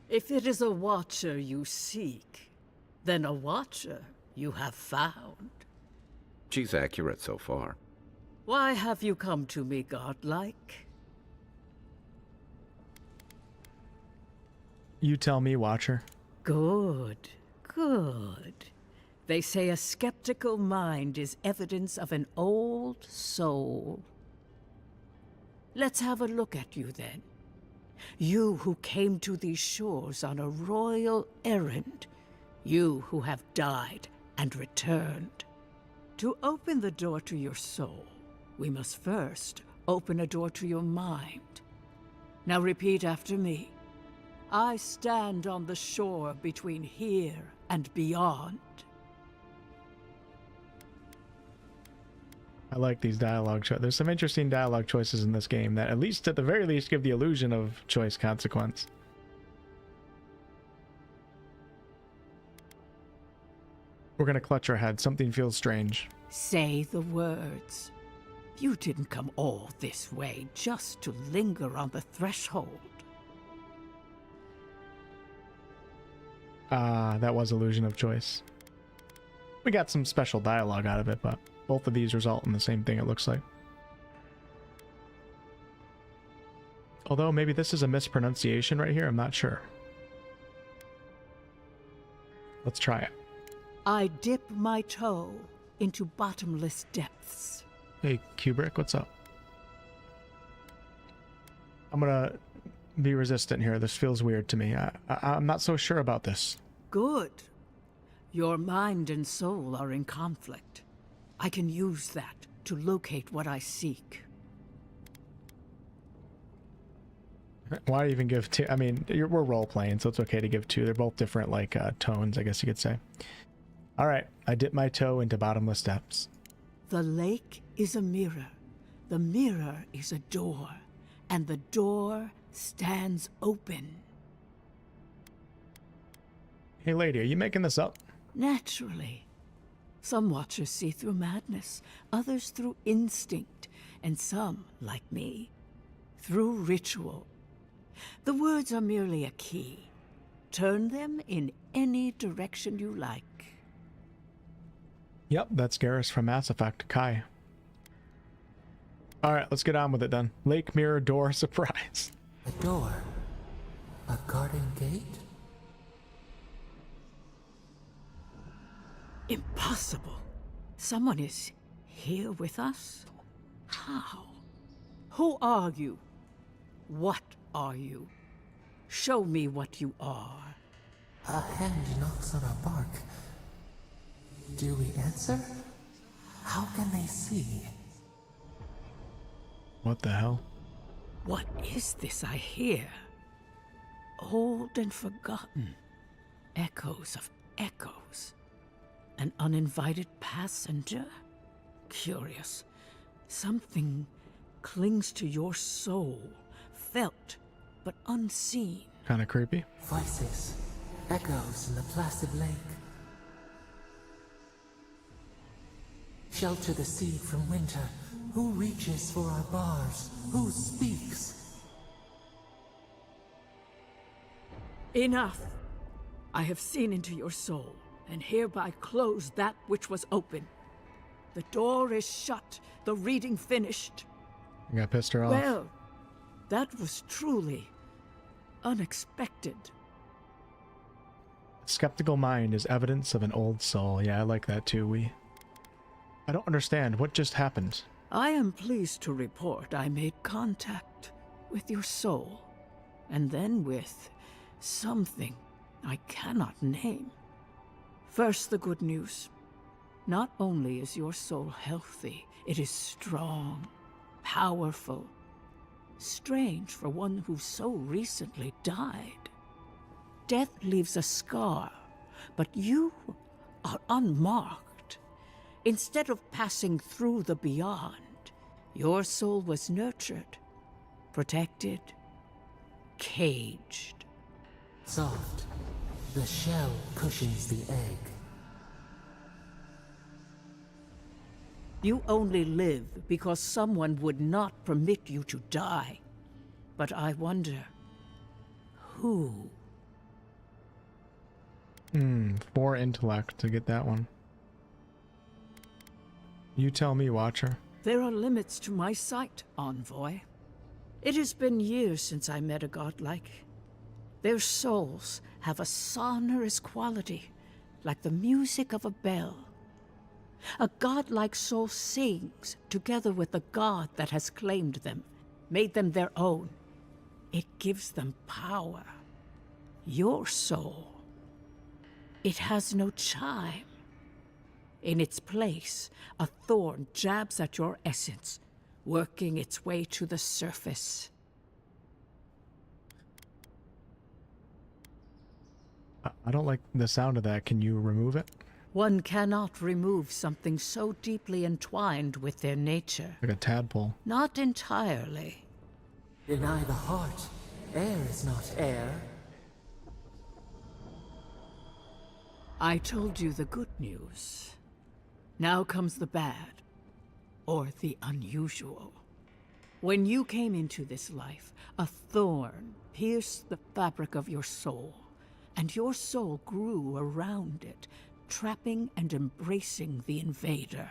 If it is a watcher you seek, then a watcher you have found. She's accurate so far. Why have you come to me, godlike? You tell me, Watcher. Good, good. They say a skeptical mind is evidence of an old soul. Let's have a look at you then. You who came to these shores on a royal errand. You who have died and returned. To open the door to your soul, we must first open a door to your mind. Now repeat after me. I stand on the shore between here and beyond. I like these dialogue choices. There's some interesting dialogue choices in this game that, at the very least, give the illusion of choice consequence. We're gonna clutch our heads. Something feels strange. Say the words. You didn't come all this way just to linger on the threshold. Ah, that was illusion of choice. We got some special dialogue out of it, but both of these result in the same thing, it looks like. Although maybe this is a mispronunciation right here, I'm not sure. Let's try it. I dip my toe into bottomless depths. Hey, Kubrick, what's up? I'm gonna be resistant here. This feels weird to me. I'm not so sure about this. Good. Your mind and soul are in conflict. I can use that to locate what I seek. Why even give two? I mean, we're role playing, so it's okay to give two. They're both different, like, tones, I guess you could say. All right, I dip my toe into bottomless depths. The lake is a mirror. The mirror is a door. And the door stands open. Hey, lady, are you making this up? Naturally. Some watchers see through madness, others through instinct, and some, like me, through ritual. The words are merely a key. Turn them in any direction you like. Yep, that's Garrus from Mass Effect, Kai. Alright, let's get on with it then. Lake, mirror, door, surprise. A door? A garden gate? Impossible. Someone is here with us? How? Who are you? What are you? Show me what you are. A hand knocks on our bark. Do we answer? How can they see? What the hell? What is this I hear? Old and forgotten. Echoes of echoes. An uninvited passenger? Curious. Something clings to your soul, felt but unseen. Kind of creepy. Voices, echoes in the placid lake. Shelter the seed from winter. Who reaches for our bars? Who speaks? Enough! I have seen into your soul, and hereby close that which was open. The door is shut, the reading finished. You got pissed her off. Well, that was truly unexpected. Skeptical mind is evidence of an old soul. Yeah, I like that too. I don't understand. What just happened? I am pleased to report I made contact with your soul, and then with something I cannot name. First, the good news. Not only is your soul healthy, it is strong, powerful. Strange for one who so recently died. Death leaves a scar, but you are unmarked. Instead of passing through the beyond, your soul was nurtured, protected, caged. Soft. The shell cushions the egg. You only live because someone would not permit you to die. But I wonder, who? 4 intellect to get that one. You tell me, Watcher. There are limits to my sight, Envoy. It has been years since I met a godlike. Their souls have a sonorous quality, like the music of a bell. A godlike soul sings together with the god that has claimed them, made them their own. It gives them power. Your soul, it has no chime. In its place, a thorn jabs at your essence, working its way to the surface. I don't like the sound of that. Can you remove it? One cannot remove something so deeply entwined with their nature. Like a tadpole. Not entirely. Deny the heart. Air is not air. I told you the good news. Now comes the bad, or the unusual. When you came into this life, a thorn pierced the fabric of your soul, and your soul grew around it, trapping and embracing the invader.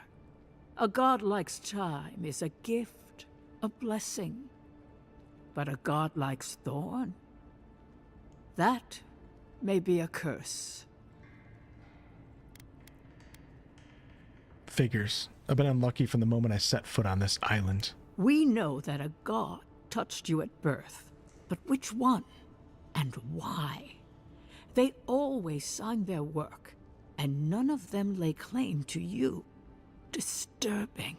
A godlike's chime is a gift, a blessing. But a godlike's thorn? That may be a curse. Figures. I've been unlucky from the moment I set foot on this island. We know that a god touched you at birth, but which one and why? They always signed their work, and none of them lay claim to you. Disturbing.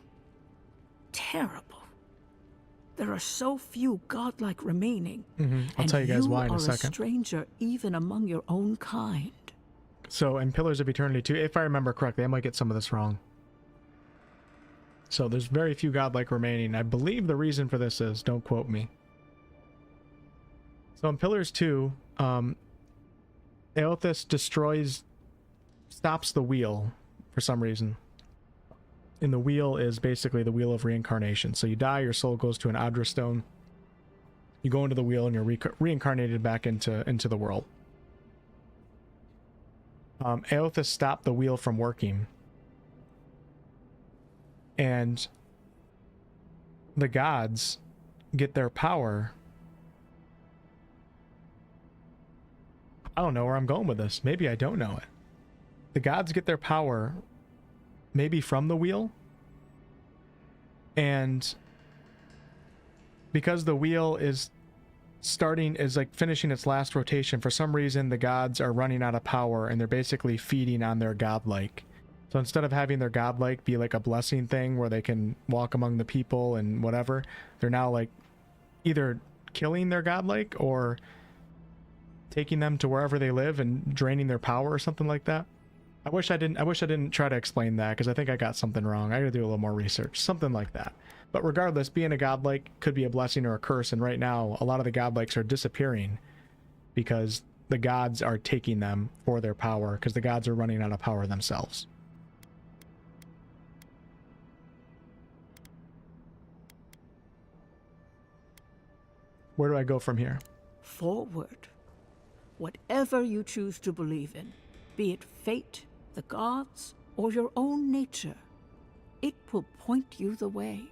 Terrible. There are so few godlike remaining. I'll tell you guys why in a You are a second. stranger even among your own kind. So in Pillars of Eternity 2, if I remember correctly, I might get some of this wrong. So there's very few godlike remaining. I believe the reason for this is, don't quote me. So in Pillars 2, Aothis stops the wheel for some reason. And the wheel is basically the wheel of reincarnation. So you die, your soul goes to an Adra stone. You go into the wheel and you're reincarnated back into the world. Aothis stopped the wheel from working. And the gods get their power. I don't know where I'm going with this. Maybe I don't know it. The gods get their power maybe from the wheel. And because the wheel is like finishing its last rotation, for some reason the gods are running out of power and they're basically feeding on their godlike. So instead of having their godlike be like a blessing thing where they can walk among the people and whatever, they're now like either killing their godlike or taking them to wherever they live and draining their power or something like that. I wish I didn't try to explain that, because I think I got something wrong. I gotta do a little more research. Something like that. But regardless, being a godlike could be a blessing or a curse, and right now a lot of the godlikes are disappearing because the gods are taking them for their power, because the gods are running out of power themselves. Where do I go from here? Forward. Whatever you choose to believe in, be it fate, the gods, or your own nature, it will point you the way.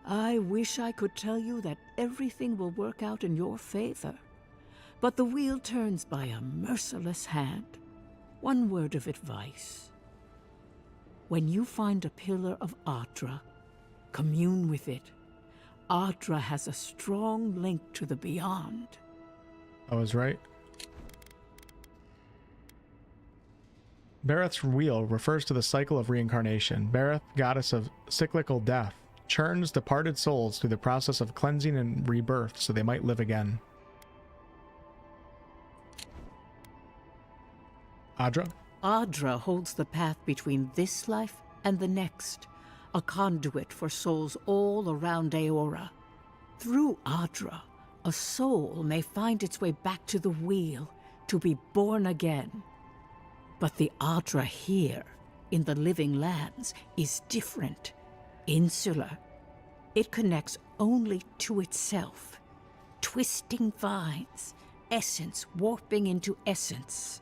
I wish I could tell you that everything will work out in your favor, but the wheel turns by a merciless hand. One word of advice. When you find a pillar of Adra, commune with it. Adra has a strong link to the beyond. I was right. Bereth's wheel refers to the cycle of reincarnation. Bereth, goddess of cyclical death, churns departed souls through the process of cleansing and rebirth so they might live again. Adra? Adra holds the path between this life and the next, a conduit for souls all around Aora. Through Adra, a soul may find its way back to the wheel to be born again. But the Adra here, in the living lands, is different, insular. It connects only to itself. Twisting vines, essence warping into essence.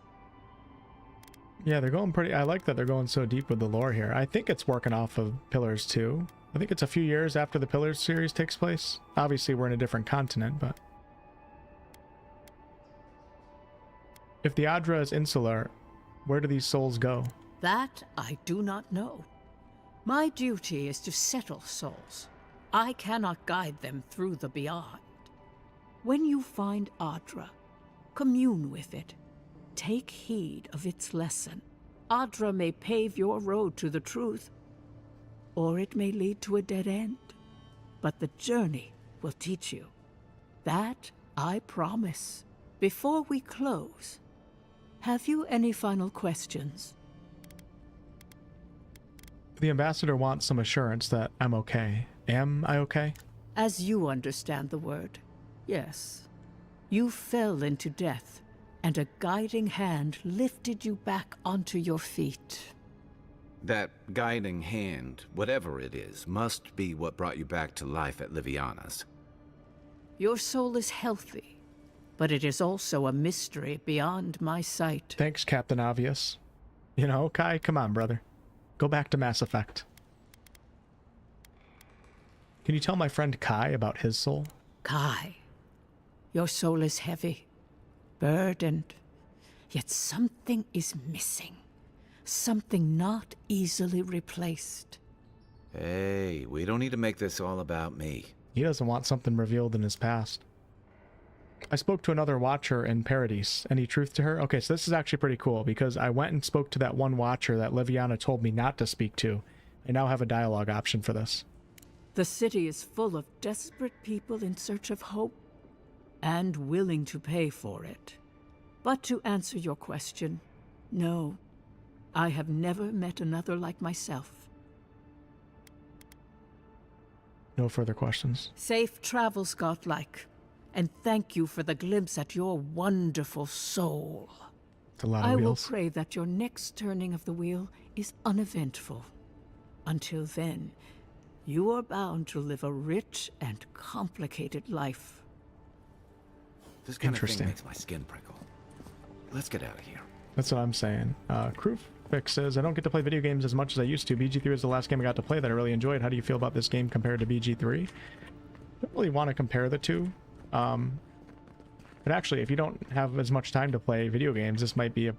Yeah, they're going pretty... I like that they're going so deep with the lore here. I think it's working off of Pillars 2. I think it's a few years after the Pillars series takes place. Obviously, we're in a different continent, but... If the Adra is insular, where do these souls go? That I do not know. My duty is to settle souls. I cannot guide them through the beyond. When you find Adra, commune with it. Take heed of its lesson. Adra may pave your road to the truth, or it may lead to a dead end. But the journey will teach you. That I promise. Before we close, have you any final questions? The ambassador wants some assurance that I'm okay. Am I okay? As you understand the word, yes. You fell into death, and a guiding hand lifted you back onto your feet. That guiding hand, whatever it is, must be what brought you back to life at Liviana's. Your soul is healthy, but it is also a mystery beyond my sight. Thanks, Captain Obvious. You know, Kai, come on, brother. Go back to Mass Effect. Can you tell my friend Kai about his soul? Kai, your soul is heavy, burdened, yet something is missing. Something not easily replaced. Hey, we don't need to make this all about me. He doesn't want something revealed in his past. I spoke to another watcher in Paradise. Any truth to her? Okay, so this is actually pretty cool, because I went and spoke to that one watcher that Liviana told me not to speak to. I now have a dialogue option for this. The city is full of desperate people in search of hope and willing to pay for it. But to answer your question, no, I have never met another like myself. No further questions. Safe travels, godlike, and thank you for the glimpse at your wonderful soul. It's a lot of I will wheels. pray that your next turning of the wheel is uneventful. Until then, you are bound to live a rich and complicated life. This kind of thing Interesting. makes my skin prickle. Let's get out of here. That's what I'm saying. Crewfix says, I don't get to play video games as much as I used to. BG3 was the last game I got to play that I really enjoyed. How do you feel about this game compared to BG3? I don't really want to compare the two. But actually, if you don't have as much time to play video games, this might be a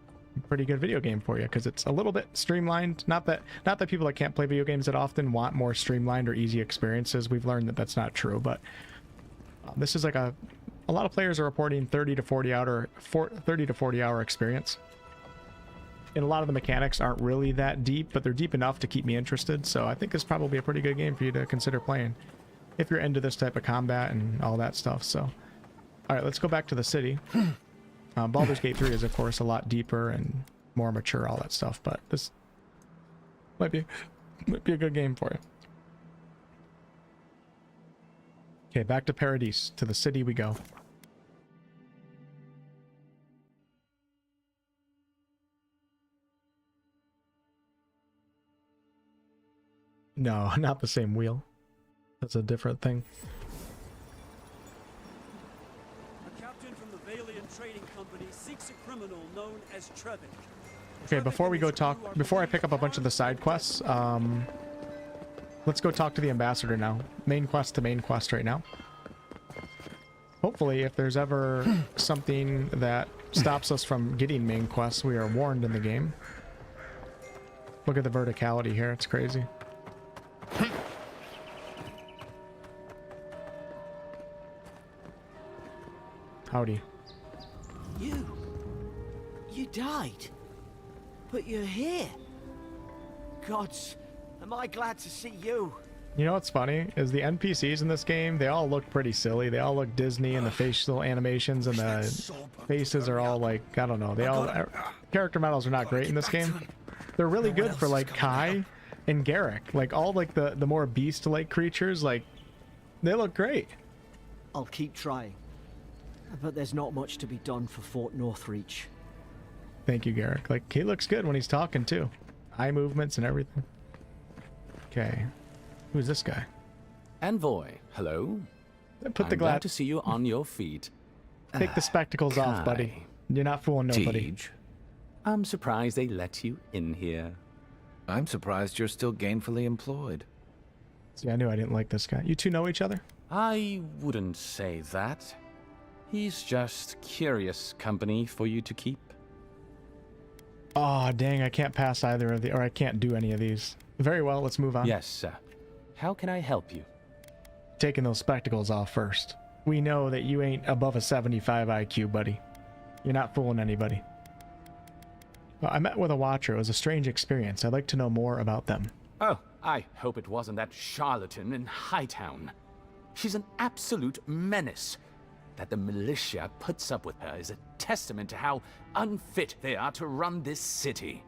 pretty good video game for you because it's a little bit streamlined. Not that people that can't play video games that often want more streamlined or easy experiences. We've learned that that's not true, but this is like a lot of players are reporting 30 to 40 hour experience. And a lot of the mechanics aren't really that deep, but they're deep enough to keep me interested. So I think it's probably a pretty good game for you to consider playing if you're into this type of combat and all that stuff. So, all right, let's go back to the city. Baldur's Gate 3 is, of course, a lot deeper and more mature, all that stuff. But this might be a good game for you. Okay, back to Paradise. To the city we go. No, not the same wheel. That's a different thing. A captain from the Valiant Trading Company seeks a criminal known as Trevik. Okay, before I pick up a bunch of the side quests, let's go talk to the ambassador now. Main quest to main quest right now. Hopefully, if there's ever something that stops us from getting main quests, we are warned in the game. Look at the verticality here, it's crazy. Howdy. You died. But you're here. Gods, am I glad to see you. You know what's funny is the NPCs in this game, they all look pretty silly. They all look Disney, and the facial animations and the faces are all like, I don't know, character models are not great in this game. They're really good for like Kai and Garrick, like all like the more beast-like creatures, like they look great. I'll keep trying. But there's not much to be done for Fort Northreach. Thank you, Garrick. Like, he looks good when he's talking too. Eye movements and everything. Okay. Who's this guy? Envoy, hello. Put the glad to see you on your feet. Take the spectacles off, buddy. You're not fooling nobody. Tej, I'm surprised they let you in here. I'm surprised you're still gainfully employed. See, I knew I didn't like this guy. You two know each other? I wouldn't say that. He's just curious company for you to keep. Oh, dang, I can't pass either of the, or I can't do any of these. Very well, let's move on. Yes, sir. How can I help you? Taking those spectacles off first. We know that you ain't above a 75 IQ, buddy. You're not fooling anybody. Well, I met with a watcher. It was a strange experience. I'd like to know more about them. Oh, I hope it wasn't that charlatan in Hightown. She's an absolute menace. That the militia puts up with her is a testament to how unfit they are to run this city.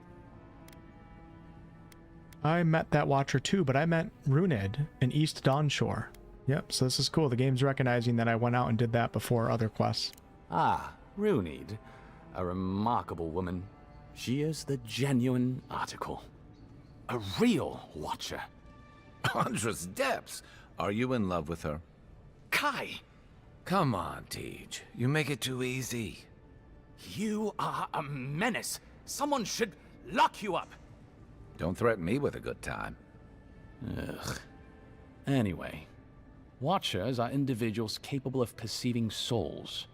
I met that watcher too, but I met Runed in East Dawnshore. Yep, so this is cool. The game's recognizing that I went out and did that before other quests. Ah, Runed. A remarkable woman. She is the genuine article. A real watcher. Andrus Depths! Are you in love with her? Kai! Come on, Tej. You make it too easy. You are a menace. Someone should lock you up. Don't threaten me with a good time. Ugh. Anyway, Watchers are individuals capable of perceiving souls.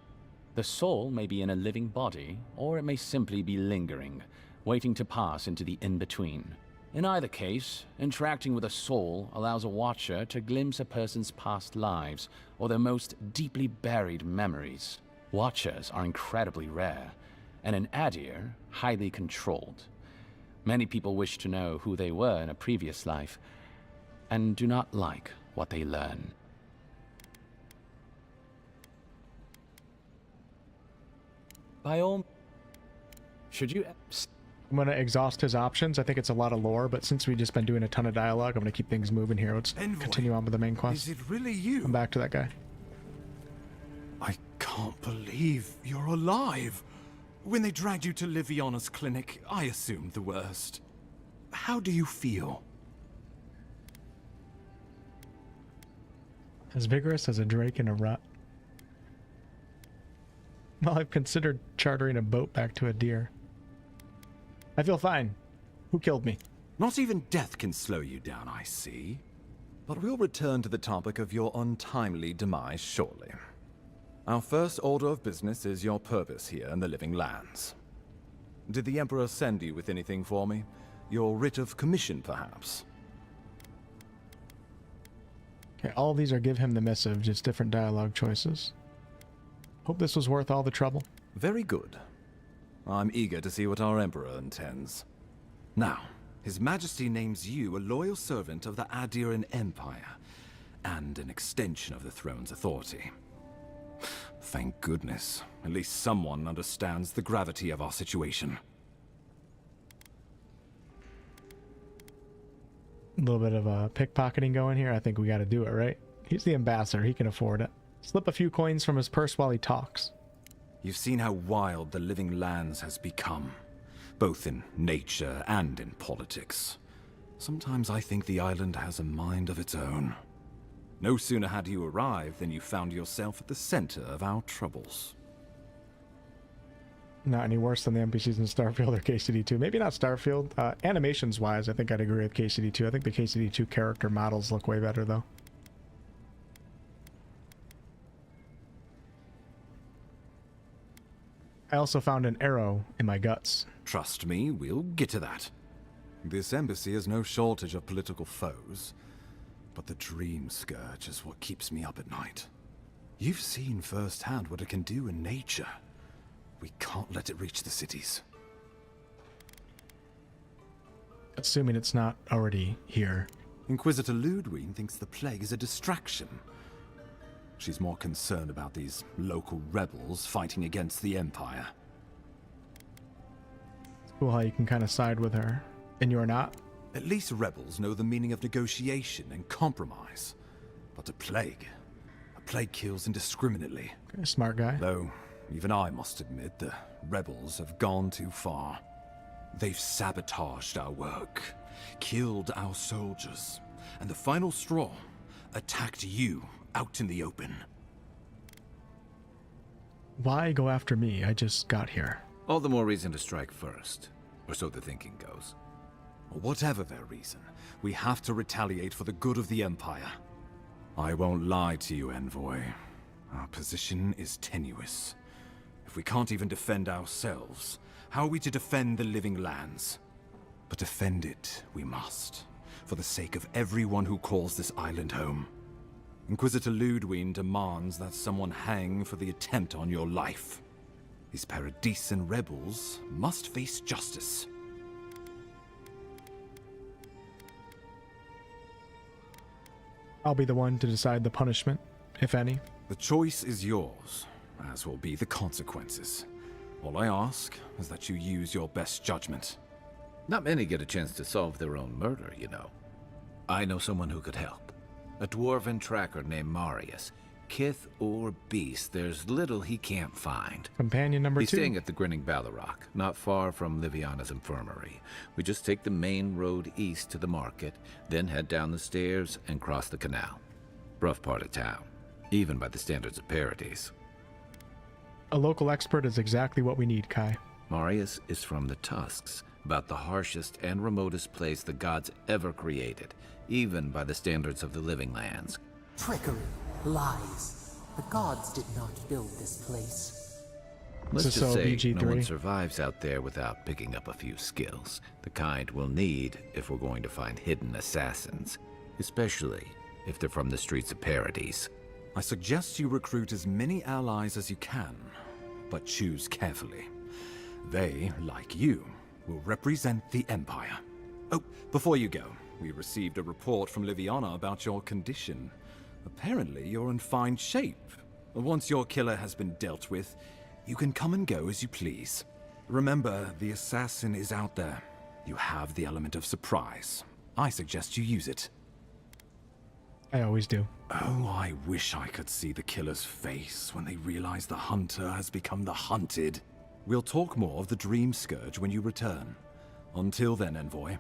The soul may be in a living body, or it may simply be lingering, waiting to pass into the in-between. In either case, interacting with a soul allows a Watcher to glimpse a person's past lives or their most deeply buried memories. Watchers are incredibly rare, and in Adir, highly controlled. Many people wish to know who they were in a previous life, and do not like what they learn. By all... Should you... I'm going to exhaust his options. I think it's a lot of lore, but since we've just been doing a ton of dialogue, I'm going to keep things moving here. Let's continue on with the main quest. Is it really you? I'm back to that guy. I can't believe you're alive. When they dragged you to Liviana's clinic, I assumed the worst. How do you feel? As vigorous as a drake in a rut. Well, I've considered chartering a boat back to a deer. I feel fine. Who killed me? Not even death can slow you down, I see. But we'll return to the topic of your untimely demise shortly. Our first order of business is your purpose here in the Living Lands. Did the Emperor send you with anything for me? Your writ of commission, perhaps? Okay, all these are give him the missive, just different dialogue choices. Hope this was worth all the trouble. Very good. I'm eager to see what our Emperor intends. Now, His Majesty names you a loyal servant of the Adiran Empire, and an extension of the throne's authority. Thank goodness. At least someone understands the gravity of our situation. A little bit of pickpocketing going here. I think we got to do it, right? He's the ambassador. He can afford it. Slip a few coins from his purse while he talks. You've seen how wild the Living Lands has become, both in nature and in politics. Sometimes I think the island has a mind of its own. No sooner had you arrived than you found yourself at the center of our troubles. Not any worse than the NPCs in Starfield or KCD2. Maybe not Starfield. Animations-wise, I think I'd agree with KCD2. I think the KCD2 character models look way better, though. I also found an arrow in my guts. Trust me, we'll get to that. This embassy has no shortage of political foes, but the Dream Scourge is what keeps me up at night. You've seen firsthand what it can do in nature. We can't let it reach the cities. Assuming it's not already here. Inquisitor Ludwig thinks the plague is a distraction. She's more concerned about these local rebels fighting against the Empire. It's cool how you can kind of side with her. And you're not? At least rebels know the meaning of negotiation and compromise. But a plague kills indiscriminately. Okay, smart guy. Though, even I must admit, the rebels have gone too far. They've sabotaged our work, killed our soldiers, and the final straw, attacked you out in the open. Why go after me? I just got here. All the more reason to strike first, or so the thinking goes. Whatever their reason, we have to retaliate for the good of the Empire. I won't lie to you, Envoy. Our position is tenuous. If we can't even defend ourselves, how are we to defend the Living Lands? But defend it we must, for the sake of everyone who calls this island home. Inquisitor Ludwig demands that someone hang for the attempt on your life. These Paradisen rebels must face justice. I'll be the one to decide the punishment, if any. The choice is yours, as will be the consequences. All I ask is that you use your best judgment. Not many get a chance to solve their own murder, you know. I know someone who could help. A dwarven tracker named Marius. Kith or beast, there's little he can't find. Companion number 2. He's staying at the Grinning Ballarrock, not far from Liviana's infirmary. We just take the main road east to the market, then head down the stairs and cross the canal. Rough part of town, even by the standards of Paradise. A local expert is exactly what we need, Kai. Marius is from the Tusks, about the harshest and remotest place the gods ever created, even by the standards of the Living Lands. Trickery, lies. The gods did not build this place. Let's just say no one survives out there without picking up a few skills. The kind we'll need if we're going to find hidden assassins, especially if they're from the streets of Paradise. I suggest you recruit as many allies as you can, but choose carefully. They, like you, will represent the Empire. Oh, before you go, We received a report from Liviana about your condition. Apparently, you're in fine shape. Once your killer has been dealt with, you can come and go as you please. Remember, the assassin is out there. You have the element of surprise. I suggest you use it. I always do. Oh, I wish I could see the killer's face when they realize the hunter has become the hunted. We'll talk more of the Dream Scourge when you return. Until then, Envoy.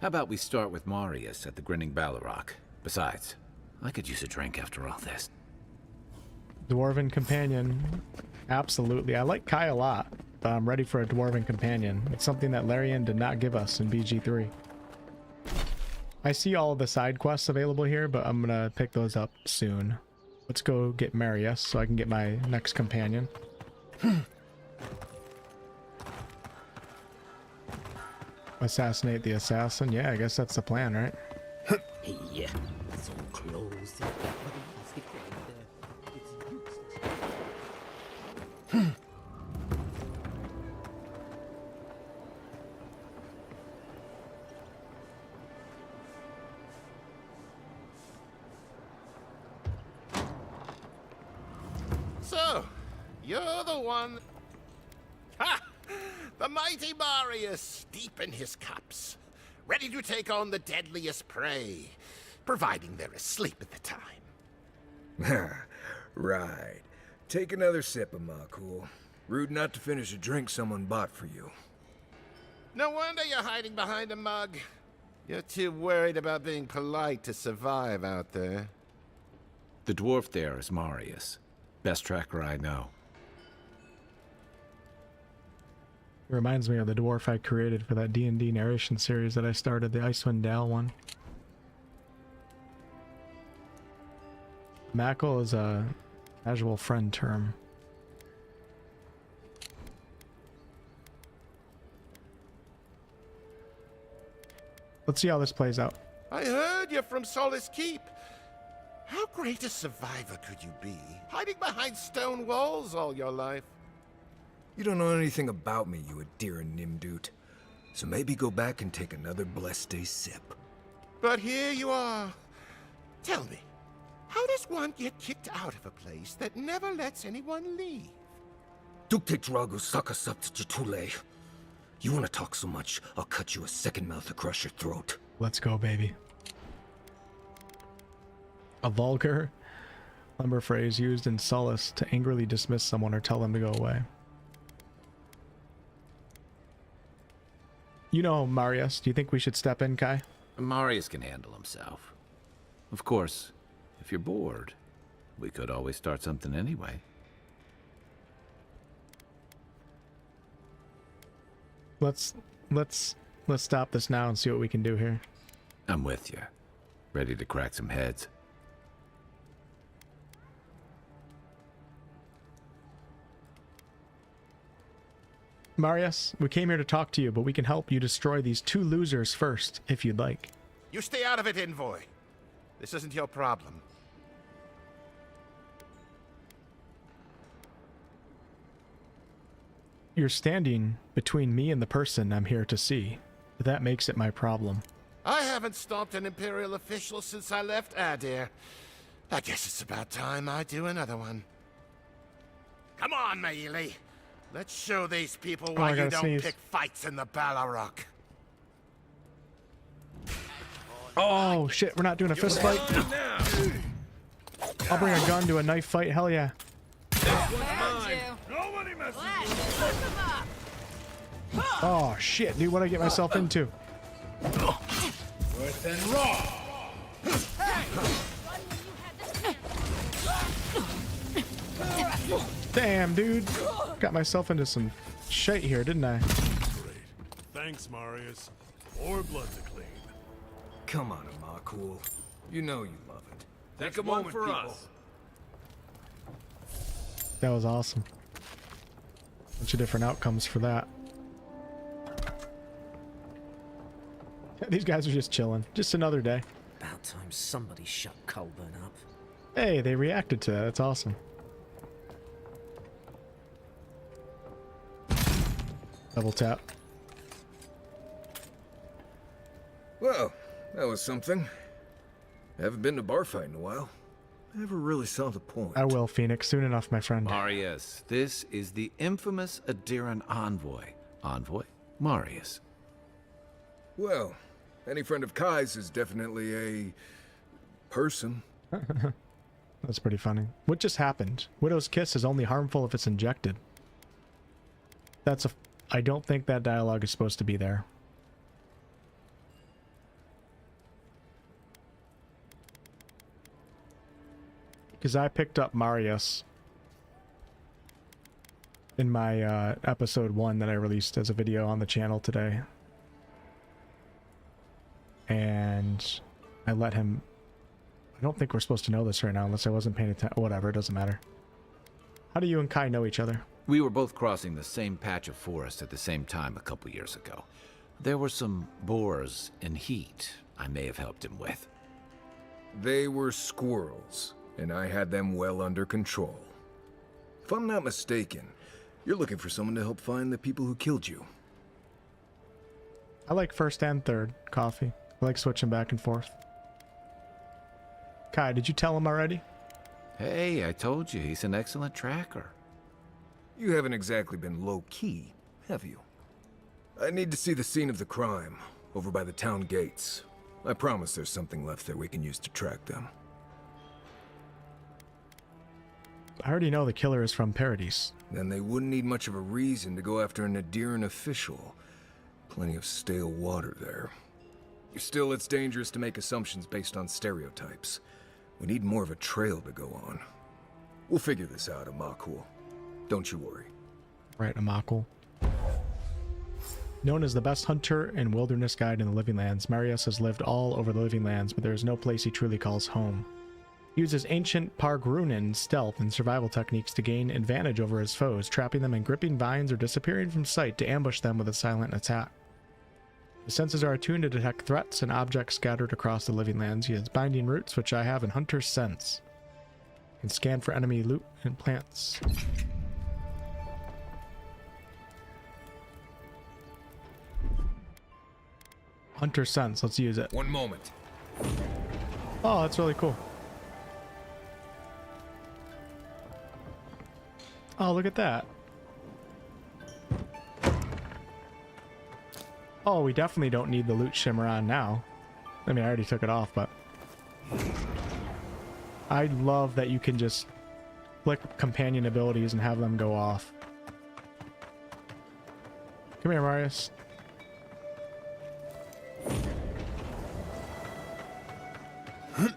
How about we start with Marius at the Grinning Balrog? Besides, I could use a drink after all this. Dwarven companion. Absolutely. I like Kai a lot, but I'm ready for a dwarven companion. It's something that Larian did not give us in BG3. I see all of the side quests available here, but I'm gonna pick those up soon. Let's go get Marius so I can get my next companion. Assassinate the assassin. Yeah, I guess that's the plan, right? Yeah, so close. So, you're the one. Ha! The mighty Marius, deep in his cups, ready to take on the deadliest prey, providing they're asleep at the time. Right. Take another sip of my cool. Rude not to finish a drink someone bought for you. No wonder you're hiding behind a mug. You're too worried about being polite to survive out there. The dwarf there is Marius. Best tracker I know. It reminds me of the dwarf I created for that D&D narration series that I started, the Icewind Dale one. Mackle is a casual friend term. Let's see how this plays out. I heard you're from Solace Keep. How great a survivor could you be, hiding behind stone walls all your life? You don't know anything about me, you Adira Nimdut. So maybe go back and take another blessed day sip. But here you are. Tell me, how does one get kicked out of a place that never lets anyone leave? Dukte Drago Sakasapta Jitule. You want to talk so much, I'll cut you a second mouth across your throat. Let's go, baby. A vulgar lumber phrase used in Solace to angrily dismiss someone or tell them to go away. You know Marius. Do you think we should step in, Kai? Marius can handle himself. Of course, if you're bored, we could always start something anyway. Let's stop this now and see what we can do here. I'm with you. Ready to crack some heads. Marius, we came here to talk to you, but we can help you destroy these two losers first, if you'd like. You stay out of it, Envoy. This isn't your problem. You're standing between me and the person I'm here to see. That makes it my problem. I haven't stomped an Imperial official since I left Adir. I guess it's about time I do another one. Come on, Maile. Let's show these people why you don't pick fights in the Balrog. Oh shit, we're not doing a fist fight. I'll bring a gun to a knife fight, hell yeah. Nobody messes Oh shit, dude, what'd I get myself into? Worth and raw. Damn, dude. Got myself into some shit here, didn't I? Great. Thanks, Marius. More blood to clean. Come on, Amakul. You know you love it. Take a moment for us. That was awesome. Bunch of different outcomes for that. These guys are just chilling. Just another day. About time somebody shut Colburn up. Hey, they reacted to that. That's awesome. Double tap. Well, That was something. Haven't been to bar fight in a while. Never really saw the point. I will, Phoenix, soon enough, my friend. Marius, this is the infamous Adiran Envoy. Envoy? Marius. Well, any friend of Kai's is definitely a... person. That's pretty funny. What just happened? Widow's Kiss is only harmful if it's injected. That's a... I don't think that dialogue is supposed to be there. Because I picked up Marius in my episode 1 that I released as a video on the channel today. And I let him... I don't think we're supposed to know this right now unless I wasn't paying attention. Whatever, it doesn't matter. How do you and Kai know each other? We were both crossing the same patch of forest at the same time a couple years ago. There were some boars in heat I may have helped him with. They were squirrels, and I had them well under control. If I'm not mistaken, you're looking for someone to help find the people who killed you. I like first and third coffee. I like switching back and forth. Kai, did you tell him already? Hey, I told you, he's an excellent tracker. You haven't exactly been low-key, have you? I need to see the scene of the crime, over by the town gates. I promise there's something left there we can use to track them. I already know the killer is from Paradise. Then they wouldn't need much of a reason to go after an Adiran official. Plenty of stale water there. Still, it's dangerous to make assumptions based on stereotypes. We need more of a trail to go on. We'll figure this out, Amakul. Don't you worry. Right, Amakul. Known as the best hunter and wilderness guide in the Living Lands, Marius has lived all over the Living Lands, but there is no place he truly calls home. He uses ancient Pargrunin stealth and survival techniques to gain advantage over his foes, trapping them in gripping vines or disappearing from sight to ambush them with a silent attack. His senses are attuned to detect threats and objects scattered across the Living Lands. He has binding roots, which I have in Hunter's Sense. Can scan for enemy loot and plants. Hunter's Sense, let's use it. One moment. Oh, that's really cool. Oh, look at that. Oh, we definitely don't need the loot shimmer on now. I mean, I already took it off, but... I love that you can just click companion abilities and have them go off. Come here, Marius. You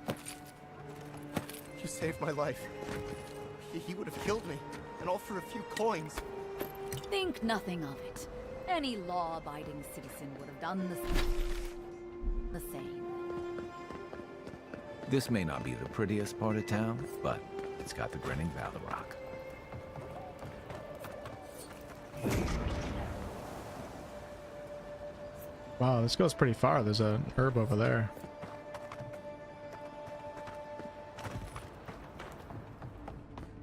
saved my life. He would have killed me, and all for a few coins. Think nothing of it. Any law-abiding citizen would have done the same. This may not be the prettiest part of town, but it's got the grinning Valor Rock. Wow, this goes pretty far. There's an herb over there.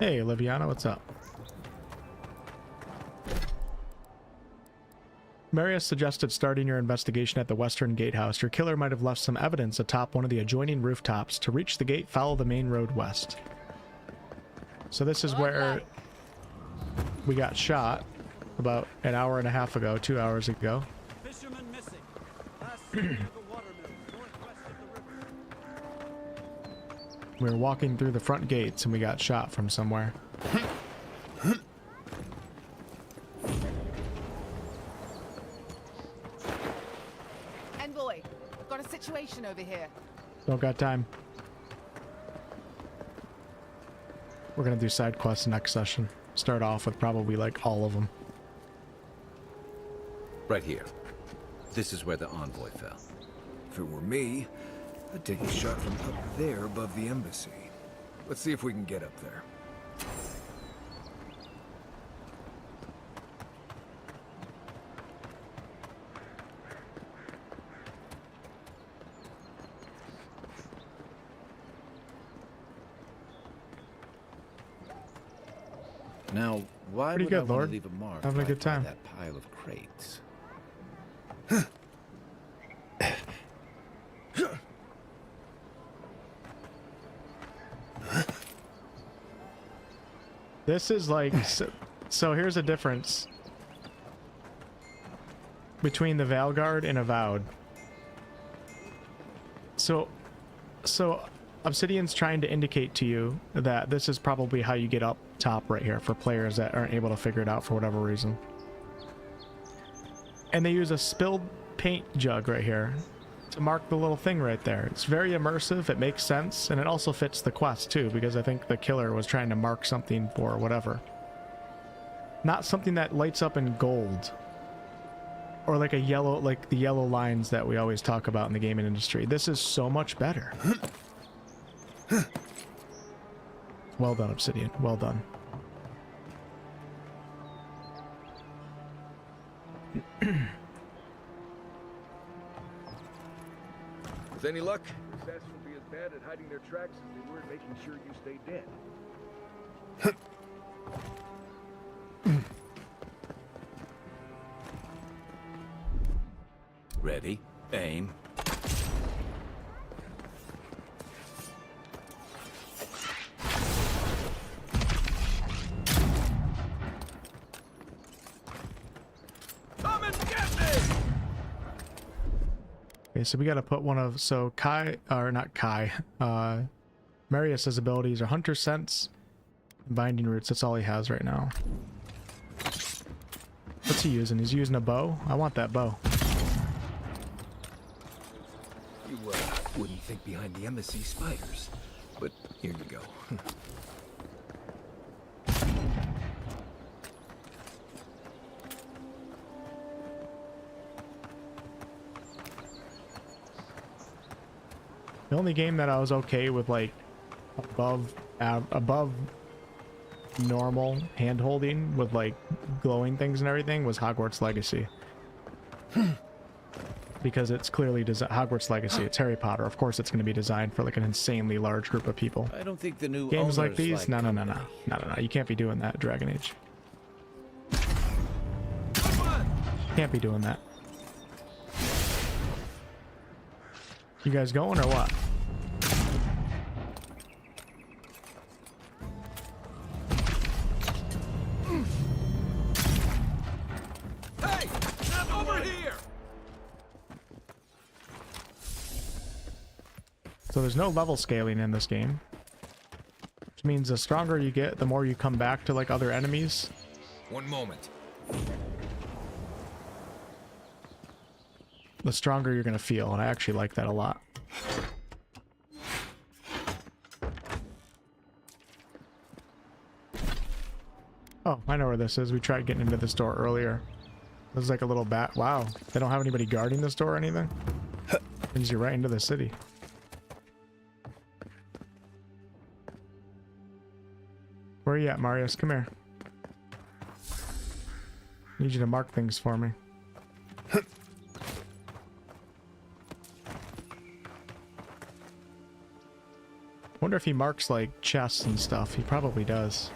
Hey, Liviana, what's up? Marius suggested starting your investigation at the Western Gatehouse. Your killer might have left some evidence atop one of the adjoining rooftops. To reach the gate, follow the main road west. So this is where we got shot about an hour and a half ago, 2 hours ago. Fisherman missing. Last seen at the watermill, northwest of the river. We were walking through the front gates and we got shot from somewhere. Envoy, I've got a situation over here. Don't got time. We're gonna do side quests next session. Start off with probably like all of them. Right here. This is where the Envoy fell. If it were me, I'd take a shot from up there above the embassy. Let's see if we can get up there. Now, why Pretty would good, I want Lord. to leave a mark Having a right good by time. that pile of crates? This is like... So here's a difference between the Valguard and Avowed. So Obsidian's trying to indicate to you that this is probably how you get up top right here for players that aren't able to figure it out for whatever reason. And they use a spilled paint jug right here to mark the little thing right there. It's very immersive, it makes sense, and it also fits the quest too, because I think the killer was trying to mark something for whatever. Not something that lights up in gold. Or like a yellow, like the yellow lines that we always talk about in the gaming industry. This is so much better. Well done, Obsidian. Well done. With any luck, the assassins will be as bad at hiding their tracks as they were at making sure you stay dead. Ready, aim. Come and get me! Okay, so we gotta put one of... So Kai... Or not Kai. Marius's abilities are Hunter Sense and Binding Roots. That's all he has right now. What's he using? He's using a bow? I want that bow. You wouldn't think behind the embassy spiders, but here you go. The only game that I was okay with, like, above normal hand holding with like glowing things and everything was Hogwarts Legacy. Because it's clearly Hogwarts Legacy. It's Harry Potter. Of course, it's going to be designed for like an insanely large group of people. I don't think the new games like owners these. like No. You can't be doing that, Dragon Age. Can't be doing that. You guys going or what? Hey! Over here! So there's no level scaling in this game. Which means the stronger you get, the more you come back to like other enemies. One moment. The stronger you're gonna feel, and I actually like that a lot. Oh, I know where this is. We tried getting into this door earlier. This is like a little bat. Wow, they don't have anybody guarding this door or anything? Brings you right into the city. Where are you at, Marius? Come here. Need you to mark things for me. Wonder if he marks like chests and stuff. He probably does.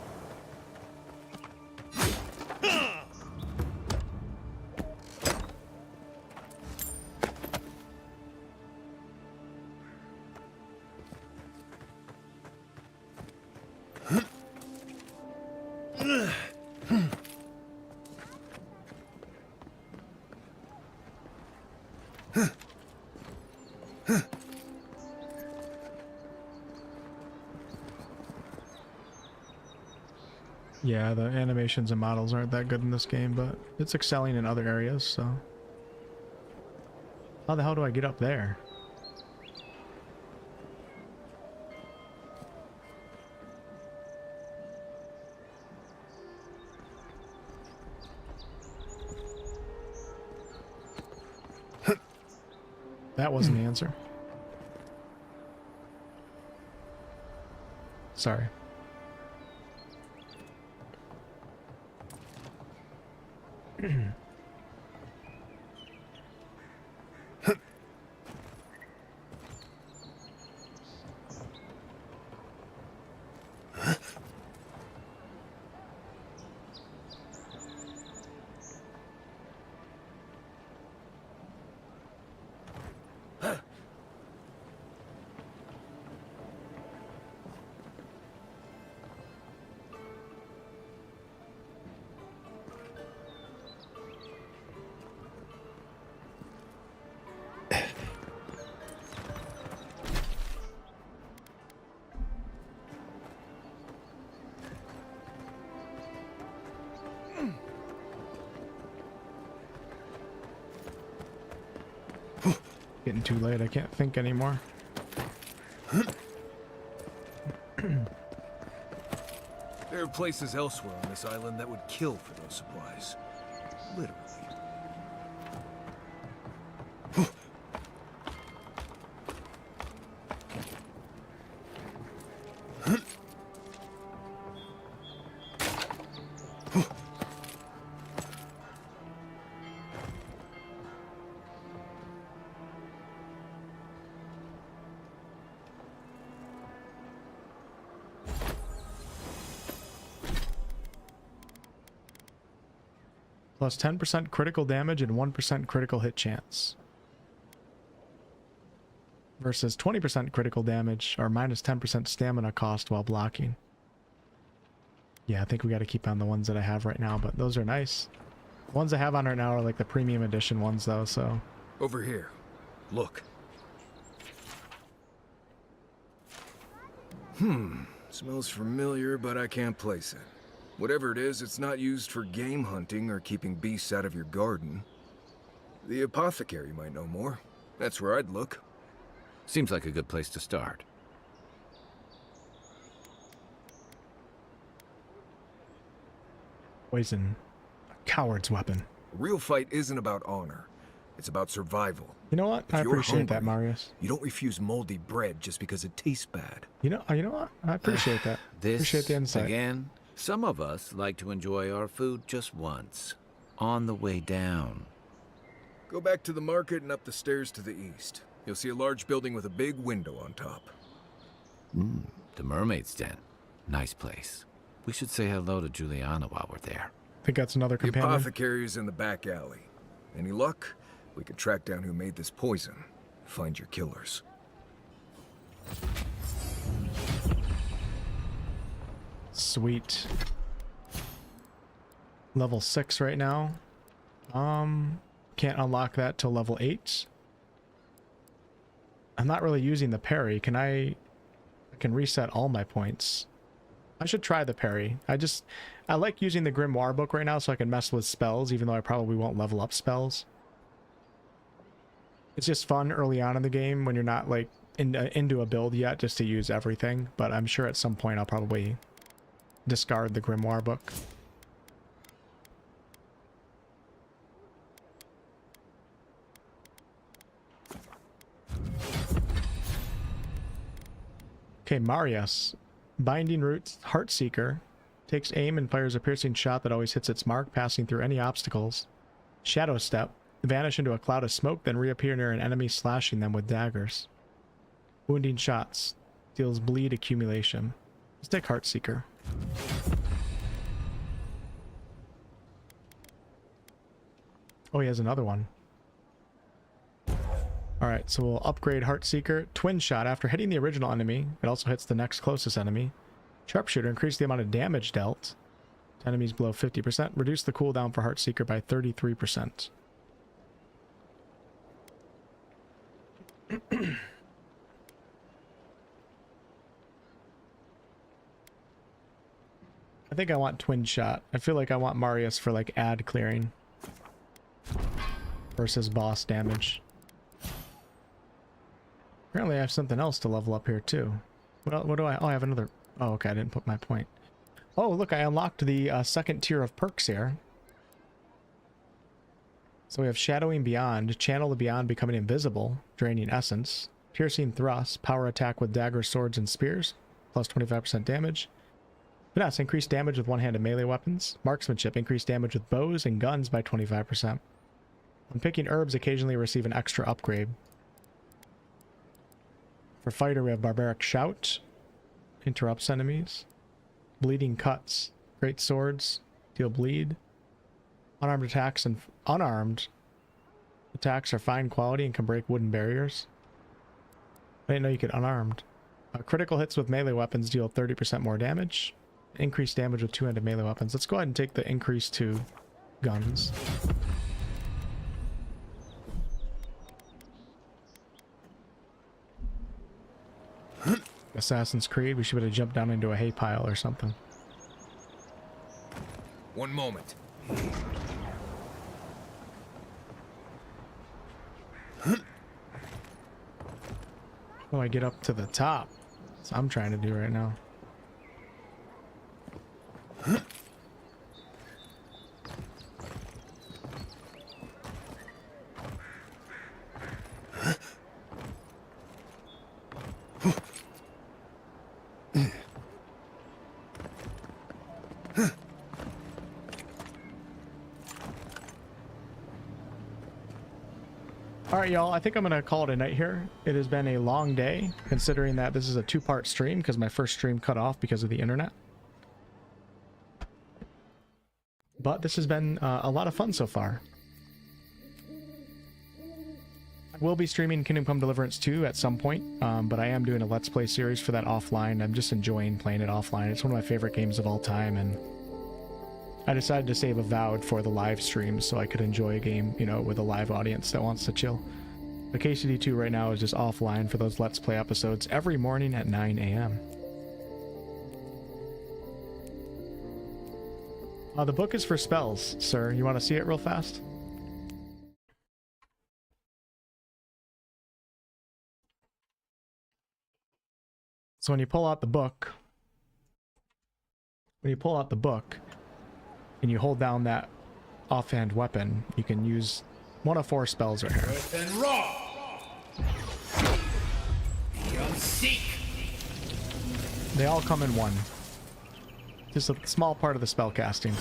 Yeah, the animations and models aren't that good in this game, but it's excelling in other areas, so... How the hell do I get up there? That wasn't the answer. Sorry. Getting too late, I can't think anymore. There are places elsewhere on this island that would kill for those supplies. Literally. Plus 10% critical damage and 1% critical hit chance. Versus 20% critical damage or minus 10% stamina cost while blocking. Yeah, I think we got to keep on the ones that I have right now, but those are nice. The ones I have on right now are like the premium edition ones though, so. Over here. Look. Smells familiar, but I can't place it. Whatever it is, it's not used for game hunting or keeping beasts out of your garden. The apothecary might know more. That's where I'd look. Seems like a good place to start. Poison. A coward's weapon. A real fight isn't about honor. It's about survival. You know what? I appreciate that, Marius. You don't refuse moldy bread just because it tastes bad. You know what? I appreciate that. Appreciate the insight. Again, some of us like to enjoy our food just once. On the way down. Go back to the market and up the stairs to the east. You'll see a large building with a big window on top. The Mermaid's Den. Nice place. We should say hello to Juliana while we're there. I think that's another companion. The apothecary is in the back alley. Any luck? We can track down who made this poison. Find your killers. Sweet. Level 6 right now. Can't unlock that till level 8. I'm not really using the parry. I can reset all my points. I should try the parry. I like using the Grimoire book right now so I can mess with spells, even though I probably won't level up spells. It's just fun early on in the game when you're not like into a build yet, just to use everything. But I'm sure at some point I'll probably discard the Grimoire book. Okay, Marius. Binding Roots, Heartseeker. Takes aim and fires a piercing shot that always hits its mark, passing through any obstacles. Shadow Step. Vanish into a cloud of smoke, then reappear near an enemy, slashing them with daggers. Wounding Shots. Deals bleed accumulation. Let's take Heartseeker. Oh, he has another one. Alright, so we'll upgrade Heartseeker. Twin Shot. After hitting the original enemy, it also hits the next closest enemy. Sharpshooter. Increase the amount of damage dealt to enemies below 50%. Reduce the cooldown for Heartseeker by 33%. I think I want Twin Shot. I feel like I want Marius for like ad clearing versus boss damage. Apparently I have something else to level up here too. What do I... Oh, I have another... Oh, okay, I didn't put my point. Oh, look, I unlocked the second tier of perks here. So we have Shadowing Beyond, Channel the Beyond becoming invisible, draining essence. Piercing Thrust, power attack with daggers, swords, and spears, plus 25% damage. Finesse, increased damage with one-handed melee weapons. Marksmanship, increased damage with bows and guns by 25%. When picking herbs, occasionally receive an extra upgrade. For Fighter, we have Barbaric Shout, interrupts enemies. Bleeding Cuts, great swords, deal bleed. Unarmed attacks and unarmed attacks are fine quality and can break wooden barriers. I didn't know you could unarmed. Critical hits with melee weapons deal 30% more damage. Increased damage with two-handed melee weapons. Let's go ahead and take the increase to guns. Assassin's Creed, we should be able to jump down into a hay pile or something. One moment. How do I get up to the top? That's what I'm trying to do right now. Alright, y'all, I think I'm going to call it a night here. It has been a long day, considering that this is a two-part stream, because my first stream cut off because of the internet. But this has been a lot of fun so far. I will be streaming Kingdom Come Deliverance 2 at some point, but I am doing a Let's Play series for that offline. I'm just enjoying playing it offline. It's one of my favorite games of all time, and I decided to save Avowed for the live streams so I could enjoy a game, you know, with a live audience that wants to chill. The KCD2 right now is just offline for those Let's Play episodes every morning at 9 a.m. The book is for spells, sir. You want to see it real fast? So when you pull out the book, and you hold down that offhand weapon, you can use one of 4 spells right here. Earth and raw. Beyond seek. They all come in one. Just a small part of the spell casting.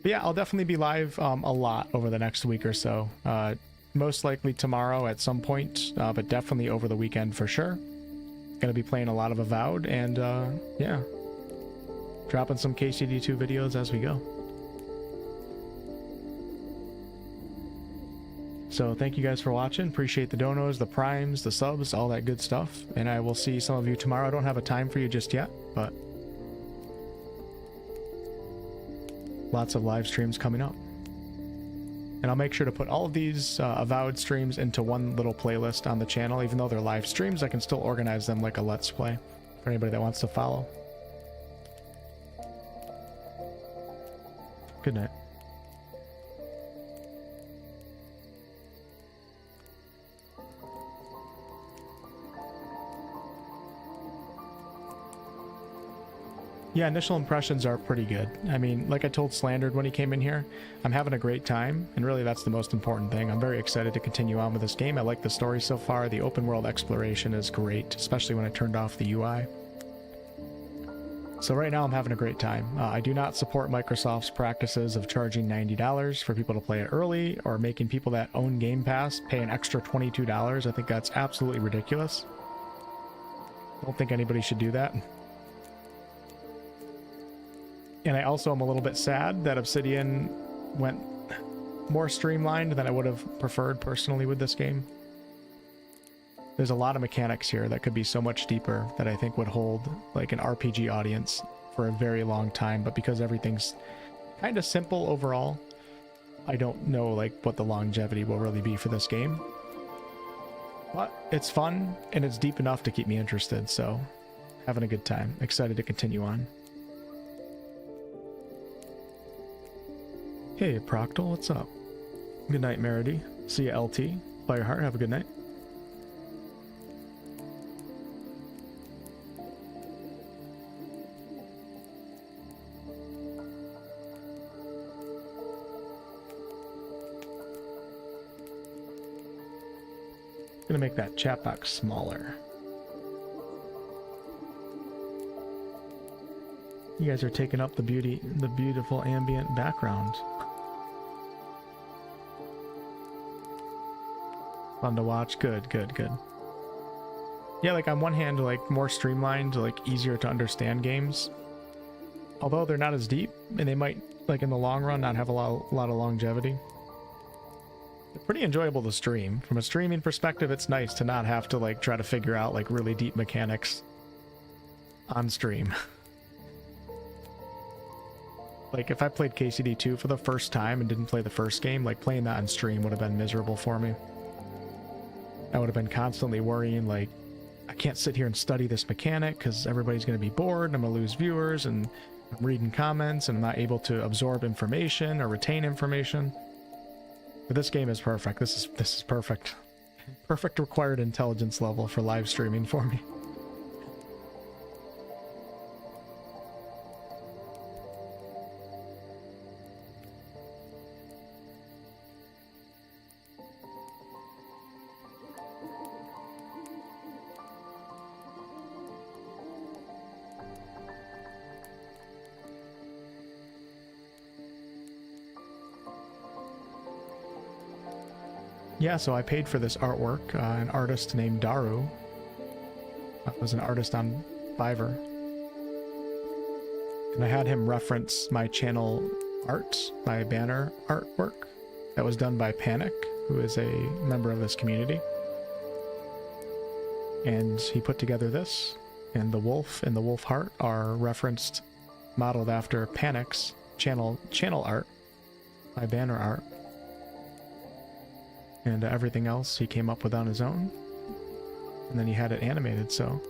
But yeah, I'll definitely be live a lot over the next week or so. Most likely tomorrow at some point, but definitely over the weekend for sure. Gonna be playing a lot of Avowed, and yeah, dropping some KCD2 videos as we go. So thank you guys for watching. Appreciate the donos, the primes, the subs, all that good stuff. And I will see some of you tomorrow. I don't have a time for you just yet, but lots of live streams coming up. And I'll make sure to put all of these Avowed streams into one little playlist on the channel. Even though they're live streams, I can still organize them like a Let's Play for anybody that wants to follow. Good night. Yeah, initial impressions are pretty good. I mean, like I told Slandered when he came in here, I'm having a great time, and really that's the most important thing. I'm very excited to continue on with this game. I like the story so far. The open world exploration is great, especially when I turned off the UI. So right now I'm having a great time. I do not support Microsoft's practices of charging $90 for people to play it early, or making people that own Game Pass pay an extra $22. I think that's absolutely ridiculous. I don't think anybody should do that. And I also am a little bit sad that Obsidian went more streamlined than I would have preferred personally with this game. There's a lot of mechanics here that could be so much deeper that I think would hold like an RPG audience for a very long time, but because everything's kind of simple overall, I don't know like what the longevity will really be for this game. But it's fun and it's deep enough to keep me interested, so having a good time. Excited to continue on. Hey, Proctal, what's up? Good night, Meredy. See you, LT. Fireheart, have a good night. Gonna make that chat box smaller. You guys are taking up the beautiful ambient background. Fun to watch. Good, good, good. Yeah, like on one hand, like more streamlined, like easier to understand games. Although they're not as deep, and they might, like in the long run, not have a lot of longevity. They're pretty enjoyable to stream. From a streaming perspective, it's nice to not have to like try to figure out like really deep mechanics on stream. Like if I played KCD2 for the first time and didn't play the first game, like playing that on stream would have been miserable for me. I would have been constantly worrying like, I can't sit here and study this mechanic because everybody's going to be bored and I'm going to lose viewers, and I'm reading comments and I'm not able to absorb information or retain information. But this game is perfect. This is perfect. Perfect required intelligence level for live streaming for me. Yeah, so I paid for this artwork. An artist named Daru was an artist on Fiverr. And I had him reference my channel art, my banner artwork that was done by Panic, who is a member of this community. And he put together this, and the wolf and the wolf heart are referenced, modeled after Panic's channel art, my banner art. And everything else he came up with on his own. And then he had it animated, so...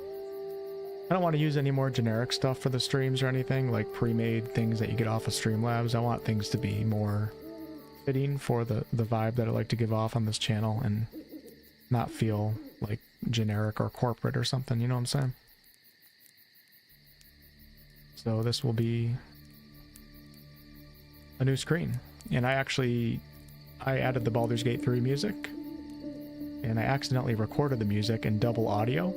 I don't want to use any more generic stuff for the streams or anything, like pre-made things that you get off of Streamlabs. I want things to be more fitting for the vibe that I like to give off on this channel and not feel like generic or corporate or something, you know what I'm saying? So this will be a new screen. And I added the Baldur's Gate 3 music, and I accidentally recorded the music in double audio.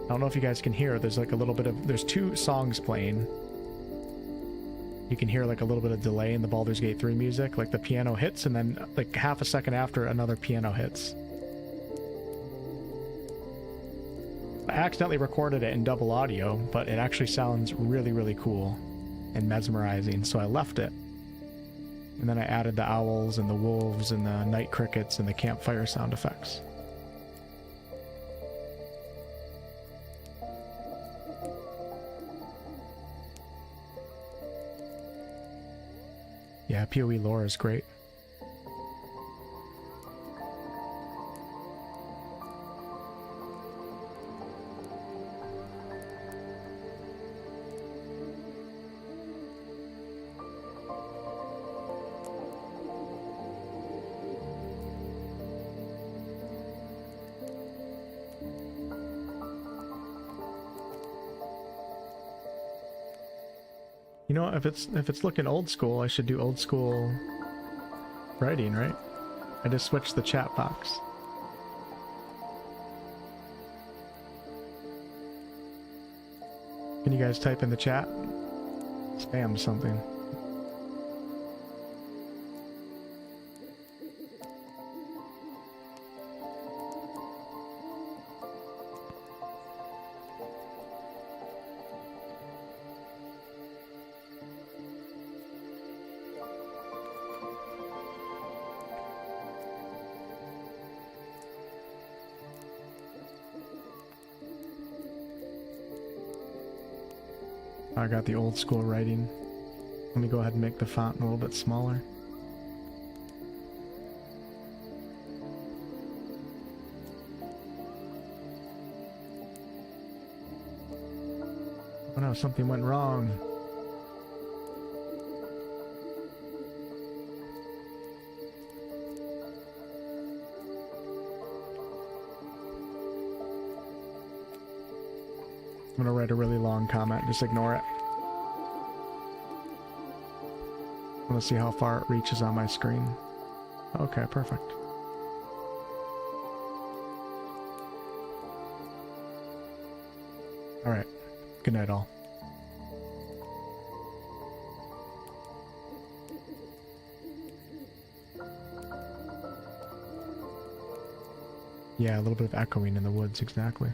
I don't know if you guys can hear, there's like a little bit of, there's two songs playing. You can hear like a little bit of delay in the Baldur's Gate 3 music, like the piano hits, and then like half a second after another piano hits. I accidentally recorded it in double audio, but it actually sounds really, really cool and mesmerizing, so I left it. And then I added the owls and the wolves and the night crickets and the campfire sound effects. Yeah, PoE lore is great. You know, if it's looking old school, I should do old school writing, right? I just switched the chat box. Can you guys type in the chat? Spam something. I got the old school writing. Let me go ahead and make the font a little bit smaller. Oh no, something went wrong. I'm gonna write a really long comment, just ignore it. I want to see how far it reaches on my screen. Okay, perfect. Alright, good night all. Yeah, a little bit of echoing in the woods, exactly.